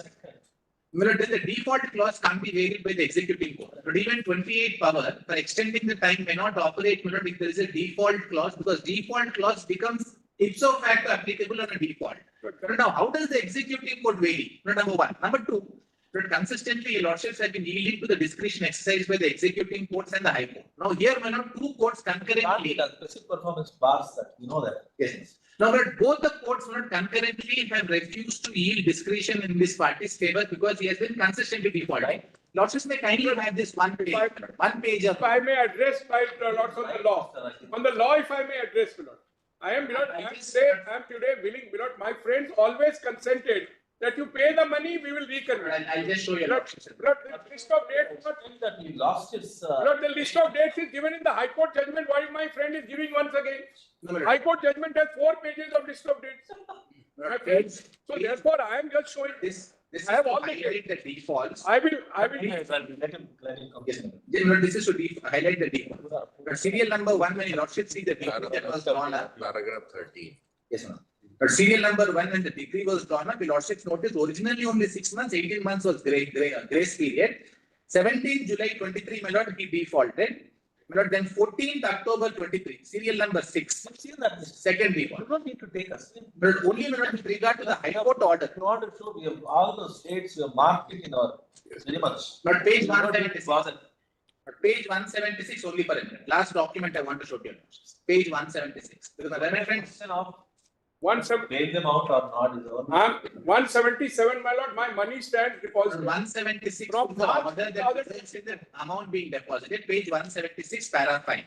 then the default clause can't be varied by the executing court. But even 28 power for extending the time may not operate if there is a default clause, because default clause becomes ipso facto applicable on a default. Now, how does the executive court vary? Number one. Number two, consistently, your lordships have been yielding to the discretion exercised by the executing courts and the high court. Now, here, two courts concurrently. Specific performance bars that, you know that. Yes. Now, but both the courts concurrently have refused to yield discretion in this party's favor because he has been consistently defaulting. Lordships may kindly have this one page. If I may address my lords on the law. On the law, if I may address, my lord. I am today willing, my friends always consented that you pay the money, we will reconvene. I'll just show you. The list of dates that he lost his. The list of dates is given in the High Court judgment. Why my friend is giving once again? High Court judgment has 4 pages of list of dates. So therefore, I am just showing this. I have all the defaults. I will. Let him yes. This is to highlight the default. But serial number 1, when your lordship see the default that was drawn up. Paragraph 13. Yes, ma'am. But serial number 1, when the decree was drawn up, the lordship's notice originally only 6 months, 18 months was grace period. 17th July 23, my lord, he defaulted. My lord, then 14th October 23, serial number 6. Second default. You don't need to take us. But only with regard to the High Court order. In order to show we have all those states, we have marked it in our very much. But page 176. But page 176 only for a minute. Last document I want to show to you. Page 176. Because my friends. 170. Pay them out or not is our. 177, my lord, my money stands deposited. 176 from the order that results in the amount being deposited. Page 176, para 5.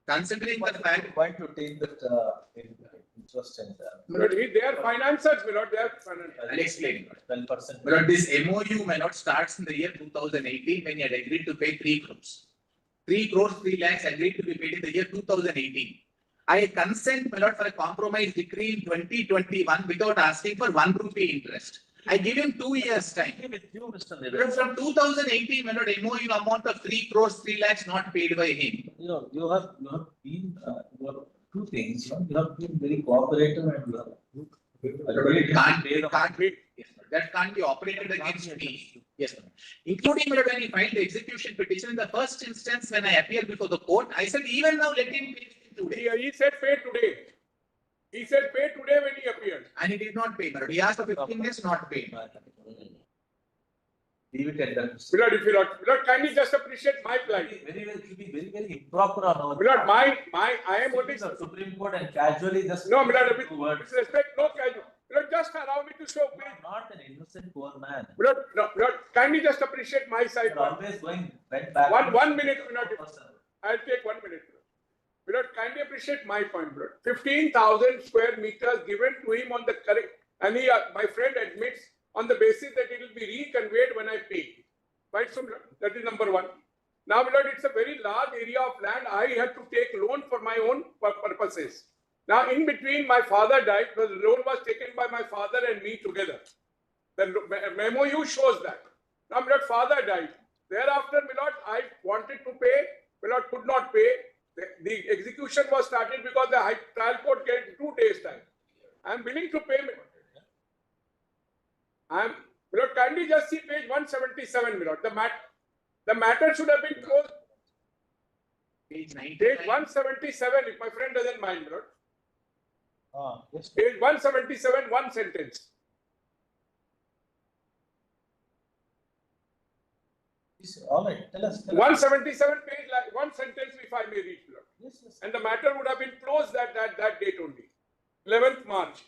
Considering the fact. Why to take that interest in They are financiers, my lord, they are financiers. I'll explain. 12%. But this MOU, my lord, starts in the year 2018 when he had agreed to pay 3 crores. 3 crores, 3 lakhs agreed to be paid in the year 2018. I consent, my lord, for a compromise decree in 2021 without asking for 1 rupee interest. I give him 2 years time. With you, Mr. From 2018, my lord, MOU amount of 3 crores, 3 lakhs not paid by him. You have been, you have 2 things. You have been very cooperative and you have. That can't be operated against me. Yes, ma'am. Including when he filed the execution petition in the first instance when I appeared before the court, I said even now let him pay today. He said pay today. He said pay today when he appeared. And he did not pay. But he asked for 15 days not pay. Leave it at that. Milord, if you not kindly just appreciate my plight. Very well, it will be very improper on our. Milord, I am only the Supreme Court and casually just. No, Milord, with respect, no casual. Milord, just allow me to show. Not an innocent poor man. Milord, kindly just appreciate my side. You're always going back. 1 minute, Milord. I'll take 1 minute. Milord, kindly appreciate my point, Milord. 15,000 square meters given to him on the correct, and he, my friend admits on the basis that it will be reconveyed when I pay. Right, so Milord, that is number 1. Now, Milord, it's a very large area of land. I had to take loan for my own purposes. Now, in between, my father died. The loan was taken by my father and me together. The MOU shows that. Now, Milord, father died. Thereafter, Milord, I wanted to pay. Milord could not pay. The execution was started because the high trial court gave 2 days time. I am willing to pay. Milord, kindly just see page 177, Milord. The matter should have been closed. Page 9. Page 177, if my friend doesn't mind, Milord. Yes. Page 177, 1 sentence. All right, tell us. 177 page, like 1 sentence, if I may read, Milord. Yes. And the matter would have been closed that date only. 11th March.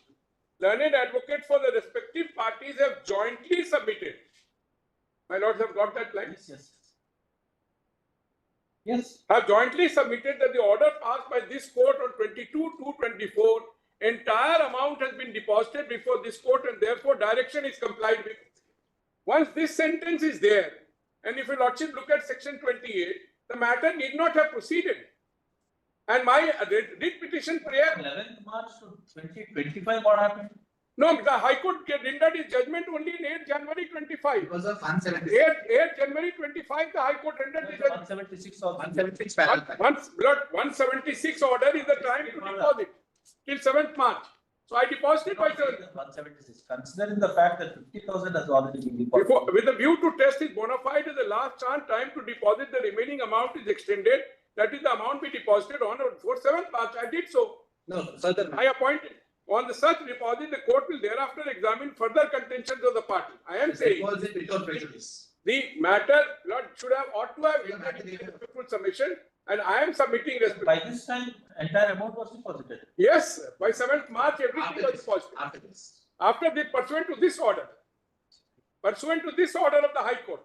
Learned advocates for the respective parties have jointly submitted. My lords have got that line? Yes. Have jointly submitted that the order passed by this court on 22/2/24, entire amount has been deposited before this court and therefore direction is complied with. Once this sentence is there, and if your lordship look at section 28, the matter need not have proceeded. And my writ petition prayer. 11th March to 2025, what happened? No, the High Court rendered its judgment only in 8 January 25. Because of 176. 8 January 25, the High Court rendered its judgment. 176 or 176 176 order is the time to deposit till 7th March. So I deposited by 176. Considering the fact that 50,000 has already been deposited. With a view to test his bona fide as the last chance time to deposit the remaining amount is extended. That is the amount we deposited on or before 7th March. I did so. No, further. I appointed. On the such deposit, the court will thereafter examine further contentions of the party. I am saying Deposit without prejudice. the matter ought to have full submission, and I am submitting respect. By this time, entire amount was deposited. Yes, by 7th March, everything was deposited. After this. After the pursuant to this order. Pursuant to this order of the High Court.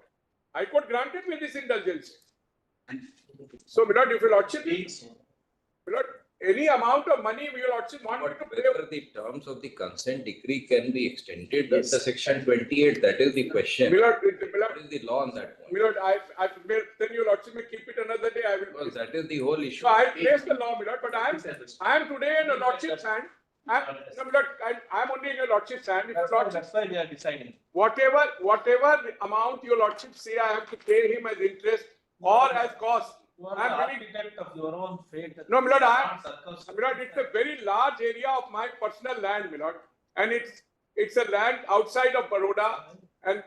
High Court granted me this indulgence. So, my lord, if your lordship, my lord, any amount of money we will also want to pay. Whether the terms of the consent decree can be extended under section 28, that is the question. What is the law on that point? Milord, then your lordship may keep it another day. I will. Because that is the whole issue. So I place the law, Milord, but I am today in your lordship's hand. I am only in your lordship's hand. That's why we are deciding. Whatever amount your lordship say I have to pay him as interest or as cost. You are the architect of your own fate. No, Milord, it's a very large area of my personal land, Milord, and it's a land outside of Baroda, and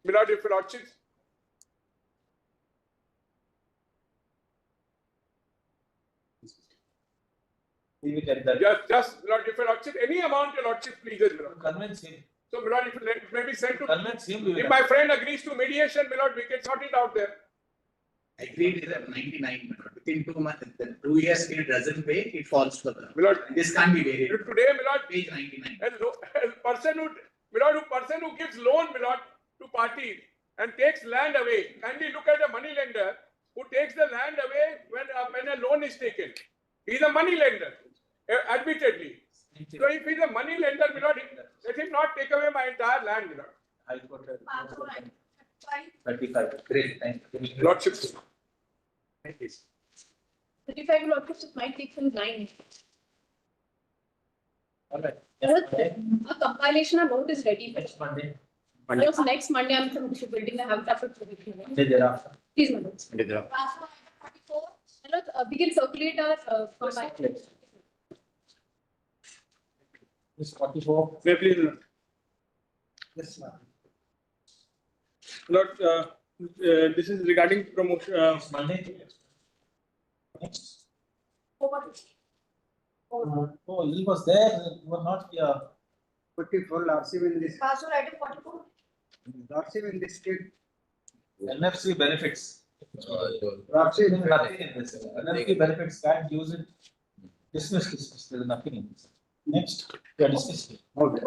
Milord, if your lordship. Leave it at that. Just Milord, if your lordship, any amount your lordship pleases, Milord. Convince him. So, Milord, if it may be sent to. Convince him. If my friend agrees to mediation, Milord, we can sort it out there. Agreed is at 99. Within 2 months, 2 years, if it doesn't pay, it falls to the ground. Milord, this can't be varied. Today, Milord, page 99. A person who gives loan, Milord, to parties and takes land away. Kindly look at a money lender who takes the land away when a loan is taken. He is a money lender, admittedly. So if he is a money lender, Milord, let him not take away my entire land, Milord. High Court. 35. Great. Thank you. Lordship. 35 lordships, it might take some 9. All right. A compilation amount is ready. Next Monday. Next Monday, I'm from building a house after 2 weeks. Monday thereafter. Please, Manoj. We can circulate our compilation. This 44. May please, Lord. Yes, ma'am. Lord, this is regarding promotion. Monday. Next. Oh, he was there. You were not here. 44 Lordship in this. Password item 44. Lordship in this state. NFC benefits. Lordship. Nothing in this. NFC benefits can't use it. Dismiss. There is nothing in this. Next, we are discussing. Okay.